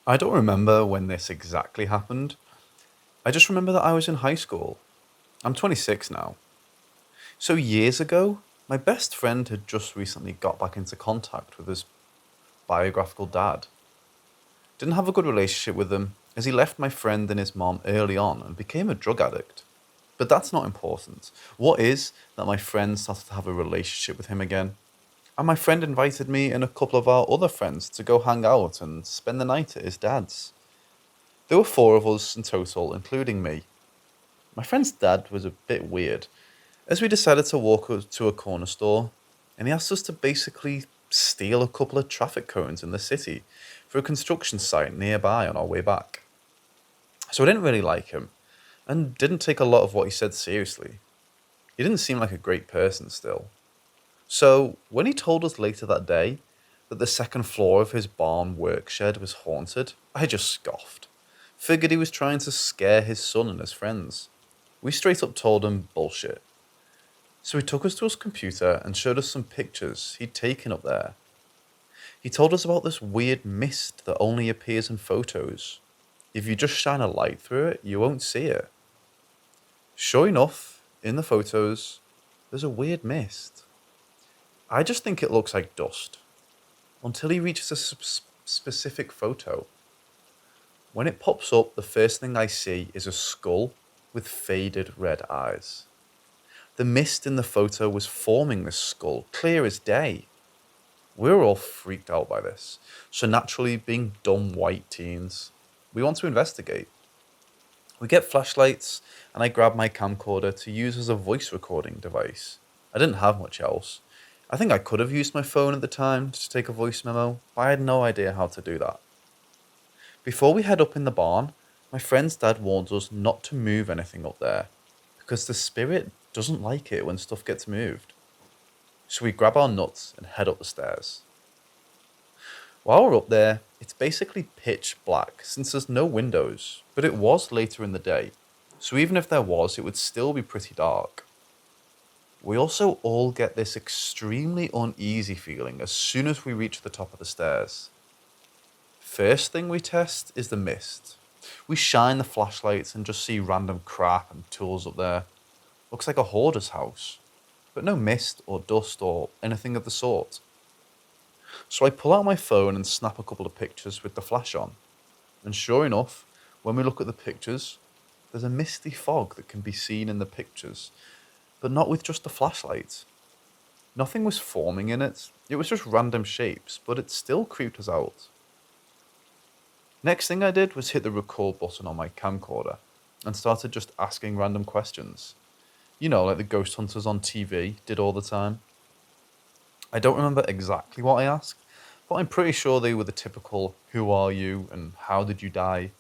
I don't remember when this exactly happened. I just remember that I was in high school. I'm 26 now. So years ago, my best friend had just recently got back into contact with his biographical dad. Didn't have a good relationship with him, as he left my friend and his mom early on and became a drug addict. But that's not important. What is that my friend started to have a relationship with him again. And my friend invited me and a couple of our other friends to go hang out and spend the night at his dad's. There were four of us in total, including me. My friend's dad was a bit weird, as we decided to walk to a corner store, and he asked us to basically steal a couple of traffic cones in the city for a construction site nearby on our way back. So I didn't really like him, and didn't take a lot of what he said seriously. He didn't seem like a great person still. So when he told us later that day that the second floor of his barn work shed was haunted, I just scoffed. Figured he was trying to scare his son and his friends. We straight up told him bullshit. So he took us to his computer and showed us some pictures he'd taken up there. He told us about this weird mist that only appears in photos. If you just shine a light through it, you won't see it. Sure enough, in the photos, there's a weird mist. I just think it looks like dust, until he reaches a specific photo. When it pops up, the first thing I see is a skull with faded red eyes. The mist in the photo was forming this skull, clear as day. We were all freaked out by this, so naturally, being dumb white teens, we want to investigate. We get flashlights, and I grab my camcorder to use as a voice recording device. I didn't have much else. I think I could have used my phone at the time to take a voice memo, but I had no idea how to do that. Before we head up in the barn, my friend's dad warns us not to move anything up there, because the spirit doesn't like it when stuff gets moved. So we grab our nuts and head up the stairs. While we're up there, it's basically pitch black since there's no windows, but it was later in the day, so even if there was, it would still be pretty dark. We also all get this extremely uneasy feeling as soon as we reach the top of the stairs. First thing we test is the mist. We shine the flashlights and just see random crap and tools up there. Looks like a hoarder's house, but no mist or dust or anything of the sort. So I pull out my phone and snap a couple of pictures with the flash on. And sure enough, when we look at the pictures, there's a misty fog that can be seen in the pictures, but not with just the flashlight. Nothing was forming in it, it was just random shapes, but it still creeped us out. Next thing I did was hit the record button on my camcorder and started just asking random questions. You know, like the ghost hunters on TV did all the time. I don't remember exactly what I asked, but I'm pretty sure they were the typical "who are you" and "how did you die?"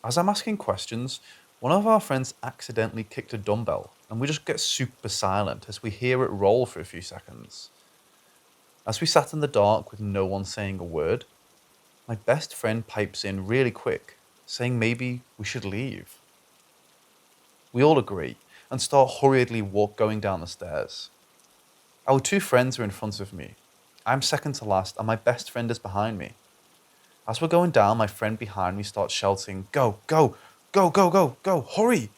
As I'm asking questions, one of our friends accidentally kicked a dumbbell, and we just get super silent as we hear it roll for a few seconds. As we sat in the dark with no one saying a word, my best friend pipes in really quick, saying maybe we should leave. We all agree and start hurriedly going down the stairs. Our two friends are in front of me. I'm second to last and my best friend is behind me. As we're going down, my friend behind me starts shouting, "Go, go, go, go, go, go, hurry!"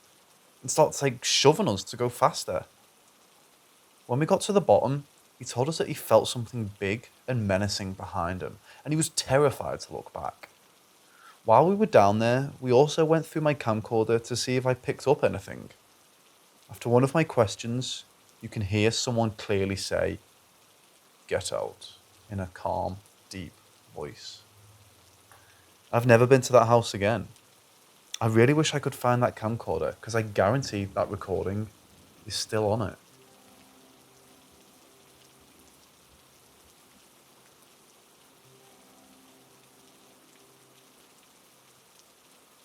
and starts shoving us to go faster. When we got to the bottom, he told us that he felt something big and menacing behind him, and he was terrified to look back. While we were down there, we also went through my camcorder to see if I picked up anything. After one of my questions, you can hear someone clearly say, "Get out," in a calm, deep voice. I've never been to that house again. I really wish I could find that camcorder, because I guarantee that recording is still on it.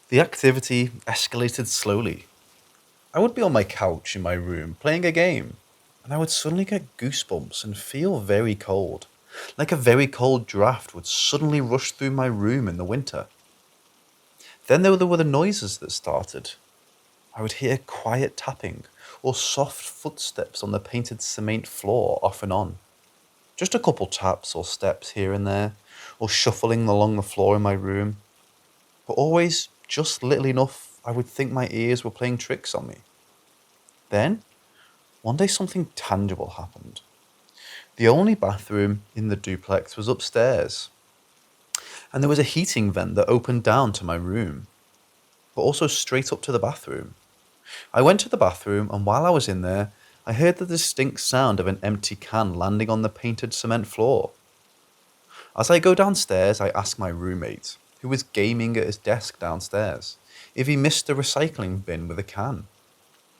The activity escalated slowly. I would be on my couch in my room playing a game, and I would suddenly get goosebumps and feel very cold, like a very cold draft would suddenly rush through my room in the winter. Then there were the noises that started. I would hear quiet tapping or soft footsteps on the painted cement floor off and on. Just a couple taps or steps here and there, or shuffling along the floor in my room, but always just little enough I would think my ears were playing tricks on me. Then, one day something tangible happened. The only bathroom in the duplex was upstairs, and there was a heating vent that opened down to my room, but also straight up to the bathroom. I went to the bathroom, and while I was in there, I heard the distinct sound of an empty can landing on the painted cement floor. As I go downstairs, I ask my roommate, who was gaming at his desk downstairs, if he missed a recycling bin with a can.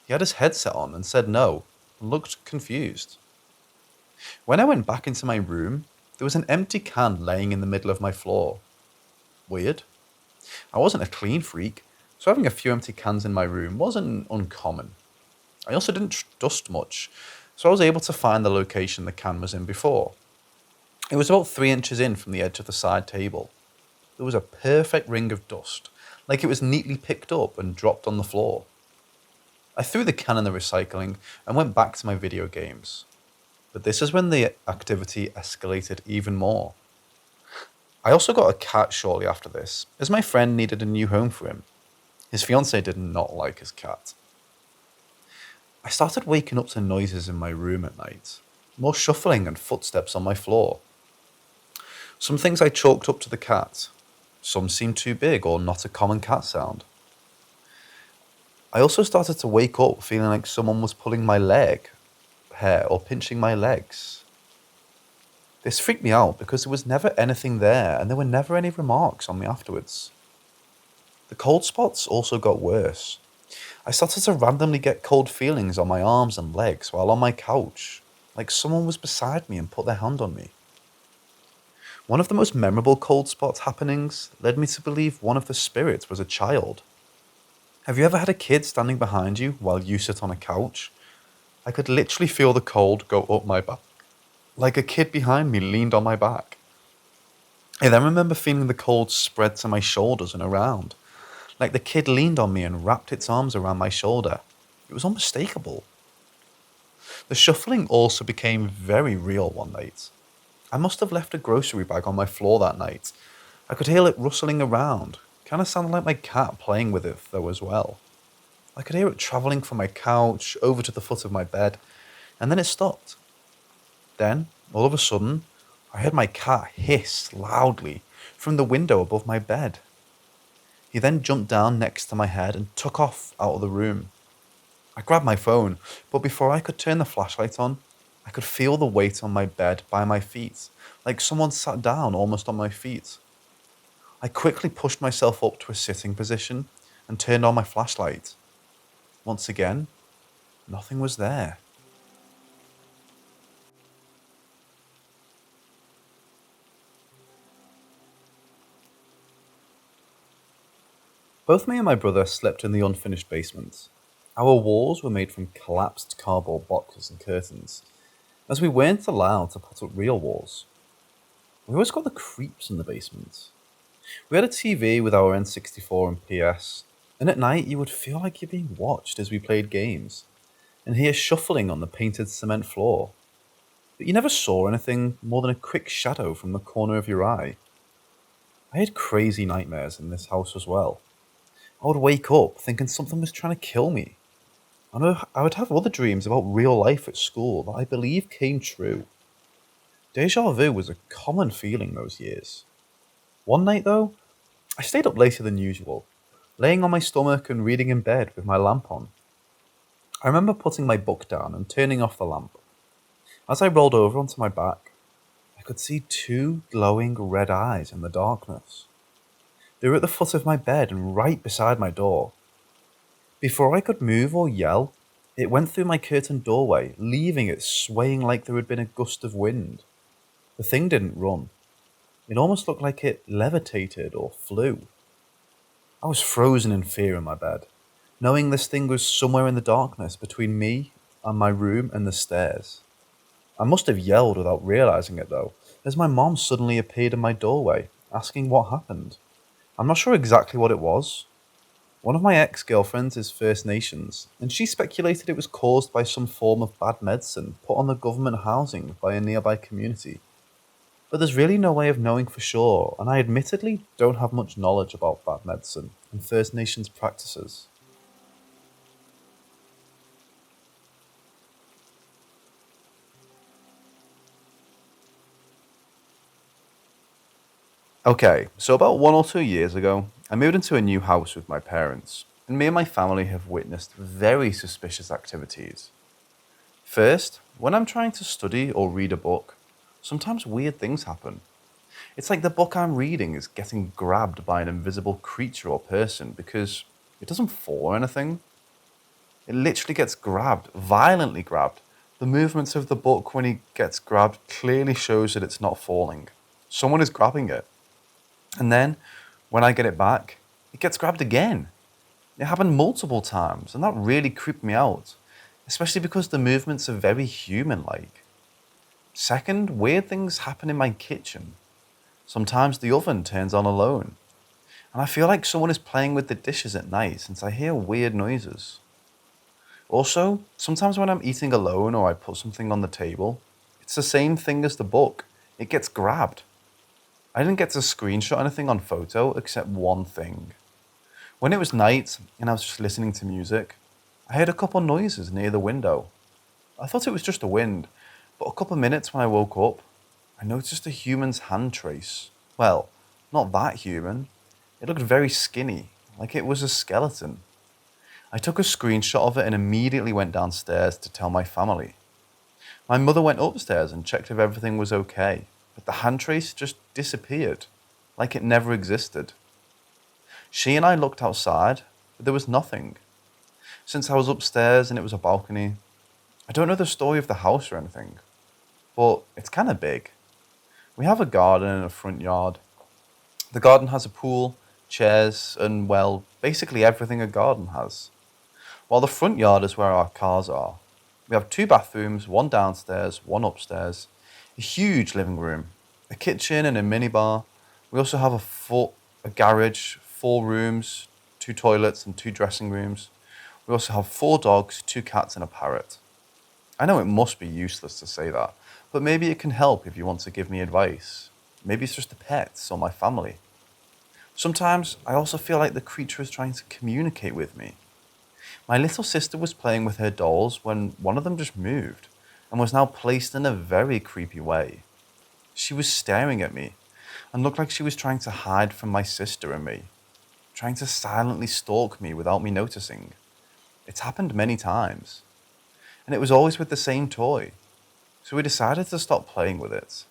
He had his headset on and said no, and looked confused. When I went back into my room, there was an empty can laying in the middle of my floor. Weird. I wasn't a clean freak, so having a few empty cans in my room wasn't uncommon. I also didn't dust much, so I was able to find the location the can was in before. It was about 3 inches in from the edge of the side table. There was a perfect ring of dust, like it was neatly picked up and dropped on the floor. I threw the can in the recycling and went back to my video games. But this is when the activity escalated even more. I also got a cat shortly after this, as my friend needed a new home for him. His fiancée did not like his cat. I started waking up to noises in my room at night, more shuffling and footsteps on my floor. Some things I chalked up to the cat, some seemed too big or not a common cat sound. I also started to wake up feeling like someone was pulling my leg hair or pinching my legs. This freaked me out because there was never anything there and there were never any remarks on me afterwards. The cold spots also got worse. I started to randomly get cold feelings on my arms and legs while on my couch, like someone was beside me and put their hand on me. One of the most memorable cold spot happenings led me to believe one of the spirits was a child. Have you ever had a kid standing behind you while you sit on a couch? I could literally feel the cold go up my back, like a kid behind me leaned on my back. I then remember feeling the cold spread to my shoulders and around, like the kid leaned on me and wrapped its arms around my shoulder. It was unmistakable. The shuffling also became very real one night. I must have left a grocery bag on my floor that night. I could hear it rustling around, kind of sounded like my cat playing with it though as well. I could hear it travelling from my couch over to the foot of my bed, and then it stopped. Then, all of a sudden, I heard my cat hiss loudly from the window above my bed. He then jumped down next to my head and took off out of the room. I grabbed my phone, but before I could turn the flashlight on, I could feel the weight on my bed by my feet, like someone sat down almost on my feet. I quickly pushed myself up to a sitting position and turned on my flashlight. Once again, nothing was there. Both me and my brother slept in the unfinished basement. Our walls were made from collapsed cardboard boxes and curtains, as we weren't allowed to put up real walls. We always got the creeps in the basement. We had a TV with our N64 and PS, and at night you would feel like you're being watched as we played games, and hear shuffling on the painted cement floor. But you never saw anything more than a quick shadow from the corner of your eye. I had crazy nightmares in this house as well. I would wake up thinking something was trying to kill me. I would have other dreams about real life at school that I believe came true. Deja vu was a common feeling those years. One night though, I stayed up later than usual, laying on my stomach and reading in bed with my lamp on. I remember putting my book down and turning off the lamp. As I rolled over onto my back, I could see 2 glowing red eyes in the darkness. They were at the foot of my bed and right beside my door. Before I could move or yell, it went through my curtained doorway, leaving it swaying like there had been a gust of wind. The thing didn't run. It almost looked like it levitated or flew. I was frozen in fear in my bed, knowing this thing was somewhere in the darkness between me and my room and the stairs. I must have yelled without realizing it though, as my mom suddenly appeared in my doorway, asking what happened. I'm not sure exactly what it was. One of my ex-girlfriends is First Nations, and she speculated it was caused by some form of bad medicine put on the government housing by a nearby community. But there's really no way of knowing for sure, and I admittedly don't have much knowledge about bad medicine and First Nations practices. Okay, so about 1 or 2 years ago, I moved into a new house with my parents, and me and my family have witnessed very suspicious activities. First, when I'm trying to study or read a book, sometimes weird things happen. It's like the book I'm reading is getting grabbed by an invisible creature or person because it doesn't fall or anything. It literally gets grabbed, violently grabbed. The movements of the book when he gets grabbed clearly shows that it's not falling. Someone is grabbing it. And then, when I get it back, it gets grabbed again. It happened multiple times, and that really creeped me out, especially because the movements are very human like. Second, weird things happen in my kitchen. Sometimes the oven turns on alone, and I feel like someone is playing with the dishes at night since I hear weird noises. Also, sometimes when I'm eating alone or I put something on the table, it's the same thing as the book. It gets grabbed. I didn't get to screenshot anything on photo except one thing. When it was night and I was just listening to music, I heard a couple noises near the window. I thought it was just the wind, but a couple minutes when I woke up, I noticed a human's hand trace. Well, not that human. It looked very skinny, like it was a skeleton. I took a screenshot of it and immediately went downstairs to tell my family. My mother went upstairs and checked if everything was okay, but the hand trace just disappeared, like it never existed. She and I looked outside, but there was nothing. Since I was upstairs and it was a balcony, I don't know the story of the house or anything, but it's kind of big. We have a garden and a front yard. The garden has a pool, chairs, and well, basically everything a garden has. While the front yard is where our cars are. We have 2 bathrooms, one downstairs, one upstairs, a huge living room, a kitchen and a minibar. We also have a garage, 4 rooms, 2 toilets and 2 dressing rooms. We also have 4 dogs, 2 cats and a parrot. I know it must be useless to say that, but maybe it can help if you want to give me advice. Maybe it's just the pets or my family. Sometimes I also feel like the creature is trying to communicate with me. My little sister was playing with her dolls when one of them just moved and was now placed in a very creepy way. She was staring at me and looked like she was trying to hide from my sister and me, trying to silently stalk me without me noticing. It's happened many times, and it was always with the same toy, so we decided to stop playing with it.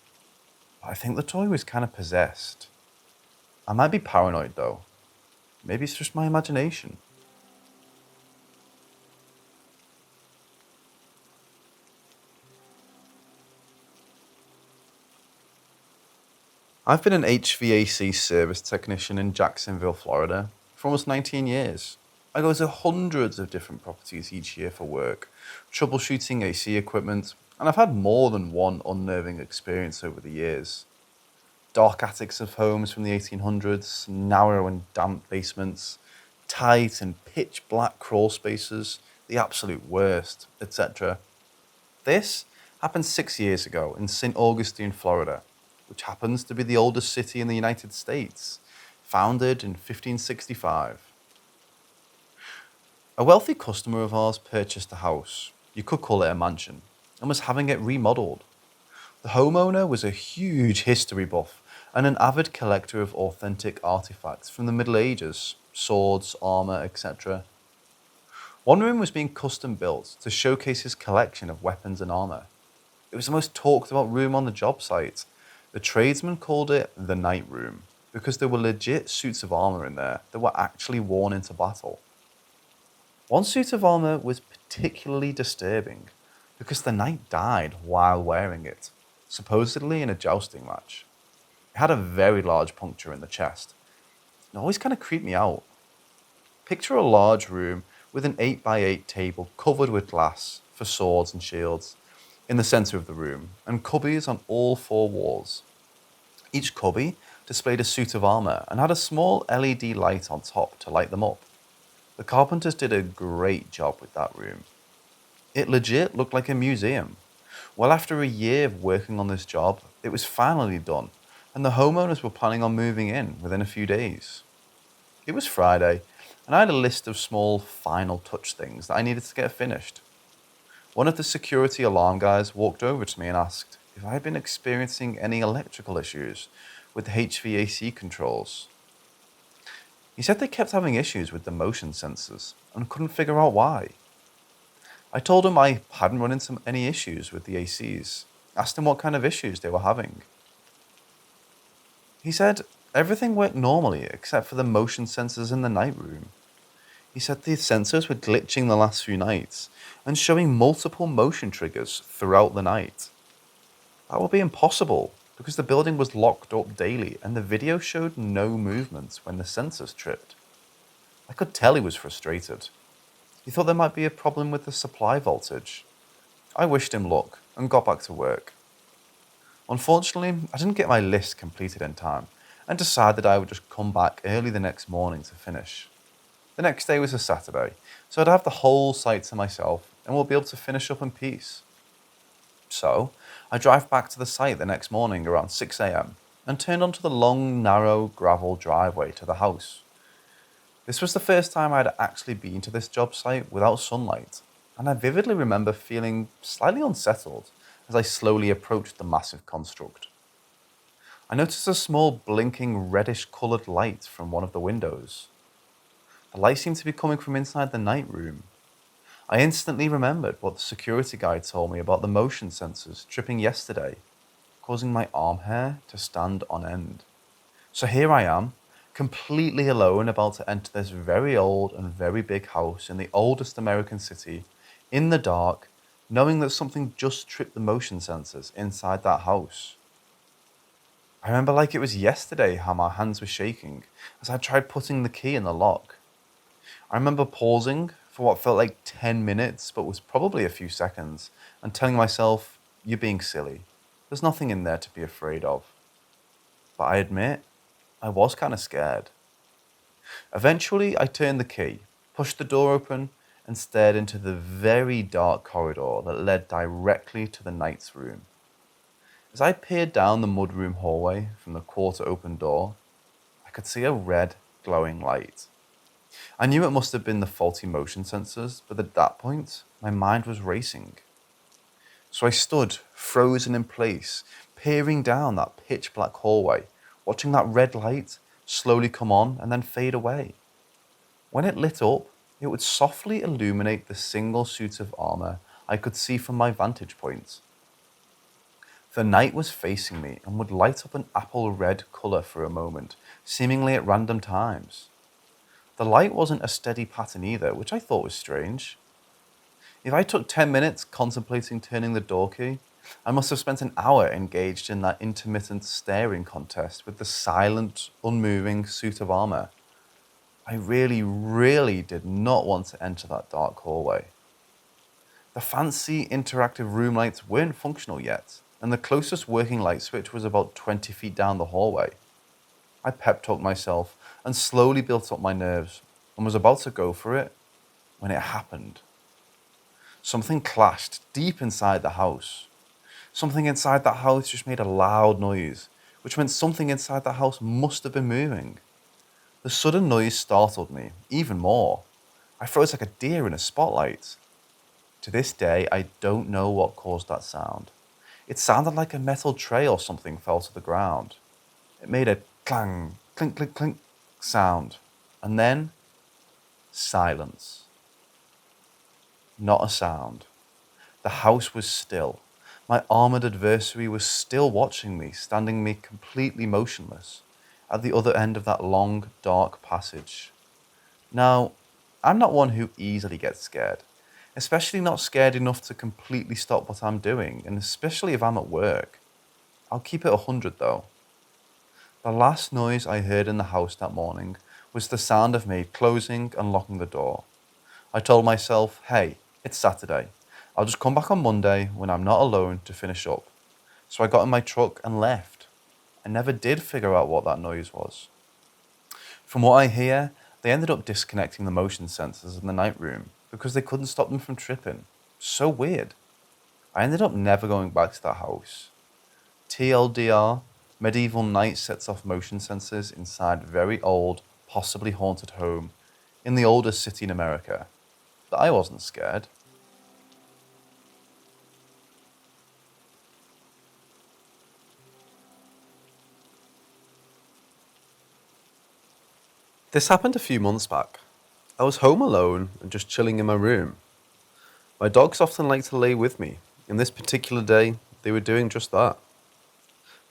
But I think the toy was kind of possessed. I might be paranoid though. Maybe it's just my imagination. I've been an HVAC service technician in Jacksonville, Florida for almost 19 years. I go to hundreds of different properties each year for work, troubleshooting AC equipment, and I've had more than one unnerving experience over the years. Dark attics of homes from the 1800s, narrow and damp basements, tight and pitch black crawl spaces, the absolute worst, etc. This happened 6 years ago in St. Augustine, Florida, which happens to be the oldest city in the United States, founded in 1565. A wealthy customer of ours purchased a house, you could call it a mansion, and was having it remodeled. The homeowner was a huge history buff and an avid collector of authentic artifacts from the Middle Ages, swords, armor, etc. One room was being custom built to showcase his collection of weapons and armor. It was the most talked about room on the job site. The tradesman called it the night room because there were legit suits of armor in there that were actually worn into battle. One suit of armor was particularly disturbing because the knight died while wearing it, supposedly in a jousting match. It had a very large puncture in the chest. It always kind of creeped me out. Picture a large room with an 8x8 table covered with glass for swords and shields in the center of the room, and cubbies on all 4 walls. Each cubby displayed a suit of armor and had a small LED light on top to light them up. The carpenters did a great job with that room. It legit looked like a museum. Well, after a year of working on this job, It was finally done, and the homeowners were planning on moving in within a few days. It was Friday, and I had a list of small final touch things that I needed to get finished. One of the security alarm guys walked over to me and asked if I had been experiencing any electrical issues with the HVAC controls. He said they kept having issues with the motion sensors and couldn't figure out why. I told him I hadn't run into any issues with the ACs, asked him what kind of issues they were having. He said everything worked normally except for the motion sensors in the night room. He said the sensors were glitching the last few nights and showing multiple motion triggers throughout the night. That would be impossible because the building was locked up daily and the video showed no movement when the sensors tripped. I could tell he was frustrated. He thought there might be a problem with the supply voltage. I wished him luck and got back to work. Unfortunately, I didn't get my list completed in time and decided I would just come back early the next morning to finish. The next day was a Saturday, so I'd have the whole site to myself and we'll be able to finish up in peace. So, I drive back to the site the next morning around 6 a.m. and turned onto the long, narrow gravel driveway to the house. This was the first time I had actually been to this job site without sunlight, and I vividly remember feeling slightly unsettled as I slowly approached the massive construct. I noticed a small blinking reddish coloured light from one of the windows. The light seemed to be coming from inside the night room. I instantly remembered what the security guy told me about the motion sensors tripping yesterday, causing my arm hair to stand on end. So here I am, completely alone, about to enter this very old and very big house in the oldest American city, in the dark, knowing that something just tripped the motion sensors inside that house. I remember like it was yesterday how my hands were shaking as I tried putting the key in the lock. I remember pausing for what felt like 10 minutes but was probably a few seconds and telling myself, "You're being silly. There's nothing in there to be afraid of." But I admit, I was kind of scared. Eventually, I turned the key, pushed the door open, and stared into the very dark corridor that led directly to the night's room. As I peered down the mudroom hallway from the quarter-open door, I could see a red, glowing light. I knew it must have been the faulty motion sensors, but at that point, my mind was racing. So I stood, frozen in place, peering down that pitch-black hallway, watching that red light slowly come on and then fade away. When it lit up, it would softly illuminate the single suit of armor I could see from my vantage point. The night was facing me and would light up an apple red color for a moment, seemingly at random times. The light wasn't a steady pattern either, which I thought was strange. If I took 10 minutes contemplating turning the door key, I must have spent an hour engaged in that intermittent staring contest with the silent, unmoving suit of armor. I really, really did not want to enter that dark hallway. The fancy interactive room lights weren't functional yet, and the closest working light switch was about 20 feet down the hallway. I pep-talked myself and slowly built up my nerves and was about to go for it when it happened. Something clashed deep inside the house. Something inside that house just made a loud noise, which meant something inside the house must have been moving. The sudden noise startled me even more. I froze like a deer in a spotlight. To this day, I don't know what caused that sound. It sounded like a metal tray or something fell to the ground. It made a clang, clink, clink, clink sound, and then silence. Not a sound. The house was still. My armored adversary was still watching me, standing me completely motionless at the other end of that long, dark passage. Now, I'm not one who easily gets scared, especially not scared enough to completely stop what I'm doing, and especially if I'm at work. I'll keep it 100 though. The last noise I heard in the house that morning was the sound of me closing and locking the door. I told myself, hey, it's Saturday. I'll just come back on Monday when I'm not alone to finish up. So I got in my truck and left. I never did figure out what that noise was. From what I hear, they ended up disconnecting the motion sensors in the night room because they couldn't stop them from tripping. So weird. I ended up never going back to that house. TLDR, medieval knight sets off motion sensors inside very old, possibly haunted home in the oldest city in America. But I wasn't scared. This happened a few months back. I was home alone and just chilling in my room. My dogs often like to lay with me, and this particular day, they were doing just that.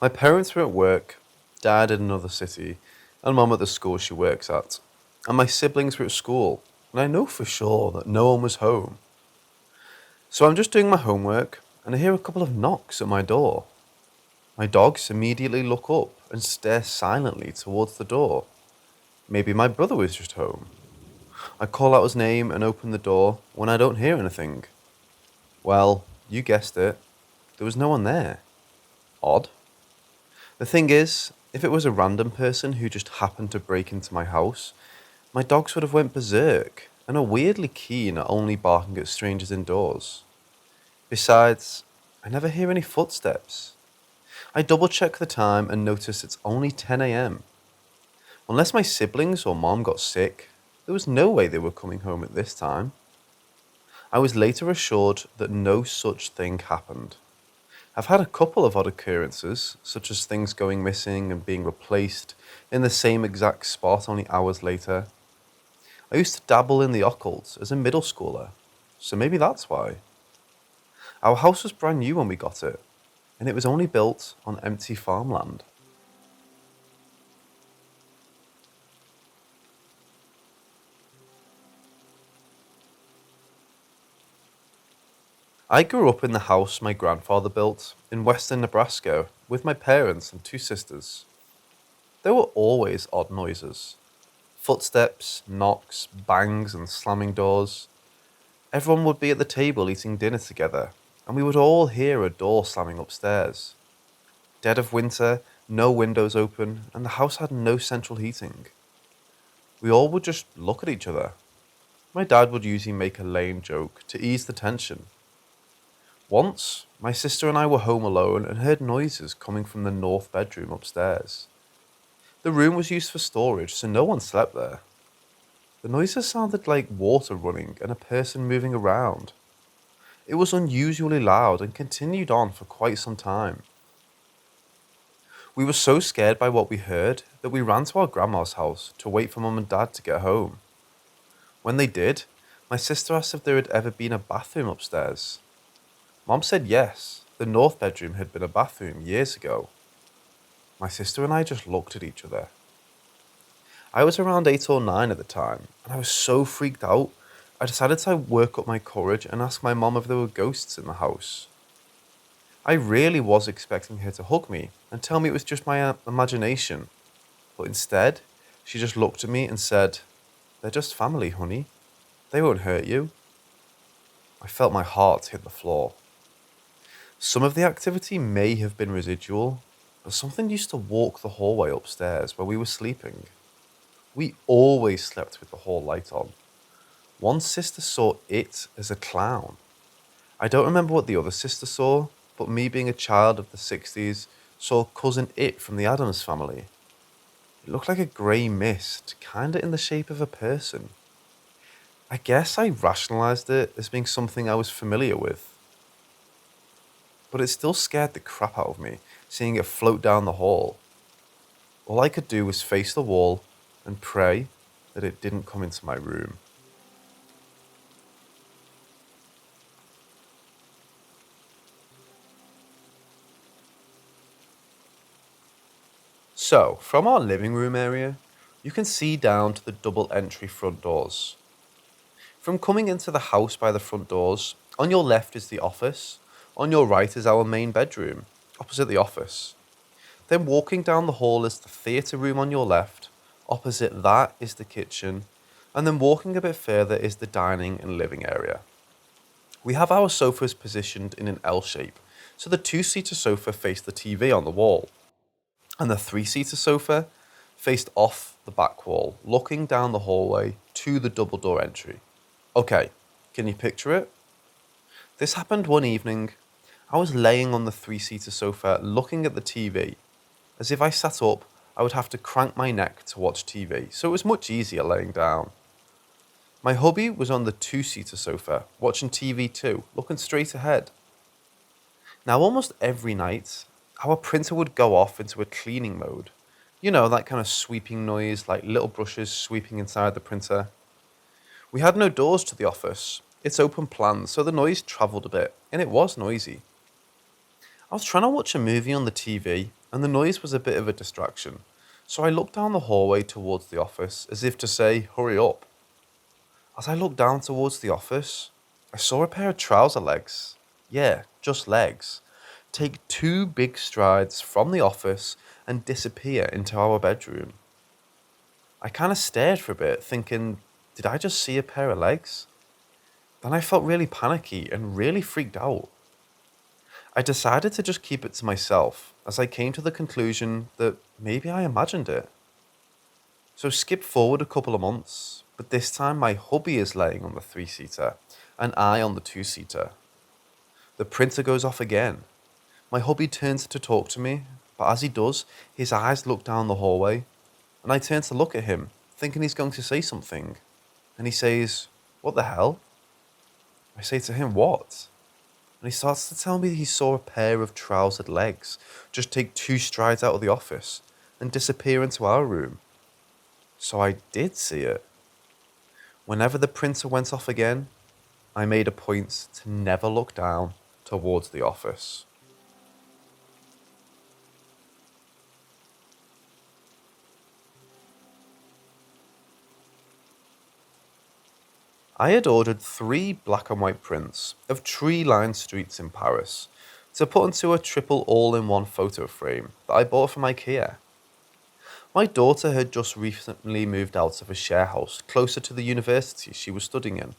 My parents were at work, dad in another city, and mum at the school she works at. And my siblings were at school, and I know for sure that no one was home. So I'm just doing my homework, and I hear a couple of knocks at my door. My dogs immediately look up and stare silently towards the door. Maybe my brother was just home. I call out his name and open the door when I don't hear anything. Well, you guessed it, there was no one there. Odd. The thing is, if it was a random person who just happened to break into my house, my dogs would have went berserk and are weirdly keen at only barking at strangers indoors. Besides, I never hear any footsteps. I double check the time and notice it's only 10 a.m. Unless my siblings or mom got sick, there was no way they were coming home at this time. I was later assured that no such thing happened. I've had a couple of odd occurrences, such as things going missing and being replaced in the same exact spot only hours later. I used to dabble in the occult as a middle schooler, so maybe that's why. Our house was brand new when we got it, and it was only built on empty farmland. I grew up in the house my grandfather built in western Nebraska with my parents and two sisters. There were always odd noises. Footsteps, knocks, bangs and slamming doors. Everyone would be at the table eating dinner together, and we would all hear a door slamming upstairs. Dead of winter, no windows open, and the house had no central heating. We all would just look at each other. My dad would usually make a lame joke to ease the tension. Once, my sister and I were home alone and heard noises coming from the north bedroom upstairs. The room was used for storage, so no one slept there. The noises sounded like water running and a person moving around. It was unusually loud and continued on for quite some time. We were so scared by what we heard that we ran to our grandma's house to wait for mum and dad to get home. When they did, my sister asked if there had ever been a bathroom upstairs. Mom said yes, the north bedroom had been a bathroom years ago. My sister and I just looked at each other. I was around 8 or 9 at the time, and I was so freaked out, I decided to work up my courage and ask my mom if there were ghosts in the house. I really was expecting her to hug me and tell me it was just my imagination, but instead, she just looked at me and said, "They're just family, honey. They won't hurt you." I felt my heart hit the floor. Some of the activity may have been residual, but something used to walk the hallway upstairs where we were sleeping. We always slept with the hall light on. One sister saw it as a clown. I don't remember what the other sister saw, but me being a child of the 60s saw cousin It from the Addams Family. It looked like a grey mist, kinda in the shape of a person. I guess I rationalised it as being something I was familiar with. But it still scared the crap out of me, seeing it float down the hall. All I could do was face the wall and pray that it didn't come into my room. So, from our living room area, you can see down to the double entry front doors. From coming into the house by the front doors, on your left is the office, on your right is our main bedroom, opposite the office. Then walking down the hall is the theatre room on your left, opposite that is the kitchen, and then walking a bit further is the dining and living area. We have our sofas positioned in an L shape, so the two-seater sofa faced the TV on the wall, and the three-seater sofa faced off the back wall, looking down the hallway to the double door entry. Okay, can you picture it? This happened one evening. I was laying on the three-seater sofa looking at the TV. As if I sat up, I would have to crank my neck to watch TV, so it was much easier laying down. My hubby was on the two-seater sofa, watching TV too, looking straight ahead. Now, almost every night, our printer would go off into a cleaning mode. You know, that kind of sweeping noise, like little brushes sweeping inside the printer. We had no doors to the office. It's open plan, so the noise travelled a bit, and it was noisy. I was trying to watch a movie on the TV, and the noise was a bit of a distraction, so I looked down the hallway towards the office, as if to say, hurry up. As I looked down towards the office, I saw a pair of trouser legs. Yeah, just legs. Take two big strides from the office and disappear into our bedroom. I kind of stared for a bit, thinking, did I just see a pair of legs? Then I felt really panicky and really freaked out. I decided to just keep it to myself, as I came to the conclusion that maybe I imagined it. So skip forward a couple of months, but this time my hubby is laying on the three-seater and I on the two-seater. The printer goes off again. My hubby turns to talk to me, but as he does, his eyes look down the hallway, and I turn to look at him, thinking he's going to say something. And he says, "What the hell?" I say to him, "What?" And he starts to tell me he saw a pair of trousered legs just take two strides out of the office and disappear into our room. So I did see it. Whenever the printer went off again, I made a point to never look down towards the office. I had ordered 3 black and white prints of tree-lined streets in Paris to put into a triple all-in-one photo frame that I bought from IKEA. My daughter had just recently moved out of a share house closer to the university she was studying in.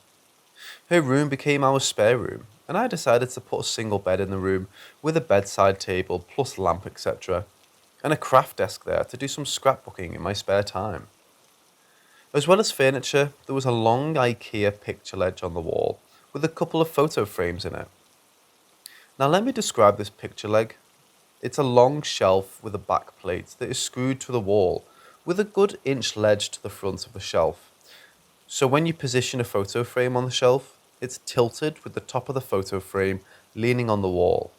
Her room became our spare room, and I decided to put a single bed in the room with a bedside table plus lamp, etc., and a craft desk there to do some scrapbooking in my spare time. As well as furniture, there was a long IKEA picture ledge on the wall with a couple of photo frames in it. Now let me describe this picture leg. It's a long shelf with a back plate that is screwed to the wall with a good inch ledge to the front of the shelf. So when you position a photo frame on the shelf, it's tilted with the top of the photo frame leaning on the wall,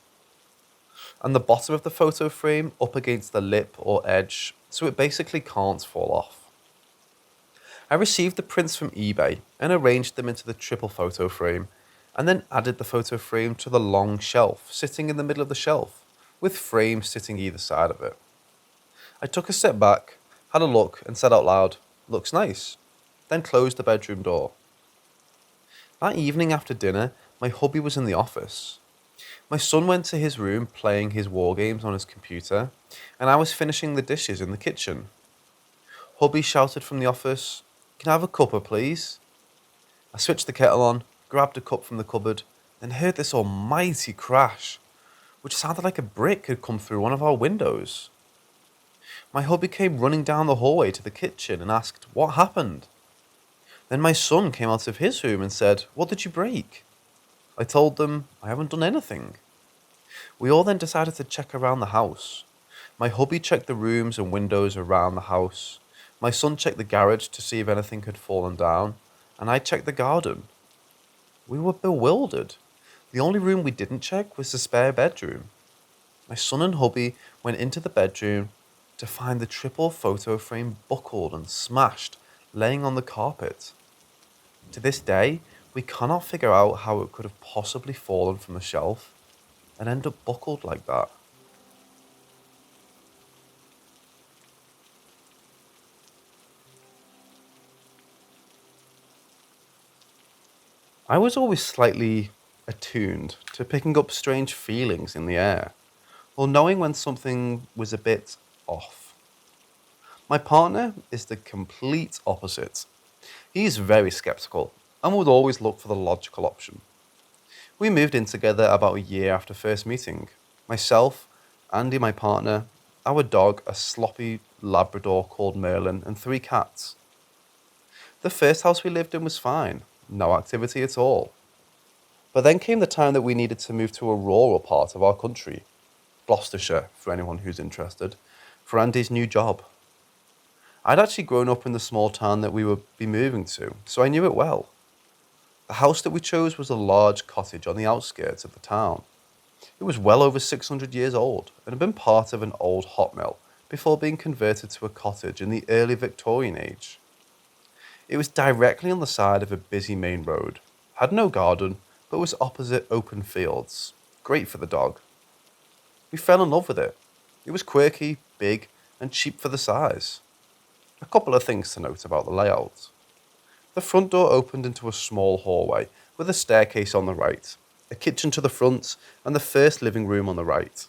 and the bottom of the photo frame up against the lip or edge, so it basically can't fall off. I received the prints from eBay and arranged them into the triple photo frame, and then added the photo frame to the long shelf sitting in the middle of the shelf, with frames sitting either side of it. I took a step back, had a look, and said out loud, "Looks nice," then closed the bedroom door. That evening after dinner, my hubby was in the office. My son went to his room playing his war games on his computer, and I was finishing the dishes in the kitchen. Hubby shouted from the office, "Can I have a cuppa, please?" I switched the kettle on, grabbed a cup from the cupboard, then heard this almighty crash, which sounded like a brick had come through one of our windows. My hubby came running down the hallway to the kitchen and asked, "What happened?" Then my son came out of his room and said, "What did you break?" I told them, "I haven't done anything." We all then decided to check around the house. My hubby checked the rooms and windows around the house. My son checked the garage to see if anything had fallen down, and I checked the garden. We were bewildered. The only room we didn't check was the spare bedroom. My son and hubby went into the bedroom to find the triple photo frame buckled and smashed, laying on the carpet. To this day, we cannot figure out how it could have possibly fallen from the shelf and end up buckled like that. I was always slightly attuned to picking up strange feelings in the air, or knowing when something was a bit off. My partner is the complete opposite. He is very skeptical and would always look for the logical option. We moved in together about a year after first meeting. Myself, Andy, my partner, our dog, a sloppy Labrador called Merlin, and 3 cats. The first house we lived in was fine, no activity at all. But then came the time that we needed to move to a rural part of our country, Gloucestershire, for anyone who's interested, for Andy's new job. I'd actually grown up in the small town that we would be moving to, so I knew it well. The house that we chose was a large cottage on the outskirts of the town. It was well over 600 years old and had been part of an old hot mill before being converted to a cottage in the early Victorian age. It was directly on the side of a busy main road, had no garden, but was opposite open fields. Great for the dog. We fell in love with it. It was quirky, big, and cheap for the size. A couple of things to note about the layout. The front door opened into a small hallway with a staircase on the right, a kitchen to the front, and the first living room on the right.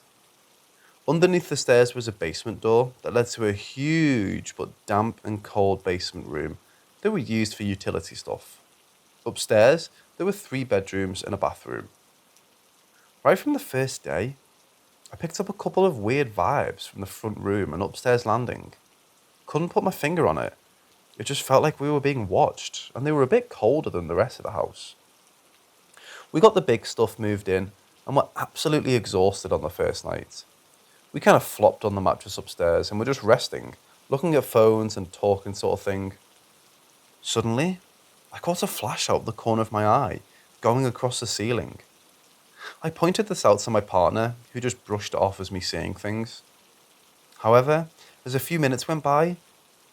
Underneath the stairs was a basement door that led to a huge but damp and cold basement room that we used for utility stuff. Upstairs, there were 3 bedrooms and a bathroom. Right from the first day, I picked up a couple of weird vibes from the front room and upstairs landing. Couldn't put my finger on it. It just felt like we were being watched, and they were a bit colder than the rest of the house. We got the big stuff moved in, and were absolutely exhausted on the first night. We kind of flopped on the mattress upstairs and were just resting, looking at phones and talking sort of thing. Suddenly, I caught a flash out of the corner of my eye, going across the ceiling. I pointed this out to my partner, who just brushed it off as me seeing things. However, as a few minutes went by,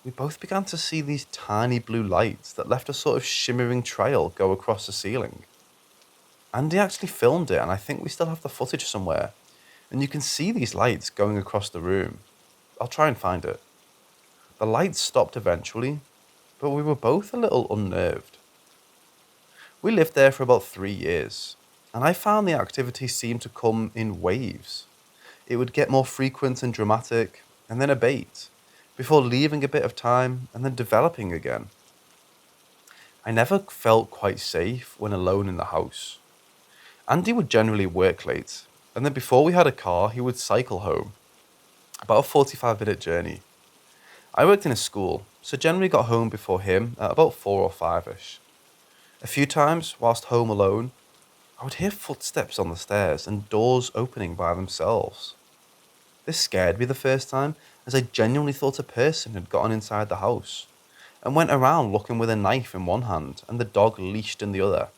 we both began to see these tiny blue lights that left a sort of shimmering trail go across the ceiling. Andy actually filmed it, and I think we still have the footage somewhere, and you can see these lights going across the room. I'll try and find it. The lights stopped eventually, but we were both a little unnerved. We lived there for about 3 years, and I found the activity seemed to come in waves. It would get more frequent and dramatic, and then abate, before leaving a bit of time and then developing again. I never felt quite safe when alone in the house. Andy would generally work late, and then before we had a car, he would cycle home. About a 45-minute journey. I worked in a school, so generally got home before him at about 4 or 5ish. A few times, whilst home alone, I would hear footsteps on the stairs and doors opening by themselves. This scared me the first time, as I genuinely thought a person had gotten inside the house, and went around looking with a knife in one hand and the dog leashed in the other.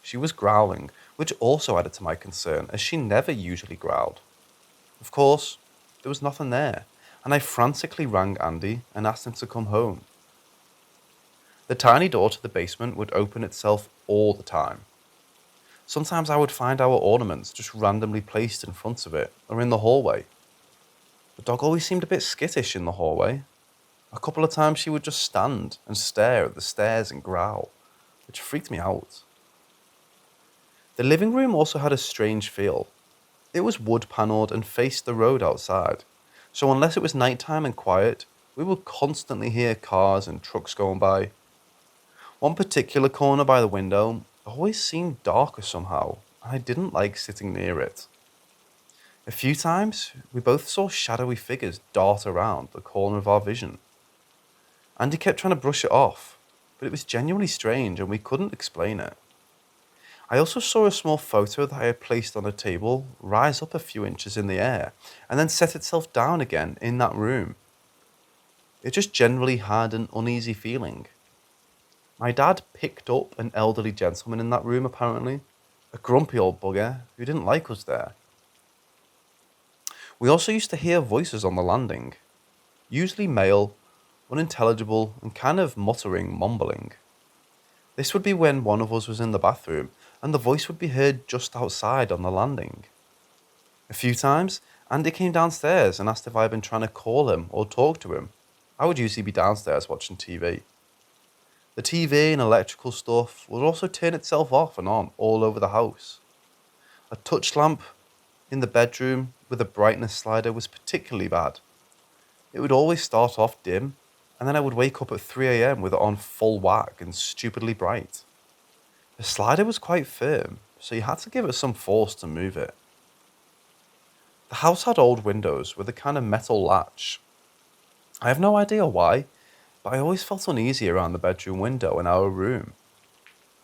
She was growling, which also added to my concern, as she never usually growled. Of course, there was nothing there, and I frantically rang Andy and asked him to come home. The tiny door to the basement would open itself all the time. Sometimes I would find our ornaments just randomly placed in front of it or in the hallway. The dog always seemed a bit skittish in the hallway. A couple of times she would just stand and stare at the stairs and growl, which freaked me out. The living room also had a strange feel. It was wood-panelled and faced the road outside, so unless it was nighttime and quiet, we would constantly hear cars and trucks going by. One particular corner by the window always seemed darker somehow, and I didn't like sitting near it. A few times, we both saw shadowy figures dart around the corner of our vision. Andy kept trying to brush it off, but it was genuinely strange and we couldn't explain it. I also saw a small photo that I had placed on a table rise up a few inches in the air and then set itself down again in that room. It just generally had an uneasy feeling. My dad picked up an elderly gentleman in that room apparently, a grumpy old bugger who didn't like us there. We also used to hear voices on the landing, usually male, unintelligible and kind of muttering, mumbling. This would be when one of us was in the bathroom and the voice would be heard just outside on the landing. A few times, Andy came downstairs and asked if I had been trying to call him or talk to him. I would usually be downstairs watching TV. The TV and electrical stuff would also turn itself off and on all over the house. A touch lamp in the bedroom with a brightness slider was particularly bad. It would always start off dim, and then I would wake up at 3 a.m. with it on full whack and stupidly bright. The slider was quite firm, so you had to give it some force to move it. The house had old windows with a kind of metal latch. I have no idea why, but I always felt uneasy around the bedroom window in our room.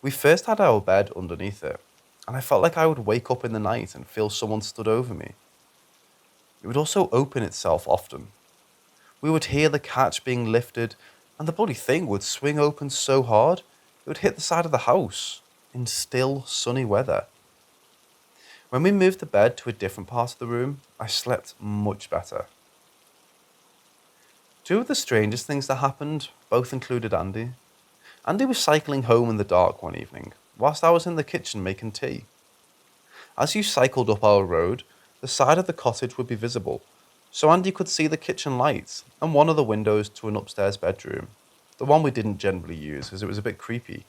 We first had our bed underneath it, and I felt like I would wake up in the night and feel someone stood over me. It would also open itself often. We would hear the catch being lifted, and the bloody thing would swing open so hard it would hit the side of the house in still, sunny weather. When we moved the bed to a different part of the room, I slept much better. Two of the strangest things that happened both included Andy. Andy was cycling home in the dark one evening, whilst I was in the kitchen making tea. As you cycled up our road, the side of the cottage would be visible, so Andy could see the kitchen lights and one of the windows to an upstairs bedroom, the one we didn't generally use as it was a bit creepy.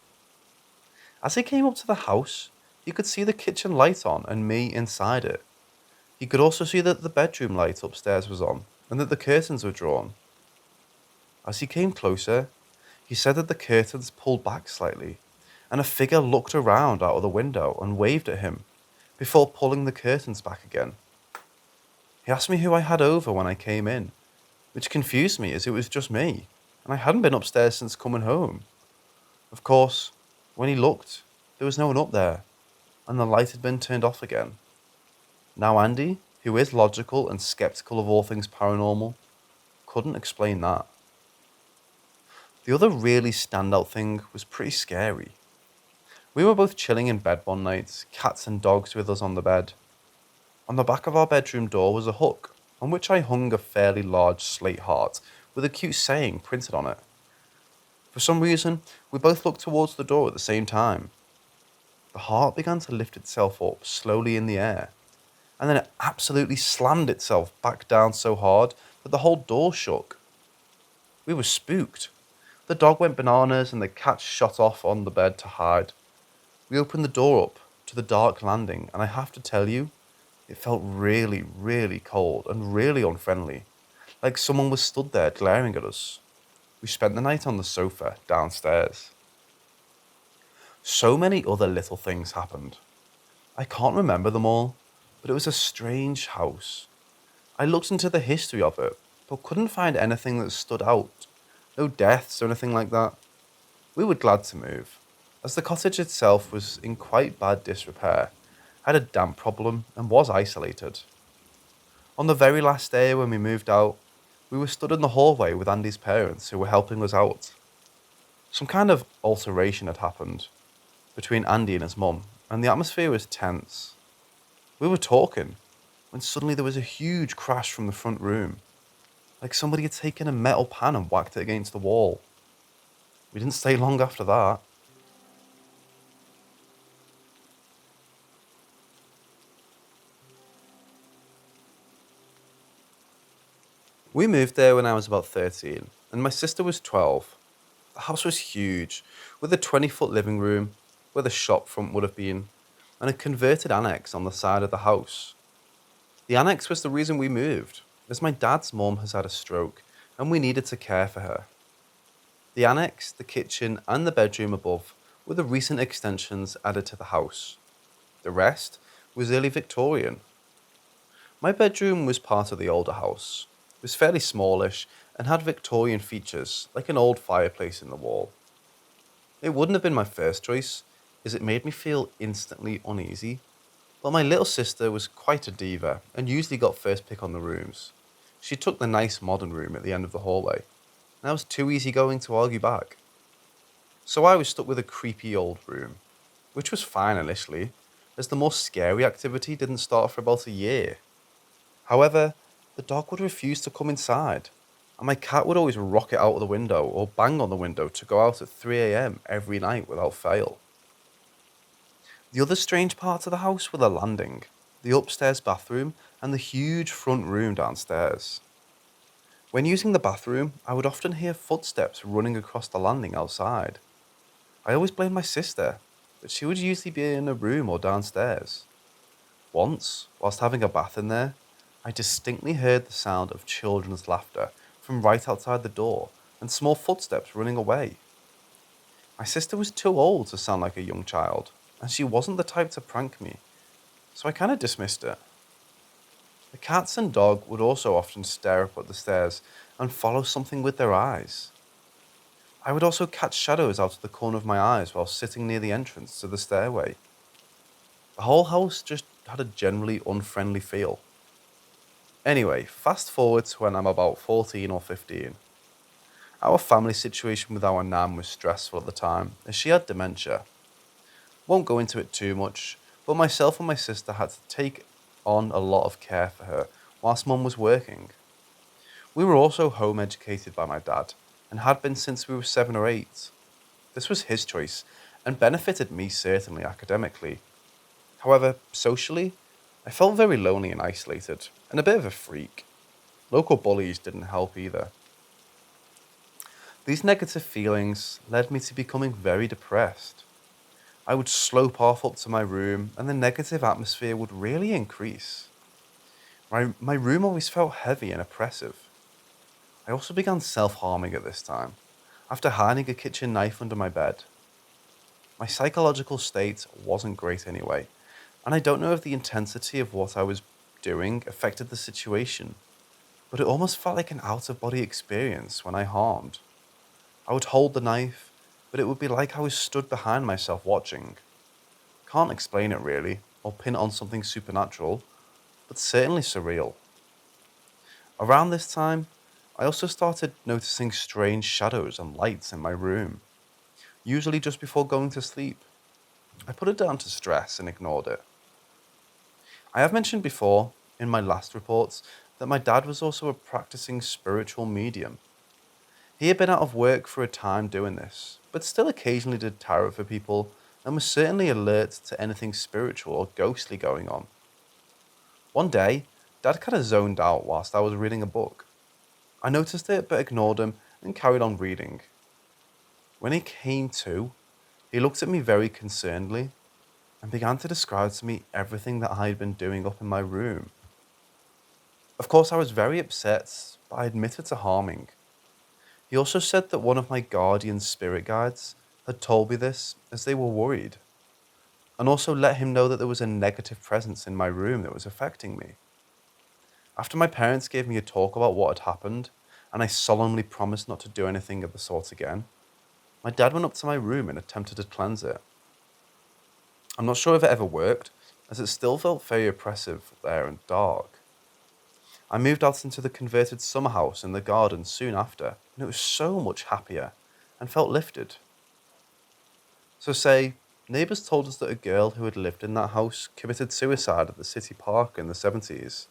As he came up to the house, he could see the kitchen light on and me inside it. He could also see that the bedroom light upstairs was on and that the curtains were drawn. As he came closer, he said that the curtains pulled back slightly, and a figure looked around out of the window and waved at him, before pulling the curtains back again. He asked me who I had over when I came in, which confused me as it was just me, and I hadn't been upstairs since coming home. Of course, when he looked, there was no one up there, and the light had been turned off again. Now Andy, who is logical and skeptical of all things paranormal, couldn't explain that. The other really standout thing was pretty scary. We were both chilling in bed one night, cats and dogs with us on the bed. On the back of our bedroom door was a hook, on which I hung a fairly large slate heart with a cute saying printed on it. For some reason, we both looked towards the door at the same time. The heart began to lift itself up slowly in the air, and then it absolutely slammed itself back down so hard that the whole door shook. We were spooked. The dog went bananas and the cat shot off on the bed to hide. We opened the door up to the dark landing, and I have to tell you, it felt really, really cold and really unfriendly, like someone was stood there glaring at us. We spent the night on the sofa downstairs. So many other little things happened. I can't remember them all, but it was a strange house. I looked into the history of it, but couldn't find anything that stood out. No deaths or anything like that. We were glad to move, as the cottage itself was in quite bad disrepair, had a damp problem and was isolated. On the very last day when we moved out, we were stood in the hallway with Andy's parents who were helping us out. Some kind of alteration had happened between Andy and his mum, and the atmosphere was tense. We were talking, when suddenly there was a huge crash from the front room, like somebody had taken a metal pan and whacked it against the wall. We didn't stay long after that. We moved there when I was about 13, and my sister was 12. The house was huge, with a 20-foot living room, where the shop front would have been, and a converted annex on the side of the house. The annex was the reason we moved, as my dad's mum has had a stroke, and we needed to care for her. The annex, the kitchen, and the bedroom above were the recent extensions added to the house. The rest was early Victorian. My bedroom was part of the older house. It was fairly smallish and had Victorian features, like an old fireplace in the wall. It wouldn't have been my first choice, as it made me feel instantly uneasy, but my little sister was quite a diva and usually got first pick on the rooms. She took the nice modern room at the end of the hallway, and I was too easygoing to argue back. So I was stuck with a creepy old room, which was fine initially, as the more scary activity didn't start for about a year. However, the dog would refuse to come inside, and my cat would always rocket out of the window or bang on the window to go out at 3 a.m. every night without fail. The other strange parts of the house were the landing, the upstairs bathroom, and the huge front room downstairs. When using the bathroom, I would often hear footsteps running across the landing outside. I always blamed my sister, but she would usually be in a room or downstairs. Once, whilst having a bath in there, I distinctly heard the sound of children's laughter from right outside the door and small footsteps running away. My sister was too old to sound like a young child, and she wasn't the type to prank me, so I kind of dismissed it. The cats and dog would also often stare up at the stairs and follow something with their eyes. I would also catch shadows out of the corner of my eyes while sitting near the entrance to the stairway. The whole house just had a generally unfriendly feel. Anyway, fast forward to when I'm about 14 or 15. Our family situation with our nan was stressful at the time, as she had dementia. Won't go into it too much, but myself and my sister had to take on a lot of care for her whilst mum was working. We were also home educated by my dad, and had been since we were 7 or 8. This was his choice, and benefited me certainly academically. However, socially, I felt very lonely and isolated, and a bit of a freak. Local bullies didn't help either. These negative feelings led me to becoming very depressed. I would slope off up to my room, and the negative atmosphere would really increase. My room always felt heavy and oppressive. I also began self harming at this time, after hiding a kitchen knife under my bed. My psychological state wasn't great anyway, and I don't know if the intensity of what I was doing affected the situation, but it almost felt like an out of body experience when I harmed. I would hold the knife, but it would be like I was stood behind myself watching. Can't explain it really, or pin it on something supernatural, but certainly surreal. Around this time, I also started noticing strange shadows and lights in my room, usually just before going to sleep. I put it down to stress and ignored it. I have mentioned before, in my last reports, that my dad was also a practicing spiritual medium. He had been out of work for a time doing this, but still occasionally did tarot for people and was certainly alert to anything spiritual or ghostly going on. One day, Dad kind of zoned out whilst I was reading a book. I noticed it but ignored him and carried on reading. When he came to, he looked at me very concernedly and began to describe to me everything that I had been doing up in my room. Of course, I was very upset, but I admitted to harming. He also said that one of my guardian spirit guides had told me this as they were worried, and also let him know that there was a negative presence in my room that was affecting me. After my parents gave me a talk about what had happened, and I solemnly promised not to do anything of the sort again, my dad went up to my room and attempted to cleanse it. I'm not sure if it ever worked, as it still felt very oppressive there and dark. I moved out into the converted summer house in the garden soon after, and it was so much happier and felt lifted. So say, neighbours told us that a girl who had lived in that house committed suicide at the city park in the 70s.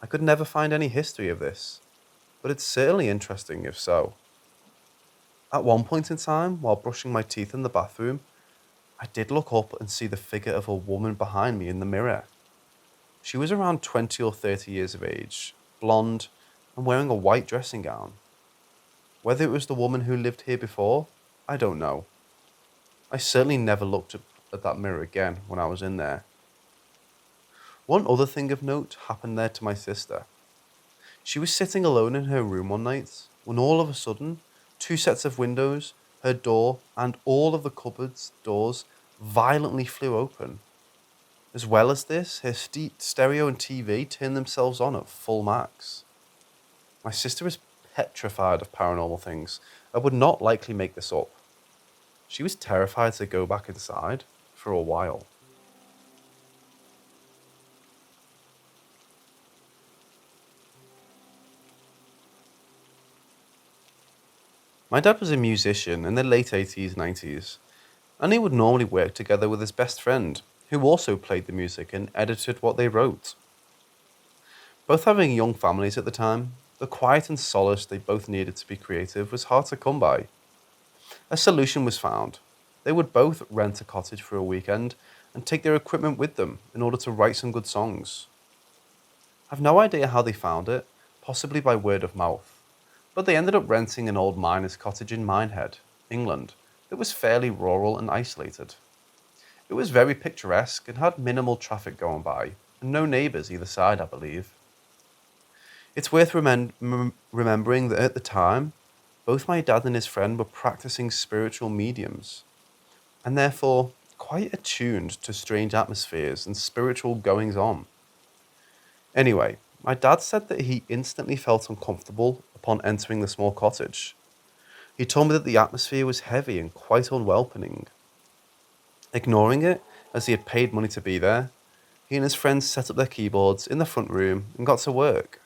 I could never find any history of this, but it's certainly interesting if so. At one point in time, while brushing my teeth in the bathroom, I did look up and see the figure of a woman behind me in the mirror. She was around 20 or 30 years of age, blonde, and wearing a white dressing gown. Whether it was the woman who lived here before, I don't know. I certainly never looked at that mirror again when I was in there. One other thing of note happened there to my sister. She was sitting alone in her room one night when all of a sudden, two sets of windows, her door, and all of the cupboard's doors violently flew open. As well as this, her stereo and TV turned themselves on at full max. My sister is petrified of paranormal things and would not likely make this up. She was terrified to go back inside for a while. My dad was a musician in the late 80s, 90s, and he would normally work together with his best friend, who also played the music and edited what they wrote. Both having young families at the time, the quiet and solace they both needed to be creative was hard to come by. A solution was found. They would both rent a cottage for a weekend and take their equipment with them in order to write some good songs. I've no idea how they found it, possibly by word of mouth, but they ended up renting an old miner's cottage in Minehead, England, that was fairly rural and isolated. It was very picturesque and had minimal traffic going by, and no neighbours either side, I believe. It's worth remembering that at the time, both my dad and his friend were practicing spiritual mediums, and therefore quite attuned to strange atmospheres and spiritual goings on. Anyway, my dad said that he instantly felt uncomfortable upon entering the small cottage. He told me that the atmosphere was heavy and quite unwelcoming. Ignoring it, As he had paid money to be there, he and his friends set up their keyboards in the front room and got to work.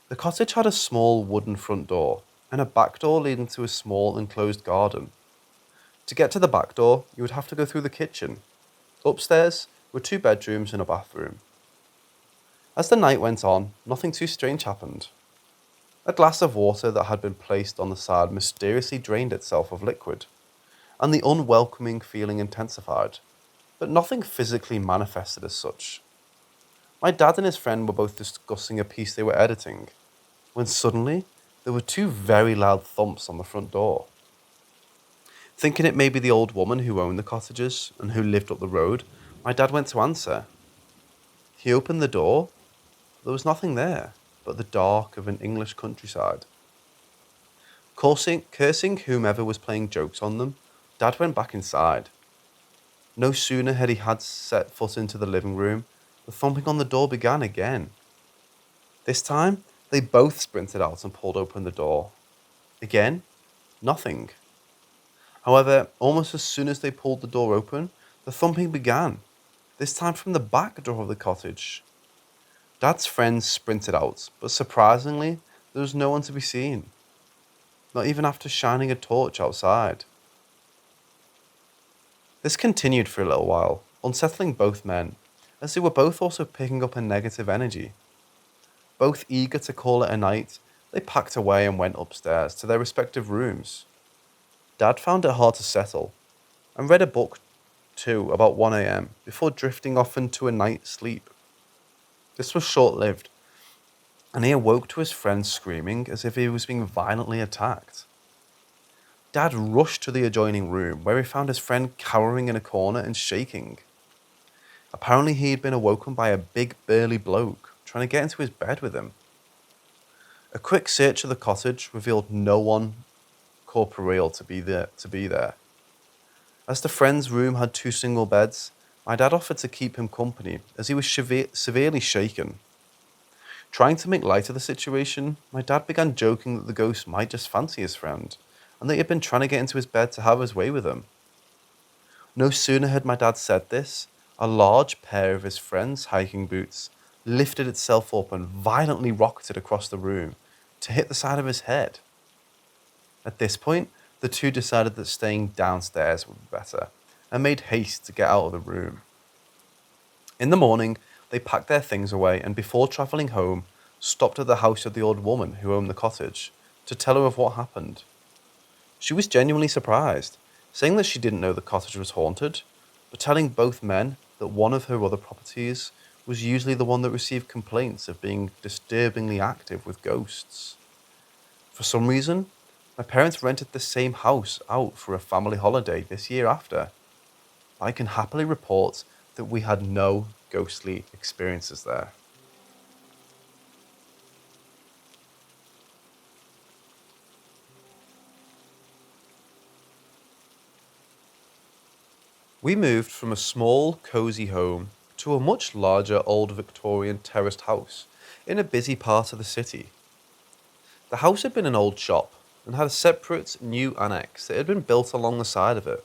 The cottage had a small wooden front door and a back door leading to a small enclosed garden. To get to the back door, you would have to go through the kitchen. Upstairs were 2 bedrooms and a bathroom. As the night went on, nothing too strange happened. A glass of water that had been placed on the side mysteriously drained itself of liquid, and the unwelcoming feeling intensified, but nothing physically manifested as such. My dad and his friend were both discussing a piece they were editing, when suddenly there were 2 very loud thumps on the front door. Thinking it may be the old woman who owned the cottages and who lived up the road, my dad went to answer. He opened the door. There was nothing there but the dark of an English countryside. Cursing whomever was playing jokes on them, Dad went back inside. No sooner had he set foot into the living room, the thumping on the door began again. This time, they both sprinted out and pulled open the door. Again, nothing. However, almost as soon as they pulled the door open, the thumping began, this time from the back door of the cottage. Dad's friends sprinted out, but surprisingly, there was no one to be seen. Not even after shining a torch outside. This continued for a little while, unsettling both men, as they were both also picking up a negative energy. Both eager to call it a night, they packed away and went upstairs to their respective rooms. Dad found it hard to settle, and read a book too about 1 a.m. before drifting off into a night's sleep. This was short-lived, and he awoke to his friend screaming as if he was being violently attacked. Dad rushed to the adjoining room, where he found his friend cowering in a corner and shaking. Apparently he had been awoken by a big burly bloke trying to get into his bed with him. A quick search of the cottage revealed no one corporeal to be there. As the friend's room had 2 single beds, my dad offered to keep him company as he was severely shaken. Trying to make light of the situation, my dad began joking that the ghost might just fancy his friend, and that he had been trying to get into his bed to have his way with him. No sooner had my dad said this, a large pair of his friend's hiking boots lifted itself up and violently rocketed across the room to hit the side of his head. At this point, the 2 decided that staying downstairs would be better, and made haste to get out of the room. In the morning, they packed their things away and before travelling home, stopped at the house of the old woman who owned the cottage to tell her of what happened. She was genuinely surprised, saying that she didn't know the cottage was haunted, but telling both men that one of her other properties was usually the one that received complaints of being disturbingly active with ghosts. For some reason, my parents rented the same house out for a family holiday this year after. I can happily report that we had no ghostly experiences there. We moved from a small, cosy home to a much larger old Victorian terraced house in a busy part of the city. The house had been an old shop and had a separate new annex that had been built along the side of it.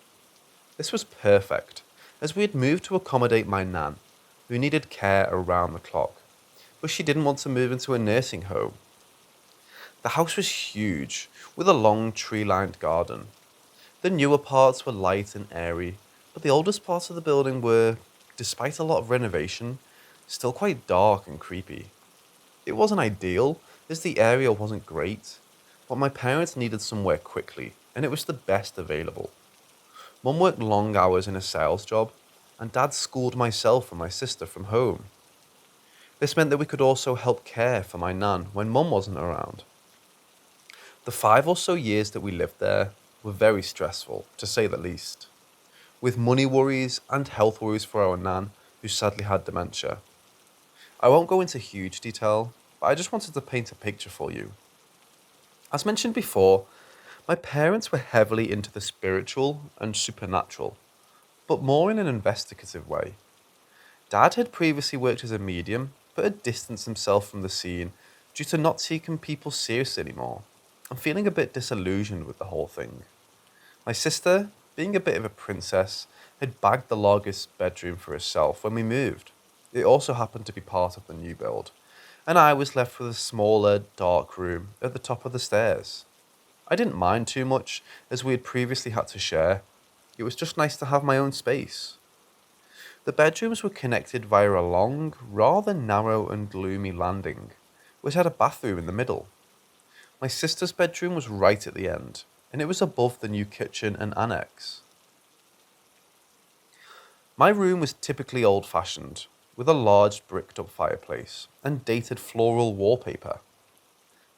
This was perfect, as we had moved to accommodate my nan, who needed care around the clock, but she didn't want to move into a nursing home. The house was huge, with a long tree-lined garden. The newer parts were light and airy, but the oldest parts of the building were, despite a lot of renovation, still quite dark and creepy. It wasn't ideal, as the area wasn't great, but my parents needed somewhere quickly, and it was the best available. Mum worked long hours in a sales job, and Dad schooled myself and my sister from home. This meant that we could also help care for my nan when Mum wasn't around. The 5 or so years that we lived there were very stressful, to say the least, with money worries and health worries for our nan, who sadly had dementia. I won't go into huge detail, but I just wanted to paint a picture for you. As mentioned before, my parents were heavily into the spiritual and supernatural, but more in an investigative way. Dad had previously worked as a medium, but had distanced himself from the scene due to not taking people seriously anymore, and feeling a bit disillusioned with the whole thing. My sister being a bit of a princess, had bagged the largest bedroom for herself when we moved. It also happened to be part of the new build, and I was left with a smaller, dark room at the top of the stairs. I didn't mind too much, as we had previously had to share. It was just nice to have my own space. The bedrooms were connected via a long, rather narrow and gloomy landing, which had a bathroom in the middle. My sister's bedroom was right at the end, and it was above the new kitchen and annex. My room was typically old-fashioned, with a large bricked-up fireplace and dated floral wallpaper.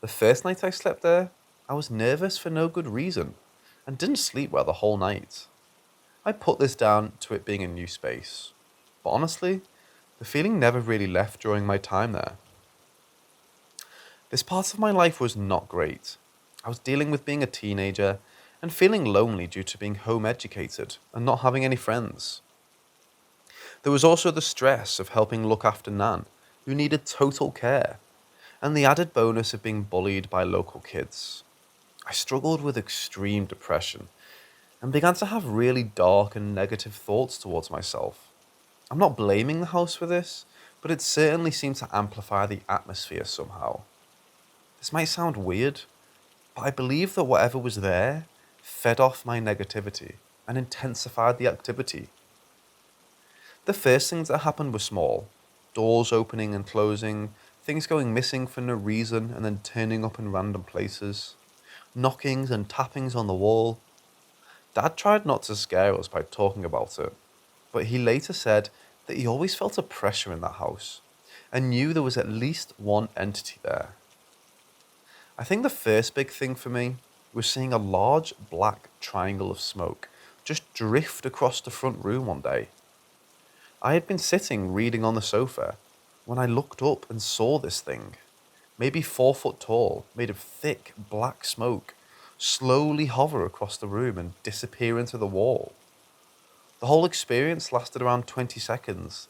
The first night I slept there, I was nervous for no good reason, and didn't sleep well the whole night. I put this down to it being a new space, but honestly, the feeling never really left during my time there. This part of my life was not great. I was dealing with being a teenager and feeling lonely due to being home educated and not having any friends. There was also the stress of helping look after Nan, who needed total care, and the added bonus of being bullied by local kids. I struggled with extreme depression and began to have really dark and negative thoughts towards myself. I'm not blaming the house for this, but it certainly seemed to amplify the atmosphere somehow. This might sound weird, but I believe that whatever was there fed off my negativity and intensified the activity. The first things that happened were small: doors opening and closing, things going missing for no reason and then turning up in random places, knockings and tappings on the wall. Dad tried not to scare us by talking about it, but he later said that he always felt a pressure in that house and knew there was at least one entity there. I think the first big thing for me was seeing a large black triangle of smoke just drift across the front room one day. I had been sitting reading on the sofa when I looked up and saw this thing, maybe 4 foot tall, made of thick black smoke, slowly hover across the room and disappear into the wall. The whole experience lasted around 20 seconds,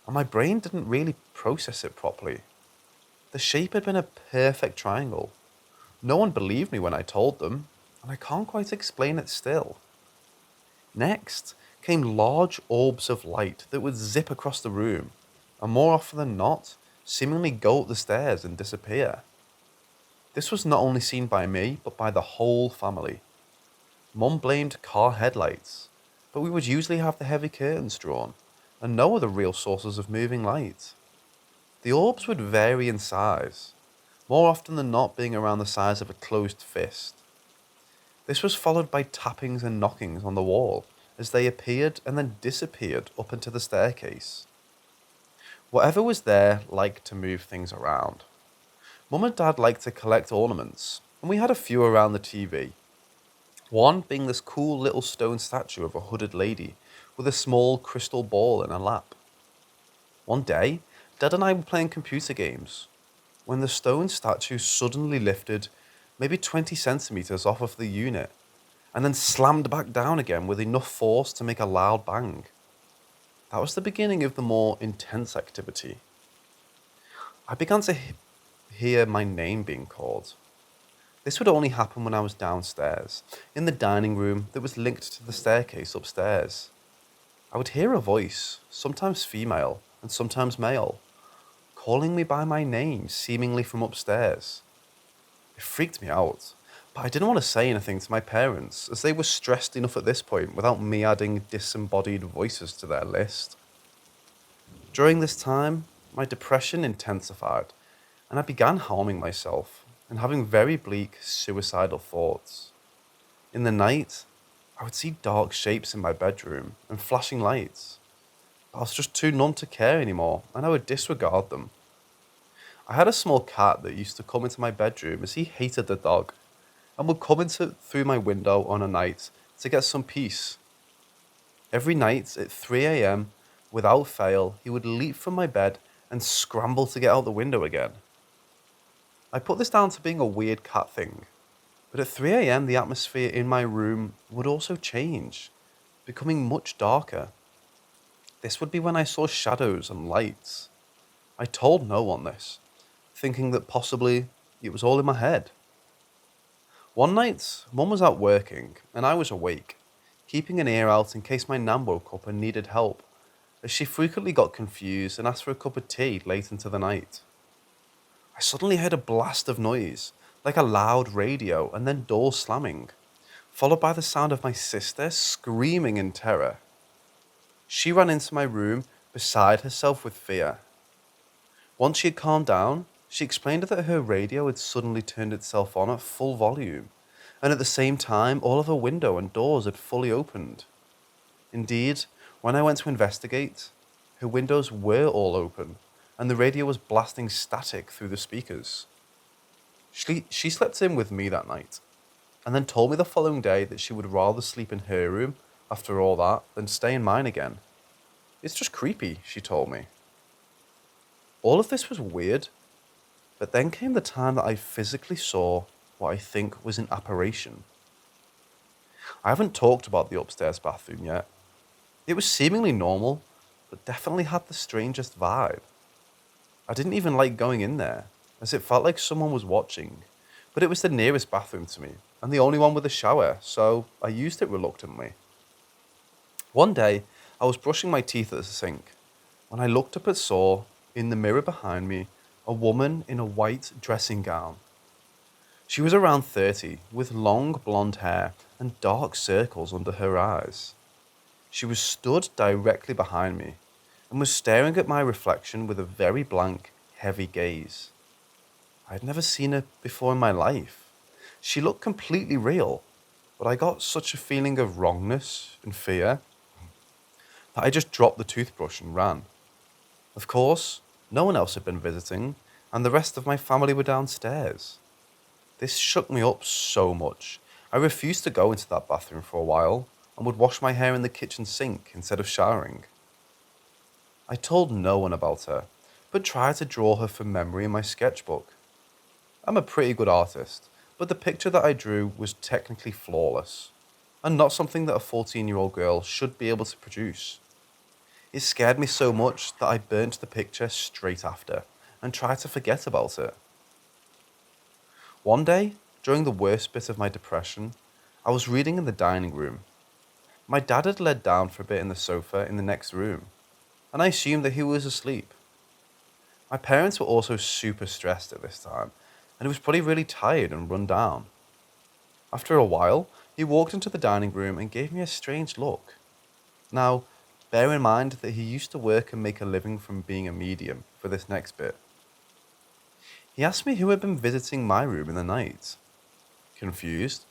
and my brain didn't really process it properly. The shape had been a perfect triangle. No one believed me when I told them, and I can't quite explain it still. Next came large orbs of light that would zip across the room, and more often than not, seemingly go up the stairs and disappear. This was not only seen by me, but by the whole family. Mum blamed car headlights, but we would usually have the heavy curtains drawn, and no other real sources of moving light. The orbs would vary in size, more often than not being around the size of a closed fist. This was followed by tappings and knockings on the wall as they appeared and then disappeared up into the staircase. Whatever was there liked to move things around. Mum and Dad liked to collect ornaments, and we had a few around the TV. One being this cool little stone statue of a hooded lady with a small crystal ball in her lap. One day, Dad and I were playing computer games when the stone statue suddenly lifted maybe 20 centimeters off of the unit and then slammed back down again with enough force to make a loud bang. That was the beginning of the more intense activity. I began to hear my name being called. This would only happen when I was downstairs, in the dining room that was linked to the staircase upstairs. I would hear a voice, sometimes female and sometimes male, calling me by my name, seemingly from upstairs. It freaked me out, but I didn't want to say anything to my parents, as they were stressed enough at this point without me adding disembodied voices to their list. During this time, my depression intensified, and I began harming myself and having very bleak, suicidal thoughts. In the night, I would see dark shapes in my bedroom and flashing lights. I was just too numb to care anymore, and I would disregard them. I had a small cat that used to come into my bedroom as he hated the dog, and would come through my window on a night to get some peace. Every night at 3 a.m, without fail, he would leap from my bed and scramble to get out the window again. I put this down to being a weird cat thing, but at 3 a.m. the atmosphere in my room would also change, becoming much darker. This would be when I saw shadows and lights. I told no one this, thinking that possibly it was all in my head. One night, Mum was out working and I was awake, keeping an ear out in case my nan woke up and needed help, as she frequently got confused and asked for a cup of tea late into the night. I suddenly heard a blast of noise, like a loud radio, and then doors slamming, followed by the sound of my sister screaming in terror. She ran into my room, beside herself with fear. Once she had calmed down, she explained that her radio had suddenly turned itself on at full volume, and at the same time, all of her window and doors had fully opened. Indeed, when I went to investigate, her windows were all open, and the radio was blasting static through the speakers. She slept in with me that night, and then told me the following day that she would rather sleep in her room after all that than stay in mine again. It's just creepy, she told me. All of this was weird, but then came the time that I physically saw what I think was an apparition. I haven't talked about the upstairs bathroom yet. It was seemingly normal, but definitely had the strangest vibe. I didn't even like going in there, as it felt like someone was watching, but it was the nearest bathroom to me, and the only one with a shower, so I used it reluctantly. One day, I was brushing my teeth at the sink, when I looked up and saw, in the mirror behind me, a woman in a white dressing gown. She was around 30, with long blonde hair and dark circles under her eyes. She was stood directly behind me, and was staring at my reflection with a very blank, heavy gaze. I had never seen her before in my life. She looked completely real, but I got such a feeling of wrongness and fear that I just dropped the toothbrush and ran. Of course, no one else had been visiting, and the rest of my family were downstairs. This shook me up so much. I refused to go into that bathroom for a while, and would wash my hair in the kitchen sink instead of showering. I told no one about her, but tried to draw her from memory in my sketchbook. I'm a pretty good artist, but the picture that I drew was technically flawless, and not something that a 14-year-old girl should be able to produce. It scared me so much that I burnt the picture straight after, and tried to forget about it. One day, during the worst bit of my depression, I was reading in the dining room. My dad had laid down for a bit in the sofa in the next room, and I assumed that he was asleep. My parents were also super stressed at this time, and he was probably really tired and run down. After a while, he walked into the dining room and gave me a strange look. Now, bear in mind that he used to work and make a living from being a medium for this next bit. He asked me who had been visiting my room in the night. Confused,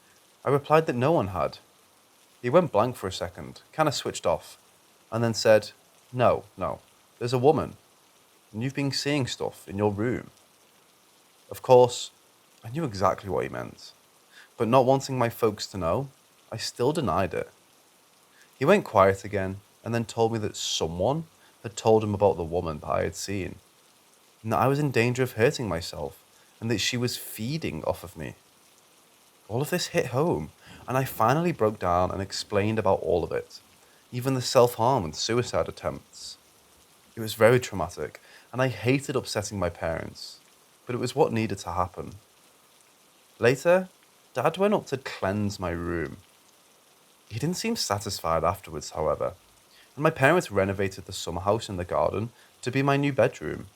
I replied that no one had. He went blank for a second, kind of switched off, and then said, No, there's a woman, and you've been seeing stuff in your room. Of course, I knew exactly what he meant, but not wanting my folks to know, I still denied it. He went quiet again, and then told me that someone had told him about the woman that I had seen, and that I was in danger of hurting myself, and that she was feeding off of me. All of this hit home, and I finally broke down and explained about all of it, even the self-harm and suicide attempts. It was very traumatic, and I hated upsetting my parents, but it was what needed to happen. Later, Dad went up to cleanse my room. He didn't seem satisfied afterwards, however, and my parents renovated the summer house in the garden to be my new bedroom.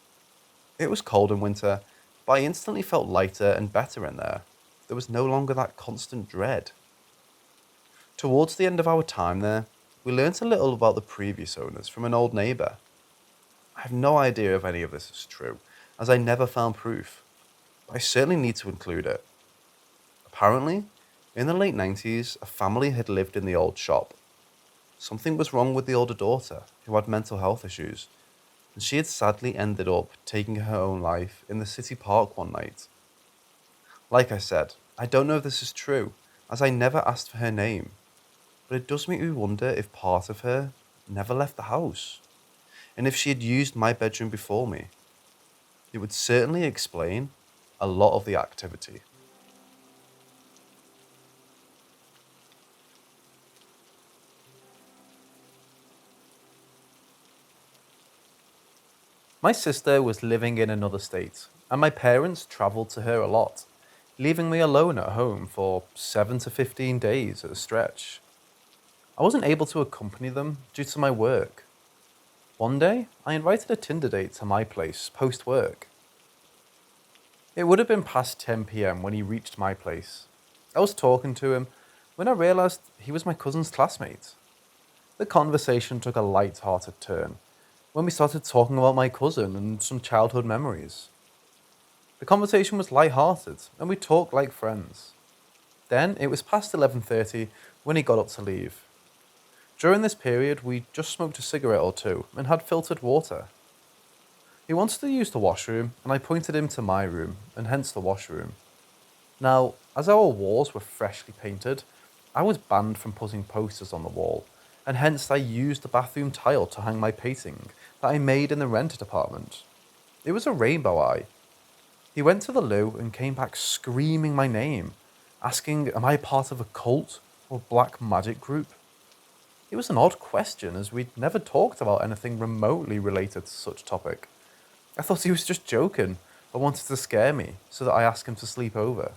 It was cold in winter, but I instantly felt lighter and better in there. There was no longer that constant dread. Towards the end of our time there, we learnt a little about the previous owners from an old neighbour. I have no idea if any of this is true, as I never found proof, but I certainly need to include it. Apparently, in the late 90s, a family had lived in the old shop. Something was wrong with the older daughter, who had mental health issues, and she had sadly ended up taking her own life in the city park one night. Like I said, I don't know if this is true, as I never asked for her name, but it does make me wonder if part of her never left the house, and if she had used my bedroom before me. It would certainly explain a lot of the activity. My sister was living in another state, and my parents travelled to her a lot, leaving me alone at home for 7 to 15 days at a stretch. I wasn't able to accompany them due to my work. One day, I invited a Tinder date to my place post-work. It would have been past 10 p.m. when he reached my place. I was talking to him when I realised he was my cousin's classmate. The conversation took a light-hearted turn when we started talking about my cousin and some childhood memories. The conversation was light-hearted and we talked like friends. Then it was past 11:30 when he got up to leave. During this period, we just smoked a cigarette or two and had filtered water. He wanted to use the washroom and I pointed him to my room and hence the washroom. Now, as our walls were freshly painted, I was banned from putting posters on the wall, and hence I used the bathroom tile to hang my painting that I made in the rented apartment. It was a rainbow eye. He went to the loo and came back screaming my name, asking am I part of a cult or black magic group? It was an odd question as we'd never talked about anything remotely related to such topic. I thought he was just joking or wanted to scare me so that I asked him to sleep over.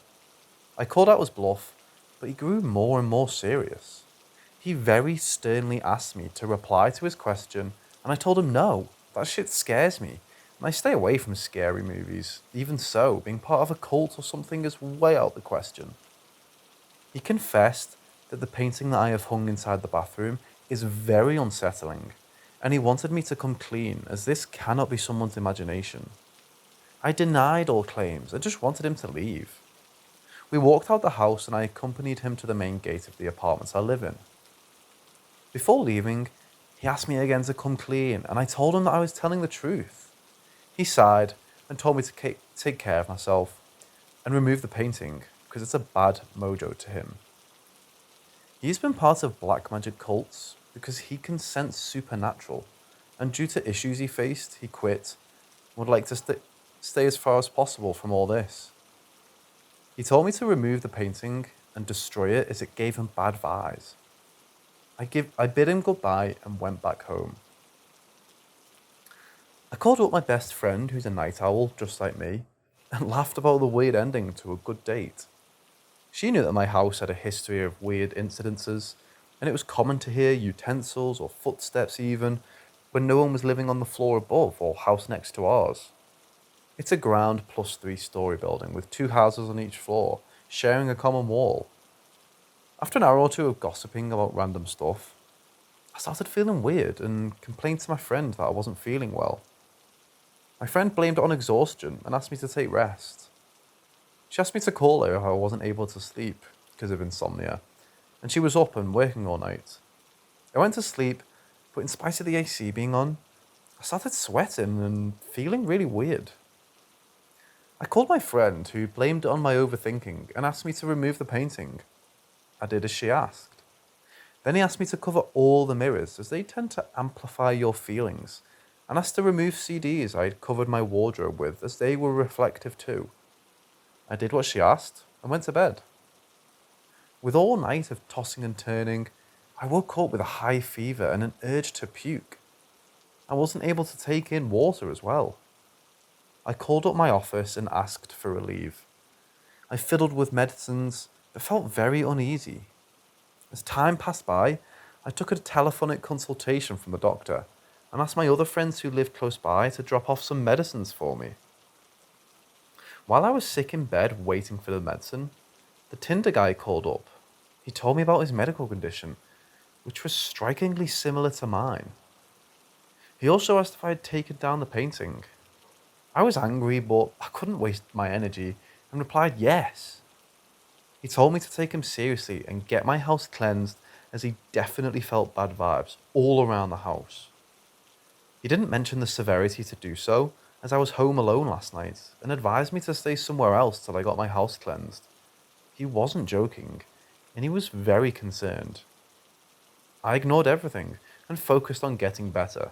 I called out his bluff, but he grew more and more serious. He very sternly asked me to reply to his question, and I told him no, that shit scares me, and I stay away from scary movies. Even so, being part of a cult or something is way out the question. He confessed that the painting that I have hung inside the bathroom is very unsettling, and he wanted me to come clean as this cannot be someone's imagination. I denied all claims and just wanted him to leave. We walked out the house and I accompanied him to the main gate of the apartment I live in. Before leaving, he asked me again to come clean and I told him that I was telling the truth. He sighed and told me to take care of myself and remove the painting because it's a bad mojo to him. He's been part of black magic cults because he can sense supernatural, and due to issues he faced, he quit and would like to stay as far as possible from all this. He told me to remove the painting and destroy it as it gave him bad vibes. I bid him goodbye and went back home. I called up my best friend, who's a night owl just like me, and laughed about the weird ending to a good date. She knew that my house had a history of weird incidences, and it was common to hear utensils or footsteps even when no one was living on the floor above or house next to ours. It's a ground plus 3-story building with 2 houses on each floor, sharing a common wall. After an hour or two of gossiping about random stuff, I started feeling weird and complained to my friend that I wasn't feeling well. My friend blamed it on exhaustion and asked me to take rest. She asked me to call her if I wasn't able to sleep because of insomnia, and she was up and working all night. I went to sleep, but in spite of the AC being on, I started sweating and feeling really weird. I called my friend, who blamed it on my overthinking and asked me to remove the painting. I did as she asked. Then he asked me to cover all the mirrors as they tend to amplify your feelings, and asked to remove CDs I had covered my wardrobe with as they were reflective too. I did what she asked and went to bed. With all night of tossing and turning, I woke up with a high fever and an urge to puke. I wasn't able to take in water as well. I called up my office and asked for relief. I fiddled with medicines but felt very uneasy. As time passed by, I took a telephonic consultation from the doctor and asked my other friends who lived close by to drop off some medicines for me. While I was sick in bed waiting for the medicine, the Tinder guy called up. He told me about his medical condition, which was strikingly similar to mine. He also asked if I had taken down the painting. I was angry, but I couldn't waste my energy and replied yes. He told me to take him seriously and get my house cleansed as he definitely felt bad vibes all around the house. He didn't mention the severity to do so, as I was home alone last night and advised me to stay somewhere else till I got my house cleansed. He wasn't joking, and he was very concerned. I ignored everything and focused on getting better.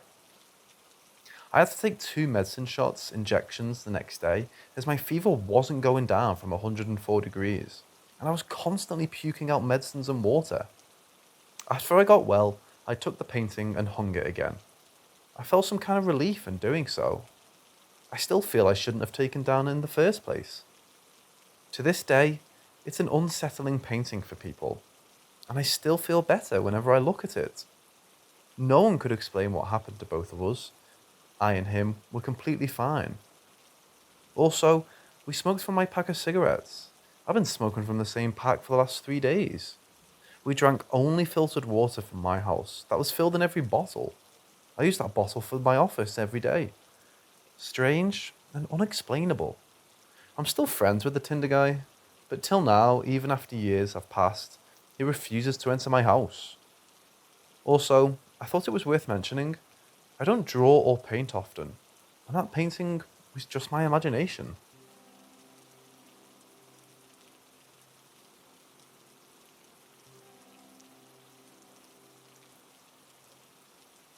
I had to take 2 medicine shots, injections, the next day, as my fever wasn't going down from 104 degrees, and I was constantly puking out medicines and water. After I got well, I took the painting and hung it again. I felt some kind of relief in doing so. I still feel I shouldn't have taken down in the first place. To this day, it's an unsettling painting for people. and I still feel better whenever I look at it. No one could explain what happened to both of us. I and him were completely fine. Also, we smoked from my pack of cigarettes. I've been smoking from the same pack for the last 3 days. We drank only filtered water from my house that was filled in every bottle. I use that bottle for my office every day. Strange and unexplainable. I'm still friends with the Tinder guy, but till now, even after years have passed, he refuses to enter my house. Also, I thought it was worth mentioning, I don't draw or paint often, and that painting was just my imagination.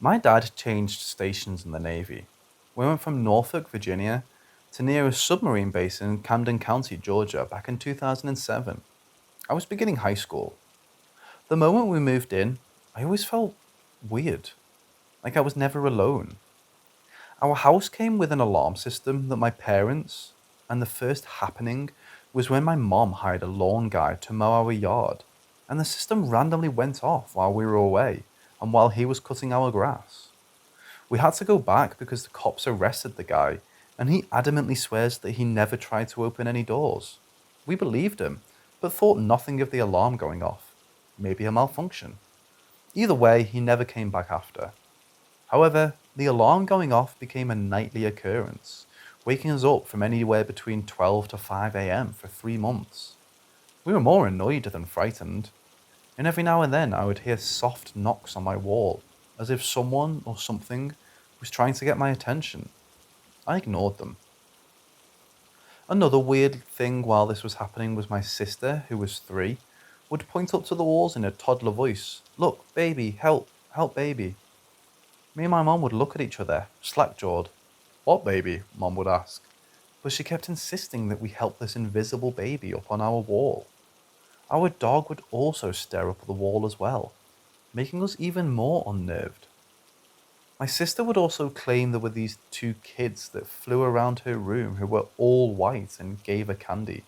My dad changed stations in the Navy. We went from Norfolk, Virginia, to near a submarine base in Camden County, Georgia, back in 2007. I was beginning high school. The moment we moved in, I always felt weird, like I was never alone. Our house came with an alarm system that my parents, and the first happening was when my mom hired a lawn guy to mow our yard, and the system randomly went off while we were away and while he was cutting our grass. We had to go back because the cops arrested the guy, and he adamantly swears that he never tried to open any doors. We believed him, but thought nothing of the alarm going off. Maybe a malfunction. Either way, he never came back after. However, the alarm going off became a nightly occurrence, waking us up from anywhere between 12 to 5 a.m. for 3 months. We were more annoyed than frightened, and every now and then I would hear soft knocks on my wall, as if someone or something was trying to get my attention. I ignored them. Another weird thing while this was happening was my sister, who was 3, would point up to the walls in a toddler voice, "Look, baby, help, help baby." Me and my mom would look at each other, slack-jawed. "What baby?" Mom would ask. But she kept insisting that we help this invisible baby up on our wall. Our dog would also stare up at the wall as well, making us even more unnerved. My sister would also claim there were these 2 kids that flew around her room who were all white and gave her candy.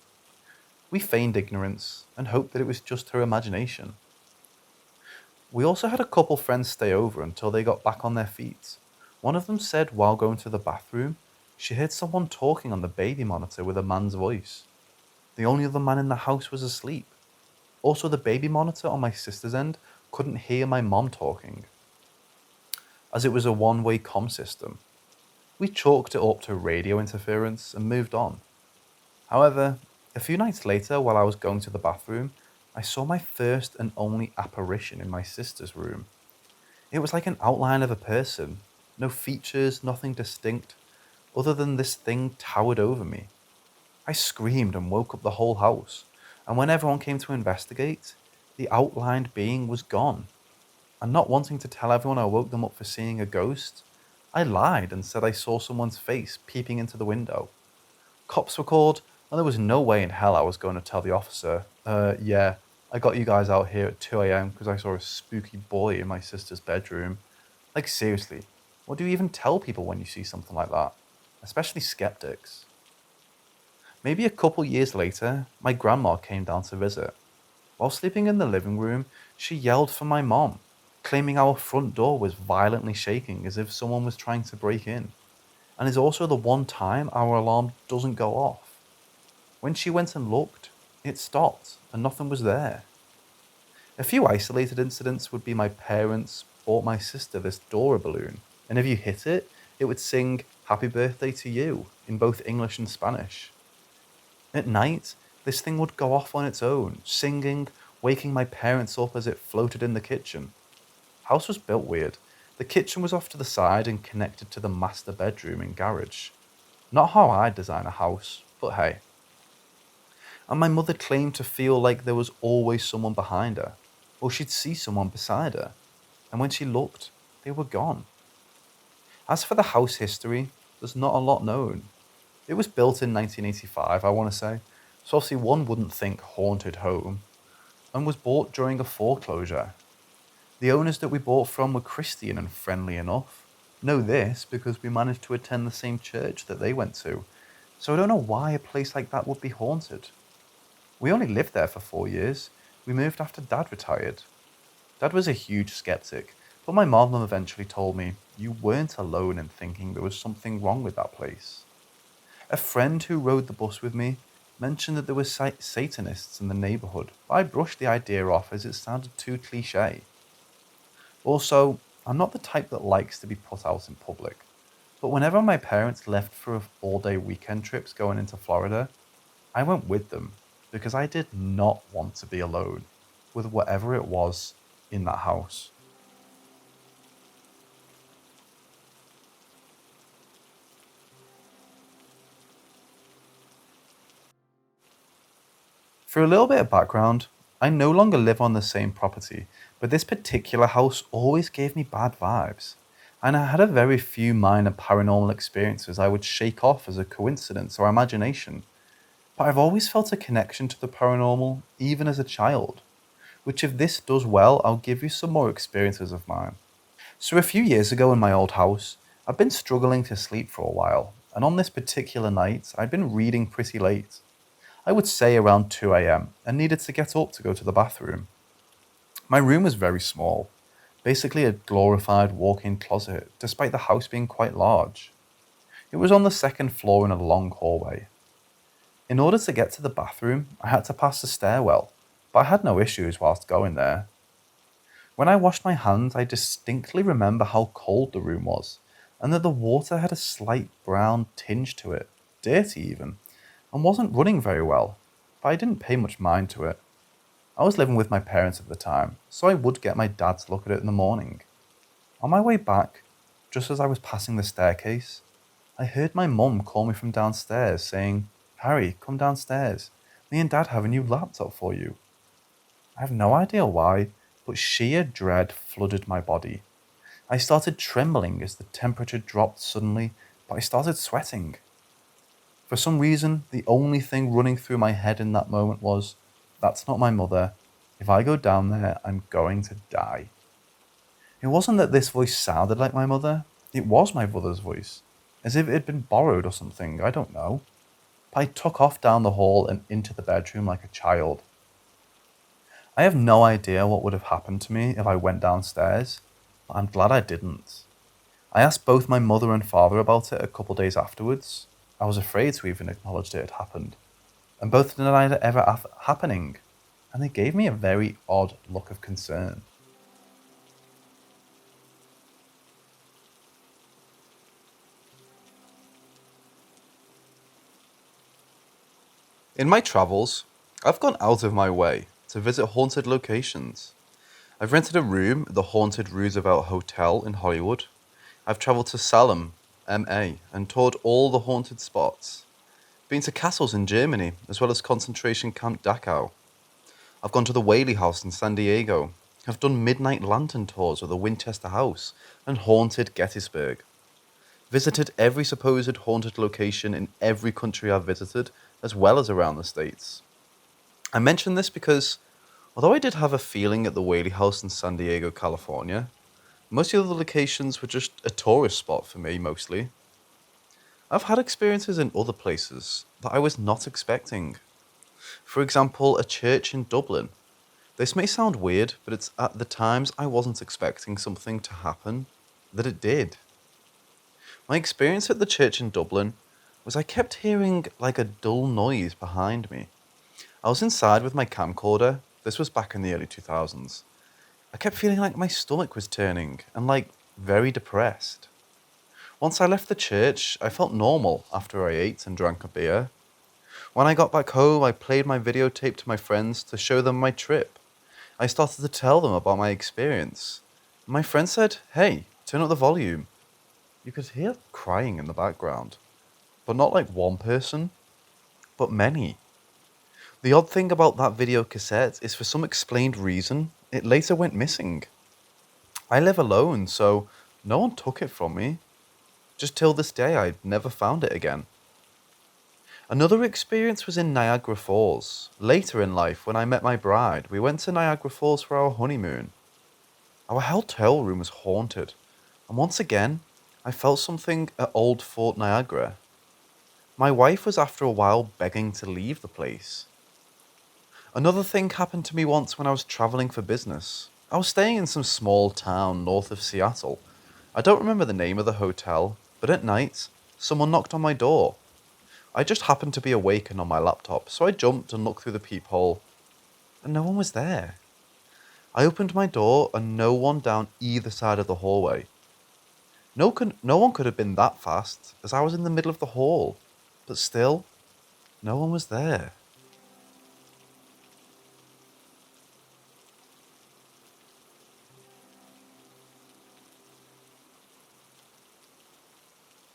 We feigned ignorance and hoped that it was just her imagination. We also had a couple friends stay over until they got back on their feet. One of them said while going to the bathroom, she heard someone talking on the baby monitor with a man's voice. The only other man in the house was asleep. Also, the baby monitor on my sister's end couldn't hear my mom talking, as it was a one-way comm system. We chalked it up to radio interference and moved on. However, a few nights later, while I was going to the bathroom, I saw my first and only apparition in my sister's room. It was like an outline of a person, no features, nothing distinct, other than this thing towered over me. I screamed and woke up the whole house, and when everyone came to investigate, the outlined being was gone. And not wanting to tell everyone I woke them up for seeing a ghost, I lied and said I saw someone's face peeping into the window. Cops were called, and there was no way in hell I was going to tell the officer, yeah, I got you guys out here at 2 a.m. because I saw a spooky boy in my sister's bedroom. Like, seriously, what do you even tell people when you see something like that? Especially skeptics. Maybe a couple years later, my grandma came down to visit. While sleeping in the living room, she yelled for my mom, claiming our front door was violently shaking as if someone was trying to break in, and is also the one time our alarm doesn't go off. When she went and looked, it stopped and nothing was there. A few isolated incidents would be my parents bought my sister this Dora balloon, and if you hit it, it would sing "Happy Birthday to You" in both English and Spanish. At night, this thing would go off on its own, singing, waking my parents up as it floated in the kitchen. House was built weird. The kitchen was off to the side and connected to the master bedroom and garage. Not how I'd design a house, but hey. And my mother claimed to feel like there was always someone behind her, or she'd see someone beside her, and when she looked, they were gone. As for the house history, there's not a lot known. It was built in 1985, I want to say, so obviously one wouldn't think haunted home, and was bought during a foreclosure. The owners that we bought from were Christian and friendly enough. Know this because we managed to attend the same church that they went to, so I don't know why a place like that would be haunted. We only lived there for 4 years, We moved after Dad retired. Dad was a huge skeptic, but my mom eventually told me you weren't alone in thinking there was something wrong with that place. A friend who rode the bus with me mentioned that there were Satanists in the neighborhood, but I brushed the idea off as it sounded too cliche. Also, I'm not the type that likes to be put out in public, but whenever my parents left for all-day weekend trips going into Florida, I went with them because I did not want to be alone with whatever it was in that house. For a little bit of background, I no longer live on the same property, but this particular house always gave me bad vibes. And I had a very few minor paranormal experiences I would shake off as a coincidence or imagination. But I've always felt a connection to the paranormal, even as a child, which if this does well, I'll give you some more experiences of mine. So a few years ago in my old house, I've been struggling to sleep for a while, and on this particular night, I'd been reading pretty late. I would say around 2 am, and needed to get up to go to the bathroom. My room was very small, basically a glorified walk-in closet, despite the house being quite large. It was on the second floor in a long hallway. In order to get to the bathroom, I had to pass the stairwell, but I had no issues whilst going there. When I washed my hands, I distinctly remember how cold the room was, and that the water had a slight brown tinge to it, dirty even, and wasn't running very well, but I didn't pay much mind to it. I was living with my parents at the time, so I would get my dad to look at it in the morning. On my way back, just as I was passing the staircase, I heard my mum call me from downstairs saying, "Harry, come downstairs. Me and Dad have a new laptop for you." I have no idea why, but sheer dread flooded my body. I started trembling as the temperature dropped suddenly, but I started sweating. For some reason, the only thing running through my head in that moment was, "That's not my mother. If I go down there, I'm going to die." It wasn't that this voice sounded like my mother, it was my mother's voice, as if it had been borrowed or something, I don't know. But I took off down the hall and into the bedroom like a child. I have no idea what would have happened to me if I went downstairs, but I'm glad I didn't. I asked both my mother and father about it a couple days afterwards. I was afraid to even acknowledge that it had happened, and both denied it ever happening, and they gave me a very odd look of concern. In my travels, I've gone out of my way to visit haunted locations. I've rented a room at the haunted Roosevelt Hotel in Hollywood. I've travelled to Salem, MA, and toured all the haunted spots. Been to castles in Germany, as well as concentration camp Dachau. I've gone to the Whaley House in San Diego. I've done midnight lantern tours of the Winchester House and haunted Gettysburg. Visited every supposed haunted location in every country I've visited, as well as around the States. I mention this because, although I did have a feeling at the Whaley House in San Diego, California, most of the locations were just a tourist spot for me, mostly. I've had experiences in other places that I was not expecting. For example, a church in Dublin. This may sound weird, but it's at the times I wasn't expecting something to happen, that it did. My experience at the church in Dublin was I kept hearing like a dull noise behind me. I was inside with my camcorder. This was back in the early 2000s. I kept feeling like my stomach was turning and like very depressed. Once I left the church, I felt normal after I ate and drank a beer. When I got back home, I played my videotape to my friends to show them my trip. I started to tell them about my experience. My friend said, "Hey, turn up the volume." You could hear crying in the background, but not like one person, but many. The odd thing about that video cassette is for some explained reason, it later went missing. I live alone, so no one took it from me. Just till this day, I never found it again. Another experience was in Niagara Falls. Later in life, when I met my bride, we went to Niagara Falls for our honeymoon. Our hotel room was haunted, and once again, I felt something at Old Fort Niagara. My wife was after a while begging to leave the place. Another thing happened to me once when I was traveling for business. I was staying in some small town north of Seattle. I don't remember the name of the hotel, but at night, someone knocked on my door. I just happened to be awake and on my laptop, so I jumped and looked through the peephole, and no one was there. I opened my door and no one down either side of the hallway. No one could have been that fast, as I was in the middle of the hall, but still, no one was there.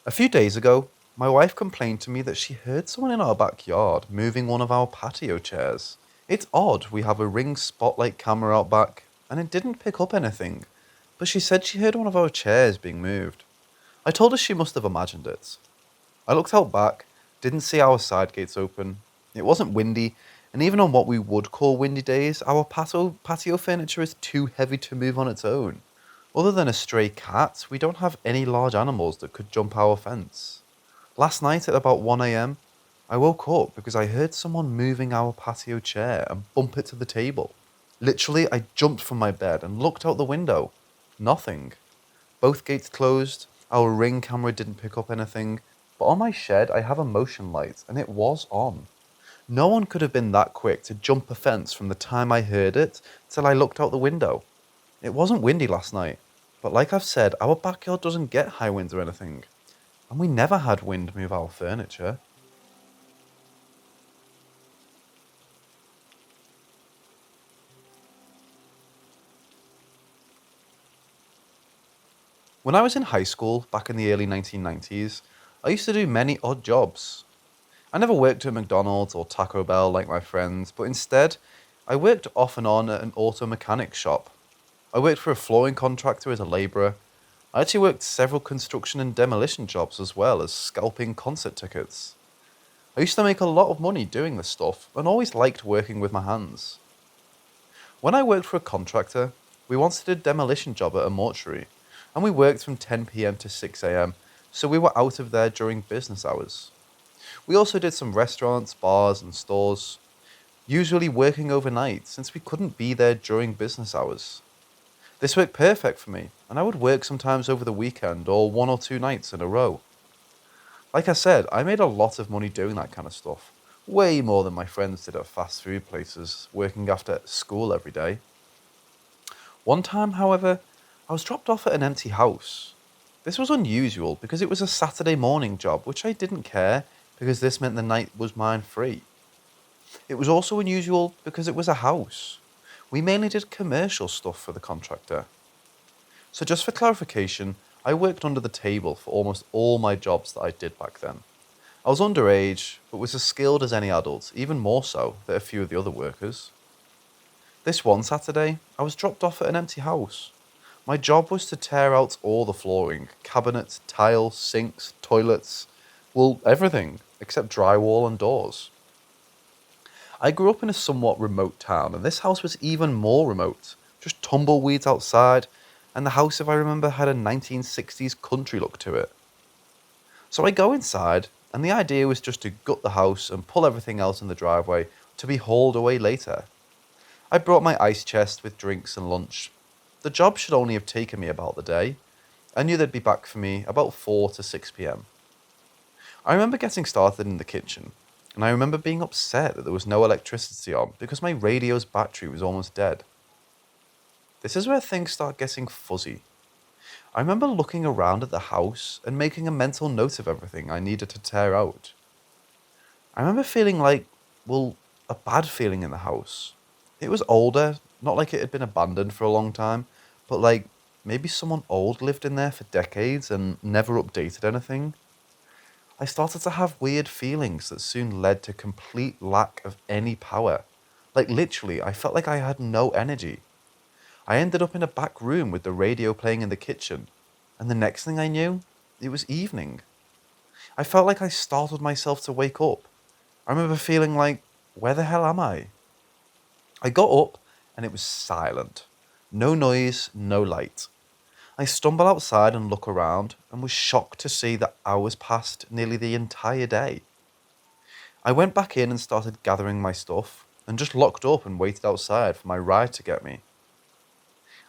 A few days ago, my wife complained to me that she heard someone in our backyard moving one of our patio chairs. It's odd, we have a Ring spotlight camera out back, and it didn't pick up anything, but she said she heard one of our chairs being moved. I told her she must have imagined it. I looked out back, didn't see our side gates open. It wasn't windy, and even on what we would call windy days, our patio furniture is too heavy to move on its own. Other than a stray cat, we don't have any large animals that could jump our fence. Last night at about 1 a.m., I woke up because I heard someone moving our patio chair and bump it to the table. Literally, I jumped from my bed and looked out the window. Nothing. Both gates closed, our Ring camera didn't pick up anything, but on my shed I have a motion light and it was on. No one could have been that quick to jump a fence from the time I heard it till I looked out the window. It wasn't windy last night, but like I've said, our backyard doesn't get high winds or anything, and we never had wind move our furniture. When I was in high school, back in the early 1990s, I used to do many odd jobs. I never worked at McDonald's or Taco Bell like my friends, but instead, I worked off and on at an auto mechanic shop. I worked for a flooring contractor as a labourer. I actually worked several construction and demolition jobs as well as scalping concert tickets. I used to make a lot of money doing this stuff and always liked working with my hands. When I worked for a contractor, we once did a demolition job at a mortuary, and we worked from 10 p.m. to 6 a.m., so we were out of there during business hours. We also did some restaurants, bars, and stores, usually working overnight since we couldn't be there during business hours. This worked perfect for me, and I would work sometimes over the weekend or 1 or 2 nights in a row. Like I said, I made a lot of money doing that kind of stuff. Way more than my friends did at fast food places, working after school every day. One time, however, I was dropped off at an empty house. This was unusual because it was a Saturday morning job, which I didn't care because this meant the night was mine free. It was also unusual because it was a house. We mainly did commercial stuff for the contractor. So just for clarification, I worked under the table for almost all my jobs that I did back then. I was underage, but was as skilled as any adult, even more so than a few of the other workers. This one Saturday, I was dropped off at an empty house. My job was to tear out all the flooring, cabinets, tiles, sinks, toilets, well, everything except drywall and doors. I grew up in a somewhat remote town, and this house was even more remote. Just tumbleweeds outside, and the house, if I remember, had a 1960s country look to it. So I go inside, and the idea was just to gut the house and pull everything else in the driveway to be hauled away later. I brought my ice chest with drinks and lunch. The job should only have taken me about the day. I knew they'd be back for me about 4 to 6 p.m. I remember getting started in the kitchen, and I remember being upset that there was no electricity on because my radio's battery was almost dead. This is where things start getting fuzzy. I remember looking around at the house and making a mental note of everything I needed to tear out. I remember feeling like, well, a bad feeling in the house. It was older, not like it had been abandoned for a long time, but like maybe someone old lived in there for decades and never updated anything. I started to have weird feelings that soon led to complete lack of any power. Like literally, I felt like I had no energy. I ended up in a back room with the radio playing in the kitchen, and the next thing I knew, it was evening. I felt like I startled myself to wake up. I remember feeling like, where the hell am I? I got up, and it was silent. No noise, no light. I stumble outside and look around, and was shocked to see that hours passed nearly the entire day. I went back in and started gathering my stuff, and just locked up and waited outside for my ride to get me.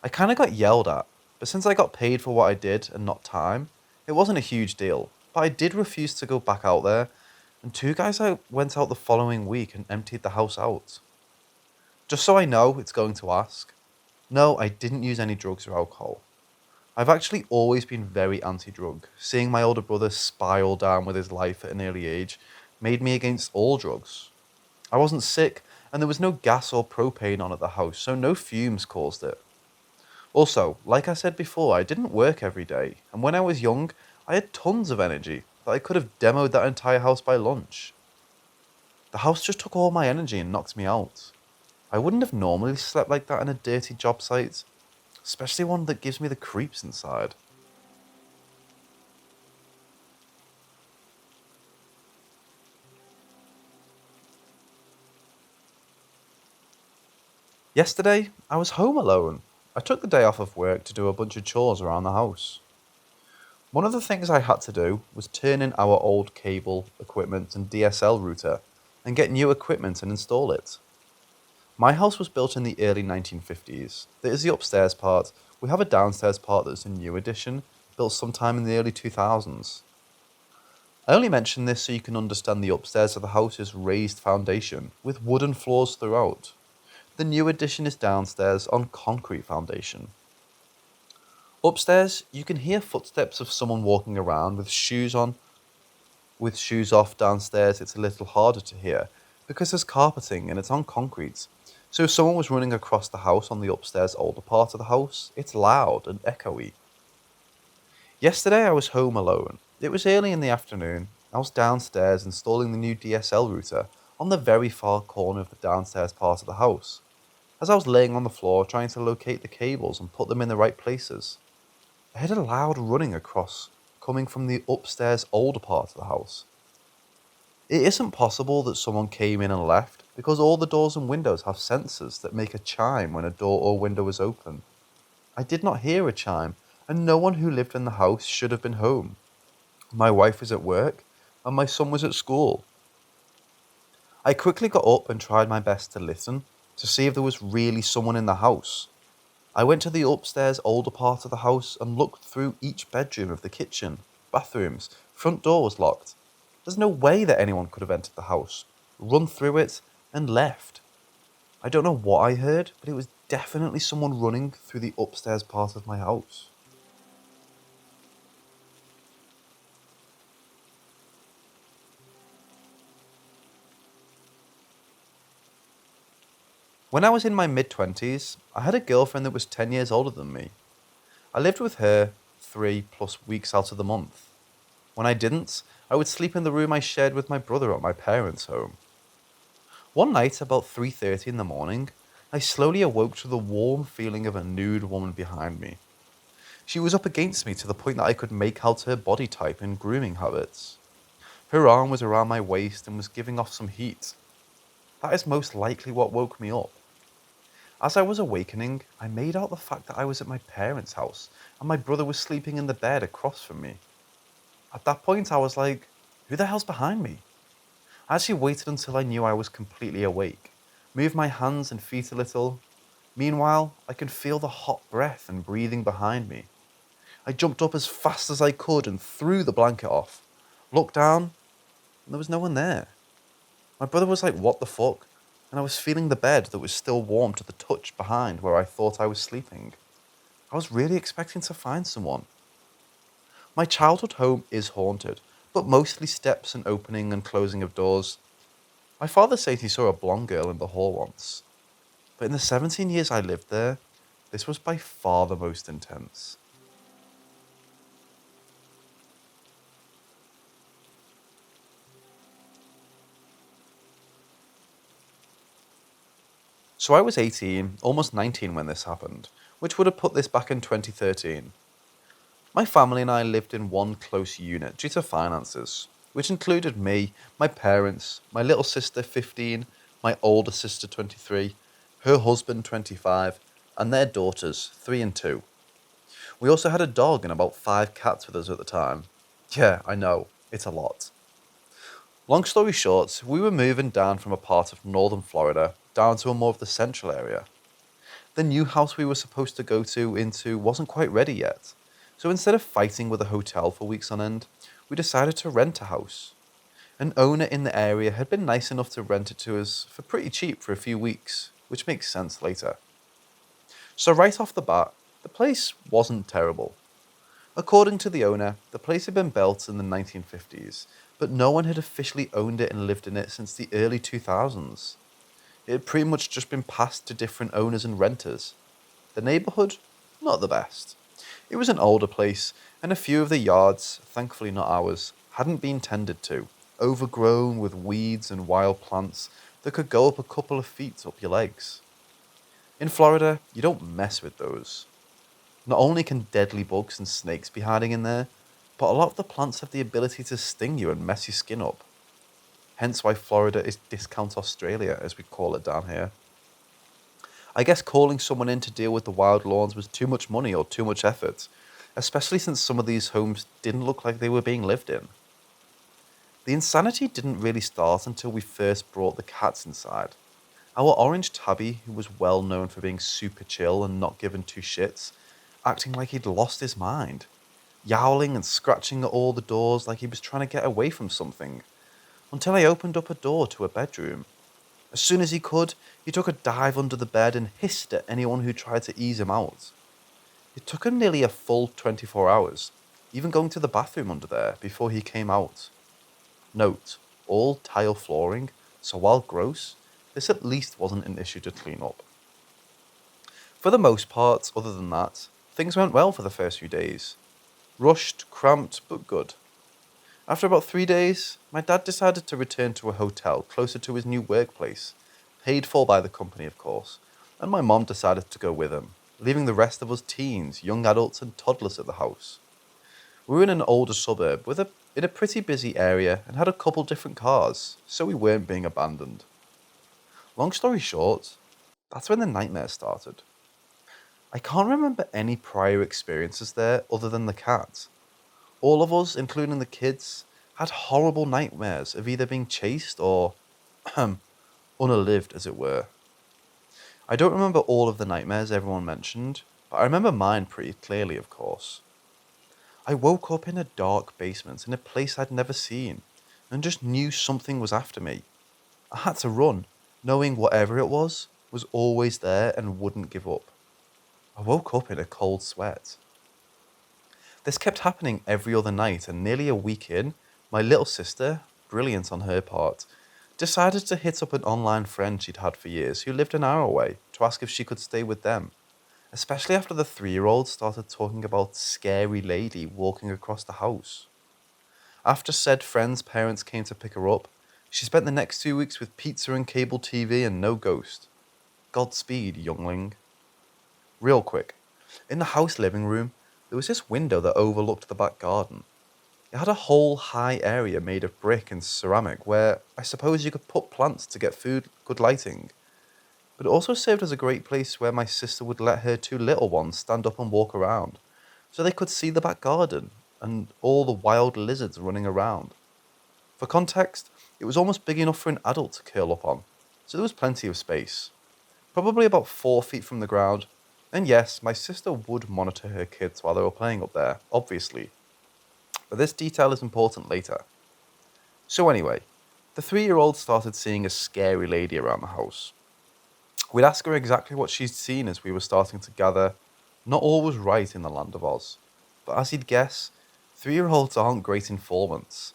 I kind of got yelled at, but since I got paid for what I did and not time, it wasn't a huge deal. But I did refuse to go back out there, and two guys went out the following week and emptied the house out. Just so I know it's going to ask, no, I didn't use any drugs or alcohol. I've actually always been very anti-drug. Seeing my older brother spiral down with his life at an early age made me against all drugs. I wasn't sick, and there was no gas or propane on at the house, so no fumes caused it. Also, like I said before, I didn't work every day, and when I was young, I had tons of energy that I could have demoed that entire house by lunch. The house just took all my energy and knocked me out. I wouldn't have normally slept like that in a dirty job site, especially one that gives me the creeps inside. Yesterday, I was home alone. I took the day off of work to do a bunch of chores around the house. One of the things I had to do was turn in our old cable, equipment, and DSL router and get new equipment and install it. My house was built in the early 1950s. There is the upstairs part. We have a downstairs part that's a new addition, built sometime in the early 2000s. I only mention this so you can understand the upstairs of the house is raised foundation, with wooden floors throughout. The new addition is downstairs on concrete foundation. Upstairs, you can hear footsteps of someone walking around with shoes on. With shoes off downstairs, it's a little harder to hear because there's carpeting and it's on concrete. So if someone was running across the house on the upstairs older part of the house, it's loud and echoey. Yesterday I was home alone. It was early in the afternoon. I was downstairs installing the new DSL router on the very far corner of the downstairs part of the house. As I was laying on the floor trying to locate the cables and put them in the right places, I heard a loud running across coming from the upstairs older part of the house. It isn't possible that someone came in and left because all the doors and windows have sensors that make a chime when a door or window is open. I did not hear a chime, and no one who lived in the house should have been home. My wife was at work, and my son was at school. I quickly got up and tried my best to listen, to see if there was really someone in the house. I went to the upstairs older part of the house and looked through each bedroom of the kitchen, bathrooms, front door was locked. There's no way that anyone could have entered the house, run through it, and left. I don't know what I heard, but it was definitely someone running through the upstairs part of my house. When I was in my mid-20s, I had a girlfriend that was 10 years older than me. I lived with her 3+ weeks out of the month. When I didn't, I would sleep in the room I shared with my brother at my parents' home. One night, about 3:30 in the morning, I slowly awoke to the warm feeling of a nude woman behind me. She was up against me to the point that I could make out her body type and grooming habits. Her arm was around my waist and was giving off some heat. That is most likely what woke me up. As I was awakening, I made out the fact that I was at my parents' house and my brother was sleeping in the bed across from me. At that point, I was like, who the hell's behind me? I actually waited until I knew I was completely awake, moved my hands and feet a little. Meanwhile, I could feel the hot breath and breathing behind me. I jumped up as fast as I could and threw the blanket off, looked down, and there was no one there. My brother was like, what the fuck? And I was feeling the bed that was still warm to the touch behind where I thought I was sleeping. I was really expecting to find someone. My childhood home is haunted, but mostly steps and opening and closing of doors. My father said he saw a blonde girl in the hall once, but in the 17 years I lived there, this was by far the most intense. So I was 18, almost 19 when this happened, which would have put this back in 2013. My family and I lived in one close unit due to finances, which included me, my parents, my little sister 15, my older sister 23, her husband 25, and their daughters 3 and 2. We also had a dog and about 5 cats with us at the time. Yeah, I know, it's a lot. Long story short, we were moving down from a part of northern Florida down to a more of the central area. The new house we were supposed to go into wasn't quite ready yet, so instead of fighting with a hotel for weeks on end, we decided to rent a house. An owner in the area had been nice enough to rent it to us for pretty cheap for a few weeks, which makes sense later. So right off the bat, the place wasn't terrible. According to the owner, the place had been built in the 1950s, but no one had officially owned it and lived in it since the early 2000s. It had pretty much just been passed to different owners and renters. The neighbourhood? Not the best. It was an older place, and a few of the yards, thankfully not ours, hadn't been tended to, overgrown with weeds and wild plants that could go up a couple of feet up your legs. In Florida, you don't mess with those. Not only can deadly bugs and snakes be hiding in there, but a lot of the plants have the ability to sting you and mess your skin up. Hence why Florida is discount Australia, as we call it down here. I guess calling someone in to deal with the wild lawns was too much money or too much effort, especially since some of these homes didn't look like they were being lived in. The insanity didn't really start until we first brought the cats inside. Our orange tabby, who was well known for being super chill and not giving two shits, acting like he'd lost his mind, yowling and scratching at all the doors like he was trying to get away from something, until I opened up a door to a bedroom. As soon as he could, he took a dive under the bed and hissed at anyone who tried to ease him out. It took him nearly a full 24 hours, even going to the bathroom under there before he came out. Note, all tile flooring, so while gross, this at least wasn't an issue to clean up. For the most part, other than that, things went well for the first few days. Rushed, cramped, but good. After about 3 days, my dad decided to return to a hotel closer to his new workplace, paid for by the company of course, and my mom decided to go with him, leaving the rest of us teens, young adults and toddlers at the house. We were in an older suburb in a pretty busy area and had a couple different cars, so we weren't being abandoned. Long story short, that's when the nightmare started. I can't remember any prior experiences there other than the cat. All of us, including the kids, had horrible nightmares of either being chased or unalived, as it were. I don't remember all of the nightmares everyone mentioned, but I remember mine pretty clearly, of course. I woke up in a dark basement in a place I'd never seen, and just knew something was after me. I had to run, knowing whatever it was always there and wouldn't give up. I woke up in a cold sweat. This kept happening every other night, and nearly a week in, my little sister, brilliant on her part, decided to hit up an online friend she'd had for years who lived an hour away to ask if she could stay with them, especially after the 3-year-old started talking about scary lady walking across the house. After said friend's parents came to pick her up, she spent the next 2 weeks with pizza and cable TV and no ghost. Godspeed, youngling. Real quick, in the house living room, there was this window that overlooked the back garden. It had a whole high area made of brick and ceramic where I suppose you could put plants to get food, good lighting. But it also served as a great place where my sister would let her 2 little ones stand up and walk around, so they could see the back garden and all the wild lizards running around. For context, it was almost big enough for an adult to curl up on, so there was plenty of space. Probably about 4 feet from the ground. And yes, my sister would monitor her kids while they were playing up there, obviously. But this detail is important later. So anyway, the 3-year-old started seeing a scary lady around the house. We'd ask her exactly what she'd seen as we were starting to gather. Not all was right in the land of Oz. But as you'd guess, 3-year-olds aren't great informants.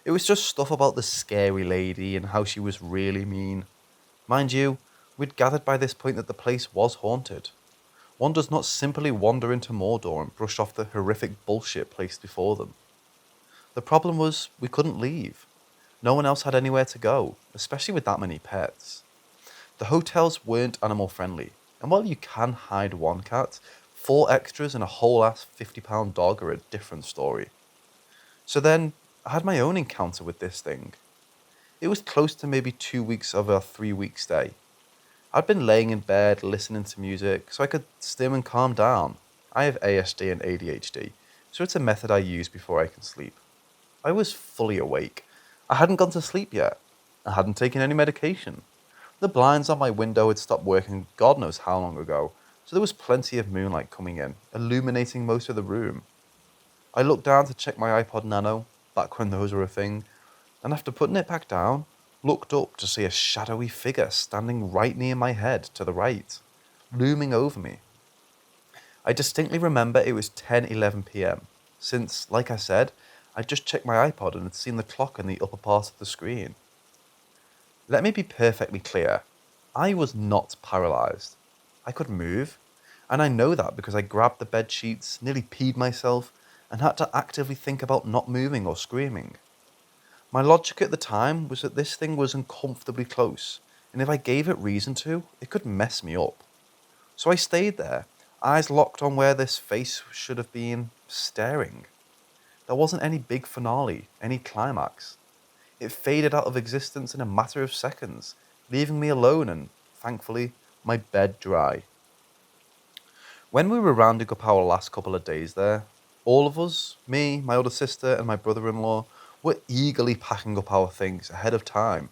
It was just stuff about the scary lady and how she was really mean. Mind you, we'd gathered by this point that the place was haunted. One does not simply wander into Mordor and brush off the horrific bullshit placed before them. The problem was we couldn't leave. No one else had anywhere to go, especially with that many pets. The hotels weren't animal friendly, and while you can hide one cat, 4 extras and a whole ass 50-pound dog are a different story. So then, I had my own encounter with this thing. It was close to maybe 2 weeks of a 3-week stay. I'd been laying in bed listening to music so I could stim and calm down. I have ASD and ADHD, so it's a method I use before I can sleep. I was fully awake, I hadn't gone to sleep yet. I hadn't taken any medication. The blinds on my window had stopped working God knows how long ago, so there was plenty of moonlight coming in, illuminating most of the room. I looked down to check my iPod Nano, back when those were a thing, and after putting it back down, looked up to see a shadowy figure standing right near my head to the right, looming over me. I distinctly remember it was 10:11 p.m., since, like I said, I'd just checked my iPod and had seen the clock in the upper part of the screen. Let me be perfectly clear. I was not paralysed. I could move, and I know that because I grabbed the bed sheets, nearly peed myself, and had to actively think about not moving or screaming. My logic at the time was that this thing was uncomfortably close, and if I gave it reason to, it could mess me up. So I stayed there, eyes locked on where this face should have been, staring. There wasn't any big finale, any climax. It faded out of existence in a matter of seconds, leaving me alone and, thankfully, my bed dry. When we were rounding up our last couple of days there, all of us, me, my older sister, and my brother-in-law, were eagerly packing up our things ahead of time.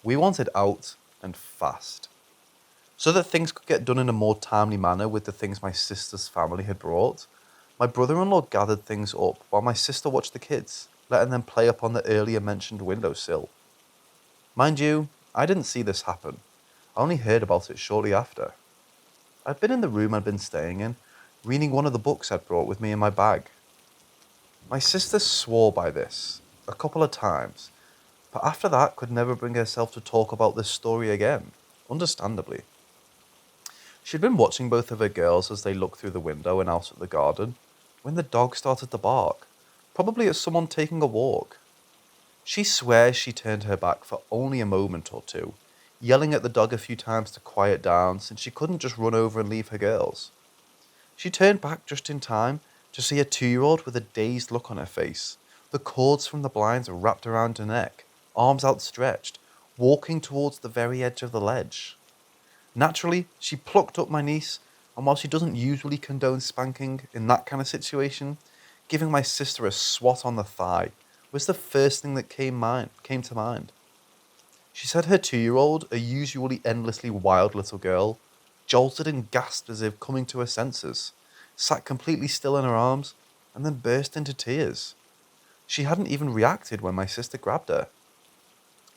We wanted out and fast. So that things could get done in a more timely manner with the things my sister's family had brought, my brother-in-law gathered things up while my sister watched the kids, letting them play up on the earlier mentioned windowsill. Mind you, I didn't see this happen. I only heard about it shortly after. I'd been in the room I'd been staying in, reading one of the books I'd brought with me in my bag. My sister swore by this a couple of times, but after that could never bring herself to talk about this story again, understandably. She'd been watching both of her girls as they looked through the window and out at the garden, when the dog started to bark, probably at someone taking a walk. She swears she turned her back for only a moment or two, yelling at the dog a few times to quiet down since she couldn't just run over and leave her girls. She turned back just in time to see a 2-year-old with a dazed look on her face, the cords from the blinds wrapped around her neck, arms outstretched, walking towards the very edge of the ledge. Naturally, she plucked up my niece, and while she doesn't usually condone spanking in that kind of situation, giving my sister a swat on the thigh was the first thing that came to mind. She said her 2-year-old, a usually endlessly wild little girl, jolted and gasped as if coming to her senses, sat completely still in her arms, and then burst into tears. She hadn't even reacted when my sister grabbed her.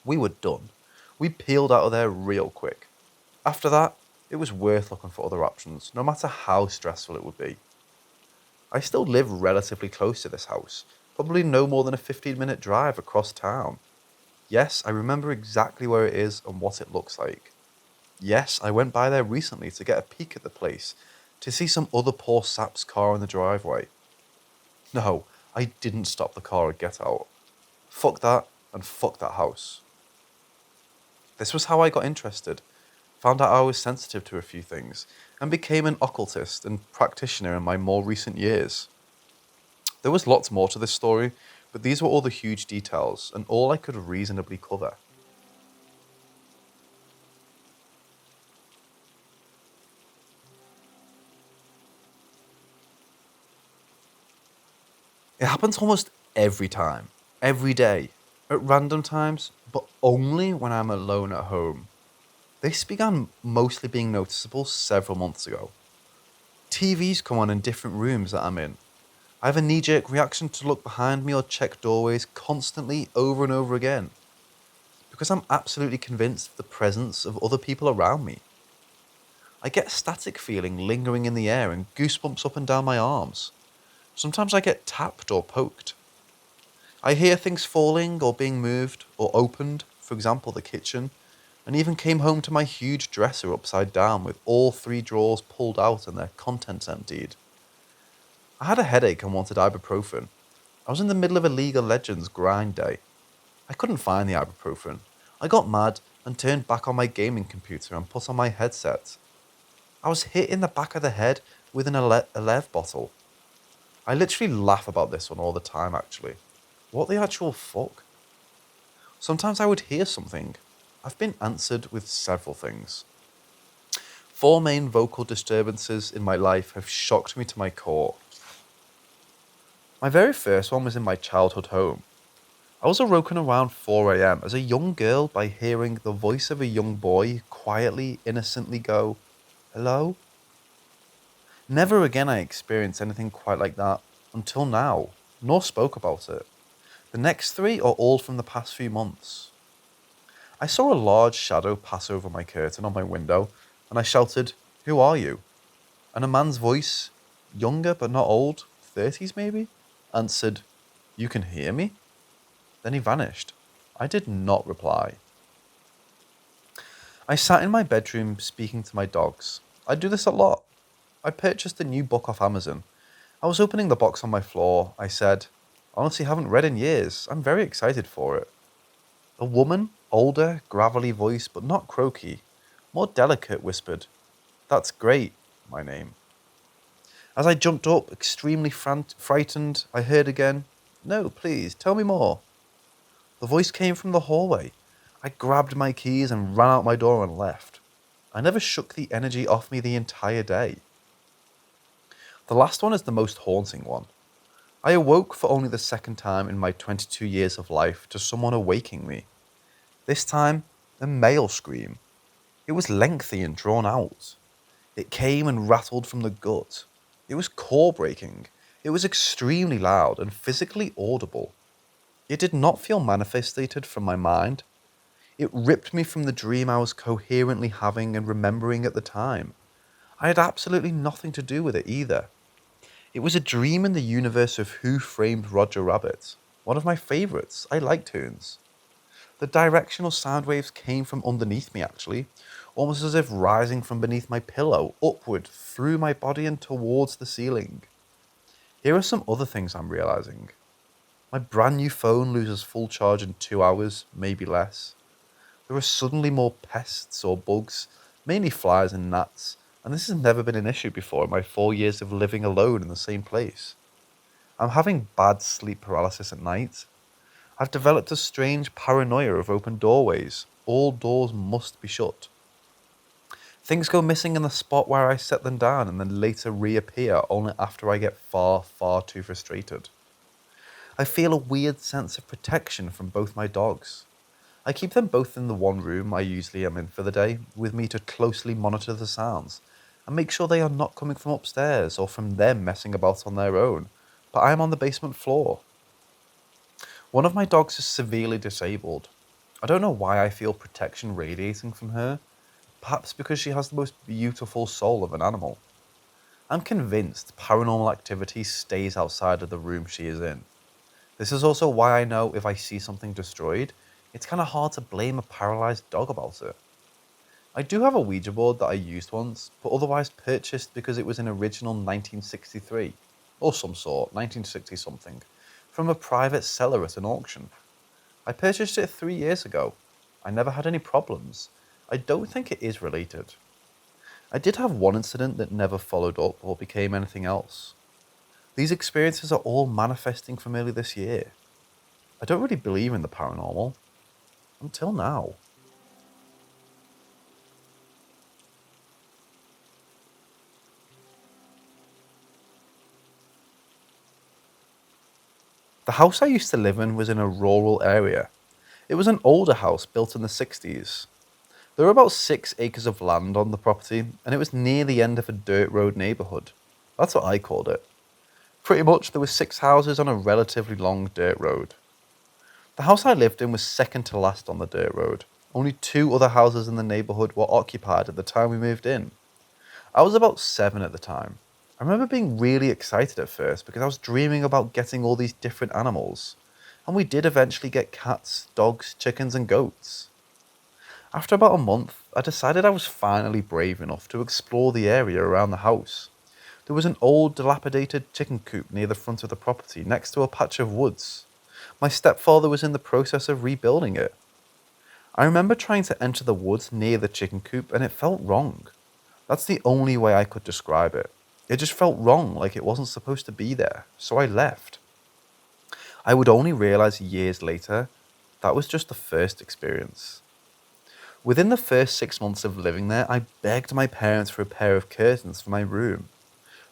We were done. We peeled out of there real quick. After that, it was worth looking for other options, no matter how stressful it would be. I still live relatively close to this house, probably no more than a 15-minute drive across town. Yes, I remember exactly where it is and what it looks like. Yes, I went by there recently to get a peek at the place, to see some other poor sap's car in the driveway. No, I didn't stop the car or get out. Fuck that, and fuck that house. This was how I got interested, found out I was sensitive to a few things, and became an occultist and practitioner in my more recent years. There was lots more to this story, but these were all the huge details, and all I could reasonably cover. It happens almost every time, every day, at random times, but only when I'm alone at home. This began mostly being noticeable several months ago. TVs come on in different rooms that I'm in. I have a knee-jerk reaction to look behind me or check doorways constantly over and over again, because I'm absolutely convinced of the presence of other people around me. I get a static feeling lingering in the air and goosebumps up and down my arms. Sometimes I get tapped or poked. I hear things falling or being moved or opened, for example the kitchen, and even came home to my huge dresser upside down with all 3 drawers pulled out and their contents emptied. I had a headache and wanted ibuprofen. I was in the middle of a League of Legends grind day. I couldn't find the ibuprofen. I got mad and turned back on my gaming computer and put on my headset. I was hit in the back of the head with an Alev bottle. I literally laugh about this one all the time actually. What the actual fuck? Sometimes I would hear something. I've been answered with several things. 4 main vocal disturbances in my life have shocked me to my core. My very first one was in my childhood home. I was awoken around 4 a.m. as a young girl by hearing the voice of a young boy quietly, innocently go, "Hello?" Never again I experienced anything quite like that until now, nor spoke about it. The next three are all from the past few months. I saw a large shadow pass over my curtain on my window, and I shouted, "Who are you?" And a man's voice, younger but not old, 30s maybe, answered, "You can hear me?" Then he vanished. I did not reply. I sat in my bedroom speaking to my dogs. I do this a lot. I purchased a new book off Amazon. I was opening the box on my floor. I said, "Honestly, haven't read in years. I'm very excited for it." A woman, older, gravelly voice, but not croaky, more delicate, whispered, "That's great, my name." As I jumped up, extremely frightened, I heard again, "No, please, tell me more." The voice came from the hallway. I grabbed my keys and ran out my door and left. I never shook the energy off me the entire day. The last one is the most haunting one. I awoke for only the second time in my 22 years of life to someone awaking me. This time, a male scream. It was lengthy and drawn out. It came and rattled from the gut. It was core-breaking. It was extremely loud and physically audible. It did not feel manifested from my mind. It ripped me from the dream I was coherently having and remembering at the time. I had absolutely nothing to do with it either. It was a dream in the universe of Who Framed Roger Rabbit, one of my favourites. I like tunes. The directional sound waves came from underneath me actually, almost as if rising from beneath my pillow, upward, through my body and towards the ceiling. Here are some other things I'm realising. My brand new phone loses full charge in 2 hours, maybe less. There are suddenly more pests or bugs, mainly flies and gnats, and this has never been an issue before in my 4 years of living alone in the same place. I'm having bad sleep paralysis at night. I've developed a strange paranoia of open doorways. All doors must be shut. Things go missing in the spot where I set them down and then later reappear only after I get far, far too frustrated. I feel a weird sense of protection from both my dogs. I keep them both in the one room I usually am in for the day, with me to closely monitor the sounds and make sure they are not coming from upstairs or from them messing about on their own, but I am on the basement floor. One of my dogs is severely disabled. I don't know why I feel protection radiating from her, perhaps because she has the most beautiful soul of an animal. I'm convinced paranormal activity stays outside of the room she is in. This is also why I know if I see something destroyed, it's kind of hard to blame a paralyzed dog about it. I do have a Ouija board that I used once, but otherwise purchased because it was an original 1963, or some sort, 1960 something, from a private seller at an auction. I purchased it 3 years ago. I never had any problems. I don't think it is related. I did have one incident that never followed up or became anything else. These experiences are all manifesting from early this year. I don't really believe in the paranormal. Until now. The house I used to live in was in a rural area. It was an older house built in the 60s. There were about 6 acres of land on the property, and it was near the end of a dirt road neighbourhood. That's what I called it. Pretty much there were 6 houses on a relatively long dirt road. The house I lived in was second to last on the dirt road. Only 2 other houses in the neighbourhood were occupied at the time we moved in. I was about 7 at the time. I remember being really excited at first because I was dreaming about getting all these different animals. And we did eventually get cats, dogs, chickens and goats. After about a month, I decided I was finally brave enough to explore the area around the house. There was an old dilapidated chicken coop near the front of the property next to a patch of woods. My stepfather was in the process of rebuilding it. I remember trying to enter the woods near the chicken coop and it felt wrong. That's the only way I could describe it. It just felt wrong, like it wasn't supposed to be there, so I left. I would only realize years later that was just the first experience. Within the first 6 months of living there, I begged my parents for a pair of curtains for my room.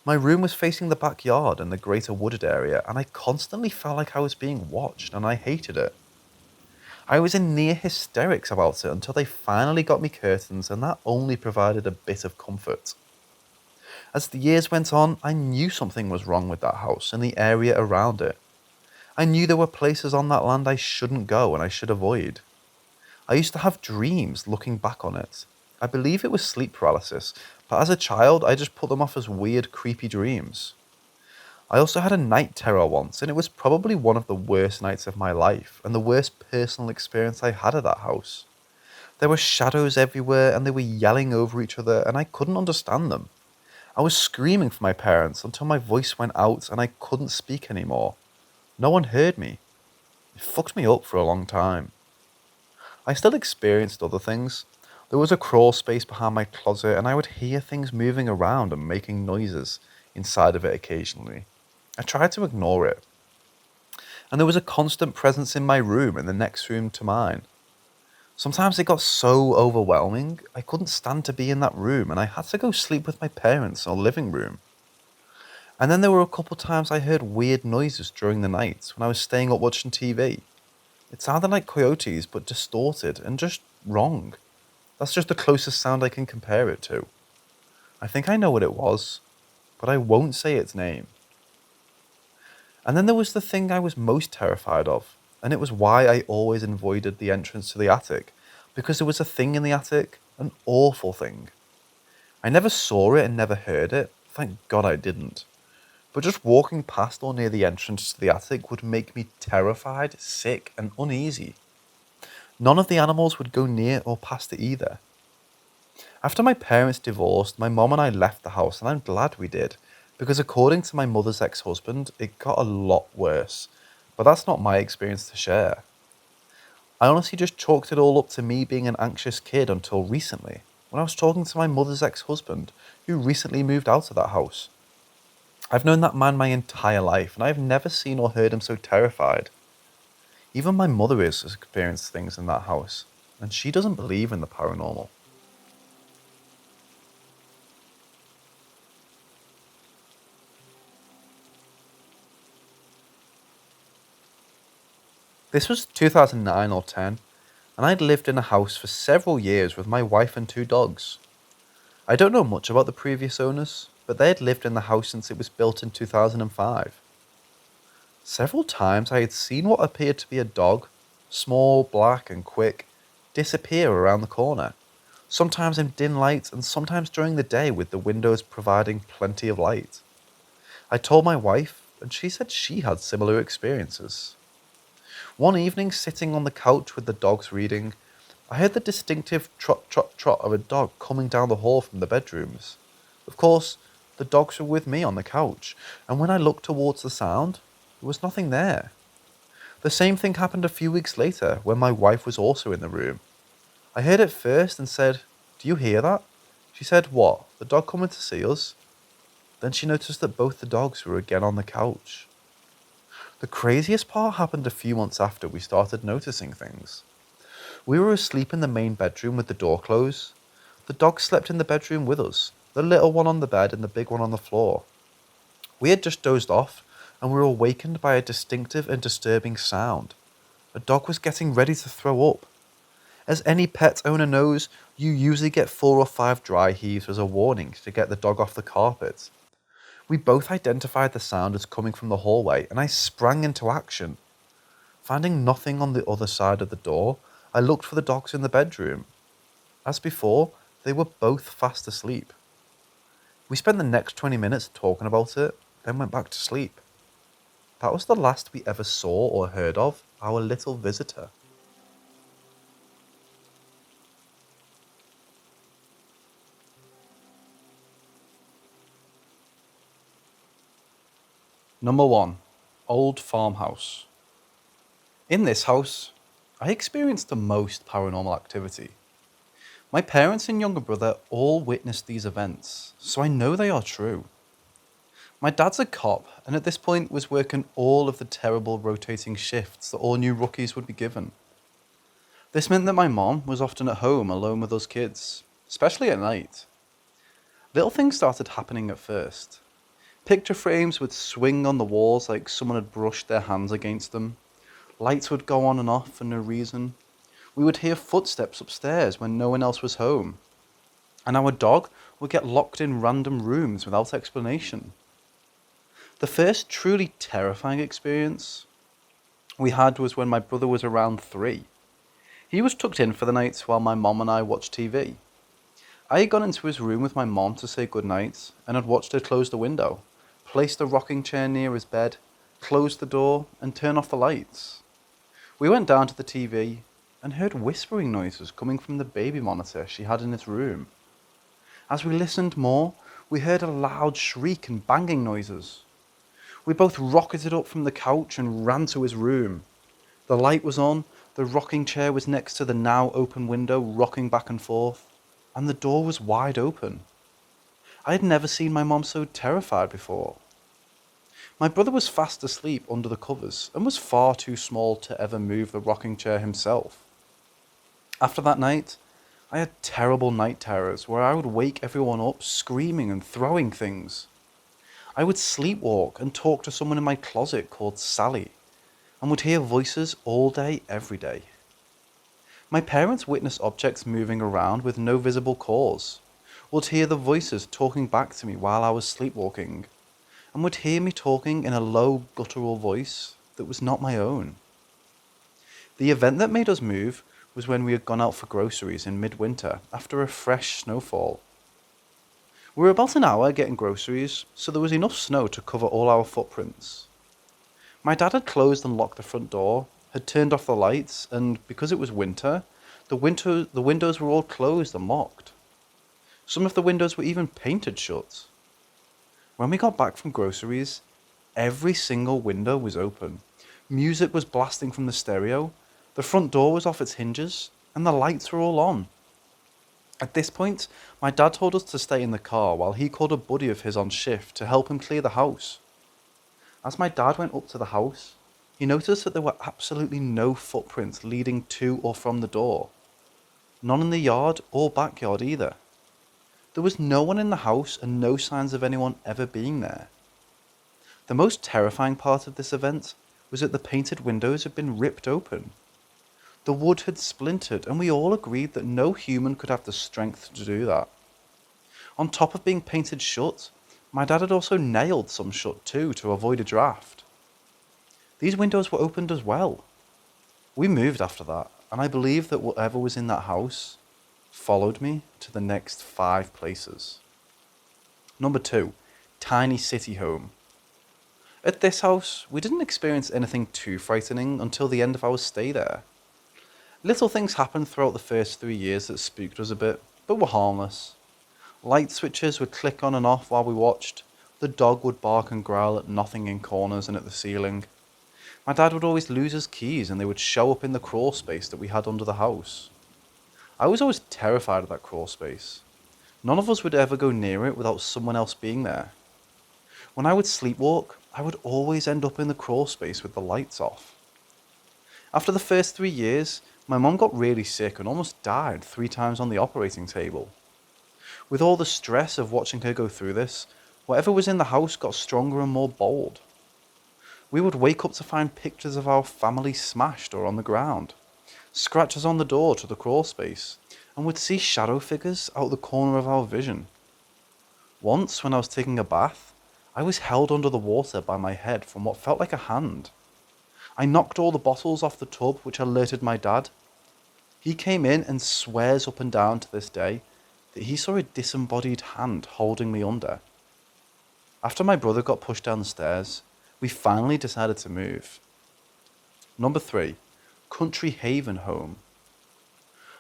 My room was facing the backyard and the greater wooded area, and I constantly felt like I was being watched, and I hated it. I was in near hysterics about it until they finally got me curtains, and that only provided a bit of comfort. As the years went on, I knew something was wrong with that house and the area around it. I knew there were places on that land I shouldn't go and I should avoid. I used to have dreams looking back on it. I believe it was sleep paralysis, but as a child, I just put them off as weird, creepy dreams. I also had a night terror once, and it was probably one of the worst nights of my life and the worst personal experience I had at that house. There were shadows everywhere and they were yelling over each other, and I couldn't understand them. I was screaming for my parents until my voice went out and I couldn't speak anymore. No one heard me. It fucked me up for a long time. I still experienced other things. There was a crawl space behind my closet and I would hear things moving around and making noises inside of it occasionally. I tried to ignore it. And there was a constant presence in my room and the next room to mine. Sometimes it got so overwhelming, I couldn't stand to be in that room and I had to go sleep with my parents in a living room. And then there were a couple times I heard weird noises during the night when I was staying up watching TV. It sounded like coyotes, but distorted and just wrong. That's just the closest sound I can compare it to. I think I know what it was, but I won't say its name. And then there was the thing I was most terrified of, and it was why I always avoided the entrance to the attic, because there was a thing in the attic, an awful thing. I never saw it and never heard it, thank God I didn't. But just walking past or near the entrance to the attic would make me terrified, sick, and uneasy. None of the animals would go near or past it either. After my parents divorced, my mom and I left the house, and I'm glad we did, because according to my mother's ex-husband, it got a lot worse. But that's not my experience to share. I honestly just chalked it all up to me being an anxious kid until recently, when I was talking to my mother's ex-husband, who recently moved out of that house. I've known that man my entire life, and I've never seen or heard him so terrified. Even my mother has experienced things in that house, and she doesn't believe in the paranormal. This was 2009 or 10, and I'd lived in a house for several years with my wife and 2 dogs. I don't know much about the previous owners, but they had lived in the house since it was built in 2005. Several times I had seen what appeared to be a dog, small, black and quick, disappear around the corner, sometimes in dim light and sometimes during the day with the windows providing plenty of light. I told my wife, and she said she had similar experiences. One evening, sitting on the couch with the dogs reading, I heard the distinctive trot trot trot of a dog coming down the hall from the bedrooms. Of course, the dogs were with me on the couch, and when I looked towards the sound, there was nothing there. The same thing happened a few weeks later when my wife was also in the room. I heard it first and said, "Do you hear that?" She said, "What, the dog coming to see us?" Then she noticed that both the dogs were again on the couch. The craziest part happened a few months after we started noticing things. We were asleep in the main bedroom with the door closed. The dog slept in the bedroom with us, the little one on the bed and the big one on the floor. We had just dozed off, and we were awakened by a distinctive and disturbing sound. A dog was getting ready to throw up. As any pet owner knows, you usually get 4 or 5 dry heaves as a warning to get the dog off the carpet. We both identified the sound as coming from the hallway, and I sprang into action. Finding nothing on the other side of the door, I looked for the dogs in the bedroom. As before, they were both fast asleep. We spent the next 20 minutes talking about it, then went back to sleep. That was the last we ever saw or heard of our little visitor. Number 1. Old farmhouse. In this house, I experienced the most paranormal activity. My parents and younger brother all witnessed these events, so I know they are true. My dad's a cop, and at this point was working all of the terrible rotating shifts that all new rookies would be given. This meant that my mom was often at home alone with us kids, especially at night. Little things started happening at first. Picture frames would swing on the walls like someone had brushed their hands against them. Lights would go on and off for no reason. We would hear footsteps upstairs when no one else was home. And our dog would get locked in random rooms without explanation. The first truly terrifying experience we had was when my brother was around 3. He was tucked in for the night while my mom and I watched TV. I had gone into his room with my mom to say goodnight and had watched her close the window, place the rocking chair near his bed, close the door and turn off the lights. We went down to the TV and heard whispering noises coming from the baby monitor she had in his room. As we listened more, we heard a loud shriek and banging noises. We both rocketed up from the couch and ran to his room. The light was on, the rocking chair was next to the now open window, rocking back and forth, and the door was wide open. I had never seen my mom so terrified before. My brother was fast asleep under the covers and was far too small to ever move the rocking chair himself. After that night, I had terrible night terrors where I would wake everyone up screaming and throwing things. I would sleepwalk and talk to someone in my closet called Sally, and would hear voices all day, every day. My parents witnessed objects moving around with no visible cause, would hear the voices talking back to me while I was sleepwalking, and would hear me talking in a low, guttural voice that was not my own. The event that made us move was when we had gone out for groceries in midwinter after a fresh snowfall. We were about an hour getting groceries, so there was enough snow to cover all our footprints. My dad had closed and locked the front door, had turned off the lights, and because it was winter, the windows were all closed and locked. Some of the windows were even painted shut. When we got back from groceries, every single window was open. Music was blasting from the stereo, the front door was off its hinges, and the lights were all on. At this point, my dad told us to stay in the car while he called a buddy of his on shift to help him clear the house. As my dad went up to the house, he noticed that there were absolutely no footprints leading to or from the door. None in the yard or backyard either. There was no one in the house and no signs of anyone ever being there. The most terrifying part of this event was that the painted windows had been ripped open. The wood had splintered, and we all agreed that no human could have the strength to do that. On top of being painted shut, my dad had also nailed some shut too to avoid a draft. These windows were opened as well. We moved after that, and I believe that whatever was in that house followed me to the next 5 places. Number 2, tiny city home. At this house, we didn't experience anything too frightening until the end of our stay there. Little things happened throughout the first 3 years that spooked us a bit, but were harmless. Light switches would click on and off while we watched. The dog would bark and growl at nothing in corners and at the ceiling. My dad would always lose his keys and they would show up in the crawl space that we had under the house. I was always terrified of that crawl space. None of us would ever go near it without someone else being there. When I would sleepwalk, I would always end up in the crawl space with the lights off. After the first 3 years, my mom got really sick and almost died 3 times on the operating table. With all the stress of watching her go through this, whatever was in the house got stronger and more bold. We would wake up to find pictures of our family smashed or on the ground, scratches on the door to the crawl space, and would see shadow figures out the corner of our vision. Once, when I was taking a bath, I was held under the water by my head from what felt like a hand. I knocked all the bottles off the tub, which alerted my dad. He came in and swears up and down to this day that he saw a disembodied hand holding me under. After my brother got pushed down the stairs, we finally decided to move. Number 3, country haven home.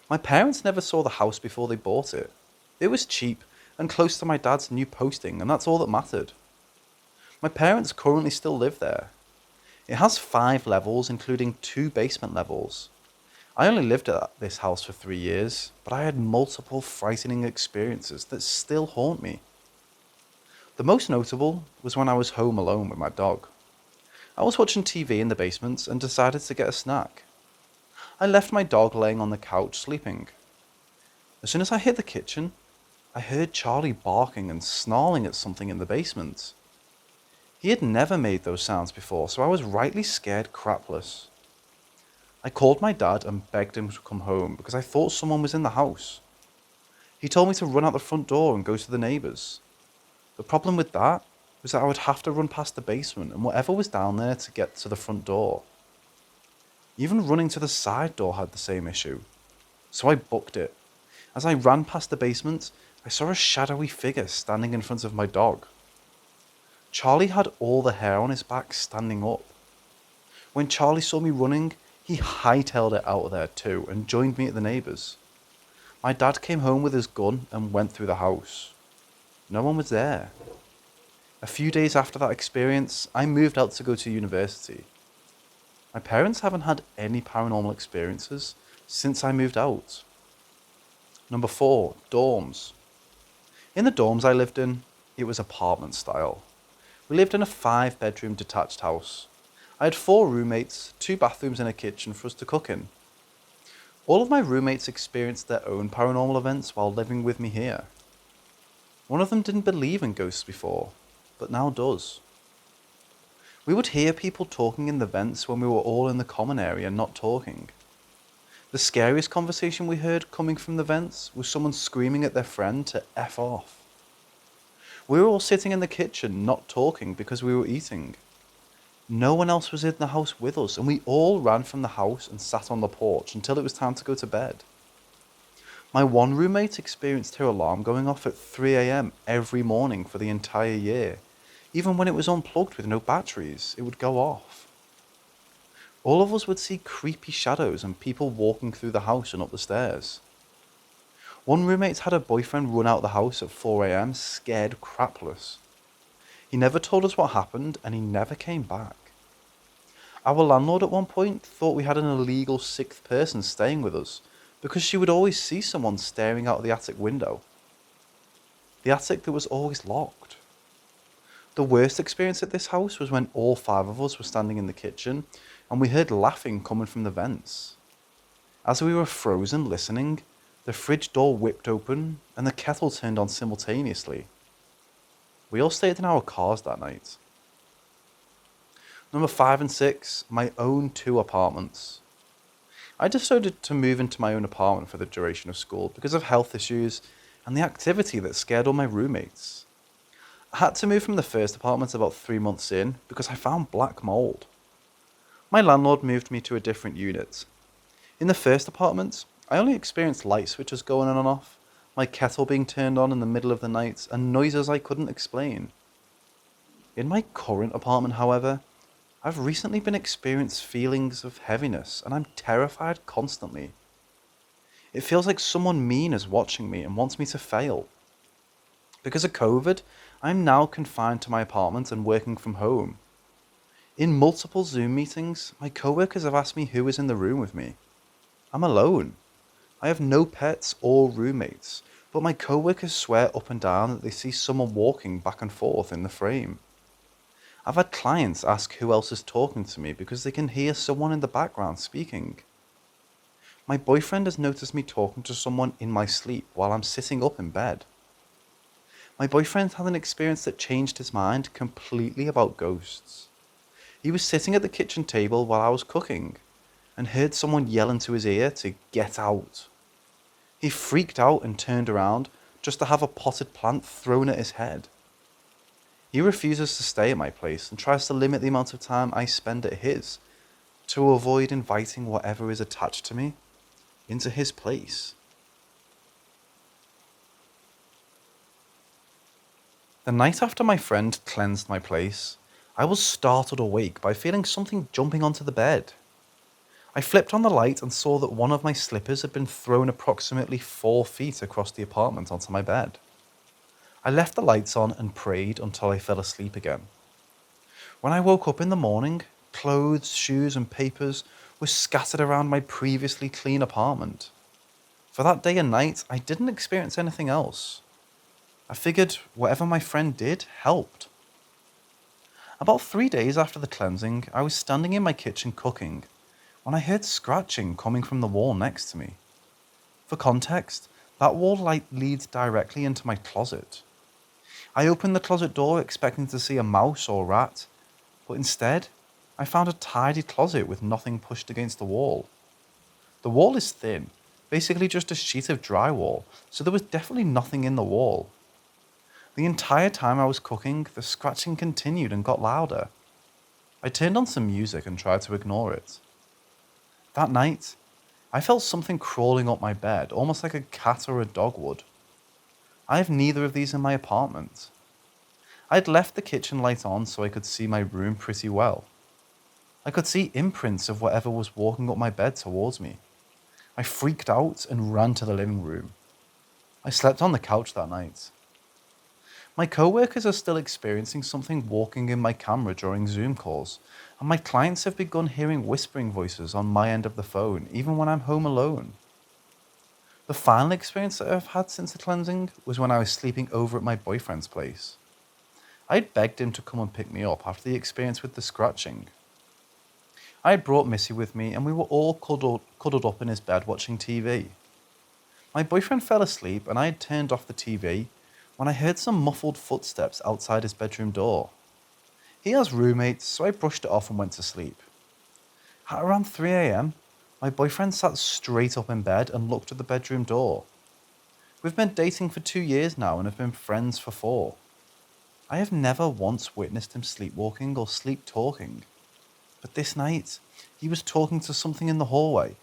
My parents never saw the house before they bought it. It was cheap and close to my dad's new posting, and that's all that mattered. My parents currently still live there. It has 5 levels, including 2 basement levels. I only lived at this house for 3 years, but I had multiple frightening experiences that still haunt me. The most notable was when I was home alone with my dog. I was watching TV in the basement and decided to get a snack. I left my dog laying on the couch sleeping. As soon as I hit the kitchen, I heard Charlie barking and snarling at something in the basement. He had never made those sounds before, so I was rightly scared crapless. I called my dad and begged him to come home because I thought someone was in the house. He told me to run out the front door and go to the neighbours. The problem with that was that I would have to run past the basement and whatever was down there to get to the front door. Even running to the side door had the same issue, so I booked it. As I ran past the basement, I saw a shadowy figure standing in front of my dog. Charlie had all the hair on his back standing up. When Charlie saw me running, he hightailed it out of there too and joined me at the neighbours. My dad came home with his gun and went through the house. No one was there. A few days after that experience, I moved out to go to university. My parents haven't had any paranormal experiences since I moved out. Number 4, dorms. In the dorms I lived in, it was apartment style. We lived in a 5-bedroom detached house. I had 4 roommates, 2 bathrooms and a kitchen for us to cook in. All of my roommates experienced their own paranormal events while living with me here. One of them didn't believe in ghosts before, but now does. We would hear people talking in the vents when we were all in the common area not talking. The scariest conversation we heard coming from the vents was someone screaming at their friend to F off. We were all sitting in the kitchen not talking because we were eating. No one else was in the house with us, and we all ran from the house and sat on the porch until it was time to go to bed. My one roommate experienced her alarm going off at 3 a.m. every morning for the entire year. Even when it was unplugged with no batteries, it would go off. All of us would see creepy shadows and people walking through the house and up the stairs. One roommate had her boyfriend run out the house at 4 a.m. scared crapless. He never told us what happened and he never came back. Our landlord at one point thought we had an illegal 6th person staying with us because she would always see someone staring out of the attic window. The attic that was always locked. The worst experience at this house was when all 5 of us were standing in the kitchen and we heard laughing coming from the vents. As we were frozen listening, the fridge door whipped open and the kettle turned on simultaneously. We all stayed in our cars that night. Number 5 and 6, my own 2 apartments. I decided to move into my own apartment for the duration of school because of health issues and the activity that scared all my roommates. I had to move from the first apartment about 3 months in because I found black mold. My landlord moved me to a different unit. In the first apartment, I only experienced light switches going on and off, my kettle being turned on in the middle of the night, and noises I couldn't explain. In my current apartment, however, I've recently been experiencing feelings of heaviness, and I'm terrified constantly. It feels like someone mean is watching me and wants me to fail. Because of COVID, I'm now confined to my apartment and working from home. In multiple Zoom meetings, my coworkers have asked me who is in the room with me. I'm alone. I have no pets or roommates, but my coworkers swear up and down that they see someone walking back and forth in the frame. I've had clients ask who else is talking to me because they can hear someone in the background speaking. My boyfriend has noticed me talking to someone in my sleep while I'm sitting up in bed. My boyfriend had an experience that changed his mind completely about ghosts. He was sitting at the kitchen table while I was cooking and heard someone yell into his ear to get out. He freaked out and turned around just to have a potted plant thrown at his head. He refuses to stay at my place and tries to limit the amount of time I spend at his to avoid inviting whatever is attached to me into his place. The night after my friend cleansed my place, I was startled awake by feeling something jumping onto the bed. I flipped on the light and saw that one of my slippers had been thrown approximately 4 feet across the apartment onto my bed. I left the lights on and prayed until I fell asleep again. When I woke up in the morning, clothes, shoes and papers were scattered around my previously clean apartment. For that day and night, I didn't experience anything else. I figured whatever my friend did helped. About 3 days after the cleansing, I was standing in my kitchen cooking when I heard scratching coming from the wall next to me. For context, that wall light leads directly into my closet. I opened the closet door expecting to see a mouse or rat, but instead, I found a tidy closet with nothing pushed against the wall. The wall is thin, basically just a sheet of drywall, so there was definitely nothing in the wall. The entire time I was cooking, the scratching continued and got louder. I turned on some music and tried to ignore it. That night, I felt something crawling up my bed, almost like a cat or a dog would. I have neither of these in my apartment. I had left the kitchen light on so I could see my room pretty well. I could see imprints of whatever was walking up my bed towards me. I freaked out and ran to the living room. I slept on the couch that night. My co-workers are still experiencing something walking in my camera during Zoom calls, and my clients have begun hearing whispering voices on my end of the phone, even when I'm home alone. The final experience that I've had since the cleansing was when I was sleeping over at my boyfriend's place. I had begged him to come and pick me up after the experience with the scratching. I had brought Missy with me and we were all cuddled up in his bed watching TV. My boyfriend fell asleep and I had turned off the TV when I heard some muffled footsteps outside his bedroom door. He has roommates, so I brushed it off and went to sleep. At around 3 a.m, my boyfriend sat straight up in bed and looked at the bedroom door. We've been dating for 2 years now and have been friends for 4. I have never once witnessed him sleepwalking or sleep talking. But this night, he was talking to something in the hallway.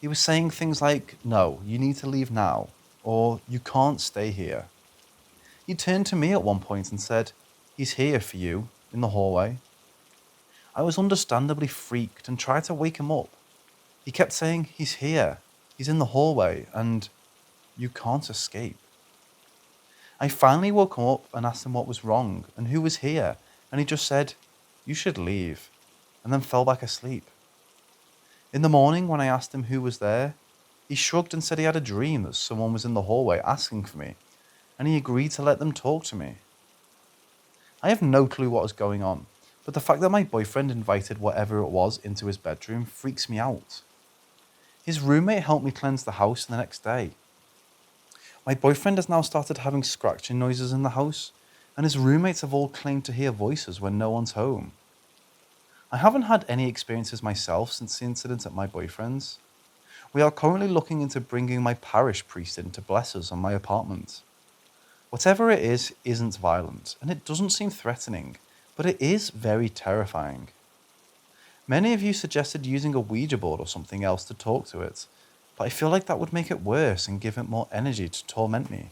He was saying things like, "No, you need to leave now," or "You can't stay here." He turned to me at one point and said, "He's here for you, in the hallway." I was understandably freaked and tried to wake him up. He kept saying, "He's here, he's in the hallway, and you can't escape." I finally woke him up and asked him what was wrong and who was here, and he just said, "You should leave," and then fell back asleep. In the morning, when I asked him who was there, he shrugged and said he had a dream that someone was in the hallway asking for me, and he agreed to let them talk to me. I have no clue what was going on, but the fact that my boyfriend invited whatever it was into his bedroom freaks me out. His roommate helped me cleanse the house the next day. My boyfriend has now started having scratching noises in the house, and his roommates have all claimed to hear voices when no one's home. I haven't had any experiences myself since the incident at my boyfriend's. We are currently looking into bringing my parish priest in to bless us on my apartment. Whatever it is isn't violent, and it doesn't seem threatening, but it is very terrifying. Many of you suggested using a Ouija board or something else to talk to it, but I feel like that would make it worse and give it more energy to torment me.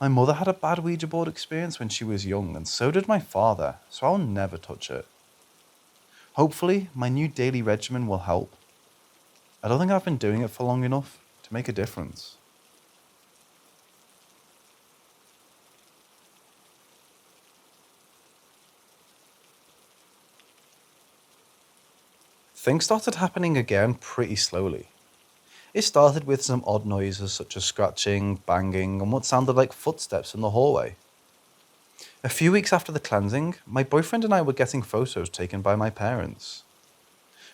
My mother had a bad Ouija board experience when she was young, and so did my father, so I'll never touch it. Hopefully, my new daily regimen will help. I don't think I've been doing it for long enough to make a difference. Things started happening again pretty slowly. It started with some odd noises such as scratching, banging, and what sounded like footsteps in the hallway. A few weeks after the cleansing, my boyfriend and I were getting photos taken by my parents.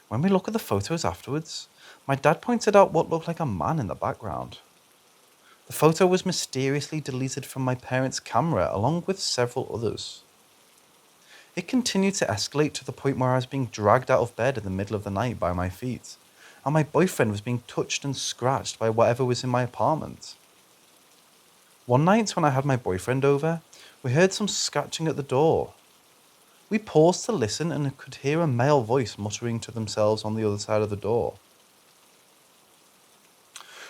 When we look at the photos afterwards, my dad pointed out what looked like a man in the background. The photo was mysteriously deleted from my parents' camera along with several others. It continued to escalate to the point where I was being dragged out of bed in the middle of the night by my feet, and my boyfriend was being touched and scratched by whatever was in my apartment. One night when I had my boyfriend over, we heard some scratching at the door. We paused to listen and could hear a male voice muttering to themselves on the other side of the door.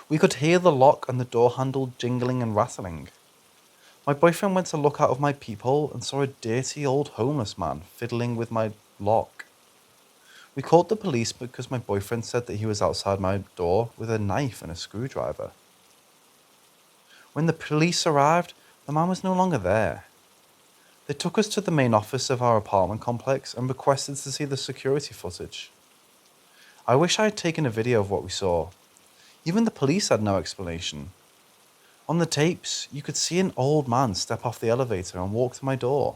We could hear the lock and the door handle jingling and rattling. My boyfriend went to look out of my peephole and saw a dirty old homeless man fiddling with my lock. We called the police because my boyfriend said that he was outside my door with a knife and a screwdriver. When the police arrived, the man was no longer there. They took us to the main office of our apartment complex and requested to see the security footage. I wish I had taken a video of what we saw. Even the police had no explanation. On the tapes, you could see an old man step off the elevator and walk to my door.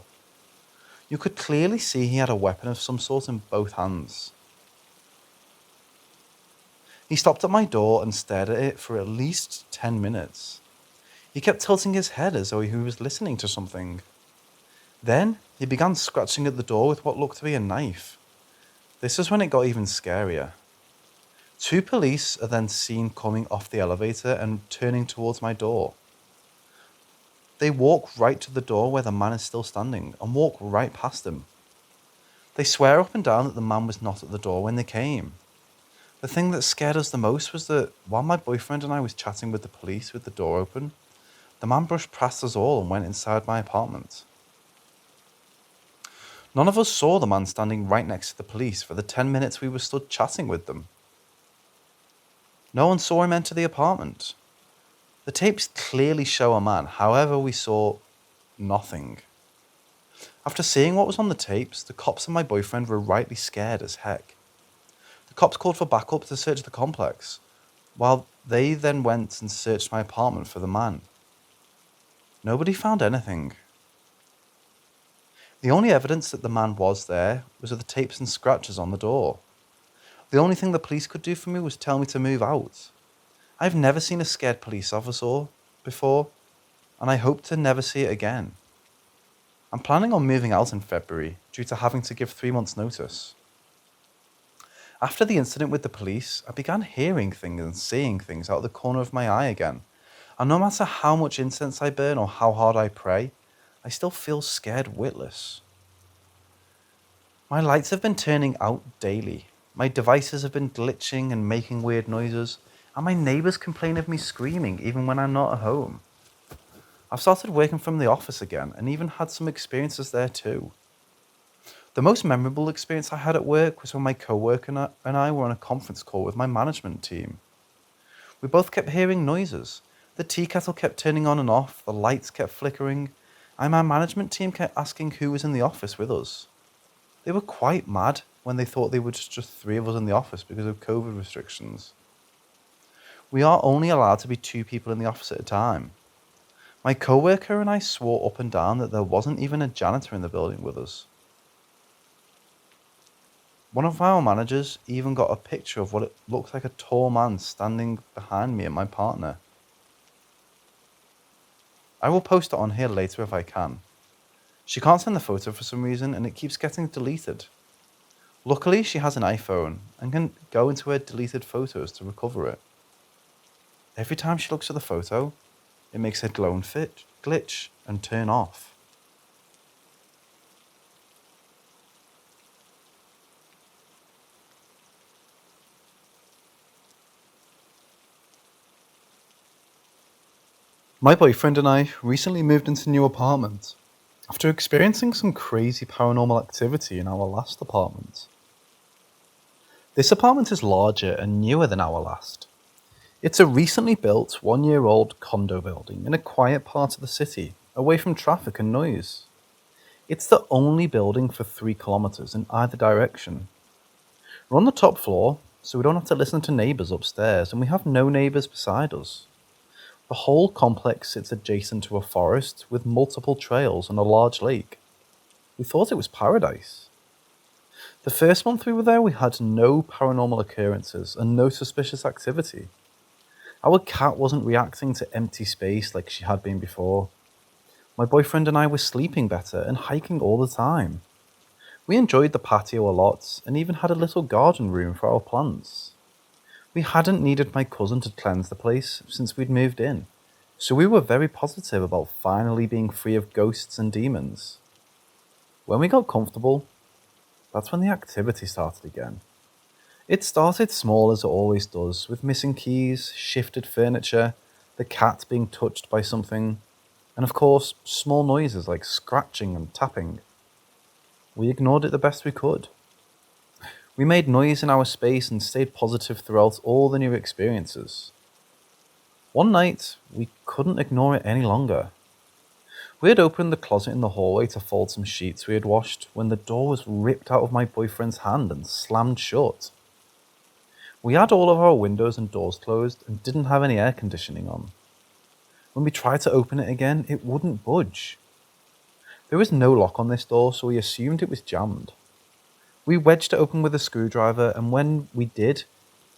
You could clearly see he had a weapon of some sort in both hands. He stopped at my door and stared at it for at least 10 minutes. He kept tilting his head as though he was listening to something. Then, He began scratching at the door with what looked to be a knife. This is when it got even scarier. 2 police are then seen coming off the elevator and turning towards my door. They walk right to the door where the man is still standing and walk right past him. They swear up and down that the man was not at the door when they came. The thing that scared us the most was that while my boyfriend and I was chatting with the police with the door open, the man brushed past us all and went inside my apartment. None of us saw the man standing right next to the police for the 10 minutes we were stood chatting with them. No one saw him enter the apartment. The tapes clearly show a man, however we saw nothing. After seeing what was on the tapes, the cops and my boyfriend were rightly scared as heck. The cops called for backup to search the complex, while they then went and searched my apartment for the man. Nobody found anything. The only evidence that the man was there was of the tapes and scratches on the door. The only thing the police could do for me was tell me to move out. I've never seen a scared police officer before, and I hope to never see it again. I'm planning on moving out in February due to having to give 3 months' notice. After the incident with the police, I began hearing things and seeing things out of the corner of my eye again, and no matter how much incense I burn or how hard I pray, I still feel scared witless. My lights have been turning out daily. My devices have been glitching and making weird noises, and my neighbours complain of me screaming even when I'm not at home. I've started working from the office again and even had some experiences there too. The most memorable experience I had at work was when my co-worker and I were on a conference call with my management team. We both kept hearing noises. The tea kettle kept turning on and off, the lights kept flickering, and my management team kept asking who was in the office with us. They were quite mad when they thought they were just 3 of us in the office because of COVID restrictions. We are only allowed to be 2 people in the office at a time. My co-worker and I swore up and down that there wasn't even a janitor in the building with us. One of our managers even got a picture of what it looked like a tall man standing behind me and my partner. I will post it on here later if I can. She can't send the photo for some reason and it keeps getting deleted. Luckily, she has an iPhone and can go into her deleted photos to recover it. Every time she looks at the photo, it makes her glowing glitch and turn off. My boyfriend and I recently moved into a new apartment after experiencing some crazy paranormal activity in our last apartment. This apartment is larger and newer than our last. It's a recently built 1-year-old condo building in a quiet part of the city, away from traffic and noise. It's the only building for 3 kilometers in either direction. We're on the top floor, so we don't have to listen to neighbors upstairs, and we have no neighbors beside us. The whole complex sits adjacent to a forest with multiple trails and a large lake. We thought it was paradise. The first month we were there, we had no paranormal occurrences and no suspicious activity. Our cat wasn't reacting to empty space like she had been before. My boyfriend and I were sleeping better and hiking all the time. We enjoyed the patio a lot and even had a little garden room for our plants. We hadn't needed my cousin to cleanse the place since we'd moved in, so we were very positive about finally being free of ghosts and demons. When we got comfortable, that's when the activity started again. It started small as it always does, with missing keys, shifted furniture, the cat being touched by something, and of course, small noises like scratching and tapping. We ignored it the best we could. We made noise in our space and stayed positive throughout all the new experiences. One night, we couldn't ignore it any longer. We had opened the closet in the hallway to fold some sheets we had washed when the door was ripped out of my boyfriend's hand and slammed shut. We had all of our windows and doors closed and didn't have any air conditioning on. When we tried to open it again, it wouldn't budge. There was no lock on this door, so we assumed it was jammed. We wedged it open with a screwdriver, and when we did,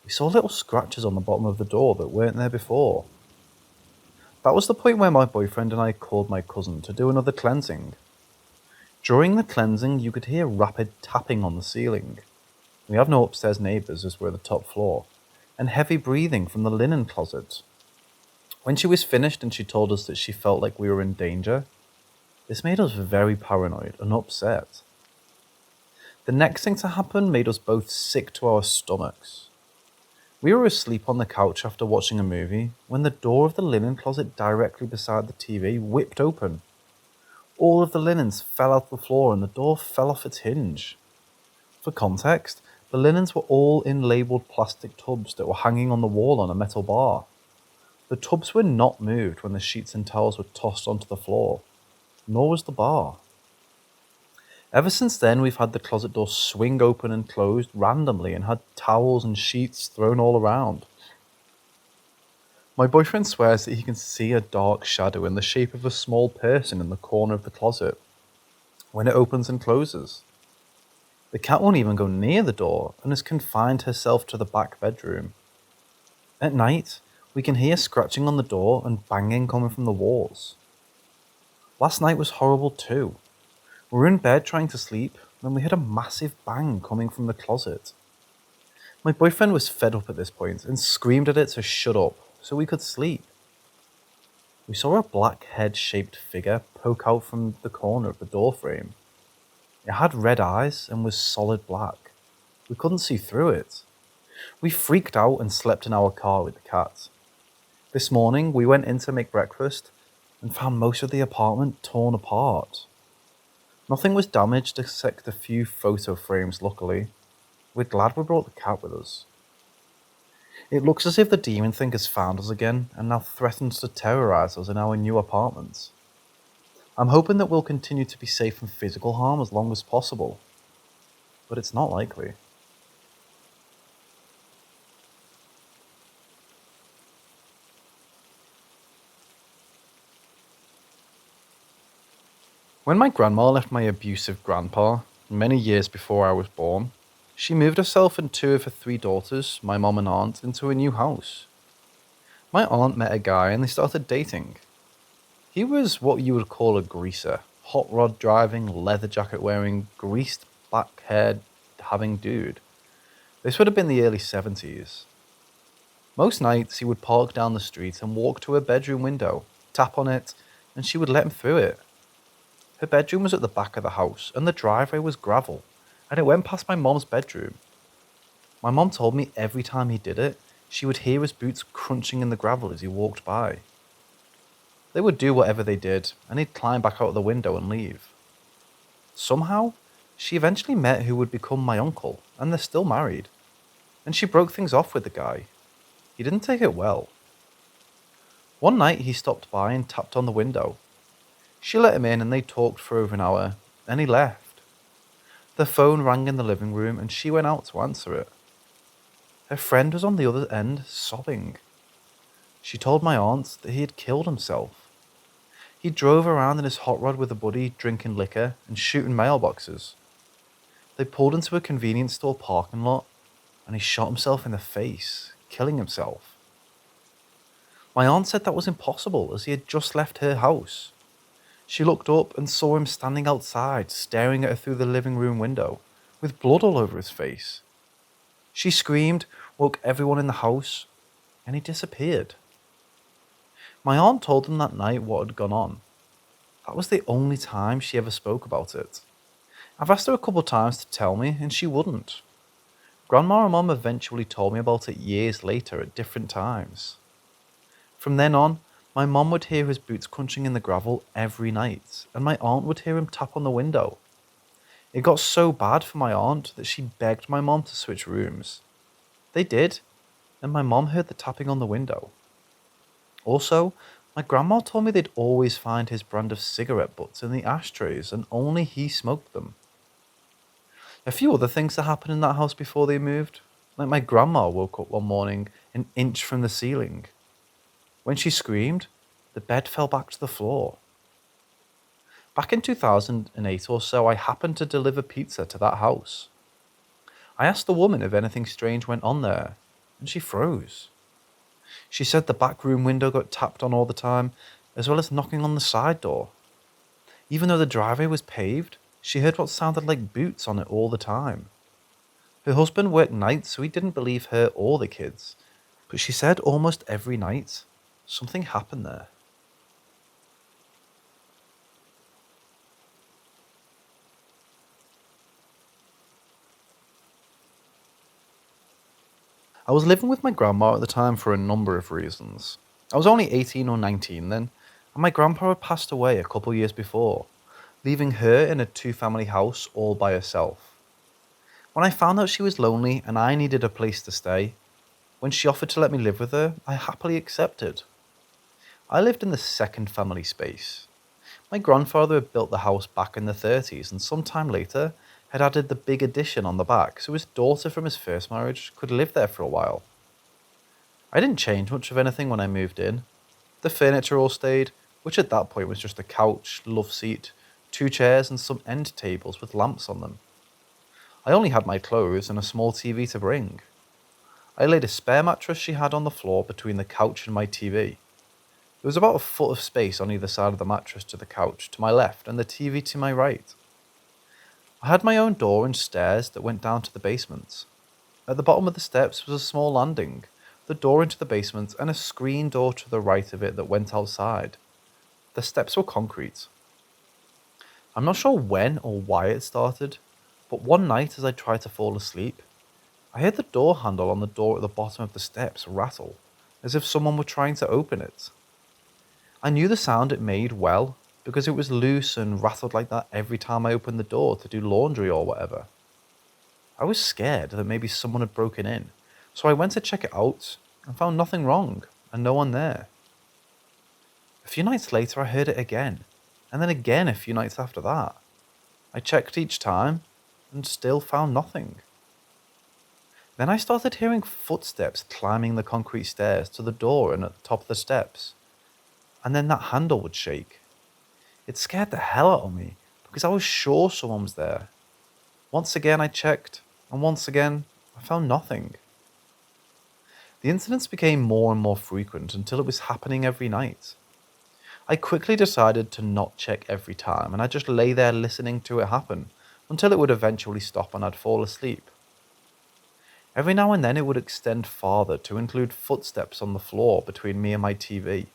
we saw little scratches on the bottom of the door that weren't there before. That was the point where my boyfriend and I called my cousin to do another cleansing. During the cleansing, you could hear rapid tapping on the ceiling. We have no upstairs neighbours as we're the top floor, and heavy breathing from the linen closet. When she was finished and she told us that she felt like we were in danger, this made us very paranoid and upset. The next thing to happen made us both sick to our stomachs. We were asleep on the couch after watching a movie when the door of the linen closet directly beside the TV whipped open. All of the linens fell out the floor and the door fell off its hinge. For context, the linens were all in labelled plastic tubs that were hanging on the wall on a metal bar. The tubs were not moved when the sheets and towels were tossed onto the floor, nor was the bar. Ever since then, we've had the closet door swing open and closed randomly and had towels and sheets thrown all around. My boyfriend swears that he can see a dark shadow in the shape of a small person in the corner of the closet when it opens and closes. The cat won't even go near the door and has confined herself to the back bedroom. At night, we can hear scratching on the door and banging coming from the walls. Last night was horrible too. We were in bed trying to sleep when we heard a massive bang coming from the closet. My boyfriend was fed up at this point and screamed at it to shut up so we could sleep. We saw a black head-shaped figure poke out from the corner of the door frame. It had red eyes and was solid black. We couldn't see through it. We freaked out and slept in our car with the cat. This morning we went in to make breakfast and found most of the apartment torn apart. Nothing was damaged except a few photo frames, luckily. We're glad we brought the cat with us. It looks as if the demon thing has found us again and now threatens to terrorize us in our new apartment. I'm hoping that we'll continue to be safe from physical harm as long as possible, but it's not likely. When my grandma left my abusive grandpa, many years before I was born, she moved herself and two of her three daughters, my mom and aunt, into a new house. My aunt met a guy and they started dating. He was what you would call a greaser, hot rod driving, leather jacket wearing, greased black haired having dude. This would have been the early 70s. Most nights he would park down the street and walk to her bedroom window, tap on it, and she would let him through it. Her bedroom was at the back of the house and the driveway was gravel, and it went past my mom's bedroom. My mom told me every time he did it, she would hear his boots crunching in the gravel as he walked by. They would do whatever they did, and he'd climb back out of the window and leave. Somehow, she eventually met who would become my uncle, and they're still married. And she broke things off with the guy. He didn't take it well. One night he stopped by and tapped on the window. She let him in and they talked for over an hour, and he left. The phone rang in the living room and she went out to answer it. Her friend was on the other end, sobbing. She told my aunt that he had killed himself. He drove around in his hot rod with a buddy, drinking liquor and shooting mailboxes. They pulled into a convenience store parking lot and he shot himself in the face, killing himself. My aunt said that was impossible as he had just left her house. She looked up and saw him standing outside, staring at her through the living room window, with blood all over his face. She screamed, woke everyone in the house, and he disappeared. My aunt told them that night what had gone on. That was the only time she ever spoke about it. I've asked her a couple times to tell me, and she wouldn't. Grandma and Mum eventually told me about it years later at different times. From then on, my mum would hear his boots crunching in the gravel every night, and my aunt would hear him tap on the window. It got so bad for my aunt that she begged my mum to switch rooms. They did, and my mum heard the tapping on the window. Also, my grandma told me they'd always find his brand of cigarette butts in the ashtrays, and only he smoked them. A few other things that happened in that house before they moved, like my grandma woke up one morning an inch from the ceiling. When she screamed, the bed fell back to the floor. Back in 2008 or so, I happened to deliver pizza to that house. I asked the woman if anything strange went on there, and she froze. She said the back room window got tapped on all the time, as well as knocking on the side door. Even though the driveway was paved, She heard what sounded like boots on it all the time. Her husband worked nights, so he didn't believe her or the kids, but she said almost every night something happened there. I was living with my grandma at the time for a number of reasons. I was only 18 or 19 then, and my grandpa had passed away a couple years before, leaving her in a two-family house all by herself. When I found out she was lonely and I needed a place to stay, when she offered to let me live with her, I happily accepted. I lived in the second family space. My grandfather had built the house back in the 30s and sometime later had added the big addition on the back so his daughter from his first marriage could live there for a while. I didn't change much of anything when I moved in. The furniture all stayed, which at that point was just a couch, love seat, two chairs and some end tables with lamps on them. I only had my clothes and a small TV to bring. I laid a spare mattress she had on the floor between the couch and my TV. There was about a foot of space on either side of the mattress to the couch to my left and the TV to my right. I had my own door and stairs that went down to the basement. At the bottom of the steps was a small landing, the door into the basement, and a screen door to the right of it that went outside. The steps were concrete. I'm not sure when or why it started, but one night as I tried to fall asleep, I heard the door handle on the door at the bottom of the steps rattle, as if someone were trying to open it. I knew the sound it made well, because it was loose and rattled like that every time I opened the door to do laundry or whatever. I was scared that maybe someone had broken in, so I went to check it out and found nothing wrong and no one there. A few nights later I heard it again, and then again a few nights after that. I checked each time and still found nothing. Then I started hearing footsteps climbing the concrete stairs to the door and at the top of the steps, and then that handle would shake. It scared the hell out of me because I was sure someone was there. Once again I checked, and once again I found nothing. The incidents became more and more frequent until it was happening every night. I quickly decided to not check every time, and I just lay there listening to it happen until it would eventually stop and I'd fall asleep. Every now and then it would extend farther to include footsteps on the floor between me and my TV,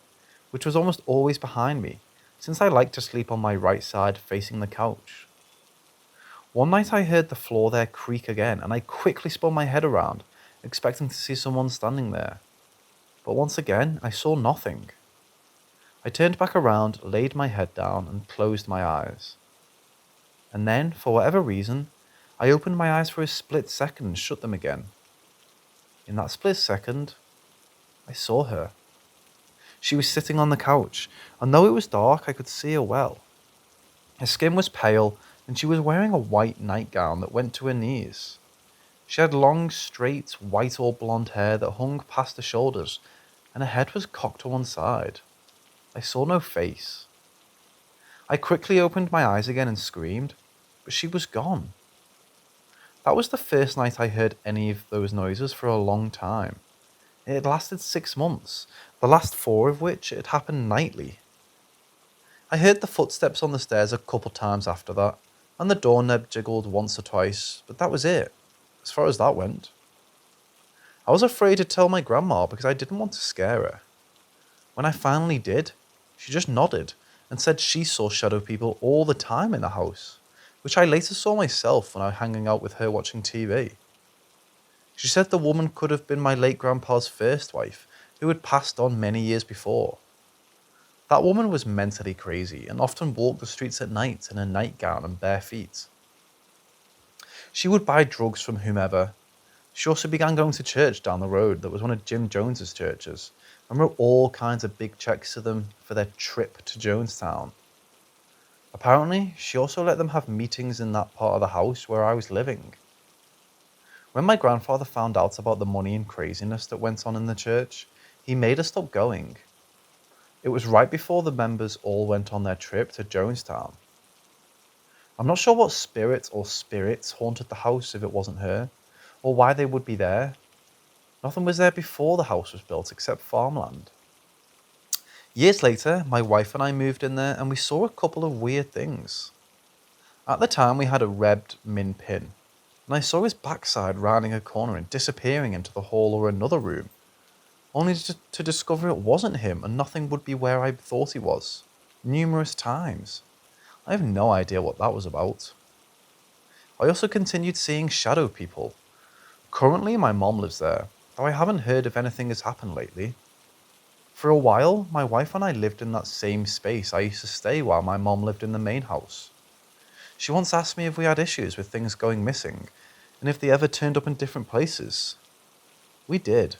which was almost always behind me, since I liked to sleep on my right side facing the couch. One night I heard the floor there creak again, and I quickly spun my head around, expecting to see someone standing there. But once again, I saw nothing. I turned back around, laid my head down, and closed my eyes. And then, for whatever reason, I opened my eyes for a split second and shut them again. In that split second, I saw her. She was sitting on the couch, and though it was dark, I could see her well. Her skin was pale, and she was wearing a white nightgown that went to her knees. She had long, straight, white or blonde hair that hung past her shoulders, and her head was cocked to one side. I saw no face. I quickly opened my eyes again and screamed, but she was gone. That was the first night I heard any of those noises for a long time. It had lasted 6 months, the last 4 of which it had happened nightly. I heard the footsteps on the stairs a couple times after that, and the doorknob jiggled once or twice, but that was it, as far as that went. I was afraid to tell my grandma because I didn't want to scare her. When I finally did, she just nodded and said she saw shadow people all the time in the house, which I later saw myself when I was hanging out with her watching TV. She said the woman could have been my late grandpa's first wife, who had passed on many years before. That woman was mentally crazy and often walked the streets at night in a nightgown and bare feet. She would buy drugs from whomever. She also began going to church down the road that was one of Jim Jones's churches, and wrote all kinds of big checks to them for their trip to Jonestown. Apparently, she also let them have meetings in that part of the house where I was living. When my grandfather found out about the money and craziness that went on in the church, he made us stop going. It was right before the members all went on their trip to Jonestown. I'm not sure what spirit or spirits haunted the house if it wasn't her, or why they would be there. Nothing was there before the house was built except farmland. Years later, my wife and I moved in there and we saw a couple of weird things. At the time, we had a rebbed min pin, and I saw his backside rounding a corner and disappearing into the hall or another room, only to discover it wasn't him and nothing would be where I thought he was, numerous times. I have no idea what that was about. I also continued seeing shadow people. Currently, my mom lives there, though I haven't heard if anything has happened lately. For a while, my wife and I lived in that same space I used to stay while my mom lived in the main house. She once asked me if we had issues with things going missing, and if they ever turned up in different places. We did.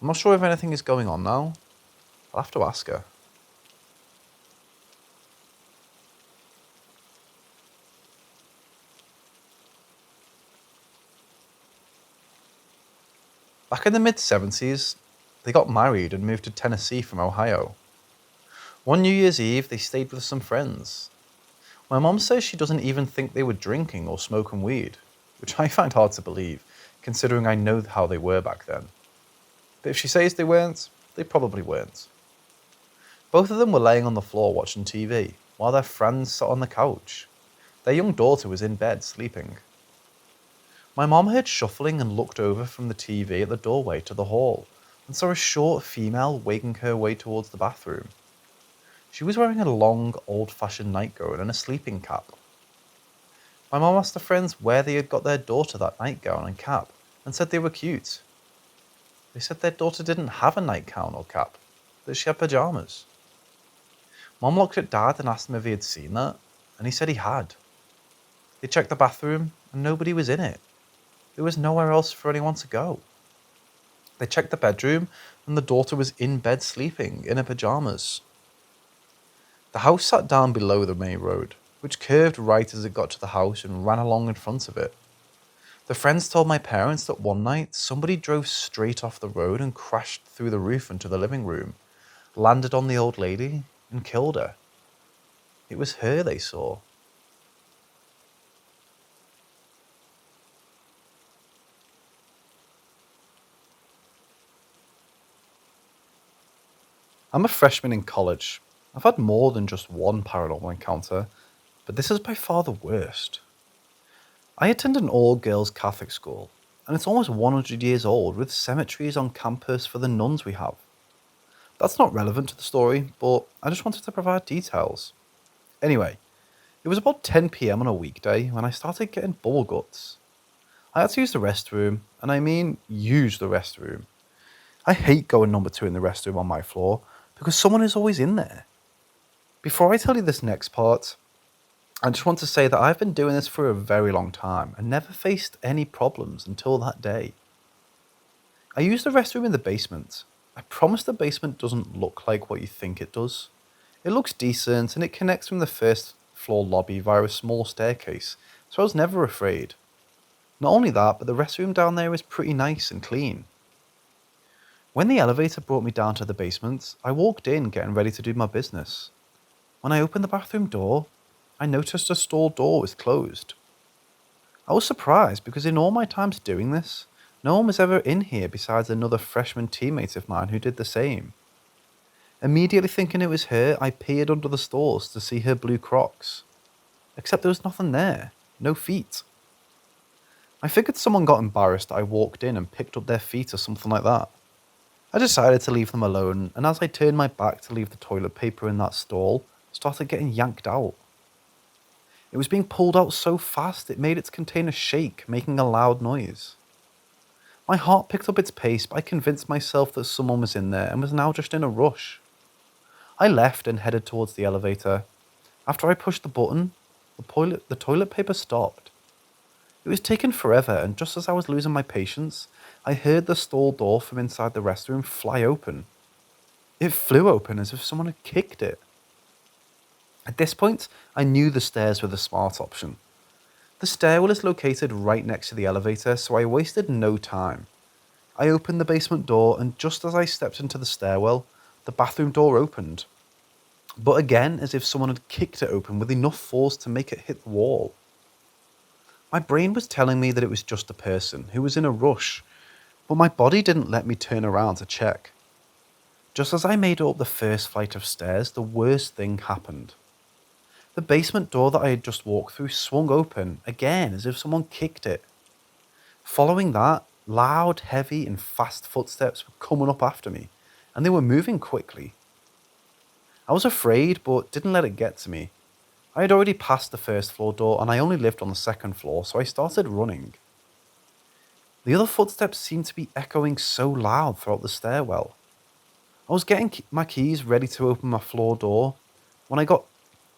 I'm not sure if anything is going on now. I'll have to ask her. Back in the mid-70s, they got married and moved to Tennessee from Ohio. One New Year's Eve, they stayed with some friends. My mom says she doesn't even think they were drinking or smoking weed, which I find hard to believe, considering I know how they were back then. But if she says they weren't, they probably weren't. Both of them were laying on the floor watching TV, while their friends sat on the couch. Their young daughter was in bed, sleeping. My mom heard shuffling and looked over from the TV at the doorway to the hall, and saw a short female waking her way towards the bathroom. She was wearing a long, old-fashioned nightgown and a sleeping cap. My mom asked the friends where they had got their daughter that nightgown and cap, and said they were cute. They said their daughter didn't have a nightgown or cap, that she had pajamas. Mom looked at Dad and asked him if he had seen that, and he said he had. They checked the bathroom, and nobody was in it. There was nowhere else for anyone to go. They checked the bedroom, and the daughter was in bed sleeping, in her pajamas. The house sat down below the main road, which curved right as it got to the house and ran along in front of it. The friends told my parents that one night somebody drove straight off the road and crashed through the roof into the living room, landed on the old lady, and killed her. It was her they saw. I'm a freshman in college. I've had more than just one paranormal encounter, but this is by far the worst. I attend an all-girls Catholic school, and it's almost 100 years old with cemeteries on campus for the nuns we have. That's not relevant to the story, but I just wanted to provide details. Anyway, it was about 10 PM on a weekday when I started getting bubble guts. I had to use the restroom, and I mean use the restroom. I hate going number 2 in the restroom on my floor because someone is always in there. Before I tell you this next part, I just want to say that I've been doing this for a very long time and never faced any problems until that day. I use the restroom in the basement. I promise the basement doesn't look like what you think it does. It looks decent and it connects from the first floor lobby via a small staircase, so I was never afraid. Not only that, but the restroom down there is pretty nice and clean. When the elevator brought me down to the basement, I walked in getting ready to do my business. When I opened the bathroom door, I noticed the stall door was closed. I was surprised because in all my times doing this, no one was ever in here besides another freshman teammate of mine who did the same. Immediately thinking it was her, I peered under the stalls to see her blue Crocs. Except there was nothing there, no feet. I figured someone got embarrassed that I walked in and picked up their feet or something like that. I decided to leave them alone, and as I turned my back to leave the toilet paper in that stall, it started getting yanked out. It was being pulled out so fast it made its container shake, making a loud noise. My heart picked up its pace, but I convinced myself that someone was in there and was now just in a rush. I left and headed towards the elevator. After I pushed the button, the toilet paper stopped. It was taking forever, and just as I was losing my patience, I heard the stall door from inside the restroom fly open. It flew open as if someone had kicked it. At this point, I knew the stairs were the smart option. The stairwell is located right next to the elevator, so I wasted no time. I opened the basement door, and just as I stepped into the stairwell, the bathroom door opened. But again, as if someone had kicked it open with enough force to make it hit the wall. My brain was telling me that it was just a person who was in a rush, but my body didn't let me turn around to check. Just as I made it up the first flight of stairs, the worst thing happened. The basement door that I had just walked through swung open again as if someone kicked it. Following that, loud, heavy, and fast footsteps were coming up after me, and they were moving quickly. I was afraid, but didn't let it get to me. I had already passed the first floor door, and I only lived on the second floor, so I started running. The other footsteps seemed to be echoing so loud throughout the stairwell. I was getting my keys ready to open my floor door. When I got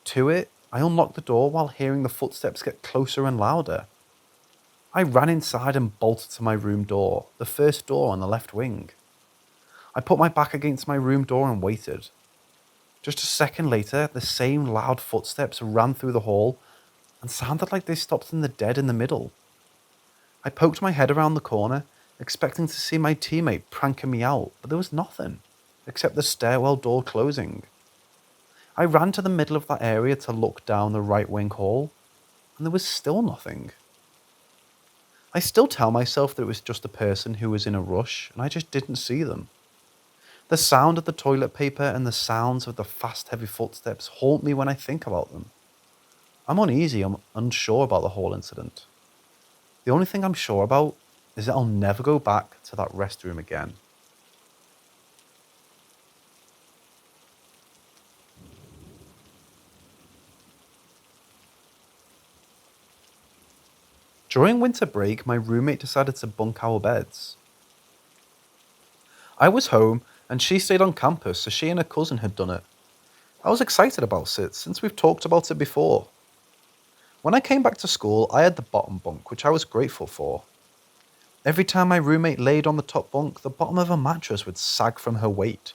to it, I unlocked the door while hearing the footsteps get closer and louder. I ran inside and bolted to my room door, the first door on the left wing. I put my back against my room door and waited. Just a second later, the same loud footsteps ran through the hall and sounded like they stopped in the dead in the middle. I poked my head around the corner, expecting to see my teammate pranking me out, but there was nothing, except the stairwell door closing. I ran to the middle of that area to look down the right wing hall, and there was still nothing. I still tell myself that it was just a person who was in a rush, and I just didn't see them. The sound of the toilet paper and the sounds of the fast, heavy footsteps haunt me when I think about them. I'm uneasy, I'm unsure about the whole incident. The only thing I'm sure about is that I'll never go back to that restroom again. During winter break, my roommate decided to bunk our beds. I was home and she stayed on campus, so she and her cousin had done it. I was excited about it since we've talked about it before. When I came back to school, I had the bottom bunk, which I was grateful for. Every time my roommate laid on the top bunk, the bottom of her mattress would sag from her weight.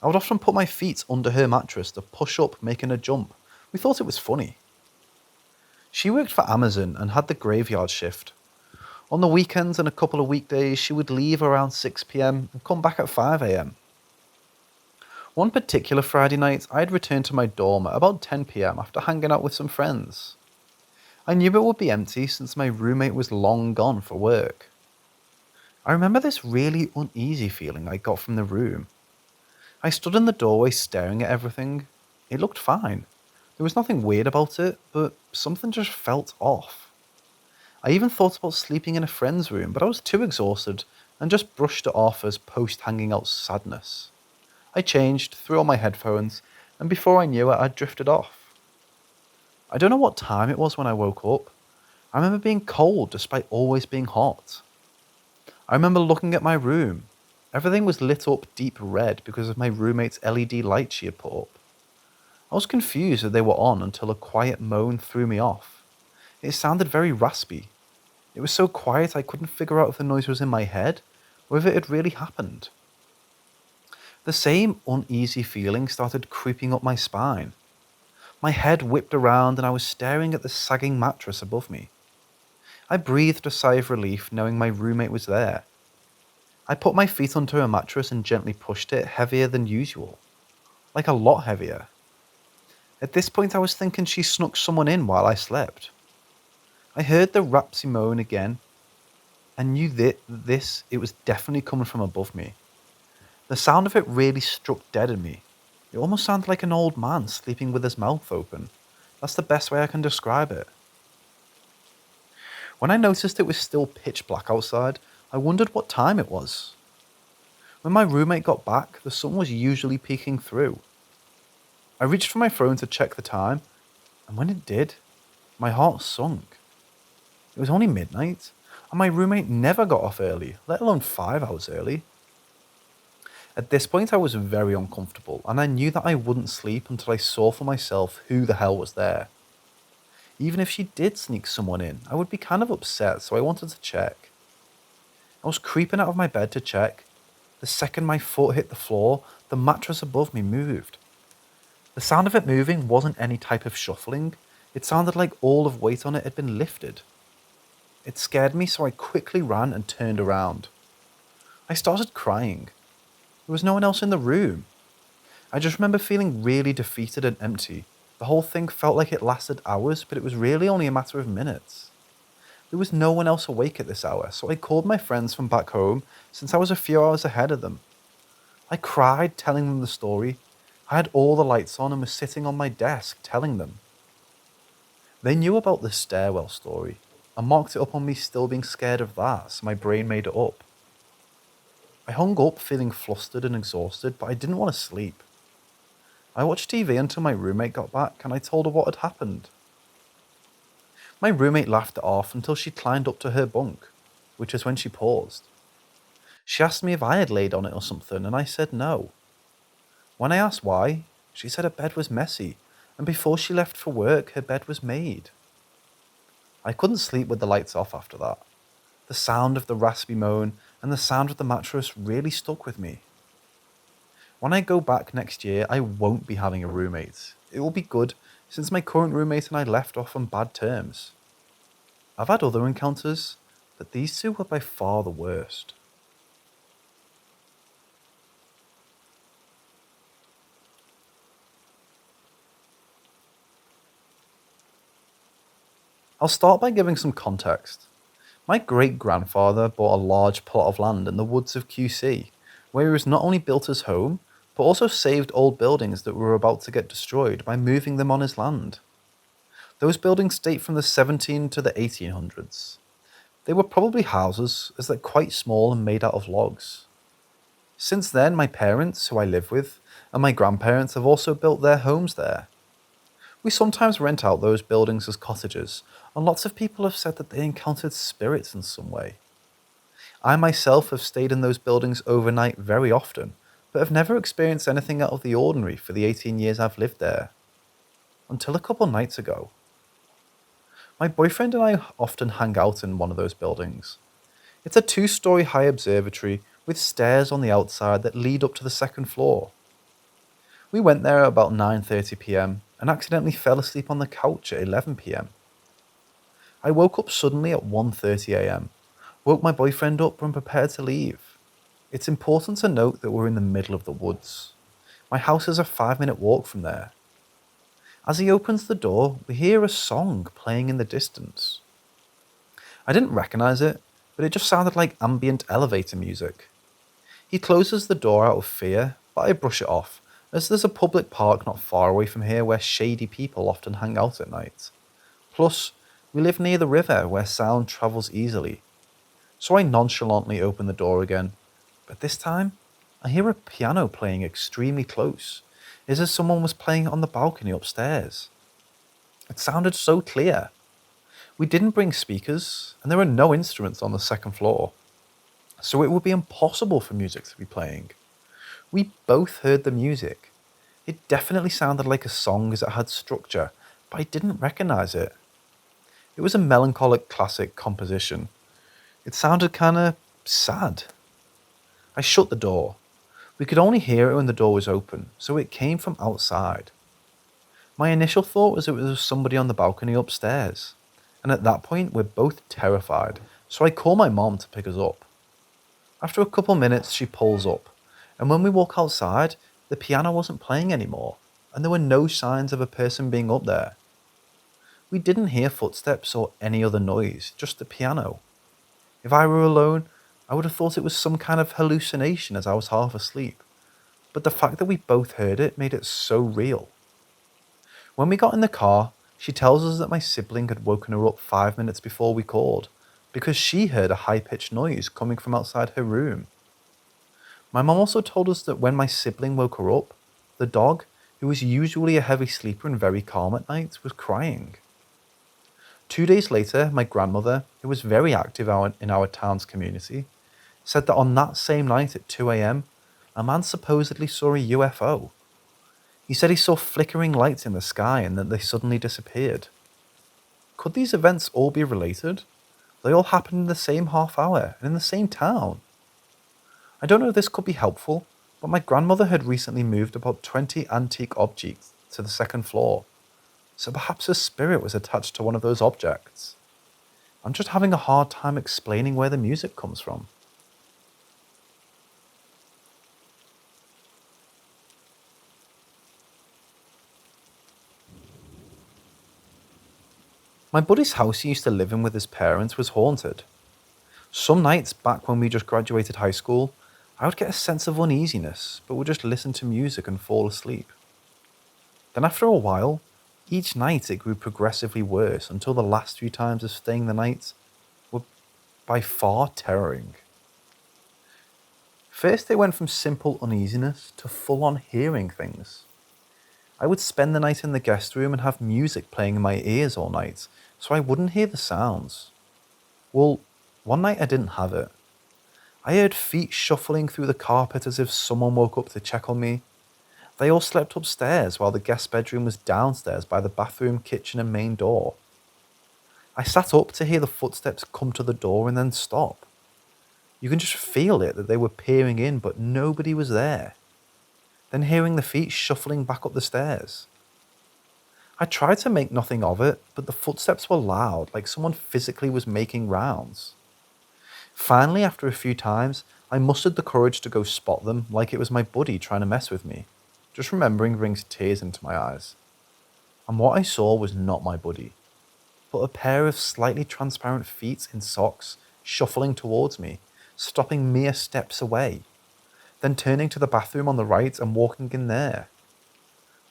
I would often put my feet under her mattress to push up, making a jump. We thought it was funny. She worked for Amazon and had the graveyard shift. On the weekends and a couple of weekdays, she would leave around 6 p.m. and come back at 5 a.m. One particular Friday night, I had returned to my dorm at about 10 p.m. after hanging out with some friends. I knew it would be empty since my roommate was long gone for work. I remember this really uneasy feeling I got from the room. I stood in the doorway staring at everything. It looked fine. There was nothing weird about it, but something just felt off. I even thought about sleeping in a friend's room, but I was too exhausted and just brushed it off as post-hanging out sadness. I changed, threw on my headphones, and before I knew it, I'd drifted off. I don't know what time it was when I woke up. I remember being cold despite always being hot. I remember looking at my room. Everything was lit up deep red because of my roommate's LED light she had put up. I was confused that they were on until a quiet moan threw me off. It sounded very raspy. It was so quiet I couldn't figure out if the noise was in my head or if it had really happened. The same uneasy feeling started creeping up my spine. My head whipped around and I was staring at the sagging mattress above me. I breathed a sigh of relief knowing my roommate was there. I put my feet onto her mattress and gently pushed it heavier than usual. Like a lot heavier. At this point I was thinking she snuck someone in while I slept. I heard the rapsy moan again and knew that it was definitely coming from above me. The sound of it really struck dead in me. It almost sounded like an old man sleeping with his mouth open. That's the best way I can describe it. When I noticed it was still pitch black outside, I wondered what time it was. When my roommate got back, the sun was usually peeking through. I reached for my phone to check the time, and when it did, my heart sunk. It was only midnight, and my roommate never got off early, let alone 5 hours early. At this point I was very uncomfortable, and I knew that I wouldn't sleep until I saw for myself who the hell was there. Even if she did sneak someone in, I would be kind of upset, so I wanted to check. I was creeping out of my bed to check. The second my foot hit the floor, the mattress above me moved. The sound of it moving wasn't any type of shuffling. It sounded like all of weight on it had been lifted. It scared me, so I quickly ran and turned around. I started crying. There was no one else in the room. I just remember feeling really defeated and empty. The whole thing felt like it lasted hours, but it was really only a matter of minutes. There was no one else awake at this hour, so I called my friends from back home since I was a few hours ahead of them. I cried telling them the story. I had all the lights on and was sitting on my desk telling them. They knew about the stairwell story and marked it up on me still being scared of that, so my brain made it up. I hung up feeling flustered and exhausted, but I didn't want to sleep. I watched TV until my roommate got back and I told her what had happened. My roommate laughed it off until she climbed up to her bunk, which is when she paused. She asked me if I had laid on it or something, and I said no. When I asked why, she said her bed was messy, and before she left for work, her bed was made. I couldn't sleep with the lights off after that. The sound of the raspy moan and the sound of the mattress really stuck with me. When I go back next year, I won't be having a roommate. It will be good, since my current roommate and I left off on bad terms. I've had other encounters, but these two were by far the worst. I'll start by giving some context. My great-grandfather bought a large plot of land in the woods of QC, where he was not only built his home, but also saved old buildings that were about to get destroyed by moving them on his land. Those buildings date from the 17 to the 1800s. They were probably houses, as they're quite small and made out of logs. Since then, my parents, who I live with, and my grandparents have also built their homes there. We sometimes rent out those buildings as cottages, and lots of people have said that they encountered spirits in some way. I myself have stayed in those buildings overnight very often, but have never experienced anything out of the ordinary for the 18 years I've lived there. Until a couple nights ago. My boyfriend and I often hang out in one of those buildings. It's a 2-story high observatory with stairs on the outside that lead up to the second floor. We went there at about 9:30 p.m. and accidentally fell asleep on the couch at 11 p.m. I woke up suddenly at 1:30 a.m., woke my boyfriend up and prepared to leave. It's important to note that we're in the middle of the woods. My house is a 5-minute walk from there. As he opens the door, we hear a song playing in the distance. I didn't recognize it, but it just sounded like ambient elevator music. He closes the door out of fear, but I brush it off, as there's a public park not far away from here where shady people often hang out at night. Plus, we live near the river where sound travels easily. So I nonchalantly open the door again, but this time, I hear a piano playing extremely close, as if someone was playing it on the balcony upstairs. It sounded so clear. We didn't bring speakers, and there were no instruments on the second floor, so it would be impossible for music to be playing. We both heard the music. It definitely sounded like a song as it had structure, but I didn't recognize it. It was a melancholic classic composition. It sounded kinda sad. I shut the door. We could only hear it when the door was open, so it came from outside. My initial thought was it was somebody on the balcony upstairs, and at that point we're both terrified, so I call my mom to pick us up. After a couple minutes she pulls up, and when we walk outside, the piano wasn't playing anymore, and there were no signs of a person being up there. We didn't hear footsteps or any other noise, just the piano. If I were alone, I would have thought it was some kind of hallucination as I was half asleep, but the fact that we both heard it made it so real. When we got in the car, she tells us that my sibling had woken her up 5 minutes before we called, because she heard a high-pitched noise coming from outside her room. My mom also told us that when my sibling woke her up, the dog, who was usually a heavy sleeper and very calm at night, was crying. 2 days later, my grandmother, who was very active in our town's community, said that on that same night at 2 a.m., a man supposedly saw a UFO. He said he saw flickering lights in the sky and that they suddenly disappeared. Could these events all be related? They all happened in the same half hour and in the same town. I don't know if this could be helpful, but my grandmother had recently moved about 20 antique objects to the second floor, so perhaps a spirit was attached to one of those objects. I'm just having a hard time explaining where the music comes from. My buddy's house he used to live in with his parents was haunted. Some nights back when we just graduated high school, I would get a sense of uneasiness, but would just listen to music and fall asleep. Then after a while, Each night it grew progressively worse until the last few times of staying the night were by far terroring. First, they went from simple uneasiness to full-on hearing things. I would spend the night in the guest room and have music playing in my ears all night, so I wouldn't hear the sounds. Well, one night I didn't have it. I heard feet shuffling through the carpet as if someone woke up to check on me. They all slept upstairs while the guest bedroom was downstairs by the bathroom, kitchen and main door. I sat up to hear the footsteps come to the door and then stop. You can just feel it that they were peering in, but nobody was there. Then hearing the feet shuffling back up the stairs. I tried to make nothing of it, but the footsteps were loud, like someone physically was making rounds. Finally, after a few times, I mustered the courage to go spot them like it was my buddy trying to mess with me. Just remembering brings tears into my eyes. And what I saw was not my buddy, but a pair of slightly transparent feet in socks shuffling towards me, stopping mere steps away, then turning to the bathroom on the right and walking in there.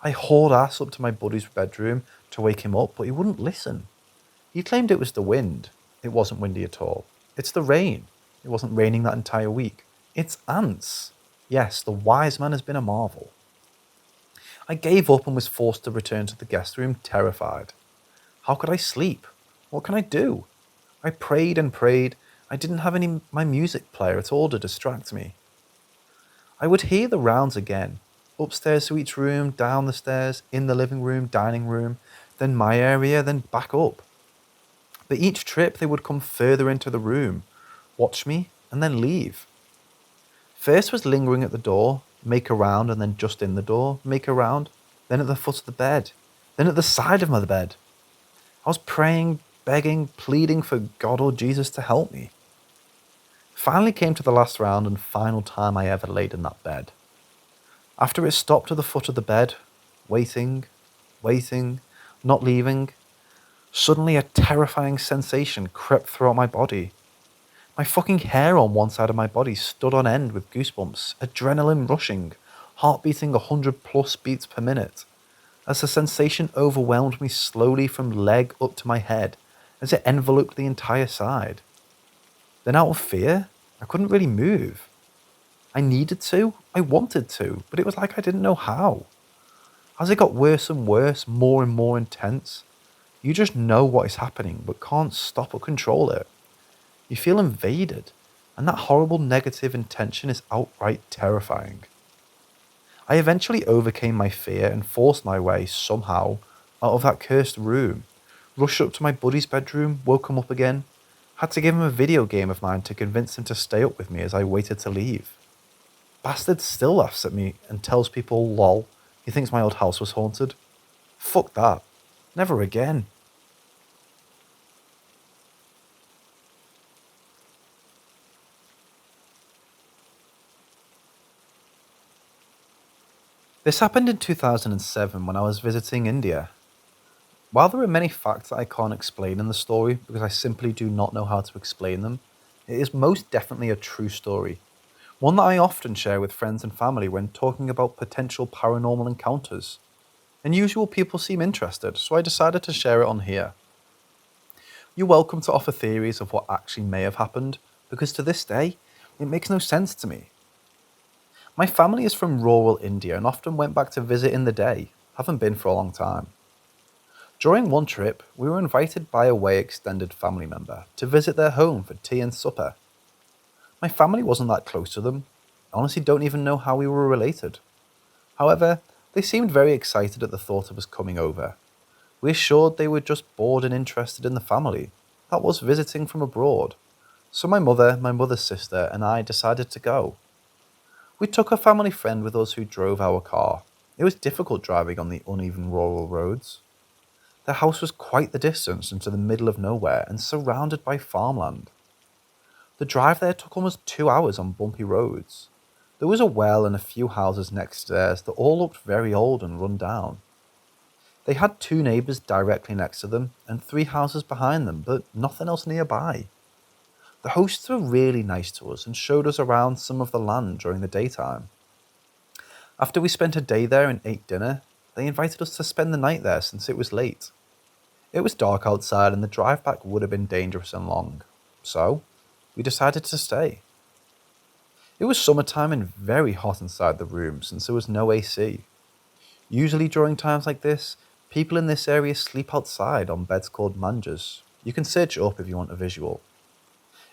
I hauled ass up to my buddy's bedroom to wake him up, but he wouldn't listen. He claimed it was the wind. It wasn't windy at all. It's the rain. It wasn't raining that entire week. It's ants. Yes, the wise man has been a marvel. I gave up and was forced to return to the guest room, terrified. How could I sleep? What can I do? I prayed and prayed. I didn't have my music player at all to distract me. I would hear the rounds again, upstairs to each room, down the stairs, in the living room, dining room, then my area, then back up. But each trip they would come further into the room, watch me, and then leave. First was lingering at the door, make a round, and then just in the door, make a round, then at the foot of the bed, then at the side of my bed. I was praying, begging, pleading for God or Jesus to help me. Finally came to the last round and final time I ever laid in that bed. After it stopped at the foot of the bed, waiting, not leaving, suddenly a terrifying sensation crept throughout my body. My fucking hair on one side of my body stood on end with goosebumps, adrenaline rushing, heart beating 100+ beats per minute, as the sensation overwhelmed me slowly from leg up to my head, as it enveloped the entire side. Then out of fear, I couldn't really move. I needed to, I wanted to, but it was like I didn't know how. As it got worse and worse, more and more intense, you just know what is happening, but can't stop or control it. You feel invaded, and that horrible negative intention is outright terrifying. I eventually overcame my fear and forced my way, somehow, out of that cursed room, rushed up to my buddy's bedroom, woke him up again, had to give him a video game of mine to convince him to stay up with me as I waited to leave. Bastard still laughs at me and tells people, lol, he thinks my old house was haunted. Fuck that. Never again. This happened in 2007 when I was visiting India. While there are many facts that I can't explain in the story because I simply do not know how to explain them, it is most definitely a true story. One that I often share with friends and family when talking about potential paranormal encounters. Unusual people seem interested, so I decided to share it on here. You're welcome to offer theories of what actually may have happened, because to this day, it makes no sense to me. My family is from rural India and often went back to visit in the day, haven't been for a long time. During one trip, we were invited by a way extended family member to visit their home for tea and supper. My family wasn't that close to them. I honestly don't even know how we were related. However, they seemed very excited at the thought of us coming over. We assured they were just bored and interested in the family. That was visiting from abroad. So my mother's sister, and I decided to go. We took a family friend with us who drove our car. It was difficult driving on the uneven rural roads. The house was quite the distance into the middle of nowhere and surrounded by farmland. The drive there took almost 2 hours on bumpy roads. There was a well and a few houses next to theirs that all looked very old and run down. They had 2 neighbours directly next to them and 3 houses behind them, but nothing else nearby. The hosts were really nice to us and showed us around some of the land during the daytime. After we spent a day there and ate dinner, They invited us to spend the night there since it was late. It was dark outside and the drive back would have been dangerous and long, so we decided to stay. It was summertime and very hot inside the room since there was no AC. Usually during times like this, people in this area sleep outside on beds called mangas. You can search it up if you want a visual.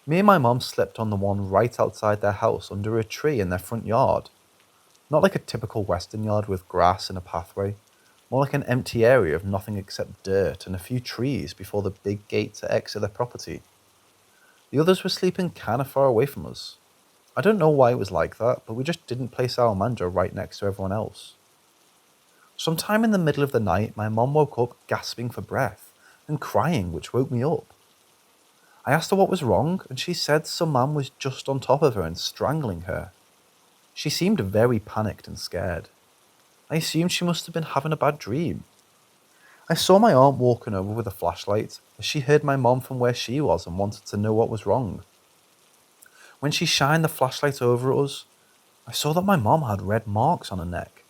Me and my mom slept on the one right outside their house under a tree in their front yard. Not like a typical western yard with grass and a pathway, more like an empty area of nothing except dirt and a few trees before the big gate to exit their property. The others were sleeping kinda far away from us. I don't know why it was like that, but we just didn't place our manja right next to everyone else. Sometime in the middle of the night, my mom woke up gasping for breath and crying, which woke me up. I asked her what was wrong, and she said some man was just on top of her and strangling her. She seemed very panicked and scared. I assumed she must have been having a bad dream. I saw my aunt walking over with a flashlight as she heard my mom from where she was and wanted to know what was wrong. When she shined the flashlight over at us, I saw that my mom had red marks on her neck.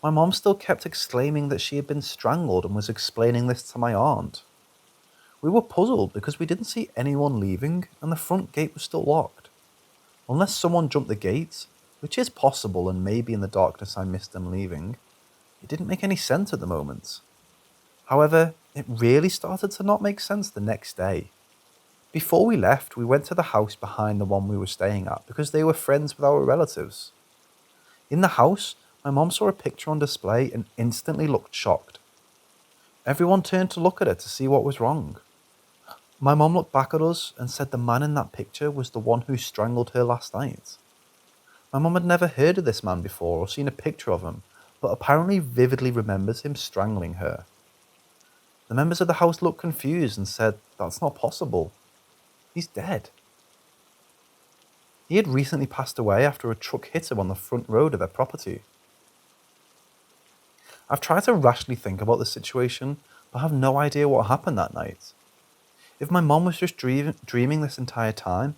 My mom still kept exclaiming that she had been strangled and was explaining this to my aunt. We were puzzled because we didn't see anyone leaving and the front gate was still locked. Unless someone jumped the gate, which is possible and maybe in the darkness I missed them leaving, it didn't make any sense at the moment. However, it really started to not make sense the next day. Before we left, we went to the house behind the one we were staying at because they were friends with our relatives. In the house, my mom saw a picture on display and instantly looked shocked. Everyone turned to look at her to see what was wrong. My mom looked back at us and said the man in that picture was the one who strangled her last night. My mom had never heard of this man before or seen a picture of him, but apparently vividly remembers him strangling her. The members of the house looked confused and said, "That's not possible. He's dead." He had recently passed away after a truck hit him on the front road of their property. I've tried to rationally think about the situation, but have no idea what happened that night. If my mom was just dreaming this entire time,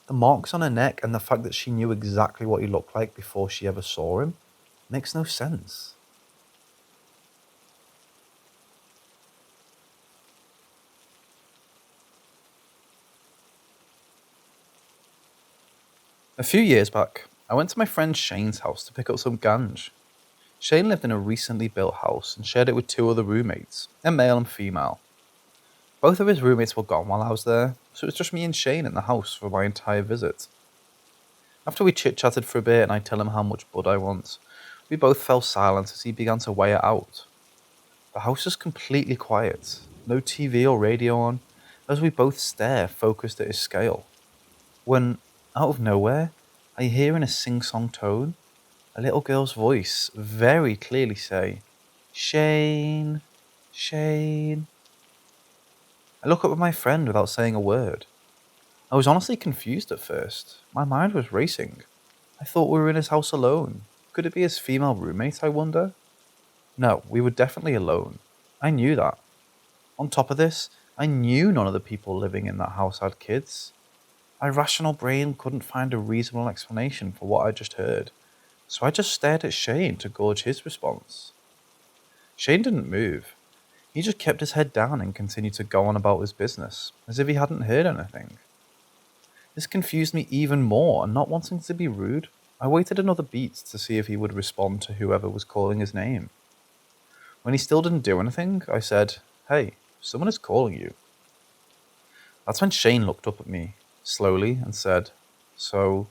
the marks on her neck and the fact that she knew exactly what he looked like before she ever saw him makes no sense. A few years back, I went to my friend Shane's house to pick up some ganj. Shane lived in a recently built house and shared it with two other roommates, a male and female. Both of his roommates were gone while I was there, so it was just me and Shane in the house for my entire visit. After we chit-chatted for a bit and I tell him how much bud I want, we both fell silent as he began to weigh it out. The house was completely quiet, no TV or radio on, as we both stare focused at his scale. When, out of nowhere, I hear in a sing-song tone, a little girl's voice very clearly say, "Shane, Shane." I look up at my friend without saying a word. I was honestly confused at first. My mind was racing. I thought we were in his house alone. Could it be his female roommate, I wonder? No, we were definitely alone. I knew that. On top of this, I knew none of the people living in that house had kids. My rational brain couldn't find a reasonable explanation for what I just heard, so I just stared at Shane to gauge his response. Shane didn't move. He just kept his head down and continued to go on about his business, as if he hadn't heard anything. This confused me even more, and not wanting to be rude, I waited another beat to see if he would respond to whoever was calling his name. When he still didn't do anything, I said, "Hey, someone is calling you." That's when Shane looked up at me, slowly, and said, "So,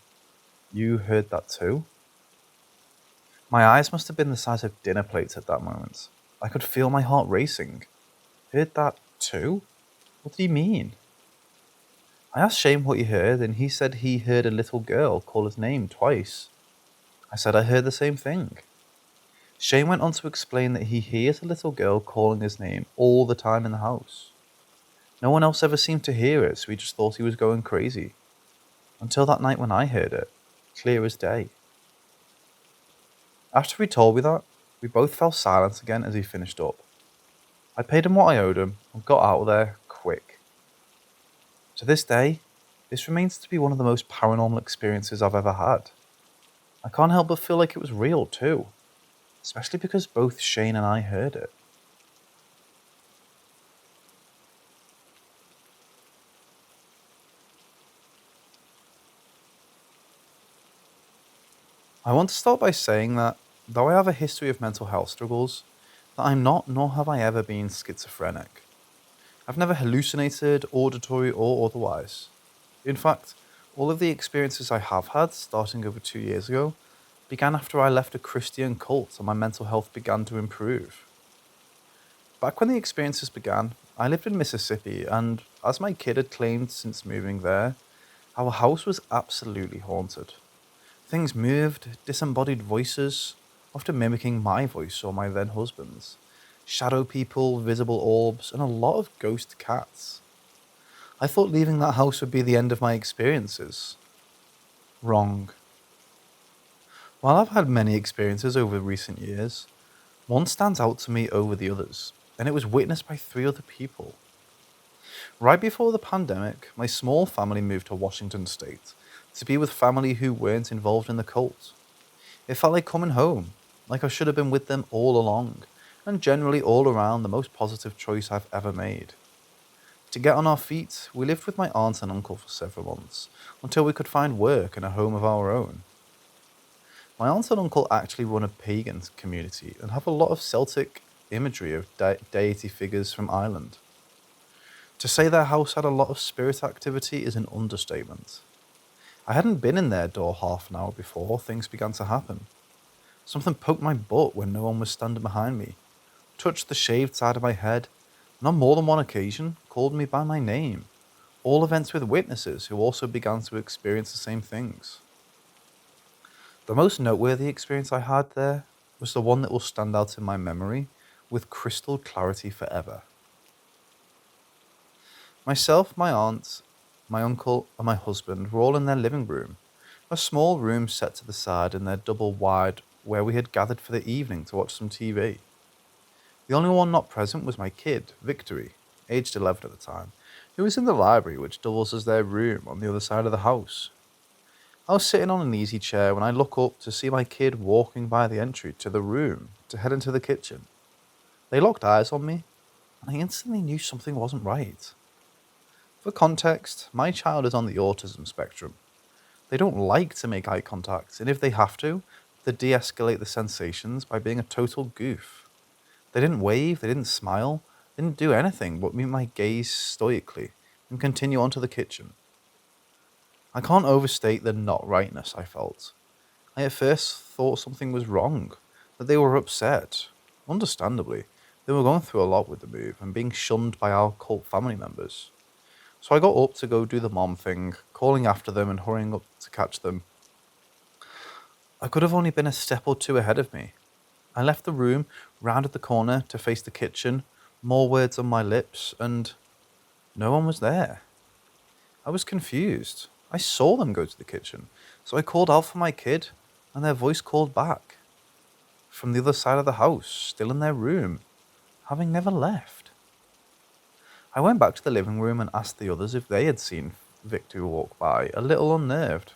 you heard that too?" My eyes must have been the size of dinner plates at that moment. I could feel my heart racing. Heard that too? What did he mean? I asked Shane what he heard, and he said he heard a little girl call his name twice. I said I heard the same thing. Shane went on to explain that he hears a little girl calling his name all the time in the house. No one else ever seemed to hear it, so he just thought he was going crazy. Until that night when I heard it, clear as day. After he told me that, we both fell silent again as he finished up. I paid him what I owed him and got out of there quick. To this day, this remains to be one of the most paranormal experiences I've ever had. I can't help but feel like it was real too. especially because both Shane and I heard it. I want to start by saying that, though I have a history of mental health struggles, that I'm not, nor have I ever been schizophrenic. I've never hallucinated, auditory or otherwise. In fact, all of the experiences I have had, starting over 2 years ago, began after I left a Christian cult and my mental health began to improve. Back when the experiences began, I lived in Mississippi, and as my kid had claimed since moving there, our house was absolutely haunted. Things moved, disembodied voices, often mimicking my voice or my then husband's, shadow people, visible orbs, and a lot of ghost cats. I thought leaving that house would be the end of my experiences. Wrong. While I've had many experiences over recent years, one stands out to me over the others, and it was witnessed by 3 other people. Right before the pandemic, my small family moved to Washington State to be with family who weren't involved in the cult. It felt like coming home, like I should have been with them all along, and generally all around the most positive choice I've ever made. To get on our feet, we lived with my aunt and uncle for several months, until we could find work and a home of our own. My aunt and uncle actually run a pagan community and have a lot of Celtic imagery of deity figures from Ireland. To say their house had a lot of spirit activity is an understatement. I hadn't been in their door half an hour before things began to happen. Something poked my butt when no one was standing behind me, touched the shaved side of my head, and on more than one occasion called me by my name, all events with witnesses who also began to experience the same things. The most noteworthy experience I had there was the one that will stand out in my memory with crystal clarity forever. Myself, my aunt, my uncle, and my husband were all in their living room, a small room set to the side in their double wide where we had gathered for the evening to watch some TV. The only one not present was my kid, Victory, aged 11 at the time, who was in the library which doubles as their room on the other side of the house. I was sitting on an easy chair when I look up to see my kid walking by the entry to the room to head into the kitchen. They locked eyes on me, and I instantly knew something wasn't right. For context, my child is on the autism spectrum. They don't like to make eye contact, and if they have to, they de-escalate the sensations by being a total goof. They didn't wave, they didn't smile, they didn't do anything but meet my gaze stoically and continue on to the kitchen. I can't overstate the not rightness I felt. I at first thought something was wrong, that they were upset. Understandably, they were going through a lot with the move and being shunned by our cult family members. So I got up to go do the mom thing, calling after them and hurrying up to catch them. I could have only been a step or 2 ahead of me. I left the room, rounded the corner to face the kitchen, more words on my lips, and no one was there. I was confused. I saw them go to the kitchen, so I called out for my kid, and their voice called back. From the other side of the house, still in their room, having never left. I went back to the living room and asked the others if they had seen Victor walk by, a little unnerved.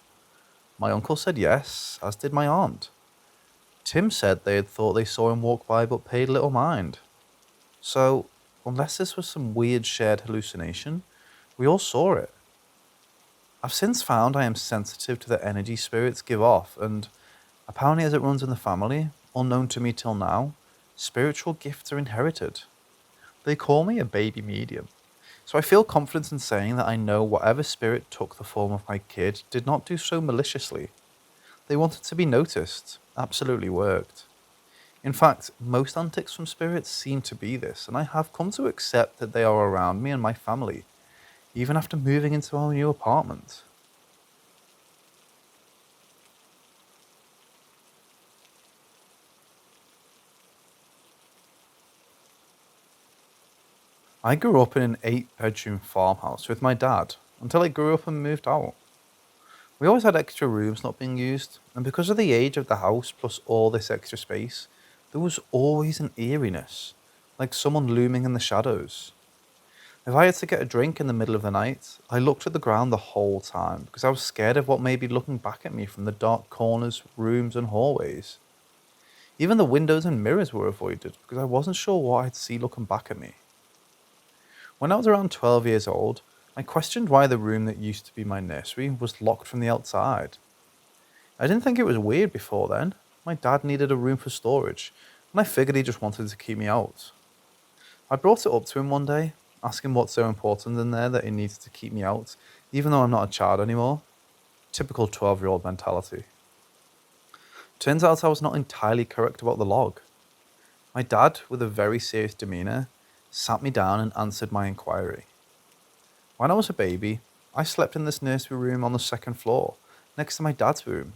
My uncle said yes, as did my aunt. Tim said they had thought they saw him walk by but paid little mind. So, unless this was some weird shared hallucination, we all saw it. I've since found I am sensitive to the energy spirits give off, and apparently as it runs in the family, unknown to me till now, spiritual gifts are inherited. They call me a baby medium, so I feel confident in saying that I know whatever spirit took the form of my kid did not do so maliciously. They wanted to be noticed, absolutely worked. In fact, most antics from spirits seem to be this, and I have come to accept that they are around me and my family, even after moving into our new apartment. I grew up in an 8-bedroom farmhouse with my dad until I grew up and moved out. We always had extra rooms not being used, and because of the age of the house plus all this extra space, there was always an eeriness, like someone looming in the shadows. If I had to get a drink in the middle of the night, I looked at the ground the whole time because I was scared of what may be looking back at me from the dark corners, rooms, and hallways. Even the windows and mirrors were avoided because I wasn't sure what I'd see looking back at me. When I was around 12 years old, I questioned why the room that used to be my nursery was locked from the outside. I didn't think it was weird before then. My dad needed a room for storage, and I figured he just wanted to keep me out. I brought it up to him one day, asking what's so important in there that he needs to keep me out, even though I'm not a child anymore. Typical 12-year-old mentality. Turns out I was not entirely correct about the log. My dad, with a very serious demeanour, sat me down and answered my inquiry. When I was a baby, I slept in this nursery room on the second floor, next to my dad's room.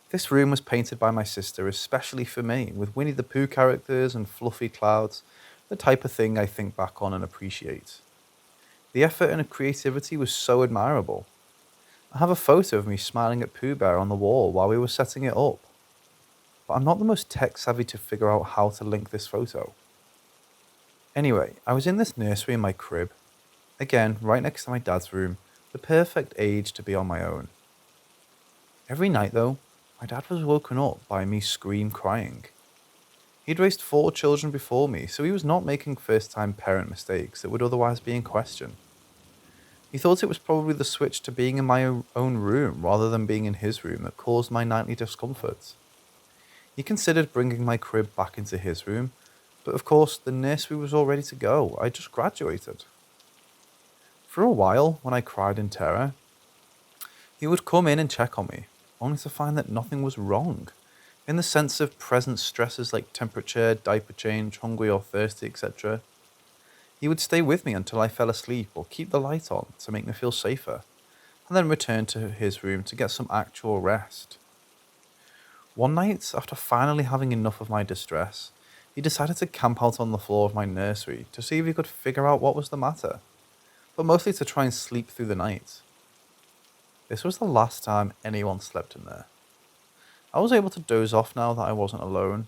This room was painted by my sister especially for me, with Winnie the Pooh characters and fluffy clouds, the type of thing I think back on and appreciate. The effort and creativity was so admirable. I have a photo of me smiling at Pooh Bear on the wall while we were setting it up. But I'm not the most tech savvy to figure out how to link this photo. Anyway, I was in this nursery in my crib, again right next to my dad's room, the perfect age to be on my own. Every night though, my dad was woken up by me crying. He'd raised 4 children before me, so he was not making first-time parent mistakes that would otherwise be in question. He thought it was probably the switch to being in my own room rather than being in his room that caused my nightly discomfort. He considered bringing my crib back into his room, but of course the nursery was all ready to go. I just graduated. For a while, when I cried in terror, he would come in and check on me, only to find that nothing was wrong, in the sense of present stresses like temperature, diaper change, hungry or thirsty, etc. He would stay with me until I fell asleep or keep the light on to make me feel safer, and then return to his room to get some actual rest. One night, after finally having enough of my distress, he decided to camp out on the floor of my nursery to see if he could figure out what was the matter, but mostly to try and sleep through the night. This was the last time anyone slept in there. I was able to doze off now that I wasn't alone.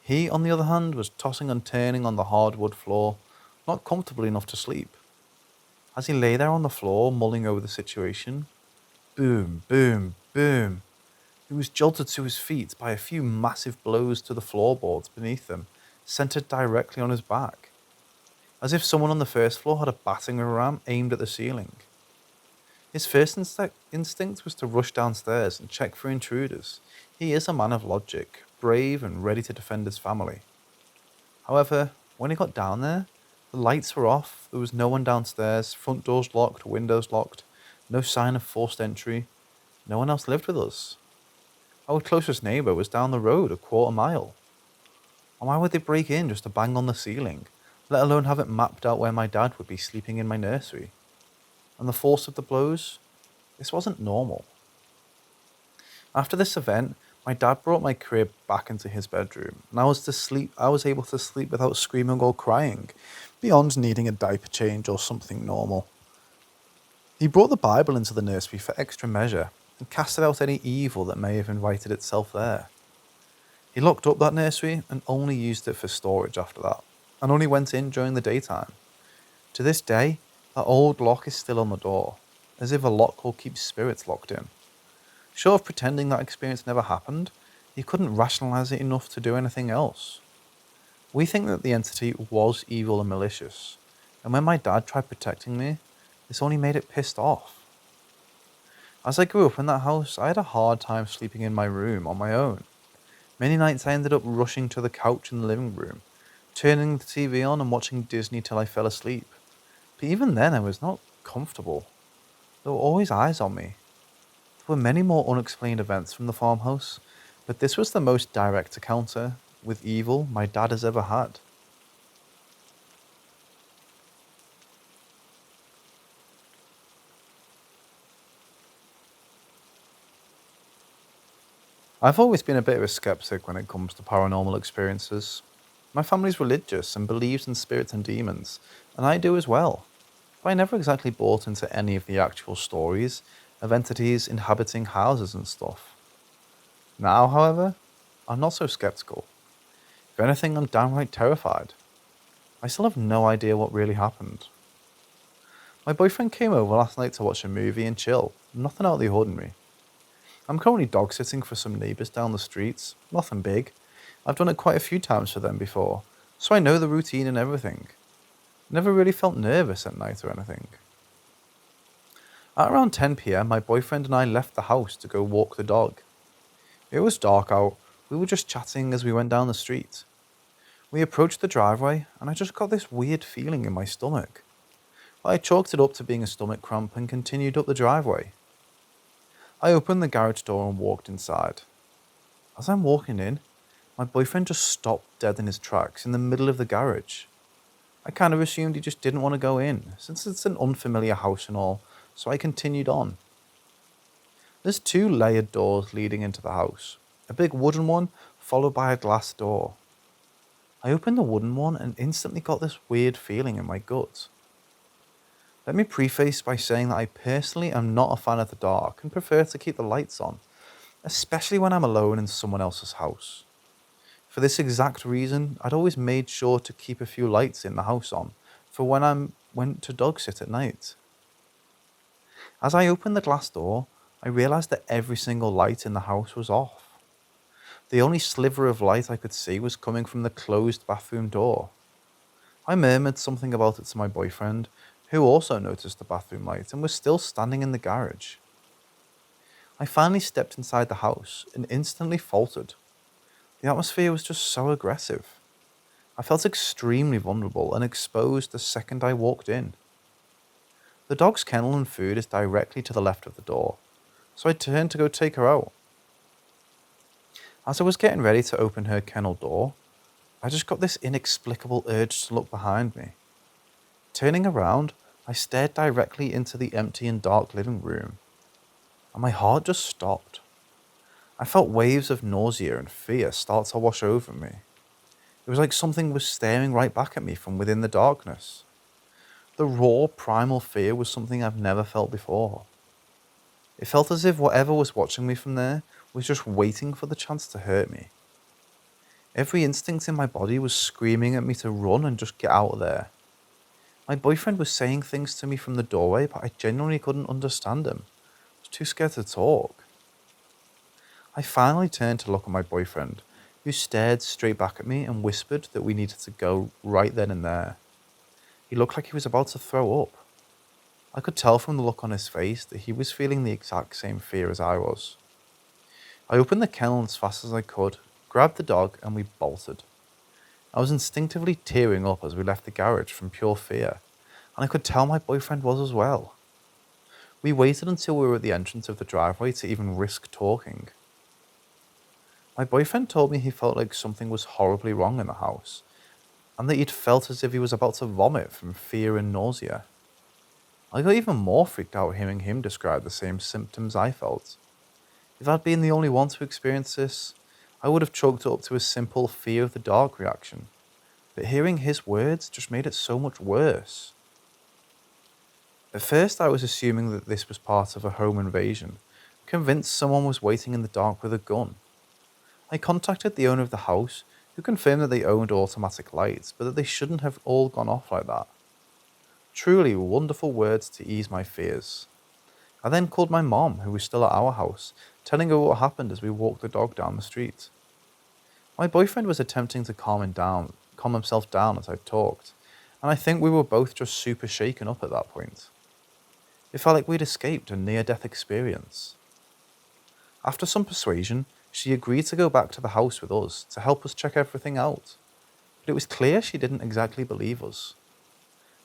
He, on the other hand, was tossing and turning on the hardwood floor, not comfortable enough to sleep. As he lay there on the floor, mulling over the situation, boom, boom, boom, he was jolted to his feet by a few massive blows to the floorboards beneath him, centered directly on his back, as if someone on the first floor had a battering ram aimed at the ceiling. His first instinct was to rush downstairs and check for intruders. He is a man of logic, brave and ready to defend his family. However, when he got down there, the lights were off, there was no one downstairs, front doors locked, windows locked, no sign of forced entry. No one else lived with us. Our closest neighbour was down the road a quarter mile. And why would they break in just to bang on the ceiling, let alone have it mapped out where my dad would be sleeping in my nursery? And the force of the blows? This wasn't normal. After this event, my dad brought my crib back into his bedroom, and I was able to sleep without screaming or crying, beyond needing a diaper change or something normal. He brought the Bible into the nursery for extra measure, and casted out any evil that may have invited itself there. He locked up that nursery and only used it for storage after that, and only went in during the daytime. To this day, that old lock is still on the door, as if a lock will keep spirits locked in. Short of pretending that experience never happened, he couldn't rationalize it enough to do anything else. We think that the entity was evil and malicious, and when my dad tried protecting me, this only made it pissed off. As I grew up in that house, I had a hard time sleeping in my room on my own. Many nights I ended up rushing to the couch in the living room, turning the TV on and watching Disney till I fell asleep. But even then I was not comfortable. There were always eyes on me. There were many more unexplained events from the farmhouse, but this was the most direct encounter with evil my dad has ever had. I've always been a bit of a skeptic when it comes to paranormal experiences. My family's religious and believes in spirits and demons, and I do as well. But I never exactly bought into any of the actual stories of entities inhabiting houses and stuff. Now, however, I'm not so skeptical. If anything, I'm downright terrified. I still have no idea what really happened. My boyfriend came over last night to watch a movie and chill, nothing out of the ordinary. I'm currently dog sitting for some neighbours down the streets, nothing big, I've done it quite a few times for them before, so I know the routine and everything. Never really felt nervous at night or anything. At around 10 p.m, my boyfriend and I left the house to go walk the dog. It was dark out, we were just chatting as we went down the street. We approached the driveway, and I just got this weird feeling in my stomach. But I chalked it up to being a stomach cramp and continued up the driveway. I opened the garage door and walked inside. As I'm walking in, my boyfriend just stopped dead in his tracks in the middle of the garage. I kind of assumed he just didn't want to go in, since it's an unfamiliar house and all, so I continued on. There's 2 layered doors leading into the house, a big wooden one followed by a glass door. I opened the wooden one and instantly got this weird feeling in my gut. Let me preface by saying that I personally am not a fan of the dark and prefer to keep the lights on, especially when I'm alone in someone else's house. For this exact reason, I'd always made sure to keep a few lights in the house on for when I went to dog sit at night. As I opened the glass door, I realised that every single light in the house was off. The only sliver of light I could see was coming from the closed bathroom door. I murmured something about it to my boyfriend, who also noticed the bathroom light and was still standing in the garage. I finally stepped inside the house and instantly faltered. The atmosphere was just so aggressive. I felt extremely vulnerable and exposed the second I walked in. The dog's kennel and food is directly to the left of the door, so I turned to go take her out. As I was getting ready to open her kennel door, I just got this inexplicable urge to look behind me. Turning around, I stared directly into the empty and dark living room, and my heart just stopped. I felt waves of nausea and fear start to wash over me. It was like something was staring right back at me from within the darkness. The raw, primal fear was something I've never felt before. It felt as if whatever was watching me from there was just waiting for the chance to hurt me. Every instinct in my body was screaming at me to run and just get out of there. My boyfriend was saying things to me from the doorway, but I genuinely couldn't understand him. I was too scared to talk. I finally turned to look at my boyfriend, who stared straight back at me and whispered that we needed to go right then and there. He looked like he was about to throw up. I could tell from the look on his face that he was feeling the exact same fear as I was. I opened the kennel as fast as I could, grabbed the dog, and we bolted. I was instinctively tearing up as we left the garage from pure fear, and I could tell my boyfriend was as well. We waited until we were at the entrance of the driveway to even risk talking. My boyfriend told me he felt like something was horribly wrong in the house, and that he'd felt as if he was about to vomit from fear and nausea. I got even more freaked out hearing him describe the same symptoms I felt. If I'd been the only one to experience this, I would have chalked it up to a simple fear of the dark reaction, but hearing his words just made it so much worse. At first I was assuming that this was part of a home invasion, convinced someone was waiting in the dark with a gun. I contacted the owner of the house, who confirmed that they owned automatic lights, but that they shouldn't have all gone off like that. Truly wonderful words to ease my fears. I then called my mom, who was still at our house, telling her what happened as we walked the dog down the street. My boyfriend was attempting to calm himself down as I talked, and I think we were both just super shaken up at that point. It felt like we'd escaped a near-death experience. After some persuasion, she agreed to go back to the house with us to help us check everything out, but it was clear she didn't exactly believe us.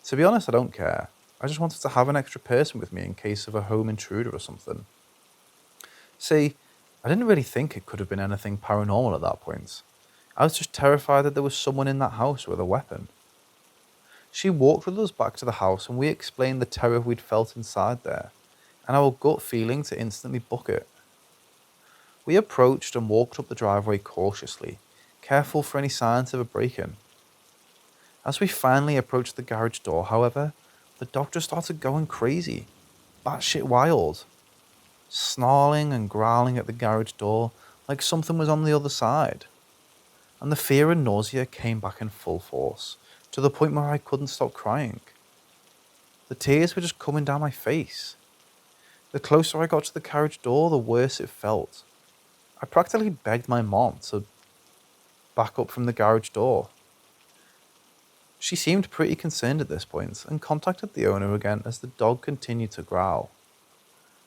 To be honest, I don't care. I just wanted to have an extra person with me in case of a home intruder or something. See, I didn't really think it could have been anything paranormal at that point. I was just terrified that there was someone in that house with a weapon. She walked with us back to the house and we explained the terror we'd felt inside there, and our gut feeling to instantly book it. We approached and walked up the driveway cautiously, careful for any signs of a break-in. As we finally approached the garage door, however, the dog just started going crazy, batshit wild, snarling and growling at the garage door like something was on the other side. And the fear and nausea came back in full force, to the point where I couldn't stop crying. The tears were just coming down my face. The closer I got to the carriage door, the worse it felt. I practically begged my mom to back up from the garage door. She seemed pretty concerned at this point and contacted the owner again as the dog continued to growl.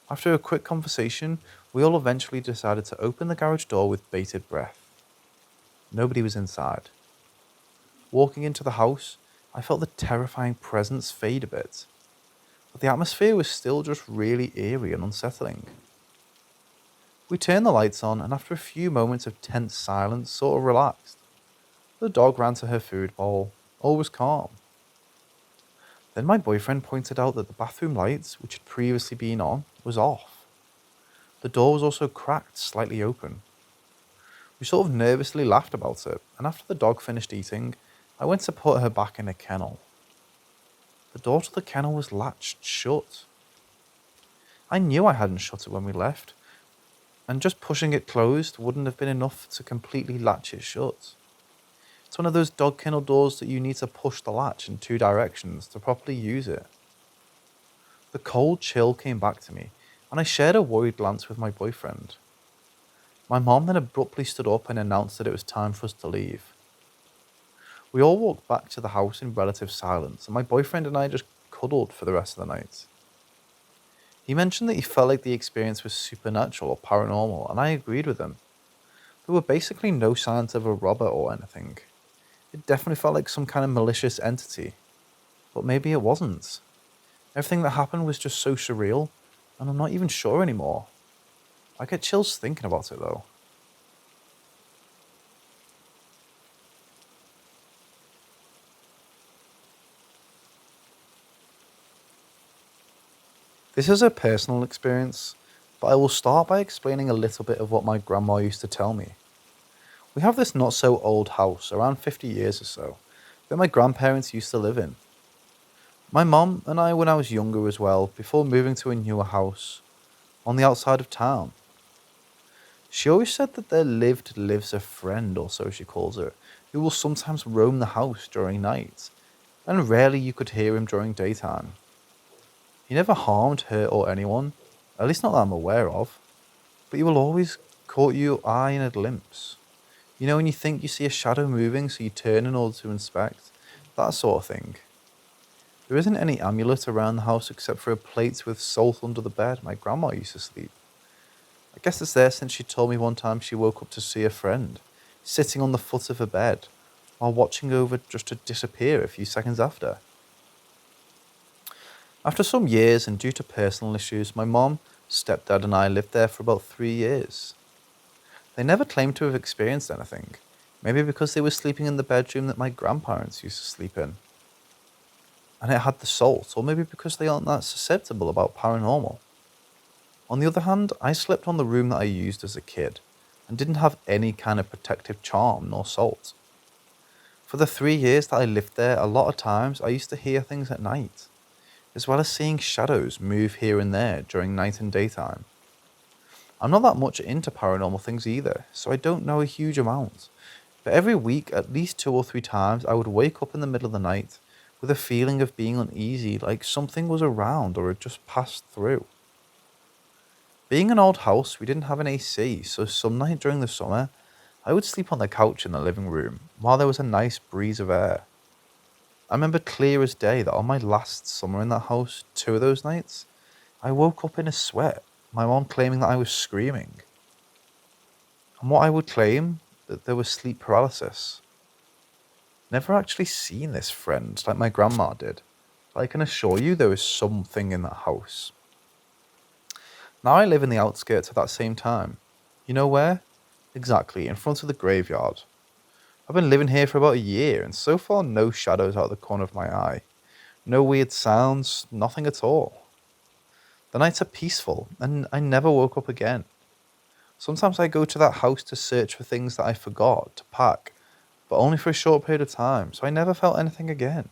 After a quick conversation, we all eventually decided to open the garage door with bated breath. Nobody was inside. Walking into the house, I felt the terrifying presence fade a bit, but the atmosphere was still just really eerie and unsettling. We turned the lights on, and after a few moments of tense silence, sort of relaxed. The dog ran to her food bowl. All was calm. Then my boyfriend pointed out that the bathroom lights, which had previously been on, was off. The door was also cracked slightly open. We sort of nervously laughed about it, and after the dog finished eating, I went to put her back in a kennel. The door to the kennel was latched shut. I knew I hadn't shut it when we left, and just pushing it closed wouldn't have been enough to completely latch it shut. It's one of those dog kennel doors that you need to push the latch in 2 directions to properly use it. The cold chill came back to me, and I shared a worried glance with my boyfriend. My mom then abruptly stood up and announced that it was time for us to leave. We all walked back to the house in relative silence, and my boyfriend and I just cuddled for the rest of the night. He mentioned that he felt like the experience was supernatural or paranormal, and I agreed with him. There were basically no signs of a robber or anything. It definitely felt like some kind of malicious entity, but maybe it wasn't. Everything that happened was just so surreal, and I'm not even sure anymore. I get chills thinking about it though. This is a personal experience, but I will start by explaining a little bit of what my grandma used to tell me. We have this not so old house, around 50 years or so, that my grandparents used to live in. My mum and I when I was younger as well, before moving to a newer house on the outside of town. She always said that there lives a friend, or so she calls it, who will sometimes roam the house during night, and rarely you could hear him during daytime. He never harmed her or anyone, at least not that I'm aware of, but he will always caught your eye in a glimpse. You know when you think you see a shadow moving, so you turn in order to inspect? That sort of thing. There isn't any amulet around the house except for a plate with salt under the bed my grandma used to sleep. I guess it's there since she told me one time she woke up to see a friend, sitting on the foot of her bed, while watching over just to disappear a few seconds after. After some years and due to personal issues, my mom, stepdad and I lived there for about 3 years. They never claimed to have experienced anything, maybe because they were sleeping in the bedroom that my grandparents used to sleep in. And it had the salt, or maybe because they aren't that susceptible about paranormal. On the other hand, I slept on the room that I used as a kid, and didn't have any kind of protective charm nor salt. For the 3 years that I lived there, a lot of times I used to hear things at night, as well as seeing shadows move here and there during night and daytime. I'm not that much into paranormal things either, so I don't know a huge amount, but every week at least 2 or 3 times I would wake up in the middle of the night with a feeling of being uneasy, like something was around or had just passed through. Being an old house, we didn't have an AC, so some night during the summer, I would sleep on the couch in the living room while there was a nice breeze of air. I remember clear as day that on my last summer in that house, 2 of those nights, I woke up in a sweat, my mom claiming that I was screaming. And what I would claim, that there was sleep paralysis. Never actually seen this friend like my grandma did, but I can assure you there was something in that house. Now I live in the outskirts at that same time. You know where? Exactly, in front of the graveyard. I've been living here for about a year, and so far no shadows out of the corner of my eye. No weird sounds, nothing at all. The nights are peaceful, and I never woke up again. Sometimes I go to that house to search for things that I forgot to pack, but only for a short period of time, so I never felt anything again.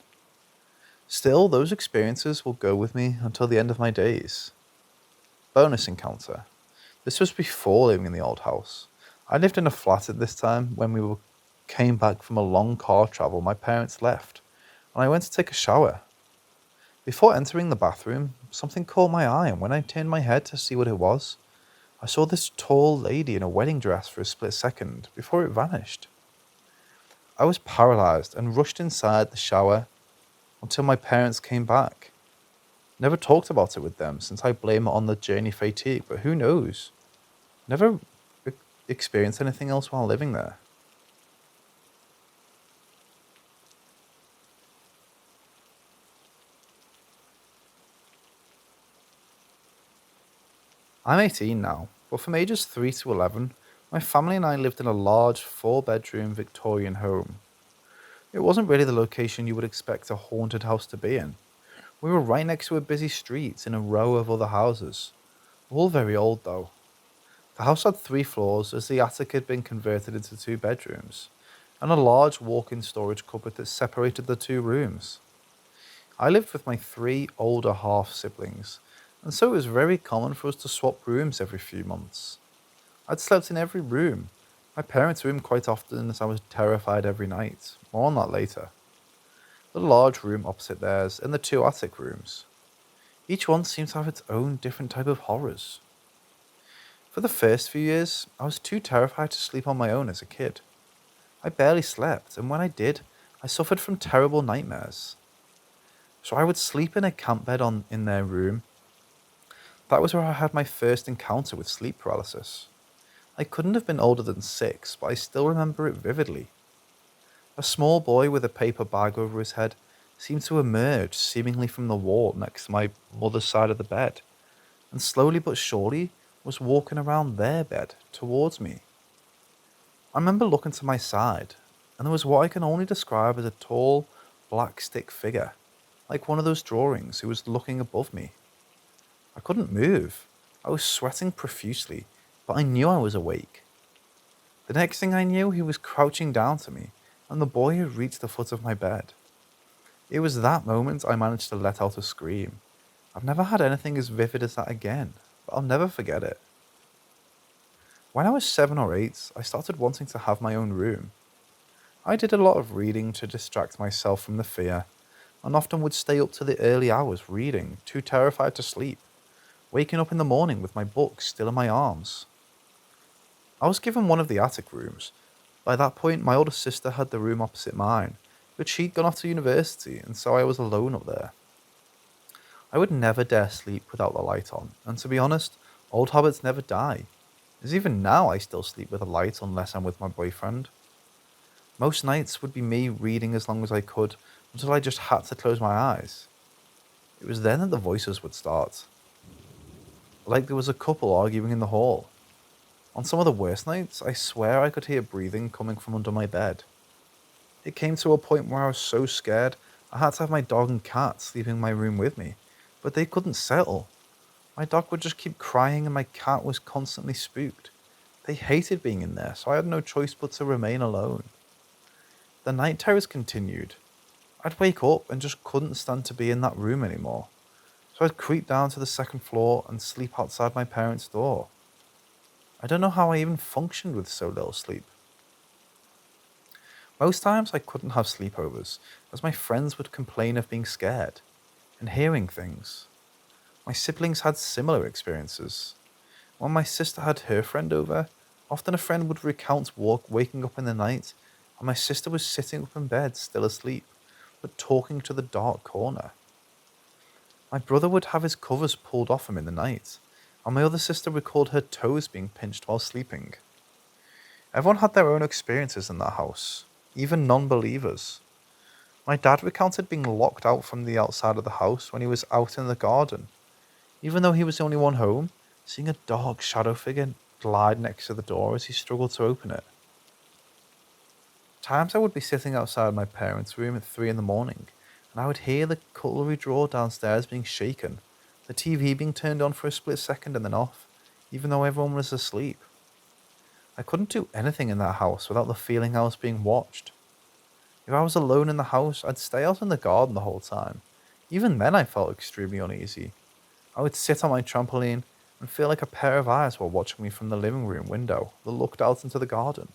Still, those experiences will go with me until the end of my days. Bonus encounter. This was before living in the old house. I lived in a flat at this time when came back from a long car travel my parents left, and I went to take a shower. Before entering the bathroom, something caught my eye, and when I turned my head to see what it was, I saw this tall lady in a wedding dress for a split second before it vanished. I was paralyzed and rushed inside the shower until my parents came back. Never talked about it with them since I blame it on the journey fatigue, but who knows? Never e- experienced anything else while living there. I'm 18 now, but from ages 3 to 11, my family and I lived in a large 4-bedroom Victorian home. It wasn't really the location you would expect a haunted house to be in. We were right next to a busy street in a row of other houses, all very old though. The house had 3 floors as the attic had been converted into 2 bedrooms, and a large walk in storage cupboard that separated the 2 rooms. I lived with my 3 older half siblings, and so it was very common for us to swap rooms every few months. I'd slept in every room, my parents' room quite often, as I was terrified every night. More on that later. The large room opposite theirs, and the 2 attic rooms. Each one seemed to have its own different type of horrors. For the first few years, I was too terrified to sleep on my own as a kid. I barely slept, and when I did, I suffered from terrible nightmares. So I would sleep in a camp bed in their room. That was where I had my first encounter with sleep paralysis. I couldn't have been older than 6, but I still remember it vividly. A small boy with a paper bag over his head seemed to emerge seemingly from the wall next to my mother's side of the bed, and slowly but surely was walking around their bed towards me. I remember looking to my side, and there was what I can only describe as a tall, black stick figure, like one of those drawings, who was looking above me. I couldn't move. I was sweating profusely, but I knew I was awake. The next thing I knew, he was crouching down to me, and the boy had reached the foot of my bed. It was that moment I managed to let out a scream. I've never had anything as vivid as that again, but I'll never forget it. When I was 7 or 8, I started wanting to have my own room. I did a lot of reading to distract myself from the fear, and often would stay up to the early hours reading, too terrified to sleep, waking up in the morning with my books still in my arms. I was given one of the attic rooms. By that point, my older sister had the room opposite mine, but she'd gone off to university, and so I was alone up there. I would never dare sleep without the light on, and to be honest, old habits never die, as even now I still sleep with a light unless I'm with my boyfriend. Most nights would be me reading as long as I could, until I just had to close my eyes. It was then that the voices would start. Like there was a couple arguing in the hall. On some of the worst nights, I swear I could hear breathing coming from under my bed. It came to a point where I was so scared, I had to have my dog and cat sleeping in my room with me, but they couldn't settle. My dog would just keep crying and my cat was constantly spooked. They hated being in there, so I had no choice but to remain alone. The night terrors continued. I'd wake up and just couldn't stand to be in that room anymore, so I'd creep down to the 2nd floor and sleep outside my parents' door. I don't know how I even functioned with so little sleep. Most times I couldn't have sleepovers, as my friends would complain of being scared and hearing things. My siblings had similar experiences. When my sister had her friend over, often a friend would recount waking up in the night, and my sister was sitting up in bed, still asleep, but talking to the dark corner. My brother would have his covers pulled off him in the night, and my other sister recalled her toes being pinched while sleeping. Everyone had their own experiences in that house, even non-believers. My dad recounted being locked out from the outside of the house when he was out in the garden. Even though he was the only one home, seeing a dark shadow figure glide next to the door as he struggled to open it. Times I would be sitting outside my parents' room at 3 in the morning, and I would hear the cutlery drawer downstairs being shaken, the TV being turned on for a split second and then off, even though everyone was asleep. I couldn't do anything in that house without the feeling I was being watched. If I was alone in the house, I'd stay out in the garden the whole time. Even then I felt extremely uneasy. I would sit on my trampoline and feel like a pair of eyes were watching me from the living room window that looked out into the garden.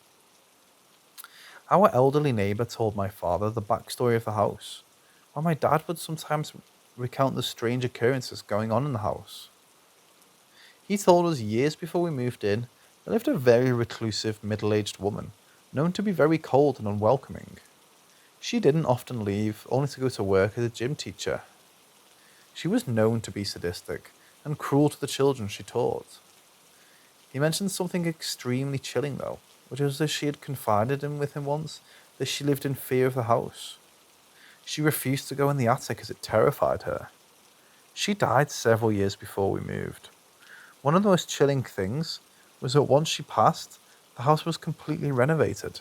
Our elderly neighbour told my father the backstory of the house, while my dad would sometimes recount the strange occurrences going on in the house. He told us years before we moved in, there lived a very reclusive middle-aged woman known to be very cold and unwelcoming. She didn't often leave, only to go to work as a gym teacher. She was known to be sadistic and cruel to the children she taught. He mentioned something extremely chilling, though, which was that she had confided with him once that she lived in fear of the house. She refused to go in the attic as it terrified her. She died several years before we moved. One of the most chilling things was that once she passed, the house was completely renovated.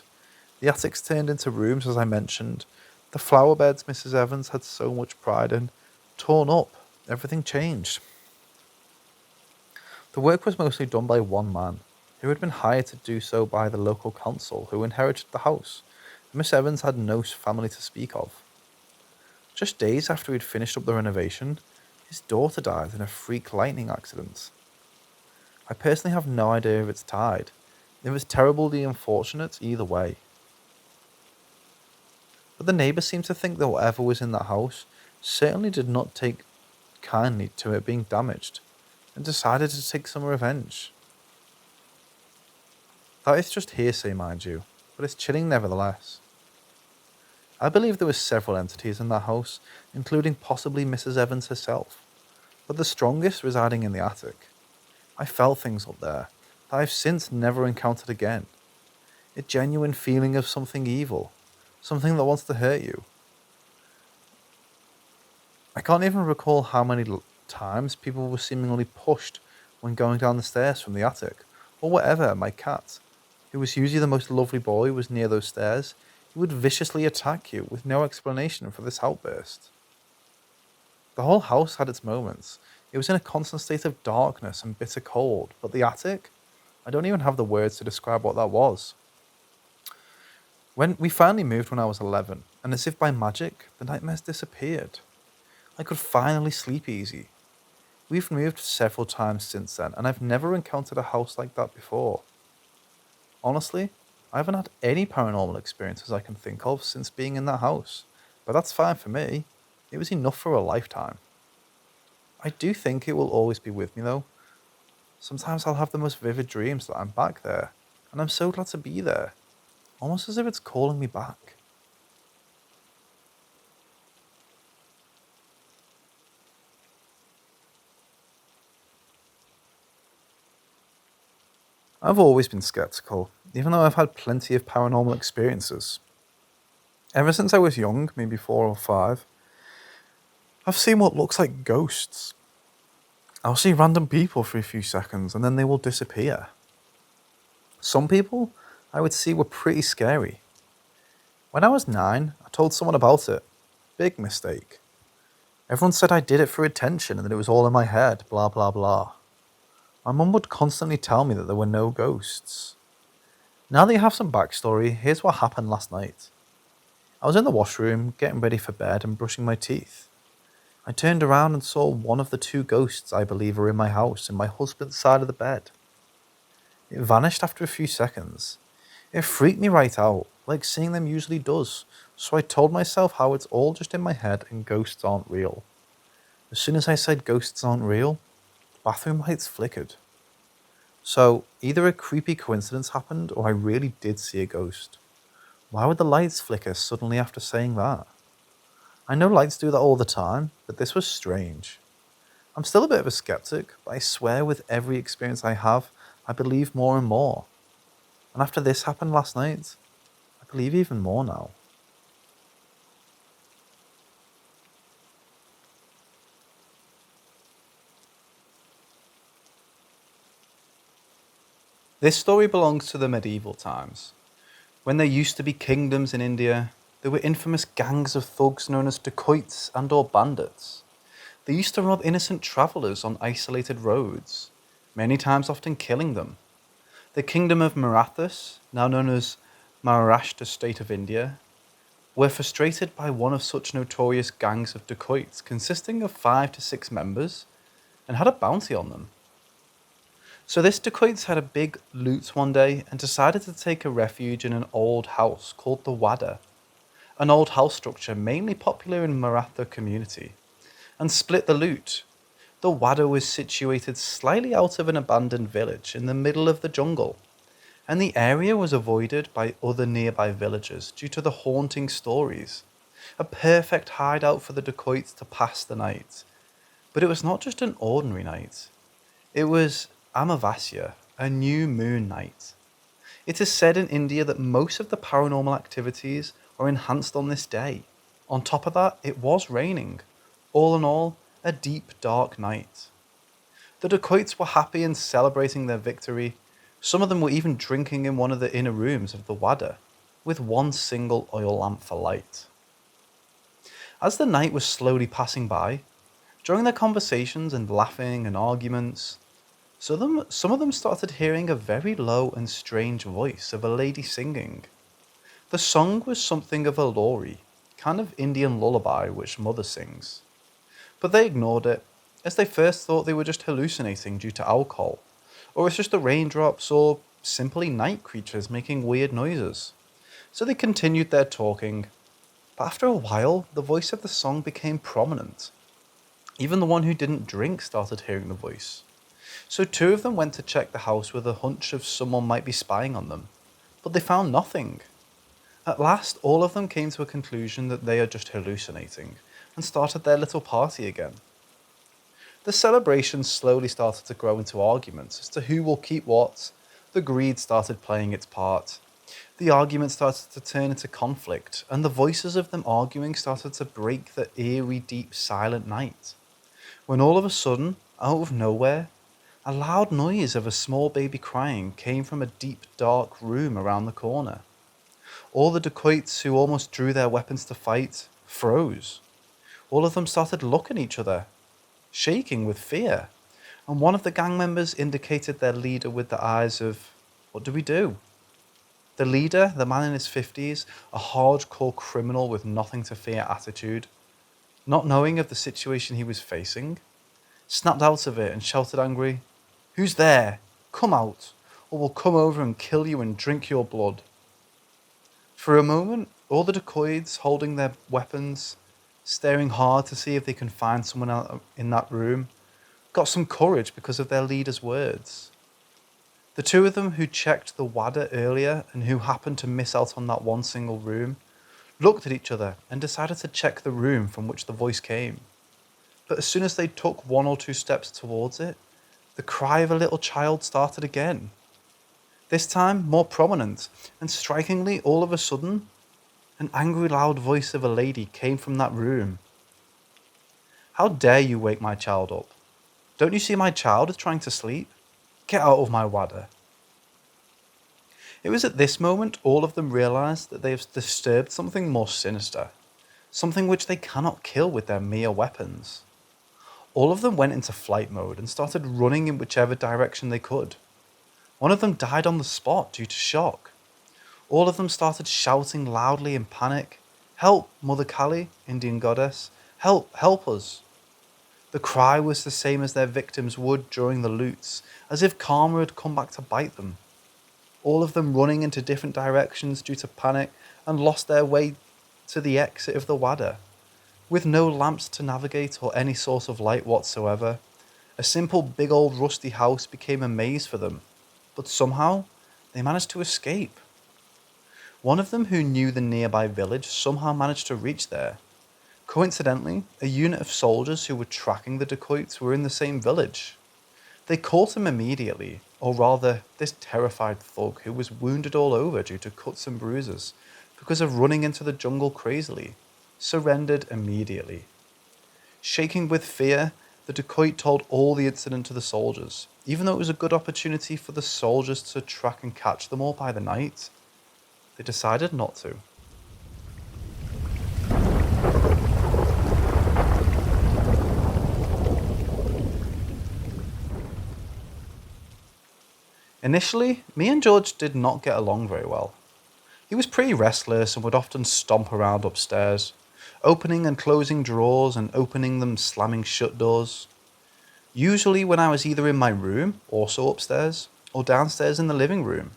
The attics turned into rooms, as I mentioned. The flower beds Mrs. Evans had so much pride in, torn up. Everything changed. The work was mostly done by one man, who had been hired to do so by the local council, who inherited the house. Miss Evans had no family to speak of. Just days after he'd finished up the renovation, his daughter died in a freak lightning accident. I personally have no idea if it's tied. It was terribly unfortunate either way. But the neighbours seemed to think that whatever was in that house certainly did not take kindly to it being damaged, and decided to take some revenge. That is just hearsay, mind you, but it's chilling nevertheless. I believe there were several entities in that house, including possibly Mrs. Evans herself, but the strongest residing in the attic. I felt things up there that I've since never encountered again. A genuine feeling of something evil, something that wants to hurt you. I can't even recall how many times people were seemingly pushed when going down the stairs from the attic, or whatever. My cat, who was usually the most lovely boy, was near those stairs. He would viciously attack you with no explanation for this outburst. The whole house had its moments. It was in a constant state of darkness and bitter cold, but the attic? I don't even have the words to describe what that was. When we finally moved when I was 11, and as if by magic, the nightmares disappeared. I could finally sleep easy. We've moved several times since then, and I've never encountered a house like that before. Honestly, I haven't had any paranormal experiences I can think of since being in that house, but that's fine for me. It was enough for a lifetime. I do think it will always be with me, though. Sometimes I'll have the most vivid dreams that I'm back there, and I'm so glad to be there, almost as if it's calling me back. I've always been skeptical, even though I've had plenty of paranormal experiences. Ever since I was young, maybe 4 or 5, I've seen what looks like ghosts. I'll see random people for a few seconds and then they will disappear. Some people I would see were pretty scary. When I was 9, I told someone about it. Big mistake. Everyone said I did it for attention and that it was all in my head, blah blah blah. My mum would constantly tell me that there were no ghosts. Now that you have some backstory, here's what happened last night. I was in the washroom, getting ready for bed and brushing my teeth. I turned around and saw one of the 2 ghosts I believe are in my house in my husband's side of the bed. It vanished after a few seconds. It freaked me right out, like seeing them usually does, so I told myself how it's all just in my head and ghosts aren't real. As soon as I said ghosts aren't real, the bathroom lights flickered. So, either a creepy coincidence happened or I really did see a ghost. Why would the lights flicker suddenly after saying that? I know lights do that all the time, but this was strange. I'm still a bit of a skeptic, but I swear with every experience I have, I believe more and more. And after this happened last night, I believe even more now. This story belongs to the medieval times. When there used to be kingdoms in India, there were infamous gangs of thugs known as dacoits and or bandits. They used to rob innocent travellers on isolated roads, many times often killing them. The kingdom of Marathas, now known as Maharashtra state of India, were frustrated by one of such notorious gangs of dacoits consisting of 5 to 6 members and had a bounty on them. So this dacoits had a big loot one day and decided to take a refuge in an old house called the Wada, an old house structure mainly popular in Maratha community, and split the loot. The Wada was situated slightly out of an abandoned village in the middle of the jungle, and the area was avoided by other nearby villagers due to the haunting stories. A perfect hideout for the dacoits to pass the night. But it was not just an ordinary night. It was Amavasya, a new moon night. It is said in India that most of the paranormal activities are enhanced on this day. On top of that, it was raining. All in all, a deep, dark night. The dacoits were happy and celebrating their victory. Some of them were even drinking in one of the inner rooms of the Wada, with one single oil lamp for light. As the night was slowly passing by, during their conversations and laughing and arguments, some of them started hearing a very low and strange voice of a lady singing. The song was something of a lori, kind of Indian lullaby which mother sings. But they ignored it, as they first thought they were just hallucinating due to alcohol, or it's just the raindrops, or simply night creatures making weird noises. So they continued their talking, but after a while, the voice of the song became prominent. Even the one who didn't drink started hearing the voice. So two of them went to check the house with a hunch of someone might be spying on them, but they found nothing. At last, all of them came to a conclusion that they are just hallucinating, and started their little party again. The celebration slowly started to grow into arguments as to who will keep what. The greed started playing its part. The argument started to turn into conflict, and the voices of them arguing started to break the eerie, deep, silent night. When all of a sudden, out of nowhere, a loud noise of a small baby crying came from a deep, dark room around the corner. All the dacoits who almost drew their weapons to fight froze. All of them started looking at each other, shaking with fear, and one of the gang members indicated their leader with the eyes of, "What do we do?" The leader, the man in his 50s, a hardcore criminal with nothing to fear attitude, not knowing of the situation he was facing, snapped out of it and shouted angrily, "Who's there? Come out, or we'll come over and kill you and drink your blood." For a moment, all the dacoits holding their weapons, staring hard to see if they can find someone out in that room, got some courage because of their leader's words. The two of them who checked the Wada earlier and who happened to miss out on that one single room, looked at each other and decided to check the room from which the voice came. But as soon as they took one or two steps towards it, the cry of a little child started again. This time more prominent, and strikingly, all of a sudden, an angry loud voice of a lady came from that room. "How dare you wake my child up? Don't you see my child is trying to sleep? Get out of my Wada." It was at this moment all of them realized that they have disturbed something more sinister, something which they cannot kill with their mere weapons. All of them went into flight mode and started running in whichever direction they could. One of them died on the spot due to shock. All of them started shouting loudly in panic, "Help, Mother Kali, Indian goddess, help, help us." The cry was the same as their victims would during the loots, as if karma had come back to bite them. All of them running into different directions due to panic and lost their way to the exit of the Wada. With no lamps to navigate or any source of light whatsoever, a simple big old rusty house became a maze for them, but somehow they managed to escape. One of them who knew the nearby village somehow managed to reach there. Coincidentally, a unit of soldiers who were tracking the dacoits were in the same village. They caught him immediately, or rather, this terrified thug who was wounded all over due to cuts and bruises because of running into the jungle crazily, surrendered immediately. Shaking with fear, the dacoit told all the incident to the soldiers. Even though it was a good opportunity for the soldiers to track and catch them all by the night, they decided not to. Initially, me and George did not get along very well. He was pretty restless and would often stomp around upstairs, opening and closing drawers and opening them slamming shut doors. Usually when I was either in my room, also upstairs, or downstairs in the living room.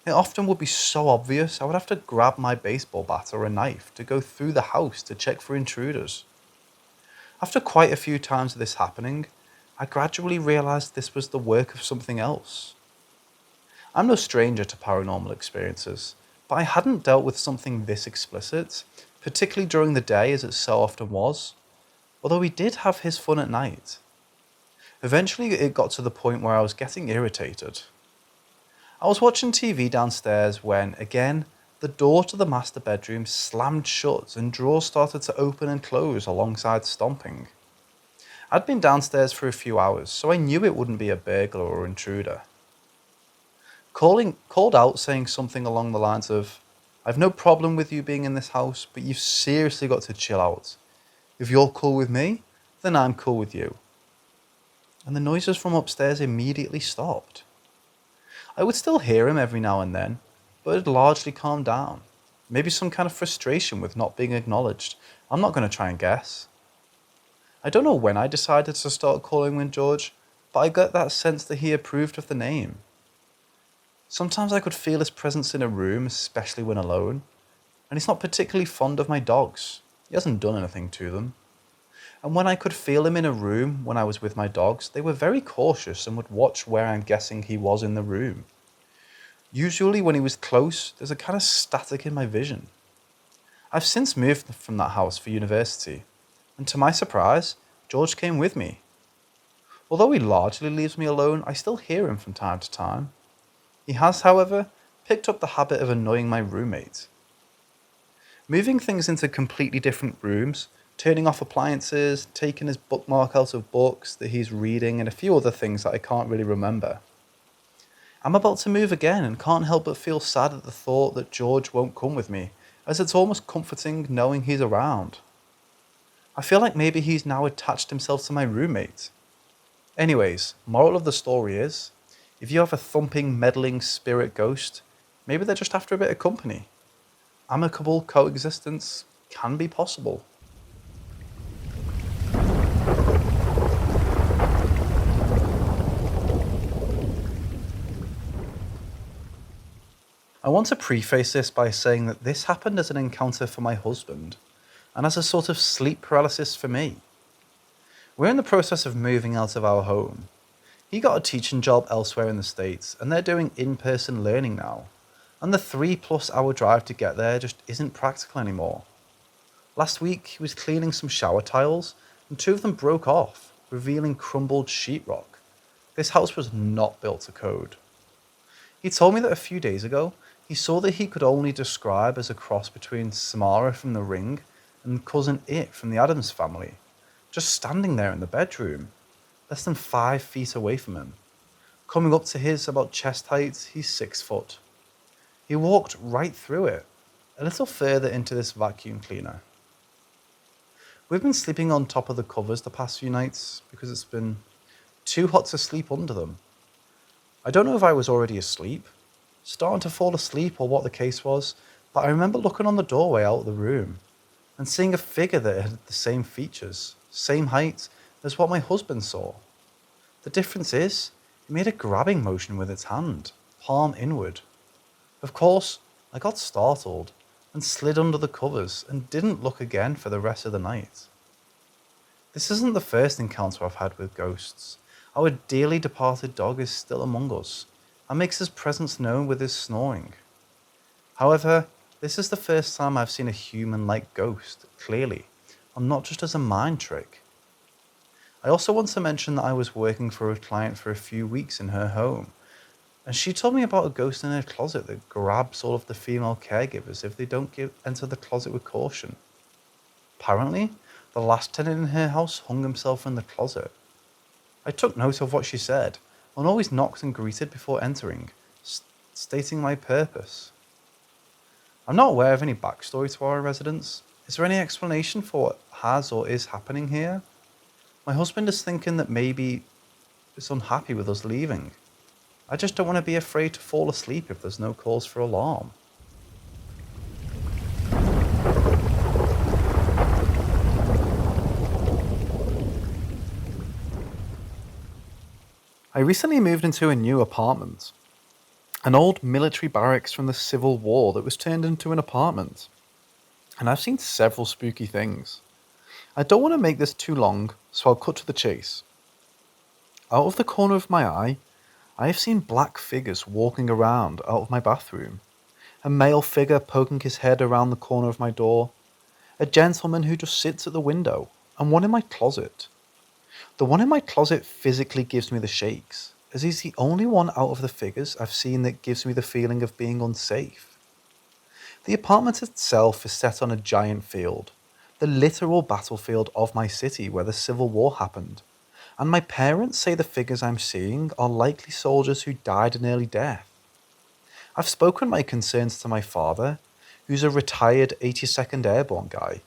It often would be so obvious I would have to grab my baseball bat or a knife to go through the house to check for intruders. After quite a few times of this happening, I gradually realised this was the work of something else. I'm no stranger to paranormal experiences, but I hadn't dealt with something this explicit, particularly during the day as it so often was, although he did have his fun at night. Eventually it got to the point where I was getting irritated. I was watching TV downstairs when, again, the door to the master bedroom slammed shut and drawers started to open and close alongside stomping. I'd been downstairs for a few hours, so I knew it wouldn't be a burglar or intruder. Called out saying something along the lines of, "I've no problem with you being in this house, but you've seriously got to chill out. If you're cool with me, then I'm cool with you." And the noises from upstairs immediately stopped. I would still hear him every now and then, but it had largely calmed down. Maybe some kind of frustration with not being acknowledged. I'm not going to try and guess. I don't know when I decided to start calling him George, but I got that sense that he approved of the name. Sometimes I could feel his presence in a room, especially when alone, and he's not particularly fond of my dogs. He hasn't done anything to them. And when I could feel him in a room when I was with my dogs, they were very cautious and would watch where I'm guessing he was in the room. Usually when he was close, there's a kind of static in my vision. I've since moved from that house for university, and to my surprise, George came with me. Although he largely leaves me alone, I still hear him from time to time. He has, however, picked up the habit of annoying my roommate. Moving things into completely different rooms, turning off appliances, taking his bookmark out of books that he's reading, and a few other things that I can't really remember. I'm about to move again and can't help but feel sad at the thought that George won't come with me, as it's almost comforting knowing he's around. I feel like maybe he's now attached himself to my roommate. Anyways, moral of the story is, if you have a thumping, meddling spirit ghost, maybe they're just after a bit of company. Amicable coexistence can be possible. I want to preface this by saying that this happened as an encounter for my husband, and as a sort of sleep paralysis for me. We're in the process of moving out of our home. He got a teaching job elsewhere in the States, and they're doing in-person learning now, and the 3+ hour drive to get there just isn't practical anymore. Last week, he was cleaning some shower tiles, and 2 of them broke off, revealing crumbled sheetrock. This house was not built to code. He told me that a few days ago, he saw that he could only describe as a cross between Samara from The Ring and Cousin It from the Addams Family, just standing there in the bedroom, less than 5 feet away from him. Coming up to his about chest height, he's 6 foot. He walked right through it, a little further into this vacuum cleaner. We've been sleeping on top of the covers the past few nights because it's been too hot to sleep under them. I don't know if I was already asleep, starting to fall asleep or what the case was, but I remember looking on the doorway out of the room and seeing a figure that had the same features, same height as what my husband saw. The difference is, it made a grabbing motion with its hand, palm inward. Of course, I got startled and slid under the covers and didn't look again for the rest of the night. This isn't the first encounter I've had with ghosts. Our dearly departed dog is still among us and makes his presence known with his snoring. However, this is the first time I've seen a human-like ghost, clearly, and not just as a mind trick. I also want to mention that I was working for a client for a few weeks in her home, and she told me about a ghost in her closet that grabs all of the female caregivers if they don't enter the closet with caution. Apparently, the last tenant in her house hung himself in the closet. I took note of what she said, and always knocked and greeted before entering, stating my purpose. I'm not aware of any backstory to our residence. Is there any explanation for what has or is happening here? My husband is thinking that maybe he's unhappy with us leaving. I just don't want to be afraid to fall asleep if there's no cause for alarm. I recently moved into a new apartment. An old military barracks from the Civil War that was turned into an apartment. And I've seen several spooky things. I don't want to make this too long, so I'll cut to the chase. Out of the corner of my eye, I have seen black figures walking around out of my bathroom, a male figure poking his head around the corner of my door, a gentleman who just sits at the window, and one in my closet. The one in my closet physically gives me the shakes, as he's the only one out of the figures I've seen that gives me the feeling of being unsafe. The apartment itself is set on a giant field, the literal battlefield of my city where the Civil War happened, and my parents say the figures I'm seeing are likely soldiers who died an early death. I've spoken my concerns to my father, who's a retired 82nd Airborne guy,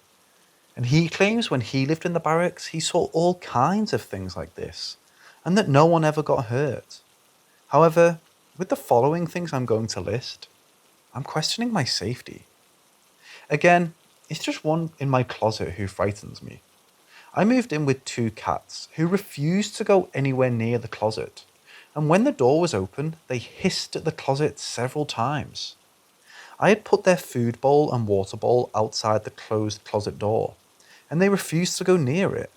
and he claims when he lived in the barracks he saw all kinds of things like this, and that no one ever got hurt. However, with the following things I'm going to list, I'm questioning my safety. Again, it's just one in my closet who frightens me. I moved in with 2 cats who refused to go anywhere near the closet, and when the door was open, they hissed at the closet several times. I had put their food bowl and water bowl outside the closed closet door, and they refused to go near it.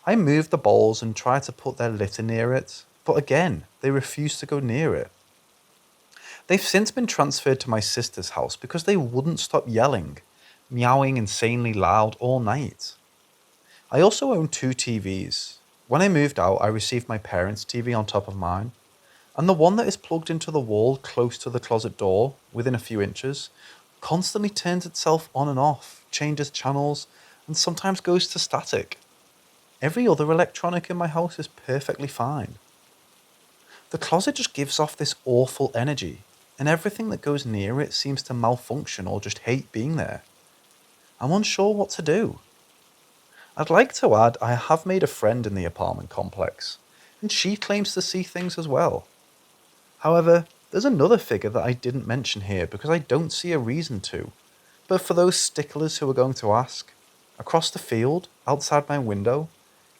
I moved the bowls and tried to put their litter near it, but again, they refused to go near it. They've since been transferred to my sister's house because they wouldn't stop yelling, meowing insanely loud all night. I also own 2 TVs. When I moved out, I received my parents' TV on top of mine, and the one that is plugged into the wall close to the closet door, within a few inches, constantly turns itself on and off, changes channels, and sometimes goes to static. Every other electronic in my house is perfectly fine. The closet just gives off this awful energy, and everything that goes near it seems to malfunction or just hate being there. I'm unsure what to do. I'd like to add I have made a friend in the apartment complex, and she claims to see things as well. However, there's another figure that I didn't mention here because I don't see a reason to, but for those sticklers who are going to ask, across the field, outside my window,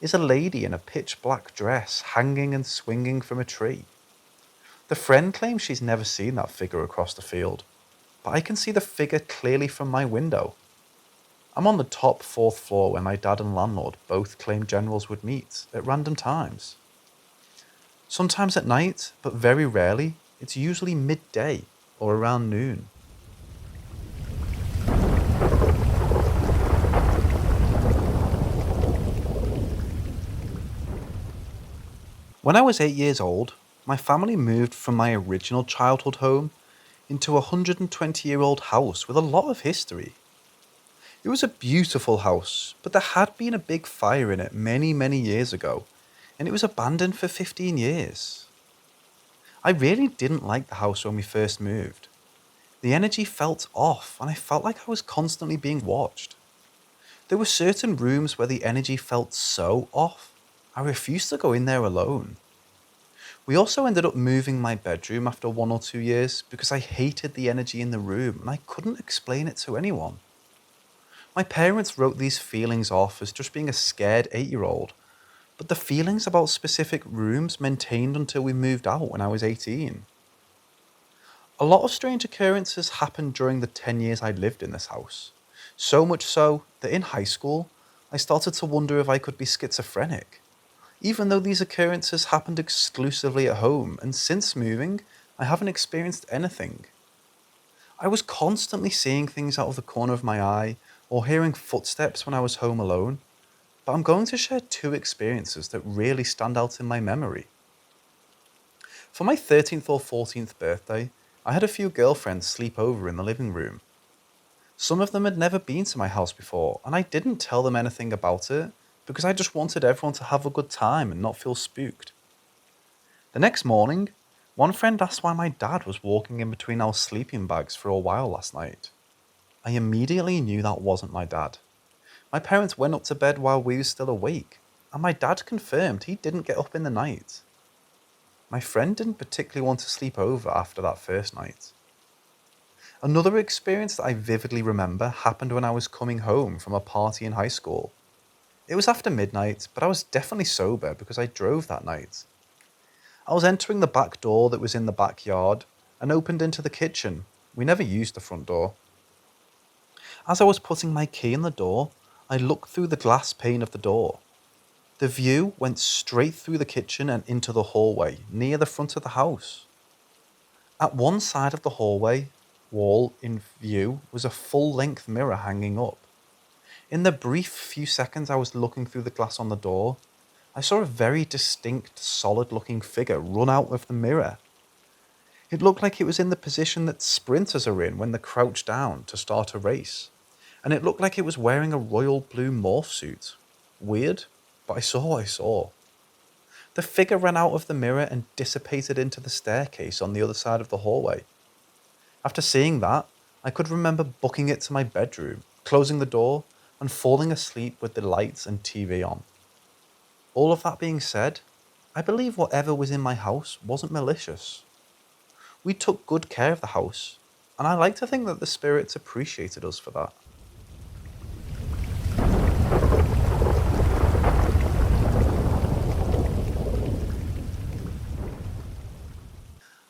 is a lady in a pitch black dress hanging and swinging from a tree. The friend claims she's never seen that figure across the field, but I can see the figure clearly from my window. I'm on the top 4th floor where my dad and landlord both claim generals would meet at random times. Sometimes at night, but very rarely, it's usually midday or around noon. When I was 8 years old, my family moved from my original childhood home into a 120-year-old house with a lot of history. It was a beautiful house, but there had been a big fire in it many years ago, and it was abandoned for 15 years. I really didn't like the house when we first moved. The energy felt off, and I felt like I was constantly being watched. There were certain rooms where the energy felt so off, I refused to go in there alone. We also ended up moving my bedroom after 1 or 2 years because I hated the energy in the room and I couldn't explain it to anyone. My parents wrote these feelings off as just being a scared 8-year-old, but the feelings about specific rooms maintained until we moved out when I was 18. A lot of strange occurrences happened during the 10 years I lived in this house, so much so that in high school I started to wonder if I could be schizophrenic. Even though these occurrences happened exclusively at home, and since moving, I haven't experienced anything. I was constantly seeing things out of the corner of my eye, or hearing footsteps when I was home alone, but I'm going to share 2 experiences that really stand out in my memory. For my 13th or 14th birthday, I had a few girlfriends sleep over in the living room. Some of them had never been to my house before, and I didn't tell them anything about it, because I just wanted everyone to have a good time and not feel spooked. The next morning, one friend asked why my dad was walking in between our sleeping bags for a while last night. I immediately knew that wasn't my dad. My parents went up to bed while we were still awake, and my dad confirmed he didn't get up in the night. My friend didn't particularly want to sleep over after that first night. Another experience that I vividly remember happened when I was coming home from a party in high school. It was after midnight, but I was definitely sober because I drove that night. I was entering the back door that was in the backyard and opened into the kitchen. We never used the front door. As I was putting my key in the door, I looked through the glass pane of the door. The view went straight through the kitchen and into the hallway near the front of the house. At one side of the hallway wall in view was a full-length mirror hanging up. In the brief few seconds I was looking through the glass on the door, I saw a very distinct, solid-looking figure run out of the mirror. It looked like it was in the position that sprinters are in when they crouch down to start a race, and it looked like it was wearing a royal blue morph suit. Weird, but I saw what I saw. The figure ran out of the mirror and dissipated into the staircase on the other side of the hallway. After seeing that, I could remember booking it to my bedroom, closing the door, and falling asleep with the lights and TV on. All of that being said, I believe whatever was in my house wasn't malicious. We took good care of the house, and I like to think that the spirits appreciated us for that.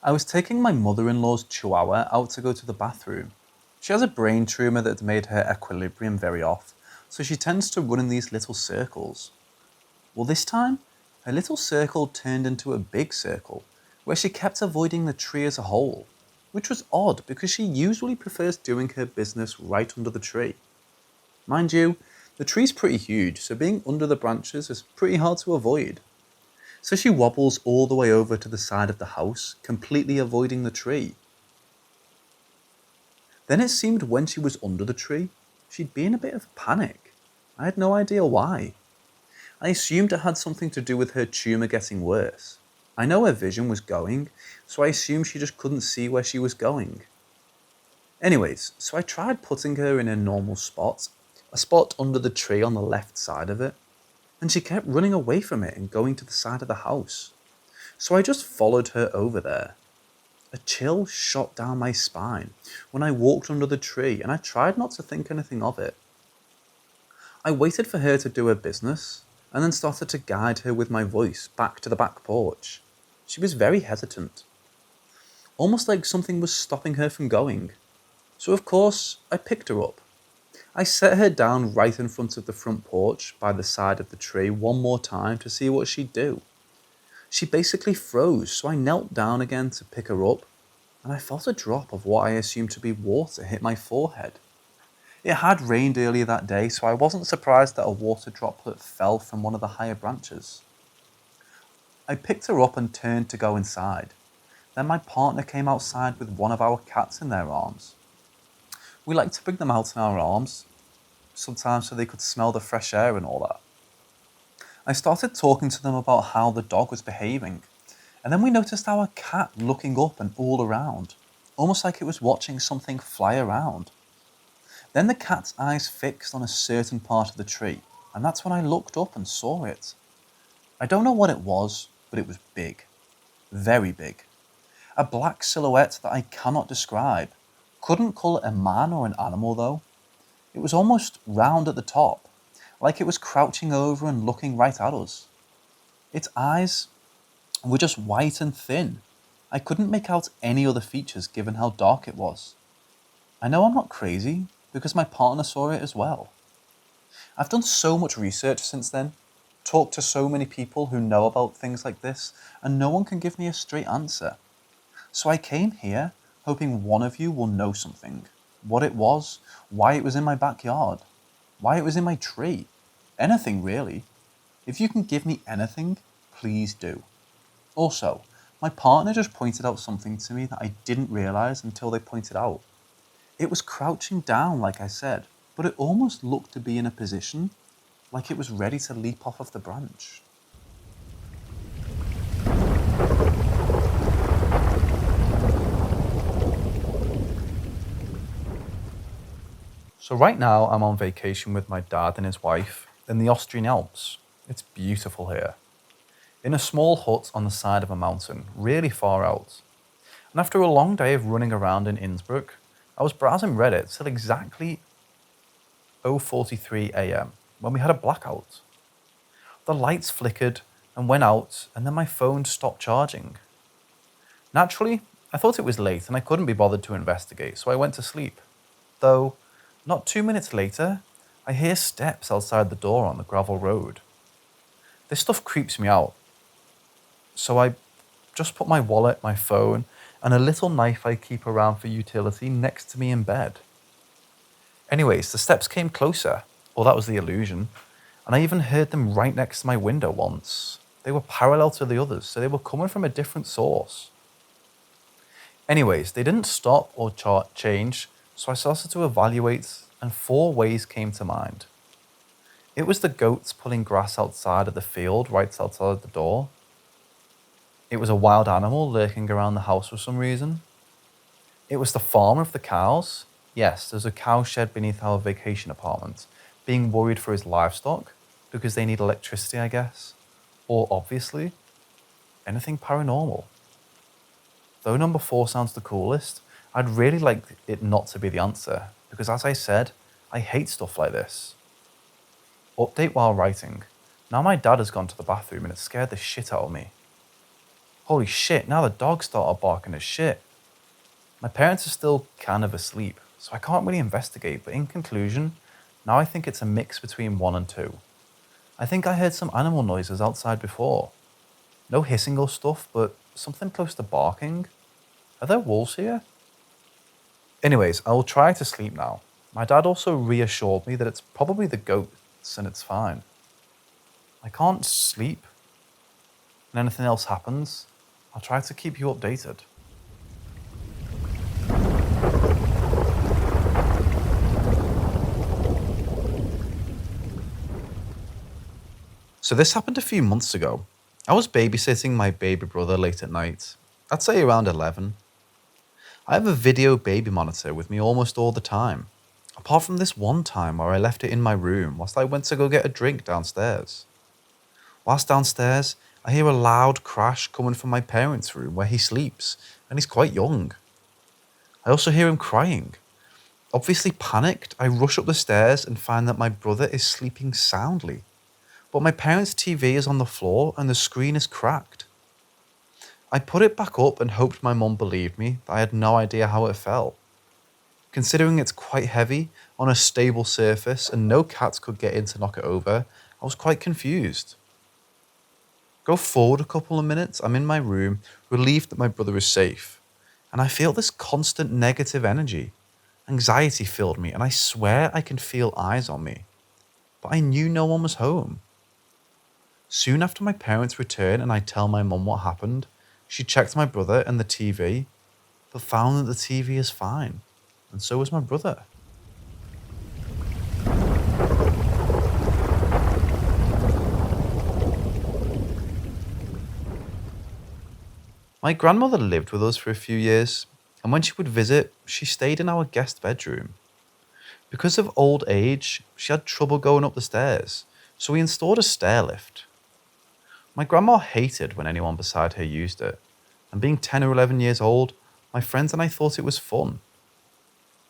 I was taking my mother-in-law's chihuahua out to go to the bathroom. She has a brain tumour that made her equilibrium very off, so she tends to run in these little circles. Well, this time, her little circle turned into a big circle, where she kept avoiding the tree as a whole, which was odd because she usually prefers doing her business right under the tree. Mind you, the tree's pretty huge, so being under the branches is pretty hard to avoid. So she wobbles all the way over to the side of the house, completely avoiding the tree. Then it seemed when she was under the tree, she'd be in a bit of panic. I had no idea why. I assumed it had something to do with her tumour getting worse. I know her vision was going, so I assumed she just couldn't see where she was going. Anyways, so I tried putting her in a normal spot, a spot under the tree on the left side of it, and she kept running away from it and going to the side of the house. So I just followed her over there. A chill shot down my spine when I walked under the tree, and I tried not to think anything of it. I waited for her to do her business, and then started to guide her with my voice back to the back porch. She was very hesitant, almost like something was stopping her from going. So of course, I picked her up. I set her down right in front of the front porch by the side of the tree one more time to see what she'd do. She basically froze, so I knelt down again to pick her up, and I felt a drop of what I assumed to be water hit my forehead. It had rained earlier that day, so I wasn't surprised that a water droplet fell from one of the higher branches. I picked her up and turned to go inside. Then my partner came outside with one of our cats in their arms. We like to bring them out in our arms, sometimes so they could smell the fresh air and all that. I started talking to them about how the dog was behaving, and then we noticed our cat looking up and all around, almost like it was watching something fly around. Then the cat's eyes fixed on a certain part of the tree, and that's when I looked up and saw it. I don't know what it was, but it was big. Very big. A black silhouette that I cannot describe. Couldn't call it a man or an animal though. It was almost round at the top, like it was crouching over and looking right at us. Its eyes were just white and thin. I couldn't make out any other features given how dark it was. I know I'm not crazy, because my partner saw it as well. I've done so much research since then, talked to so many people who know about things like this, and no one can give me a straight answer. So I came here hoping one of you will know something. What it was, why it was in my backyard, why it was in my tree. Anything really. If you can give me anything, please do. Also, my partner just pointed out something to me that I didn't realise until they pointed out. It was crouching down, like I said, but it almost looked to be in a position like it was ready to leap off of the branch. So right now I'm on vacation with my dad and his wife in the Austrian Alps. It's beautiful here. In a small hut on the side of a mountain, really far out. And after a long day of running around in Innsbruck, I was browsing Reddit till exactly 0:43 a.m. when we had a blackout. The lights flickered and went out, and then my phone stopped charging. Naturally, I thought it was late and I couldn't be bothered to investigate, so I went to sleep. Though, not 2 minutes later, I hear steps outside the door on the gravel road. This stuff creeps me out. So I just put my wallet, my phone, and a little knife I keep around for utility next to me in bed. Anyways, the steps came closer, or that was the illusion, and I even heard them right next to my window once. They were parallel to the others, so they were coming from a different source. Anyways, they didn't stop or change, so I started to evaluate, and 4 ways came to mind. It was the goats pulling grass outside of the field right outside the door. It was a wild animal lurking around the house for some reason. It was the farmer of the cows. Yes, there's a cow shed beneath our vacation apartment, being worried for his livestock because they need electricity, I guess. Or obviously, anything paranormal. Though number 4 sounds the coolest, I'd really like it not to be the answer because, as I said, I hate stuff like this. Update while writing. Now my dad has gone to the bathroom and it scared the shit out of me. Holy shit, now the dog started barking as shit. My parents are still kind of asleep, so I can't really investigate, but in conclusion, now I think it's a mix between 1 and 2. I think I heard some animal noises outside before. No hissing or stuff, but something close to barking. Are there wolves here? Anyways, I will try to sleep now. My dad also reassured me that it's probably the goats and it's fine. I can't sleep, and anything else happens, I'll try to keep you updated. So this happened a few months ago. I was babysitting my baby brother late at night. I'd say around 11. I have a video baby monitor with me almost all the time, apart from this one time where I left it in my room whilst I went to go get a drink downstairs. Whilst downstairs, I hear a loud crash coming from my parents' room where he sleeps, and he's quite young. I also hear him crying. Obviously panicked, I rush up the stairs and find that my brother is sleeping soundly. But my parents' TV is on the floor and the screen is cracked. I put it back up and hoped my mum believed me that I had no idea how it fell. Considering it's quite heavy, on a stable surface and no cats could get in to knock it over, I was quite confused. Go forward a couple of minutes, I'm in my room, relieved that my brother is safe. And I feel this constant negative energy. Anxiety filled me and I swear I can feel eyes on me. But I knew no one was home. Soon after my parents return and I tell my mum what happened, she checked my brother and the TV, but found that the TV is fine, and so is my brother. My grandmother lived with us for a few years, and when she would visit, she stayed in our guest bedroom. Because of old age, she had trouble going up the stairs, so we installed a stair lift. My grandma hated when anyone beside her used it, and being 10 or 11 years old, my friends and I thought it was fun,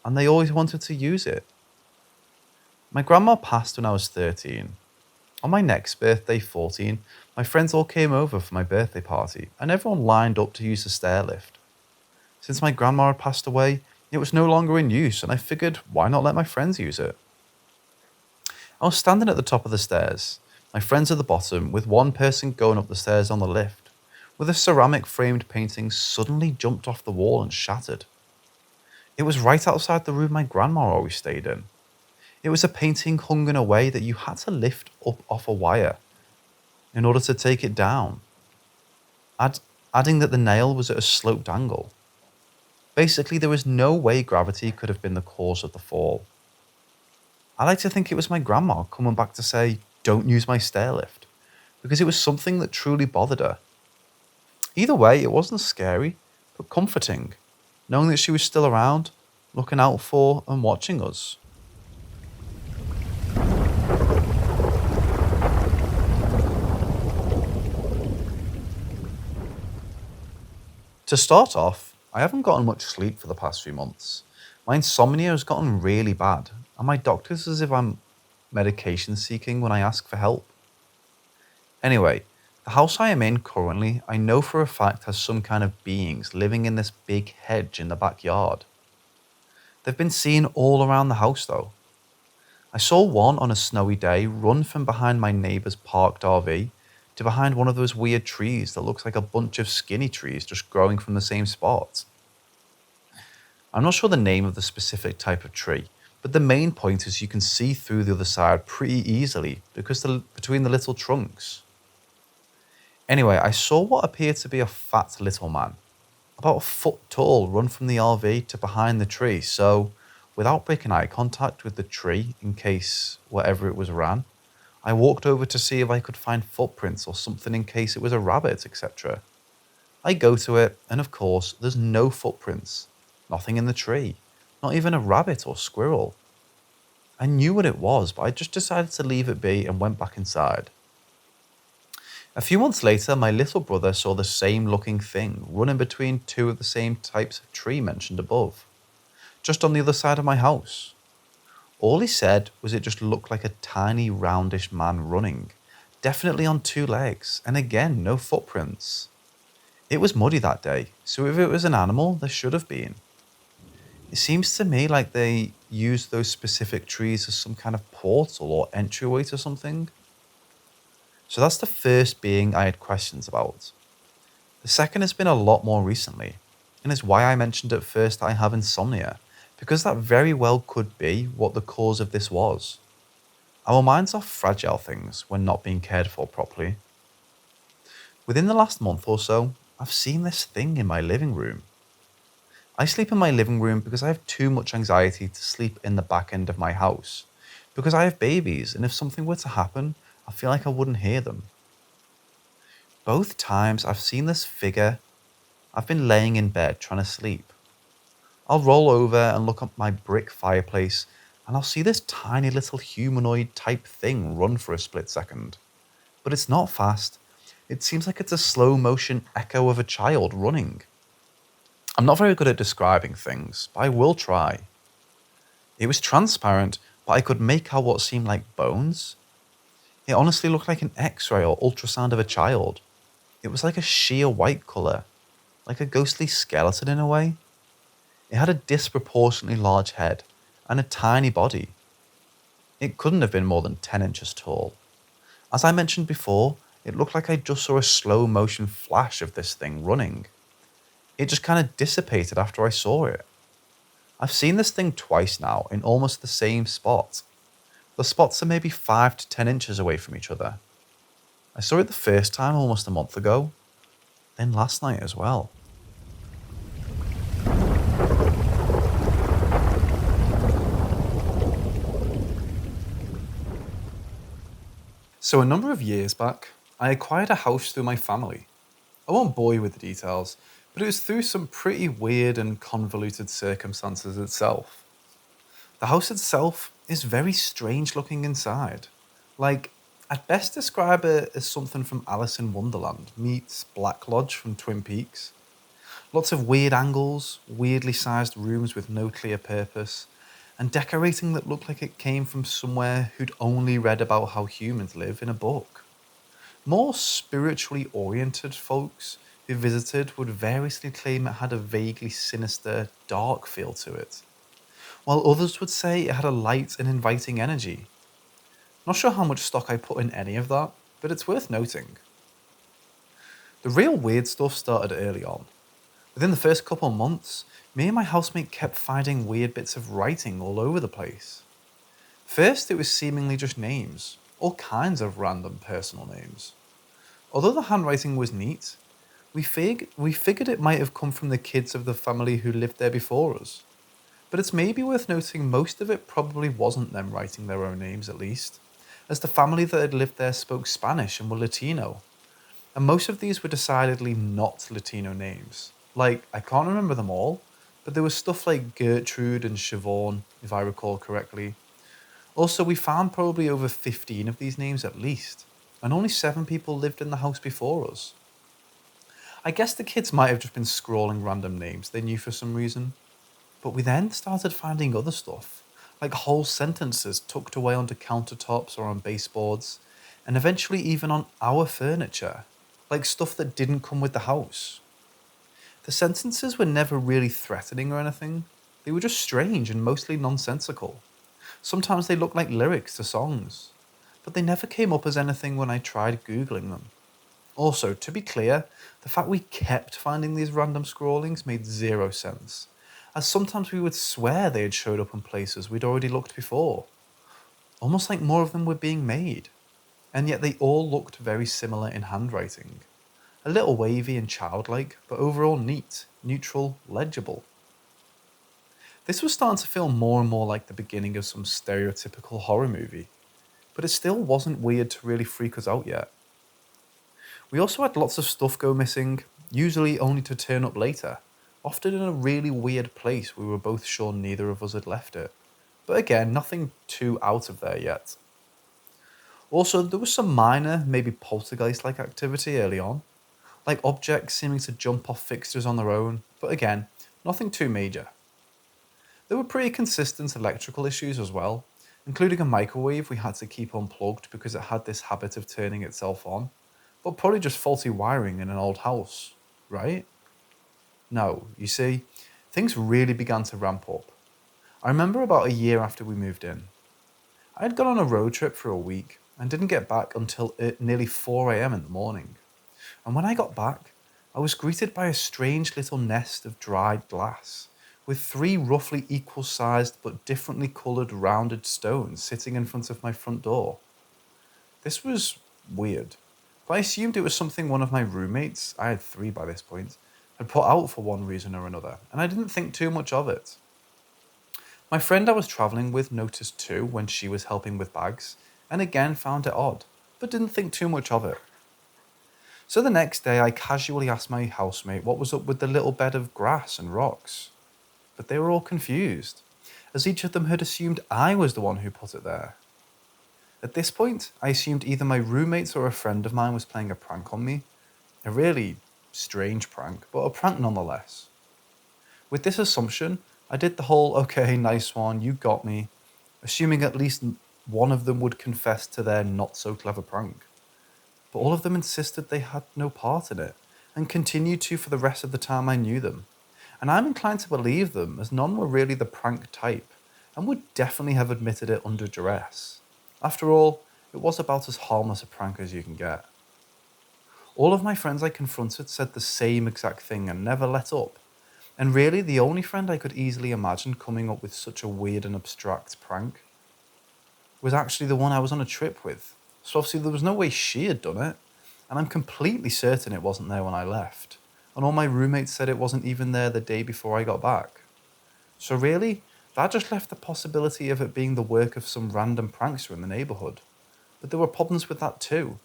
and they always wanted to use it. My grandma passed when I was 13. On my next birthday, 14, my friends all came over for my birthday party, and everyone lined up to use the stair lift. Since my grandma had passed away, it was no longer in use, and I figured, why not let my friends use it? I was standing at the top of the stairs, my friends at the bottom, with one person going up the stairs on the lift, when a ceramic framed painting suddenly jumped off the wall and shattered. It was right outside the room my grandma always stayed in. It was a painting hung in a way that you had to lift up off a wire in order to take it down, adding that the nail was at a sloped angle. Basically, there was no way gravity could have been the cause of the fall. I like to think it was my grandma coming back to say, don't use my stair lift, because it was something that truly bothered her. Either way, it wasn't scary, but comforting, knowing that she was still around, looking out for and watching us. To start off, I haven't gotten much sleep for the past few months. My insomnia has gotten really bad, and my doctor's as if I'm medication seeking when I ask for help. Anyway, the house I am in currently, I know for a fact has some kind of beings living in this big hedge in the backyard. They've been seen all around the house though. I saw one on a snowy day run from behind my neighbour's parked RV, to behind one of those weird trees that looks like a bunch of skinny trees just growing from the same spot. I'm not sure the name of the specific type of tree, but the main point is you can see through the other side pretty easily because between the little trunks. Anyway, I saw what appeared to be a fat little man, about a foot tall, run from the RV to behind the tree, so without breaking eye contact with the tree in case whatever it was ran, I walked over to see if I could find footprints or something in case it was a rabbit, etc. I go to it, and of course, there's no footprints. Nothing in the tree. Not even a rabbit or squirrel. I knew what it was, but I just decided to leave it be and went back inside. A few months later, my little brother saw the same looking thing running between two of the same types of tree mentioned above, just on the other side of my house. All he said was it just looked like a tiny roundish man running, definitely on two legs, and again, no footprints. It was muddy that day, so if it was an animal, there should have been. It seems to me like they used those specific trees as some kind of portal or entryway to something. So that's the first being I had questions about. The second has been a lot more recently, and is why I mentioned at first that I have insomnia, because that very well could be what the cause of this was. Our minds are fragile things when not being cared for properly. Within the last month or so, I've seen this thing in my living room. I sleep in my living room because I have too much anxiety to sleep in the back end of my house, because I have babies, and if something were to happen, I feel like I wouldn't hear them. Both times I've seen this figure, I've been laying in bed trying to sleep. I'll roll over and look at my brick fireplace, and I'll see this tiny little humanoid type thing run for a split second. But it's not fast. It seems like it's a slow motion echo of a child running. I'm not very good at describing things, but I will try. It was transparent, but I could make out what seemed like bones. It honestly looked like an X-ray or ultrasound of a child. It was like a sheer white colour, like a ghostly skeleton in a way. It had a disproportionately large head and a tiny body. It couldn't have been more than 10 inches tall. As I mentioned before, it looked like I just saw a slow motion flash of this thing running. It just kind of dissipated after I saw it. I've seen this thing twice now in almost the same spot. The spots are maybe 5 to 10 inches away from each other. I saw it the first time almost a month ago, then last night as well. So a number of years back, I acquired a house through my family. I won't bore you with the details, but it was through some pretty weird and convoluted circumstances itself. The house itself is very strange looking inside. Like, I'd best describe it as something from Alice in Wonderland meets Black Lodge from Twin Peaks. Lots of weird angles, weirdly sized rooms with no clear purpose, and decorating that looked like it came from somewhere who'd only read about how humans live in a book. More spiritually oriented folks who visited would variously claim it had a vaguely sinister, dark feel to it, while others would say it had a light and inviting energy. Not sure how much stock I put in any of that, but it's worth noting. The real weird stuff started early on. Within the first couple months, me and my housemate kept finding weird bits of writing all over the place. First, it was seemingly just names, all kinds of random personal names. Although the handwriting was neat, we figured it might have come from the kids of the family who lived there before us. But it's maybe worth noting most of it probably wasn't them writing their own names at least, as the family that had lived there spoke Spanish and were Latino. And most of these were decidedly not Latino names. Like, I can't remember them all, but there was stuff like Gertrude and Siobhan, if I recall correctly. Also, we found probably over 15 of these names at least, and only 7 people lived in the house before us. I guess the kids might have just been scrawling random names they knew for some reason. But we then started finding other stuff, like whole sentences tucked away onto countertops or on baseboards, and eventually even on our furniture, like stuff that didn't come with the house. The sentences were never really threatening or anything. They were just strange and mostly nonsensical. Sometimes they looked like lyrics to songs, but they never came up as anything when I tried Googling them. Also, to be clear, the fact we kept finding these random scrawlings made zero sense, as sometimes we would swear they had showed up in places we'd already looked before, almost like more of them were being made, and yet they all looked very similar in handwriting. A little wavy and childlike, but overall neat, neutral, legible. This was starting to feel more and more like the beginning of some stereotypical horror movie, but it still wasn't weird to really freak us out yet. We also had lots of stuff go missing, usually only to turn up later, often in a really weird place we were both sure neither of us had left it. But again, nothing too out of there yet. Also, there was some minor, maybe poltergeist-like activity early on, like objects seeming to jump off fixtures on their own, but again, nothing too major. There were pretty consistent electrical issues as well, including a microwave we had to keep unplugged because it had this habit of turning itself on, but probably just faulty wiring in an old house, right? No, you see, things really began to ramp up. I remember about a year after we moved in. I had gone on a road trip for a week and didn't get back until nearly 4 a.m. in the morning. And when I got back, I was greeted by a strange little nest of dried glass, with 3 roughly equal sized but differently coloured rounded stones sitting in front of my front door. This was weird, but I assumed it was something one of my roommates, I had 3 by this point, had put out for one reason or another, and I didn't think too much of it. My friend I was travelling with noticed too when she was helping with bags, and again found it odd, but didn't think too much of it. So the next day I casually asked my housemate what was up with the little bed of grass and rocks. But they were all confused, as each of them had assumed I was the one who put it there. At this point, I assumed either my roommates or a friend of mine was playing a prank on me. A really strange prank, but a prank nonetheless. With this assumption, I did the whole, okay, nice one, you got me, assuming at least one of them would confess to their not so clever prank. But all of them insisted they had no part in it, and continued to for the rest of the time I knew them. And I'm inclined to believe them, as none were really the prank type, and would definitely have admitted it under duress. After all, it was about as harmless a prank as you can get. All of my friends I confronted said the same exact thing and never let up. And really, the only friend I could easily imagine coming up with such a weird and abstract prank was actually the one I was on a trip with. So obviously there was no way she had done it, and I'm completely certain it wasn't there when I left. And all my roommates said it wasn't even there the day before I got back. So really, that just left the possibility of it being the work of some random prankster in the neighbourhood. But there were problems with that too,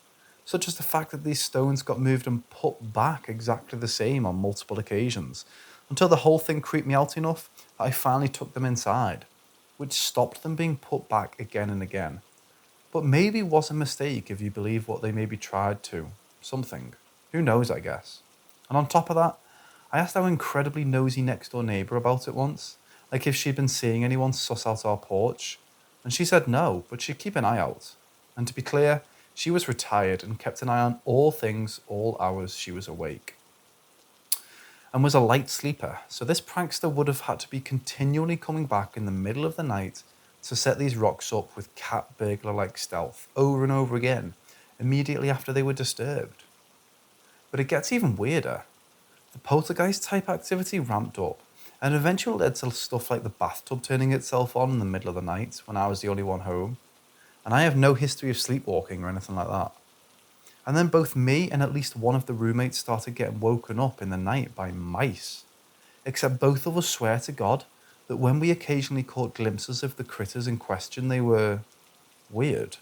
such as the fact that these stones got moved and put back exactly the same on multiple occasions, until the whole thing creeped me out enough that I finally took them inside, which stopped them being put back again and again. But maybe was a mistake if you believe what they maybe tried to. Something. Who knows, I guess. And on top of that, I asked our incredibly nosy next door neighbour about it once, like if she'd been seeing anyone suss out our porch, and she said no, but she'd keep an eye out. And to be clear, she was retired and kept an eye on all things all hours she was awake. And was a light sleeper, so this prankster would have had to be continually coming back in the middle of the night to set these rocks up with cat burglar-like stealth over and over again, immediately after they were disturbed. But it gets even weirder. The poltergeist-type activity ramped up, and eventually led to stuff like the bathtub turning itself on in the middle of the night when I was the only one home. And I have no history of sleepwalking or anything like that. And then both me and at least one of the roommates started getting woken up in the night by mice. Except both of us swear to God that when we occasionally caught glimpses of the critters in question, they were weird.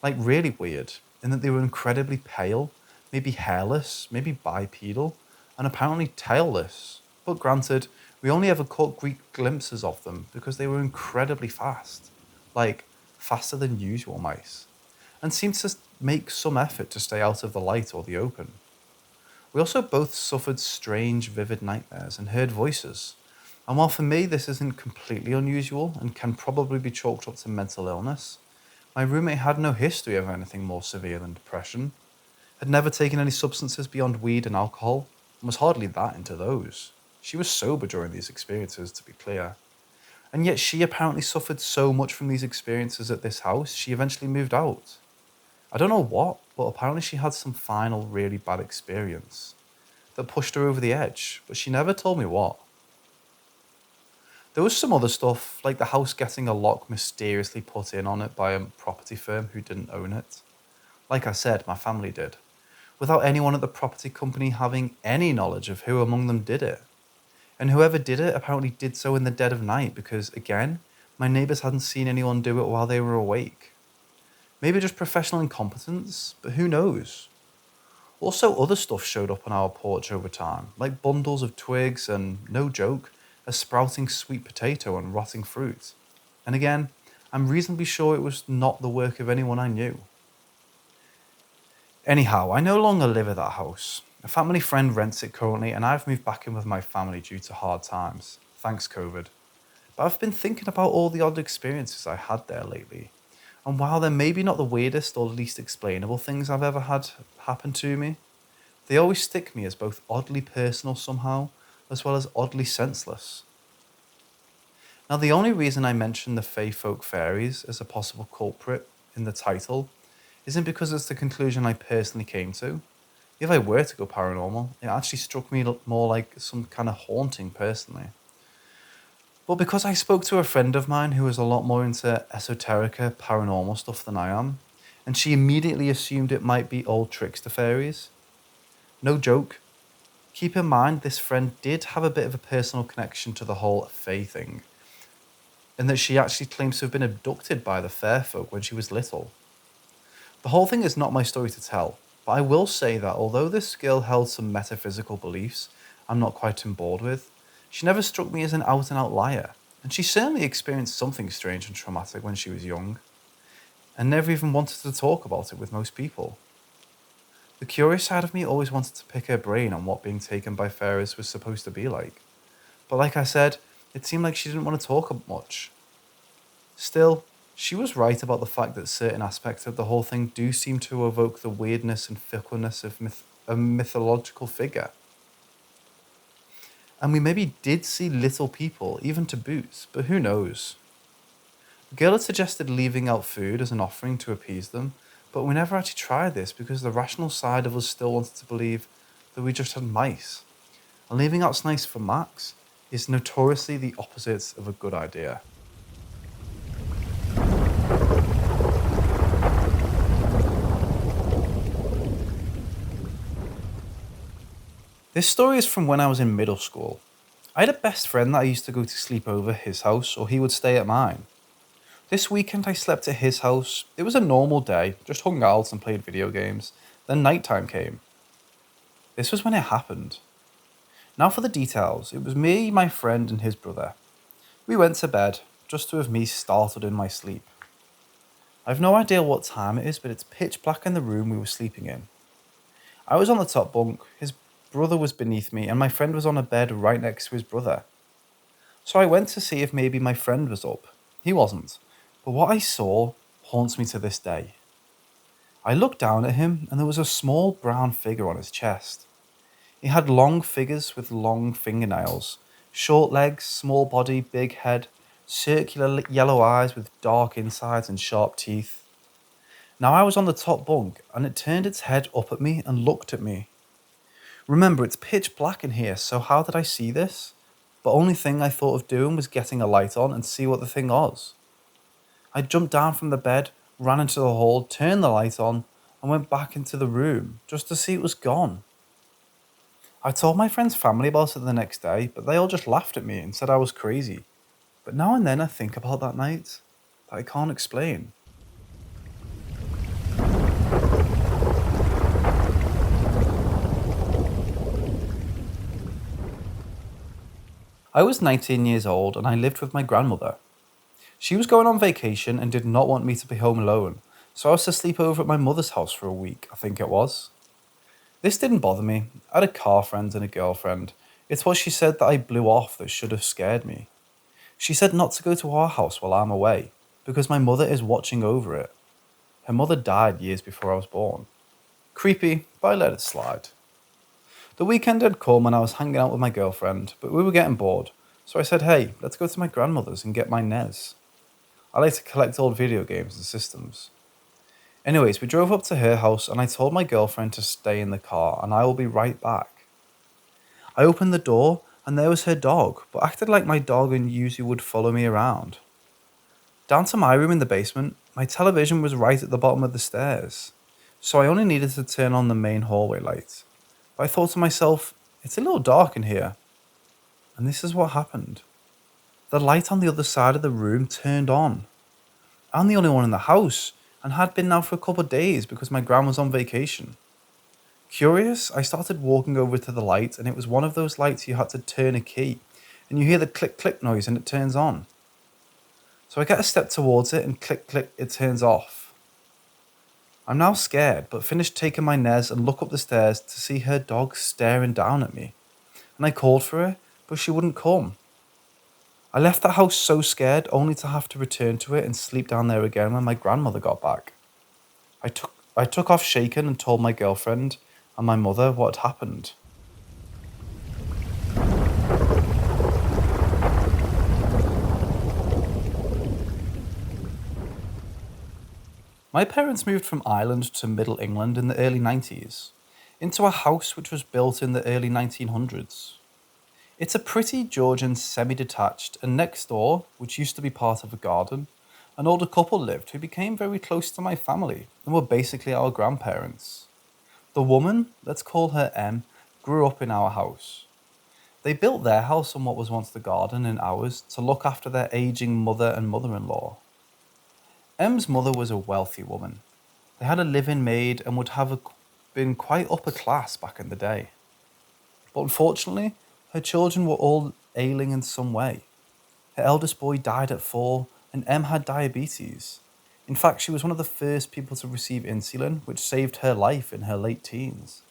Like really weird, in that they were incredibly pale, maybe hairless, maybe bipedal, and apparently tailless. But granted, we only ever caught Greek glimpses of them because they were incredibly fast. Like, faster than usual mice. And seemed to make some effort to stay out of the light or the open. We also both suffered strange, vivid nightmares and heard voices. And while for me this isn't completely unusual and can probably be chalked up to mental illness, my roommate had no history of anything more severe than depression, had never taken any substances beyond weed and alcohol, and was hardly that into those. She was sober during these experiences, to be clear. And yet she apparently suffered so much from these experiences at this house, she eventually moved out. I don't know what, but apparently she had some final really bad experience that pushed her over the edge, but she never told me what. There was some other stuff, like the house getting a lock mysteriously put in on it by a property firm who didn't own it. Like I said, my family did, without anyone at the property company having any knowledge of who among them did it. And whoever did it apparently did so in the dead of night because, again, my neighbours hadn't seen anyone do it while they were awake. Maybe just professional incompetence, but who knows? Also, other stuff showed up on our porch over time, like bundles of twigs and, no joke, a sprouting sweet potato and rotting fruit. And again, I'm reasonably sure it was not the work of anyone I knew. Anyhow, I no longer live at that house. A family friend rents it currently, and I've moved back in with my family due to hard times. Thanks, COVID. But I've been thinking about all the odd experiences I had there lately. And while they're maybe not the weirdest or least explainable things I've ever had happen to me, they always stick me as both oddly personal somehow, as well as oddly senseless. Now, the only reason I mention the Fey Folk Fairies as a possible culprit in the title isn't because it's the conclusion I personally came to. If I were to go paranormal, it actually struck me more like some kind of haunting personally. But because I spoke to a friend of mine who is a lot more into esoterica paranormal stuff than I am, and she immediately assumed it might be old trickster fairies. No joke. Keep in mind this friend did have a bit of a personal connection to the whole Fae thing, and that she actually claims to have been abducted by the fair folk when she was little. The whole thing is not my story to tell, but I will say that although this girl held some metaphysical beliefs I'm not quite on board with, she never struck me as an out-and-out liar, and she certainly experienced something strange and traumatic when she was young, and never even wanted to talk about it with most people. The curious side of me always wanted to pick her brain on what being taken by fairies was supposed to be like, but like I said, it seemed like she didn't want to talk much. Still, she was right about the fact that certain aspects of the whole thing do seem to evoke the weirdness and fickleness of a mythological figure. And we maybe did see little people, even to boot, but who knows? The girl had suggested leaving out food as an offering to appease them, but we never actually tried this because the rational side of us still wanted to believe that we just had mice. And leaving out snakes for Max is notoriously the opposite of a good idea. This story is from when I was in middle school. I had a best friend that I used to go to sleep over at his house, or he would stay at mine. This weekend I slept at his house. It was a normal day, just hung out and played video games. Then nighttime came. This was when it happened. Now for the details. It was me, my friend, and his brother. We went to bed, just to have me startled in my sleep. I've no idea what time it is, but it's pitch black in the room we were sleeping in. I was on the top bunk, his brother was beneath me, and my friend was on a bed right next to his brother. So I went to see if maybe my friend was up. He wasn't, but what I saw haunts me to this day. I looked down at him, and there was a small brown figure on his chest. He had long fingers with long fingernails, short legs, small body, big head, circular yellow eyes with dark insides and sharp teeth. Now I was on the top bunk, and it turned its head up at me and looked at me. Remember, it's pitch black in here, so how did I see this? The only thing I thought of doing was getting a light on and see what the thing was. I jumped down from the bed, ran into the hall, turned the light on, and went back into the room, just to see it was gone. I told my friend's family about it the next day, but they all just laughed at me and said I was crazy. But now and then I think about that night that I can't explain. I was 19 years old and I lived with my grandmother. She was going on vacation and did not want me to be home alone, so I was to sleep over at my mother's house for a week, I think it was. This didn't bother me. I had a car friend and a girlfriend. It's what she said that I blew off that should have scared me. She said not to go to our house while I'm away, because my mother is watching over it. Her mother died years before I was born. Creepy, but I let it slide. The weekend had come and I was hanging out with my girlfriend, but we were getting bored, so I said, hey, let's go to my grandmother's and get my NES. I like to collect old video games and systems. Anyways, we drove up to her house and I told my girlfriend to stay in the car and I will be right back. I opened the door and there was her dog, but acted like my dog and usually would follow me around. Down to my room in the basement, my television was right at the bottom of the stairs, so I only needed to turn on the main hallway light. But I thought to myself, it's a little dark in here. And this is what happened. The light on the other side of the room turned on. I'm the only one in the house, and had been now for a couple of days because my gran was on vacation. Curious, I started walking over to the light, and it was one of those lights you had to turn a key, and you hear the click click noise and it turns on. So I get a step towards it and click click, it turns off. I'm now scared, but finished taking my Nez and look up the stairs to see her dog staring down at me. And I called for her, but she wouldn't come. I left the house so scared, only to have to return to it and sleep down there again when my grandmother got back. I took off shaken and told my girlfriend and my mother what had happened. My parents moved from Ireland to Middle England in the early 90s, into a house which was built in the early 1900s. It's a pretty Georgian semi-detached, and next door, which used to be part of a garden, an older couple lived who became very close to my family and were basically our grandparents. The woman, let's call her M, grew up in our house. They built their house on what was once the garden in ours to look after their aging mother and mother-in-law. M's mother was a wealthy woman. They had a live-in maid and would have been quite upper class back in the day. But unfortunately, her children were all ailing in some way. Her eldest boy died at 4, and M had diabetes. In fact, she was one of the first people to receive insulin, which saved her life in her late teens.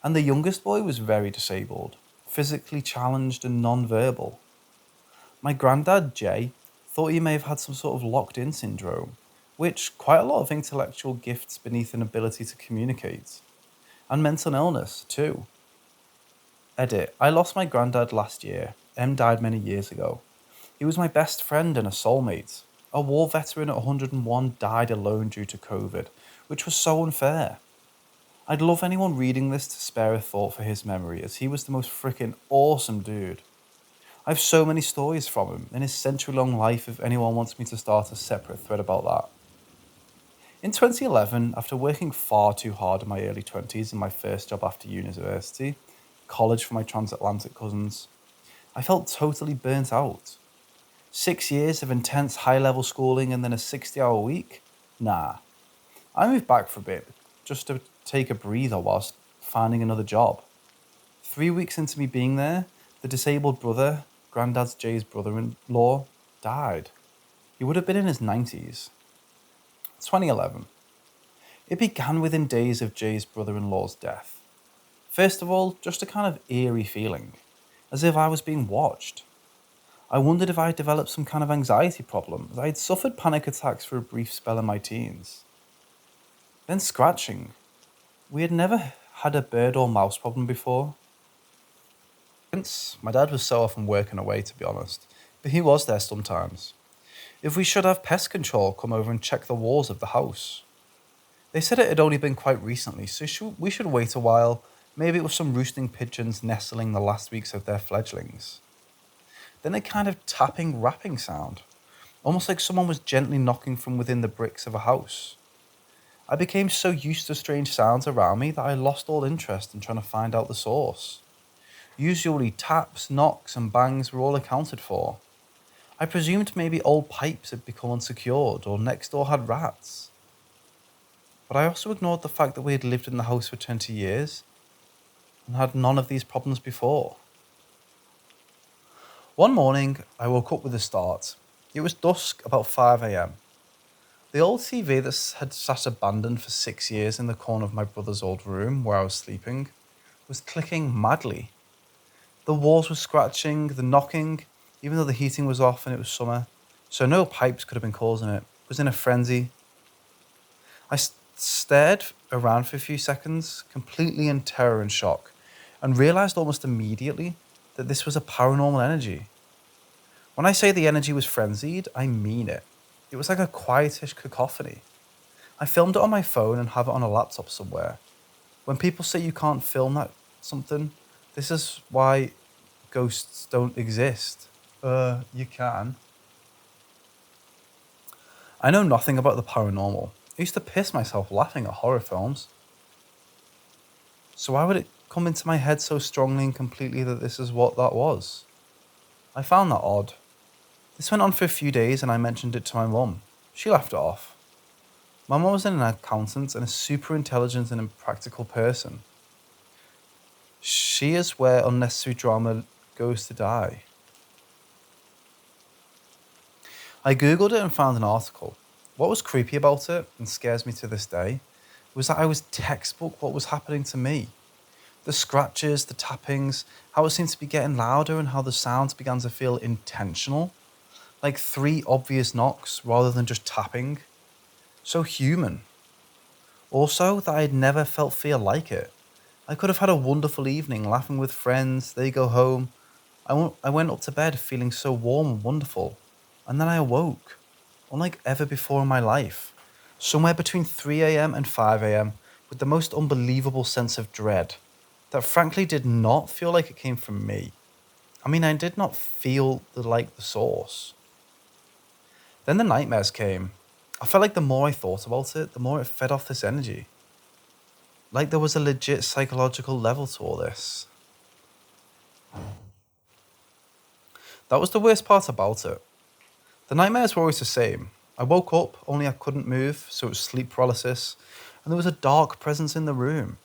And the youngest boy was very disabled, physically challenged and non-verbal. My granddad, Jay, thought he may have had some sort of locked-in syndrome, which quite a lot of intellectual gifts beneath an ability to communicate. And mental illness, too. Edit, I lost my granddad last year. M died many years ago. He was my best friend and a soulmate. A war veteran at 101 died alone due to COVID, which was so unfair. I'd love anyone reading this to spare a thought for his memory, as he was the most freaking awesome dude. I have so many stories from him in his century-long life if anyone wants me to start a separate thread about that. In 2011, after working far too hard in my early 20s and my first job after university, college for my transatlantic cousins, I felt totally burnt out. 6 years of intense high-level schooling and then a 60-hour week? Nah. I moved back for a bit, just to take a breather whilst finding another job. 3 weeks into me being there, the disabled brother, Grandad's Jay's brother-in-law, died. He would have been in his 90s. 2011. It began within days of Jay's brother-in-law's death. First of all, just a kind of eerie feeling, as if I was being watched. I wondered if I had developed some kind of anxiety problem, as I had suffered panic attacks for a brief spell in my teens. Then scratching. We had never had a bird or mouse problem before. My dad was so often working away, to be honest, but he was there sometimes. If we should have pest control come over and check the walls of the house. They said it had only been quite recently, so we should wait a while. Maybe it was some roosting pigeons nestling the last weeks of their fledglings. Then a kind of tapping, rapping sound, almost like someone was gently knocking from within the bricks of a house. I became so used to strange sounds around me that I lost all interest in trying to find out the source. Usually taps, knocks and bangs were all accounted for. I presumed maybe old pipes had become unsecured or next door had rats. But I also ignored the fact that we had lived in the house for 20 years and had none of these problems before. One morning, I woke up with a start. It was dusk, about 5 a.m. The old TV that had sat abandoned for 6 years in the corner of my brother's old room where I was sleeping was clicking madly. The walls were scratching, the knocking, even though the heating was off and it was summer, so no pipes could have been causing it. It was in a frenzy. I stared around for a few seconds, completely in terror and shock, and realised almost immediately that this was a paranormal energy. When I say the energy was frenzied, I mean it. It was like a quietish cacophony. I filmed it on my phone and have it on a laptop somewhere. When people say you can't film that something, this is why ghosts don't exist. You can. I know nothing about the paranormal. I used to piss myself laughing at horror films. So why would it come into my head so strongly and completely that this is what that was? I found that odd. This went on for a few days and I mentioned it to my mum. She laughed it off. My mum was an accountant and a super intelligent and impractical person. She is where unnecessary drama goes to die. I googled it and found an article. What was creepy about it, and scares me to this day, was that I was textbook what was happening to me. The scratches, the tappings, how it seemed to be getting louder and how the sounds began to feel intentional. Like 3 obvious knocks rather than just tapping. So human. Also, that I'd never felt fear like it. I could have had a wonderful evening laughing with friends, they go home. I went up to bed feeling so warm and wonderful. And then I awoke, unlike ever before in my life, somewhere between 3 a.m. and 5 a.m. with the most unbelievable sense of dread that frankly did not feel like it came from me. I mean, I did not feel the source. Then the nightmares came. I felt like the more I thought about it, the more it fed off this energy. Like there was a legit psychological level to all this. That was the worst part about it. The nightmares were always the same. I woke up, only I couldn't move, so it was sleep paralysis, and there was a dark presence in the room.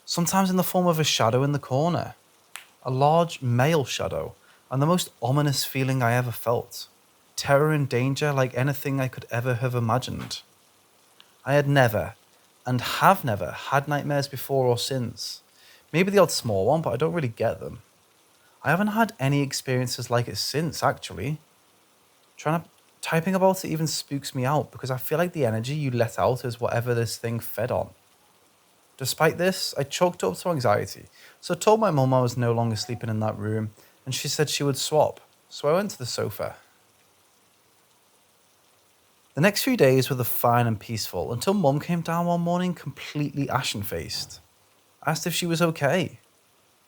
Sometimes in the form of a shadow in the corner. A large male shadow, and the most ominous feeling I ever felt. Terror and danger like anything I could ever have imagined. I had never, and have never, had nightmares before or since. Maybe the odd small one, but I don't really get them. I haven't had any experiences like it since, actually. Typing about it even spooks me out because I feel like the energy you let out is whatever this thing fed on. Despite this, I chalked it up to anxiety, so I told my mum I was no longer sleeping in that room, and she said she would swap, so I went to the sofa. The next few days were fine and peaceful until Mum came down one morning completely ashen-faced. I asked if she was okay.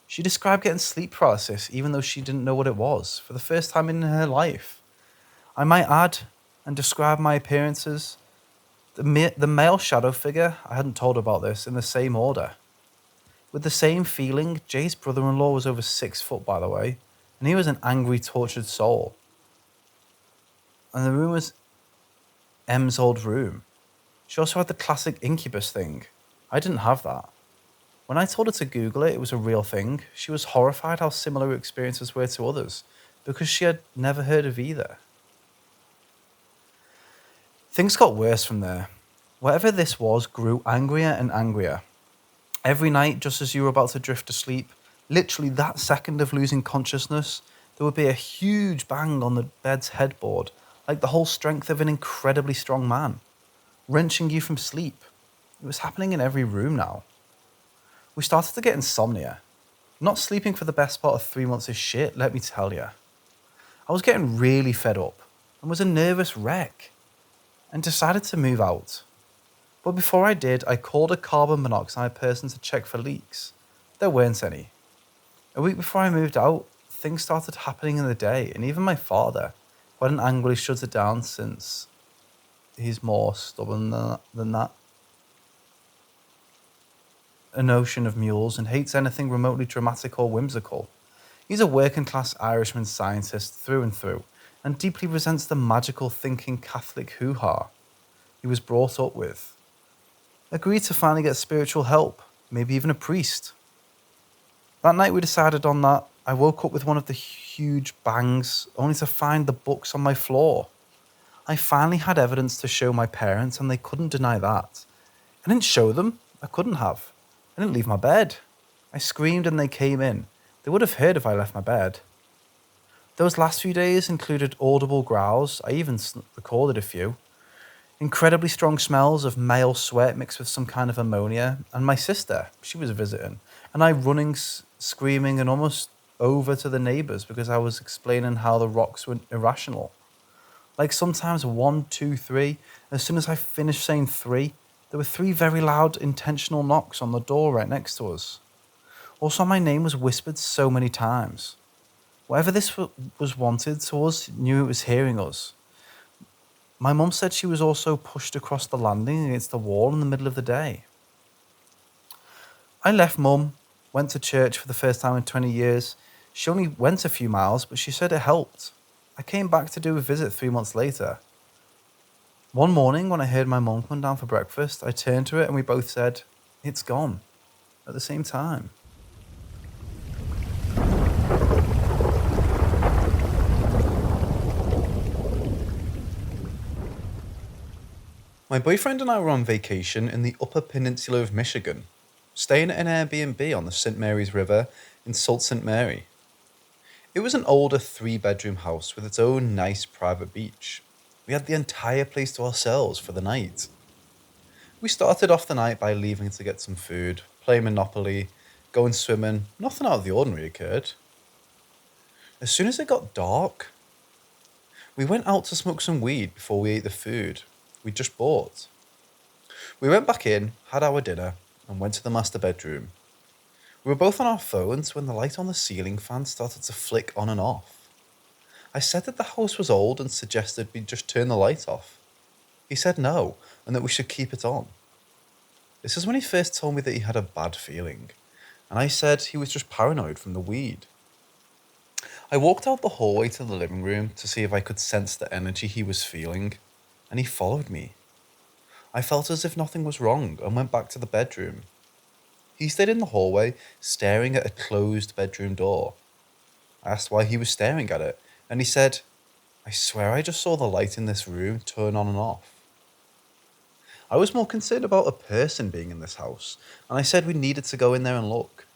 She described getting sleep paralysis even though she didn't know what it was, for the first time in her life. I might add and describe my appearances. The male shadow figure, I hadn't told her about this, in the same order. With the same feeling, Jay's brother-in-law was over 6 foot, by the way, and he was an angry, tortured soul. And the room was M's old room. She also had the classic incubus thing. I didn't have that. When I told her to Google it, it was a real thing. She was horrified how similar her experiences were to others, because she had never heard of either. Things got worse from there. Whatever this was grew angrier and angrier. Every night, just as you were about to drift to sleep, literally that second of losing consciousness, there would be a huge bang on the bed's headboard, like the whole strength of an incredibly strong man, wrenching you from sleep. It was happening in every room now. We started to get insomnia. Not sleeping for the best part of 3 months is shit, let me tell you. I was getting really fed up and was a nervous wreck and decided to move out. But before I did, I called a carbon monoxide person to check for leaks. There weren't any. A week before I moved out, things started happening in the day, and even my father, who hadn't angrily shut it down since he's more stubborn than that, a notion of mules and hates anything remotely dramatic or whimsical. He's a working-class Irishman scientist through and through, and deeply resents the magical thinking Catholic hoo-ha he was brought up with. Agreed to finally get spiritual help, maybe even a priest. That night we decided on that. I woke up with one of the huge bangs, only to find the books on my floor. I finally had evidence to show my parents, and they couldn't deny that. I didn't show them. I couldn't have. I didn't leave my bed. I screamed and they came in. They would have heard if I left my bed. Those last few days included audible growls. I even recorded a few. Incredibly strong smells of male sweat mixed with some kind of ammonia. And my sister, she was visiting. And I running, screaming, and almost over to the neighbours because I was explaining how the rocks were irrational. Like sometimes 1, 2, 3, As soon as I finished saying 3, there were 3 very loud, intentional knocks on the door right next to us. Also, my name was whispered so many times. Whatever this was wanted to us knew it was hearing us. My mum said she was also pushed across the landing against the wall in the middle of the day. I left mum, went to church for the first time in 20 years. She only went a few miles, but she said it helped. I came back to do a visit 3 months later. One morning, when I heard my mum come down for breakfast, I turned to it and we both said, "It's gone," at the same time. My boyfriend and I were on vacation in the Upper Peninsula of Michigan, staying at an Airbnb on the St. Mary's River in Sault Ste. Marie. It was an older 3-bedroom house with its own nice private beach. We had the entire place to ourselves for the night. We started off the night by leaving to get some food, play Monopoly, going swimming. Nothing out of the ordinary occurred. As soon as it got dark, we went out to smoke some weed before we ate the food we just bought. We went back in, had our dinner, and went to the master bedroom. We were both on our phones when the light on the ceiling fan started to flick on and off. I said that the house was old and suggested we just turn the light off. He said no, and that we should keep it on. This is when he first told me that he had a bad feeling, and I said he was just paranoid from the weed. I walked out the hallway to the living room to see if I could sense the energy he was feeling, and he followed me. I felt as if nothing was wrong and went back to the bedroom. He stayed in the hallway, staring at a closed bedroom door. I asked why he was staring at it, and he said, "I swear I just saw the light in this room turn on and off." I was more concerned about a person being in this house, and I said we needed to go in there and look.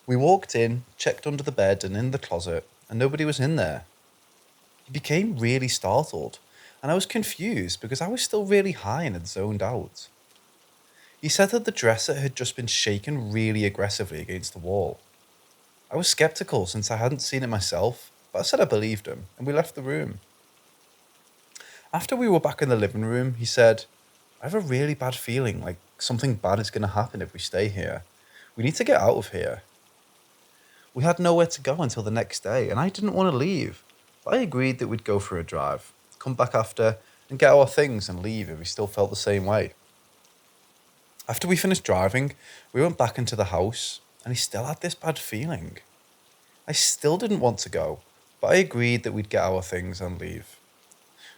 We walked in, checked under the bed and in the closet, and nobody was in there. He became really startled, and I was confused because I was still really high and had zoned out. He said that the dresser had just been shaken really aggressively against the wall. I was skeptical since I hadn't seen it myself, but I said I believed him, and we left the room. After we were back in the living room, he said, "I have a really bad feeling, like something bad is going to happen if we stay here. We need to get out of here." We had nowhere to go until the next day, and I didn't want to leave, but I agreed that we'd go for a drive, come back after, and get our things and leave if we still felt the same way. After we finished driving, we went back into the house, and he still had this bad feeling. I still didn't want to go, but I agreed that we'd get our things and leave.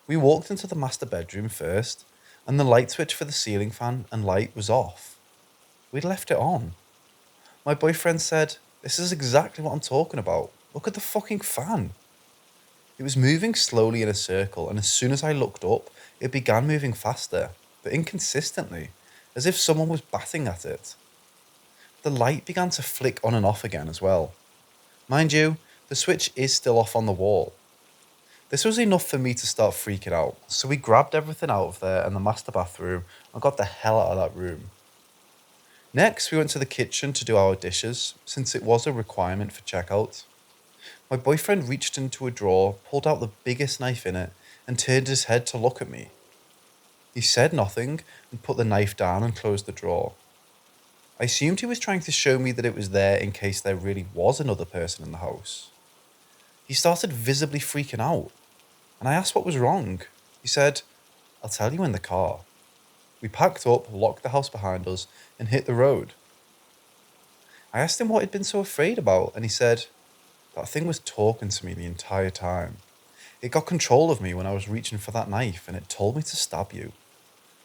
We walked into the master bedroom first, and the light switch for the ceiling fan and light was off. We'd left it on. My boyfriend said, "This is exactly what I'm talking about. Look at the fucking fan." It was moving slowly in a circle, and as soon as I looked up, it began moving faster, but inconsistently, as if someone was batting at it. The light began to flick on and off again as well. Mind you, the switch is still off on the wall. This was enough for me to start freaking out, so we grabbed everything out of there and the master bathroom and got the hell out of that room. Next, we went to the kitchen to do our dishes, since it was a requirement for checkout. My boyfriend reached into a drawer, pulled out the biggest knife in it, and turned his head to look at me. He said nothing and put the knife down and closed the drawer. I assumed he was trying to show me that it was there in case there really was another person in the house. He started visibly freaking out, and I asked what was wrong. He said, "I'll tell you in the car." We packed up, locked the house behind us, and hit the road. I asked him what he'd been so afraid about, and he said, "That thing was talking to me the entire time. It got control of me when I was reaching for that knife, and it told me to stab you.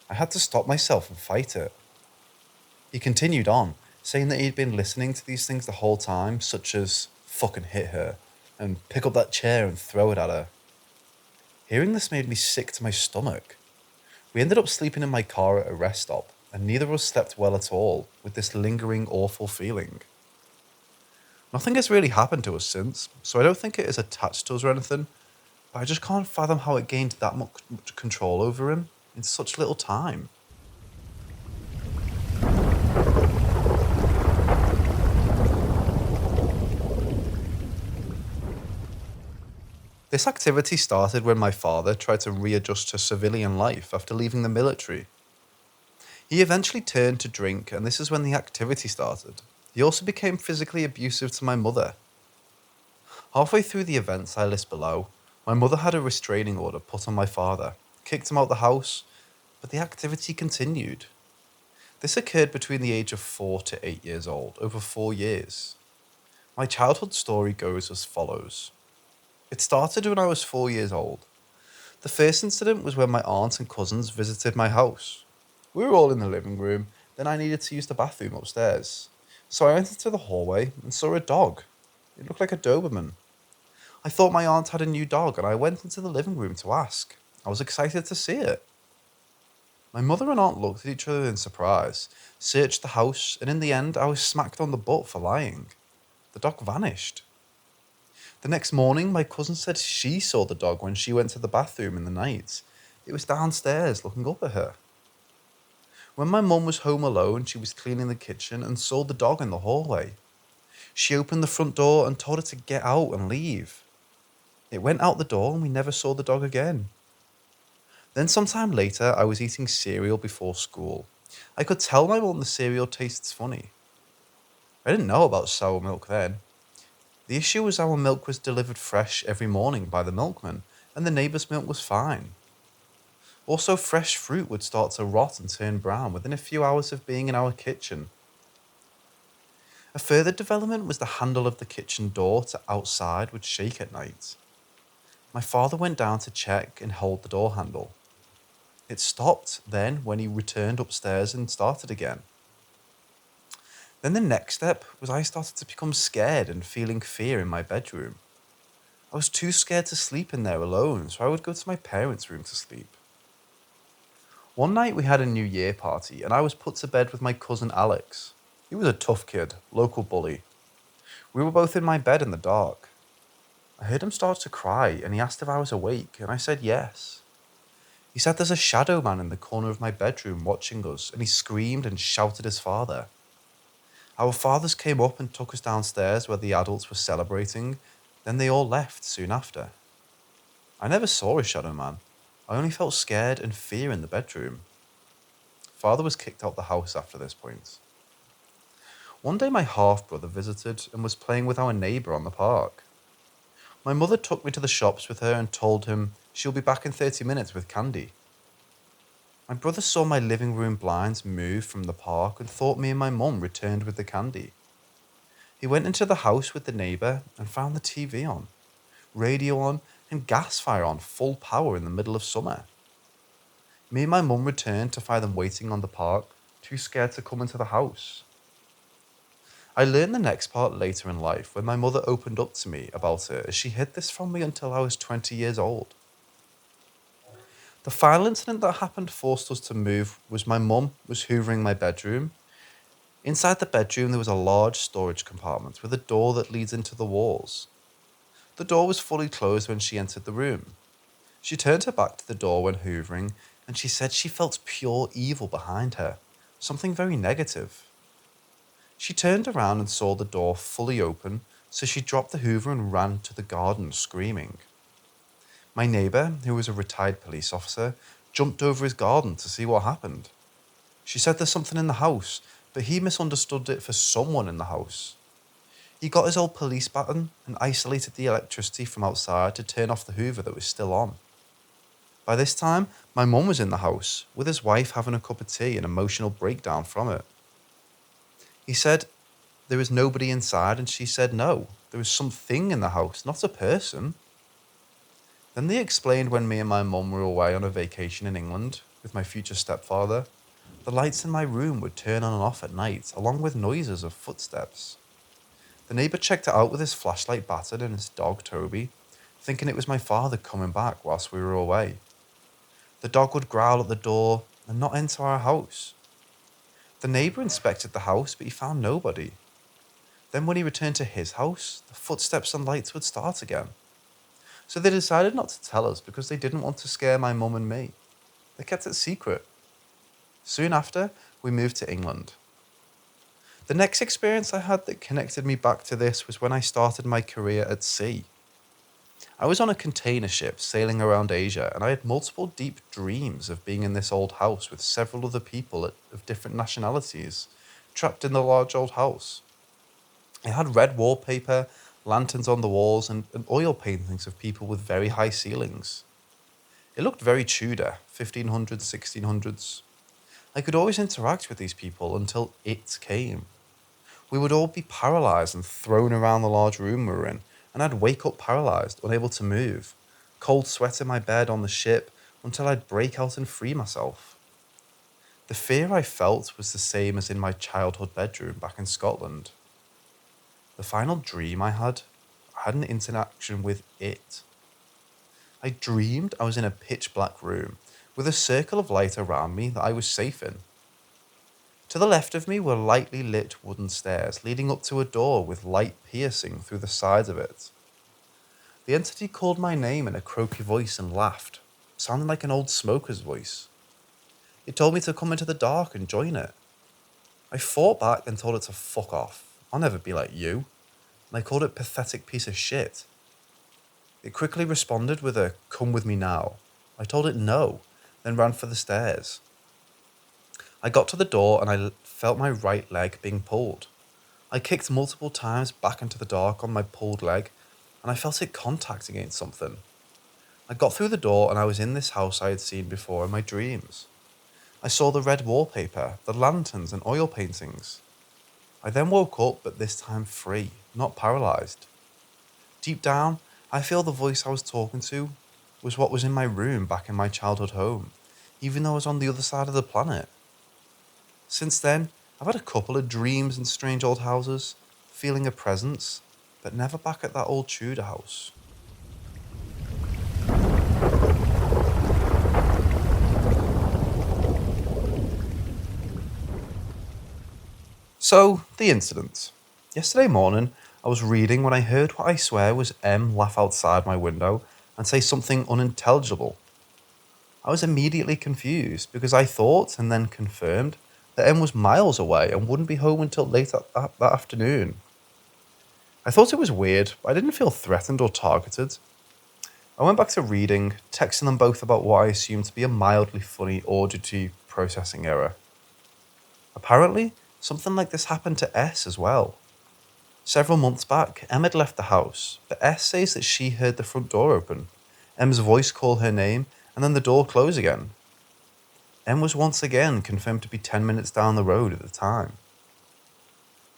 I had to stop myself and fight it." He continued on, saying that he'd been listening to these things the whole time, such as "fucking hit her," and "pick up that chair and throw it at her." Hearing this made me sick to my stomach. We ended up sleeping in my car at a rest stop, and neither of us slept well at all, with this lingering awful feeling. Nothing has really happened to us since, so I don't think it is attached to us or anything, but I just can't fathom how it gained that much control over him in such little time. This activity started when my father tried to readjust to civilian life after leaving the military. He eventually turned to drink, and this is when the activity started. He also became physically abusive to my mother. Halfway through the events I list below, my mother had a restraining order put on my father, kicked him out the house, but the activity continued. This occurred between the age of 4 to 8 years old, over 4 years. My childhood story goes as follows. It started when I was 4 years old. The first incident was when my aunt and cousins visited my house. We were all in the living room, then I needed to use the bathroom upstairs. So I went into the hallway and saw a dog. It looked like a Doberman. I thought my aunt had a new dog and I went into the living room to ask. I was excited to see it. My mother and aunt looked at each other in surprise, searched the house, and in the end I was smacked on the butt for lying. The dog vanished. The next morning, my cousin said she saw the dog when she went to the bathroom in the night. It was downstairs looking up at her. When my mum was home alone, she was cleaning the kitchen and saw the dog in the hallway. She opened the front door and told it to get out and leave. It went out the door and we never saw the dog again. Then sometime later, I was eating cereal before school. I could tell my mum the cereal tastes funny. I didn't know about sour milk then. The issue was our milk was delivered fresh every morning by the milkman, and the neighbour's milk was fine. Also, fresh fruit would start to rot and turn brown within a few hours of being in our kitchen. A further development was the handle of the kitchen door to outside would shake at night. My father went down to check and hold the door handle. It stopped then when he returned upstairs and started again. Then the next step was I started to become scared and feeling fear in my bedroom. I was too scared to sleep in there alone, so I would go to my parents' room to sleep. One night we had a New Year party and I was put to bed with my cousin Alex. He was a tough kid, local bully. We were both in my bed in the dark. I heard him start to cry and he asked if I was awake and I said yes. He said there's a shadow man in the corner of my bedroom watching us and he screamed and shouted his father. Our fathers came up and took us downstairs where the adults were celebrating, then they all left soon after. I never saw a shadow man. I only felt scared and fear in the bedroom. Father was kicked out the house after this point. One day my half-brother visited and was playing with our neighbour on the park. My mother took me to the shops with her and told him she'll be back in 30 minutes with candy. My brother saw my living room blinds move from the park and thought me and my mum returned with the candy. He went into the house with the neighbour and found the TV on, radio on, and gas fire on full power in the middle of summer. Me and my mum returned to find them waiting on the park, too scared to come into the house. I learned the next part later in life when my mother opened up to me about it as she hid this from me until I was 20 years old. The final incident that happened forced us to move was my mum was hoovering my bedroom. Inside the bedroom there was a large storage compartment with a door that leads into the walls. The door was fully closed when she entered the room. She turned her back to the door when hoovering and she said she felt pure evil behind her, something very negative. She turned around and saw the door fully open, so she dropped the hoover and ran to the garden screaming. My neighbour, who was a retired police officer, jumped over his garden to see what happened. She said there's something in the house, but he misunderstood it for someone in the house. He got his old police baton and isolated the electricity from outside to turn off the hoover that was still on. By this time, my mum was in the house, with his wife having a cup of tea and emotional breakdown from it. He said there was nobody inside and she said no, there was something in the house, not a person. Then they explained when me and my mum were away on a vacation in England with my future stepfather, the lights in my room would turn on and off at night, along with noises of footsteps. The neighbour checked it out with his flashlight battered and his dog Toby, thinking it was my father coming back whilst we were away. The dog would growl at the door and not enter our house. The neighbour inspected the house, but he found nobody. Then when he returned to his house, the footsteps and lights would start again. So they decided not to tell us because they didn't want to scare my mum and me. They kept it secret. Soon after, we moved to England. The next experience I had that connected me back to this was when I started my career at sea. I was on a container ship sailing around Asia, and I had multiple deep dreams of being in this old house with several other people of different nationalities, trapped in the large old house. It had red wallpaper, lanterns on the walls, and oil paintings of people with very high ceilings. It looked very Tudor, 1500s, 1600s. I could always interact with these people until it came. We would all be paralysed and thrown around the large room we were in, and I'd wake up paralysed, unable to move, cold sweat in my bed on the ship, until I'd break out and free myself. The fear I felt was the same as in my childhood bedroom back in Scotland. The final dream I had an interaction with it. I dreamed I was in a pitch black room, with a circle of light around me that I was safe in. To the left of me were lightly lit wooden stairs leading up to a door with light piercing through the sides of it. The entity called my name in a croaky voice and laughed, sounding like an old smoker's voice. It told me to come into the dark and join it. I fought back and told it to fuck off. I'll never be like you. And I called it pathetic piece of shit. It quickly responded with a come with me now. I told it no, then ran for the stairs. I got to the door and I felt my right leg being pulled. I kicked multiple times back into the dark on my pulled leg, and I felt it contact against something. I got through the door and I was in this house I had seen before in my dreams. I saw the red wallpaper, the lanterns and oil paintings. I then woke up, but this time free, not paralysed. Deep down, I feel the voice I was talking to was what was in my room back in my childhood home, even though I was on the other side of the planet. Since then, I've had a couple of dreams in strange old houses, feeling a presence, but never back at that old Tudor house. So, the incident. Yesterday morning, I was reading when I heard what I swear was M laugh outside my window and say something unintelligible. I was immediately confused because I thought, and then confirmed, that M was miles away and wouldn't be home until late that afternoon. I thought it was weird, but I didn't feel threatened or targeted. I went back to reading, texting them both about what I assumed to be a mildly funny auditory processing error. Apparently, something like this happened to S as well. Several months back, Em had left the house, but S says that she heard the front door open, Em's voice call her name, and then the door close again. Em was once again confirmed to be 10 minutes down the road at the time.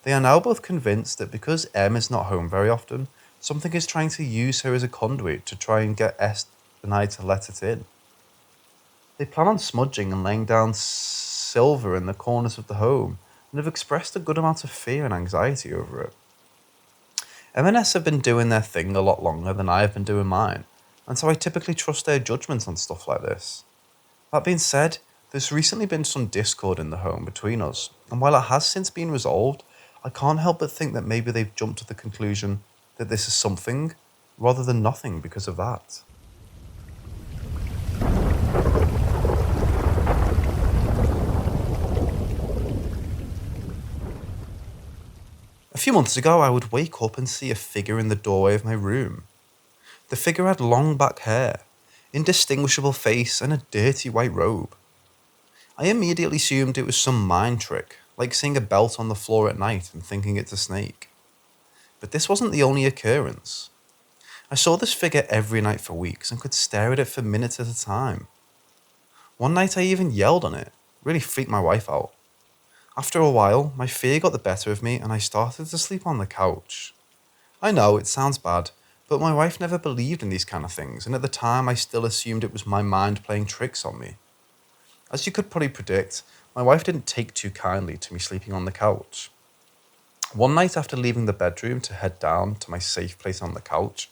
They are now both convinced that because Em is not home very often, something is trying to use her as a conduit to try and get S and I to let it in. They plan on smudging and laying down silver in the corners of the home, and have expressed a good amount of fear and anxiety over it. M&S have been doing their thing a lot longer than I have been doing mine, and so I typically trust their judgment on stuff like this. That being said, there's recently been some discord in the home between us, and while it has since been resolved, I can't help but think that maybe they've jumped to the conclusion that this is something rather than nothing because of that. A few months ago, I would wake up and see a figure in the doorway of my room. The figure had long black hair, indistinguishable face, and a dirty white robe. I immediately assumed it was some mind trick, like seeing a belt on the floor at night and thinking it's a snake. But this wasn't the only occurrence. I saw this figure every night for weeks and could stare at it for minutes at a time. One night I even yelled on it, really freaked my wife out. After a while, my fear got the better of me and I started to sleep on the couch. I know, it sounds bad, but my wife never believed in these kind of things, and at the time I still assumed it was my mind playing tricks on me. As you could probably predict, my wife didn't take too kindly to me sleeping on the couch. One night after leaving the bedroom to head down to my safe place on the couch,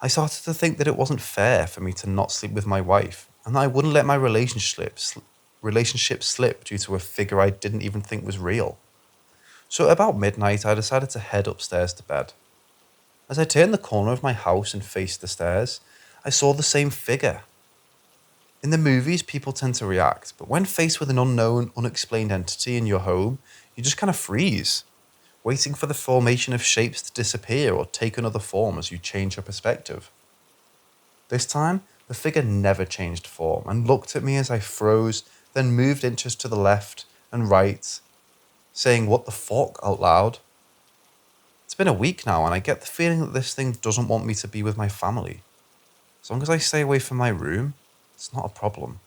I started to think that it wasn't fair for me to not sleep with my wife, and that I wouldn't let my relationship slip due to a figure I didn't even think was real. So at about midnight, I decided to head upstairs to bed. As I turned the corner of my house and faced the stairs, I saw the same figure. In the movies, people tend to react, but when faced with an unknown, unexplained entity in your home, you just kind of freeze, waiting for the formation of shapes to disappear or take another form as you change your perspective. This time, the figure never changed form and looked at me as I froze, then moved inches to the left and right, saying "what the fuck" out loud. It's been a week now and I get the feeling that this thing doesn't want me to be with my family. As long as I stay away from my room, it's not a problem.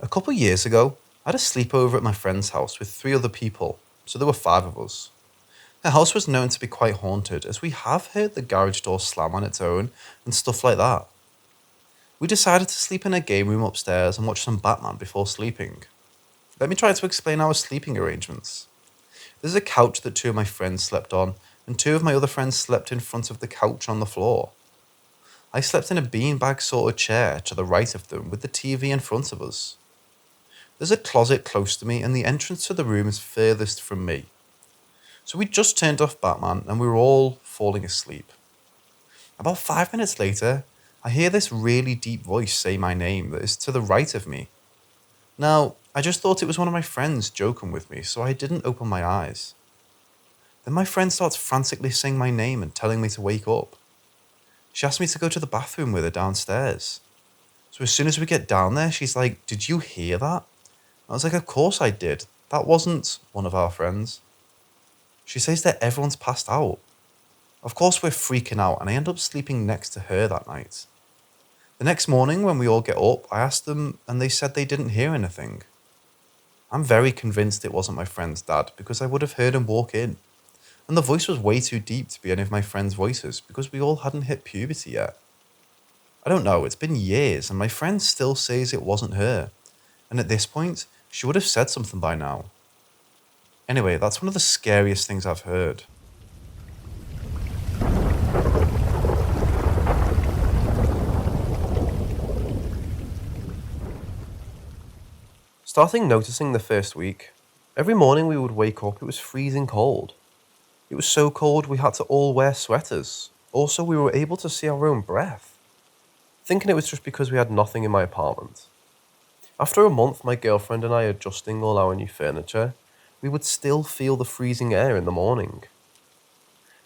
A couple years ago, I had a sleepover at my friend's house with 3 other people, so there were 5 of us. Her house was known to be quite haunted, as we have heard the garage door slam on its own and stuff like that. We decided to sleep in a game room upstairs and watch some Batman before sleeping. Let me try to explain our sleeping arrangements. There's a couch that 2 of my friends slept on, and 2 of my other friends slept in front of the couch on the floor. I slept in a beanbag sort of chair to the right of them with the TV in front of us. There's a closet close to me and the entrance to the room is furthest from me. So we just turned off Batman and we were all falling asleep. About 5 minutes later, I hear this really deep voice say my name that is to the right of me. Now, I just thought it was one of my friends joking with me, so I didn't open my eyes. Then my friend starts frantically saying my name and telling me to wake up. She asked me to go to the bathroom with her downstairs. So as soon as we get down there, she's like, "Did you hear that?" I was like, "Of course I did. That wasn't one of our friends." She says that everyone's passed out. Of course we're freaking out and I end up sleeping next to her that night. The next morning when we all get up, I asked them and they said they didn't hear anything. I'm very convinced it wasn't my friend's dad because I would have heard him walk in. And the voice was way too deep to be any of my friends' voices because we all hadn't hit puberty yet. I don't know, it's been years and my friend still says it wasn't her. And at this point, she would have said something by now. Anyway, that's one of the scariest things I've heard. Starting noticing the first week, every morning we would wake up, it was freezing cold. It was so cold we had to all wear sweaters. Also, we were able to see our own breath. Thinking it was just because we had nothing in my apartment. After a month, my girlfriend and I adjusting all our new furniture, we would still feel the freezing air in the morning.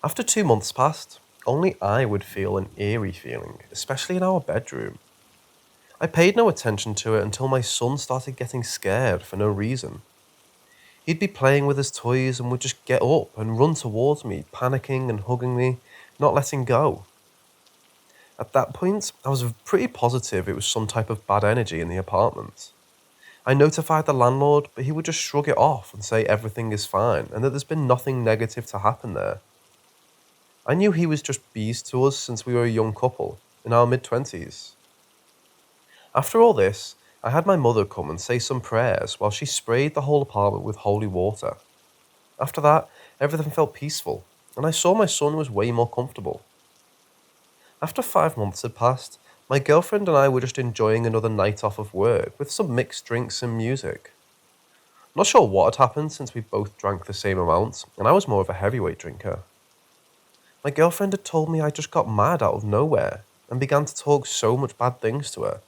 After 2 months passed, only I would feel an eerie feeling, especially in our bedroom. I paid no attention to it until my son started getting scared for no reason. He'd be playing with his toys and would just get up and run towards me, panicking and hugging me, not letting go. At that point, I was pretty positive it was some type of bad energy in the apartment. I notified the landlord, but he would just shrug it off and say everything is fine and that there's been nothing negative to happen there. I knew he was just bees to us since we were a young couple, in our mid-20s. After all this, I had my mother come and say some prayers while she sprayed the whole apartment with holy water. After that, everything felt peaceful, and I saw my son was way more comfortable. After 5 months had passed, my girlfriend and I were just enjoying another night off of work with some mixed drinks and music. Not sure what had happened since we both drank the same amount, and I was more of a heavyweight drinker. My girlfriend had told me I just got mad out of nowhere and began to talk so much bad things to her.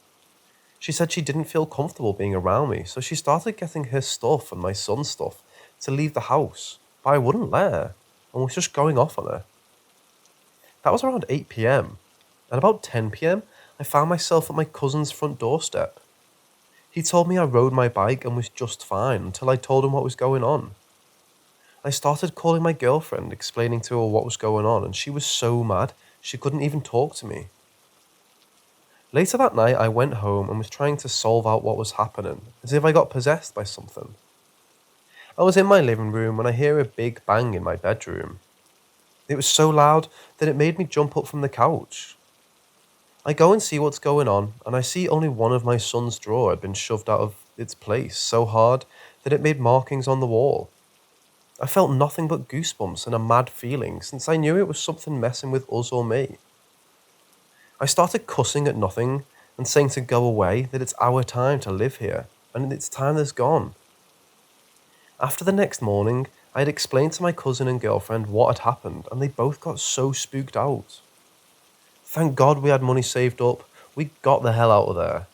She said she didn't feel comfortable being around me, so she started getting her stuff and my son's stuff to leave the house, but I wouldn't let her, and was just going off on her. That was around 8 p.m, and about 10 p.m, I found myself at my cousin's front doorstep. He told me I rode my bike and was just fine until I told him what was going on. I started calling my girlfriend, explaining to her what was going on, and she was so mad she couldn't even talk to me. Later that night, I went home and was trying to solve out what was happening, as if I got possessed by something. I was in my living room when I hear a big bang in my bedroom. It was so loud that it made me jump up from the couch. I go and see what's going on, and I see only one of my son's drawer had been shoved out of its place so hard that it made markings on the wall. I felt nothing but goosebumps and a mad feeling since I knew it was something messing with us or me. I started cussing at nothing and saying to go away, that it's our time to live here, and it's time that's gone. After the next morning, I had explained to my cousin and girlfriend what had happened, and they both got so spooked out. Thank God we had money saved up. We got the hell out of there.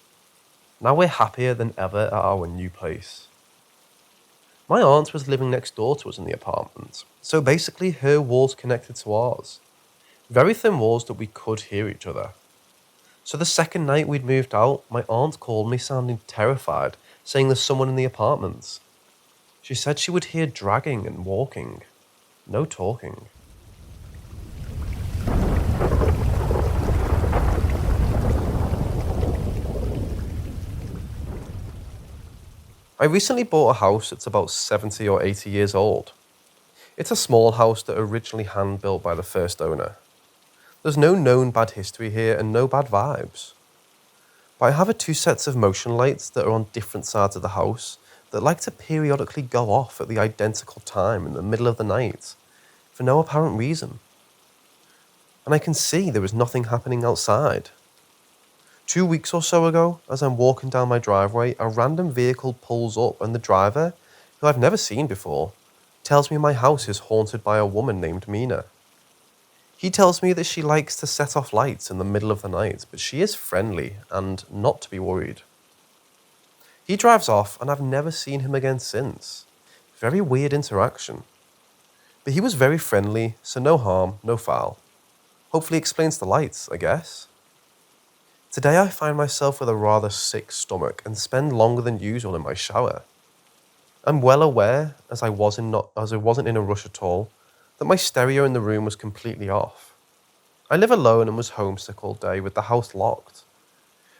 Now we're happier than ever at our new place. My aunt was living next door to us in the apartment, so basically her walls connected to ours. Very thin walls that we could hear each other. So the second night we'd moved out, my aunt called me sounding terrified, saying there's someone in the apartment. She said she would hear dragging and walking. No talking. I recently bought a house that's about 70 or 80 years old. It's a small house that originally hand-built by the first owner. There's no known bad history here and no bad vibes. But I have two sets of motion lights that are on different sides of the house that like to periodically go off at the identical time in the middle of the night for no apparent reason. And I can see there is nothing happening outside. 2 weeks or so ago, as I'm walking down my driveway, a random vehicle pulls up and the driver, who I've never seen before, tells me my house is haunted by a woman named Mina. He tells me that she likes to set off lights in the middle of the night, but she is friendly and not to be worried. He drives off and I've never seen him again since. Very weird interaction. But he was very friendly, so no harm, no foul. Hopefully explains the lights, I guess. Today I find myself with a rather sick stomach and spend longer than usual in my shower. I'm well aware, as I wasn't in a rush at all, that my stereo in the room was completely off. I live alone and was homesick all day with the house locked.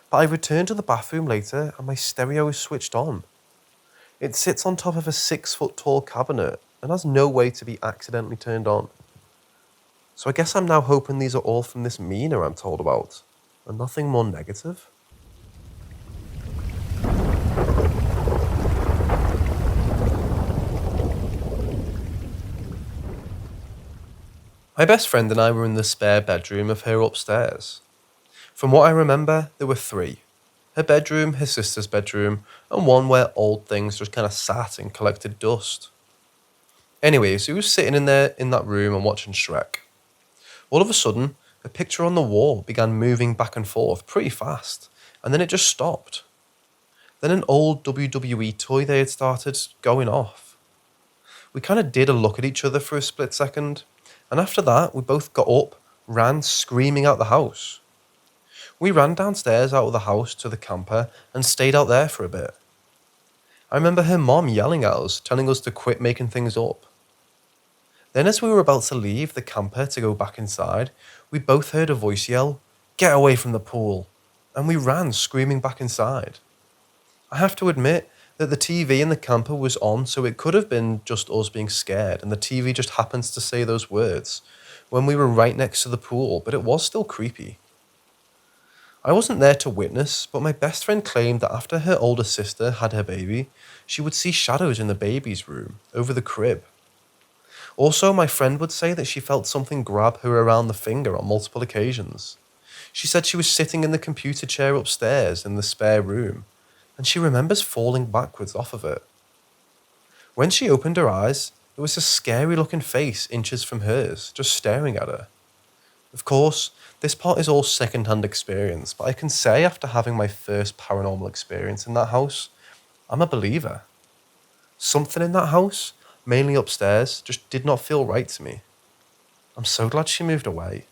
But I returned to the bathroom later and my stereo is switched on. It sits on top of a 6-foot-tall cabinet and has no way to be accidentally turned on. So I guess I'm now hoping these are all from this Mina I'm told about, and nothing more negative. My best friend and I were in the spare bedroom of her upstairs. From what I remember, there were 3. Her bedroom, her sister's bedroom, and one where old things just kind of sat and collected dust. Anyways, we were sitting in that room and watching Shrek. All of a sudden, a picture on the wall began moving back and forth pretty fast, and then it just stopped. Then an old WWE toy they had started going off. We kind of did a look at each other for a split second, and after that, we both got up, ran screaming out the house. We ran downstairs out of the house to the camper and stayed out there for a bit. I remember her mom yelling at us, telling us to quit making things up. Then as we were about to leave the camper to go back inside, we both heard a voice yell, "Get away from the pool," and we ran screaming back inside. I have to admit that the TV in the camper was on, so it could have been just us being scared and the TV just happens to say those words when we were right next to the pool, but it was still creepy. I wasn't there to witness, but my best friend claimed that after her older sister had her baby, she would see shadows in the baby's room, over the crib. Also, my friend would say that she felt something grab her around the finger on multiple occasions. She said she was sitting in the computer chair upstairs in the spare room, and she remembers falling backwards off of it. When she opened her eyes, it was a scary-looking face inches from hers, just staring at her. Of course, this part is all second-hand experience, but I can say after having my first paranormal experience in that house, I'm a believer. Something in that house, mainly upstairs, just did not feel right to me. I'm so glad she moved away.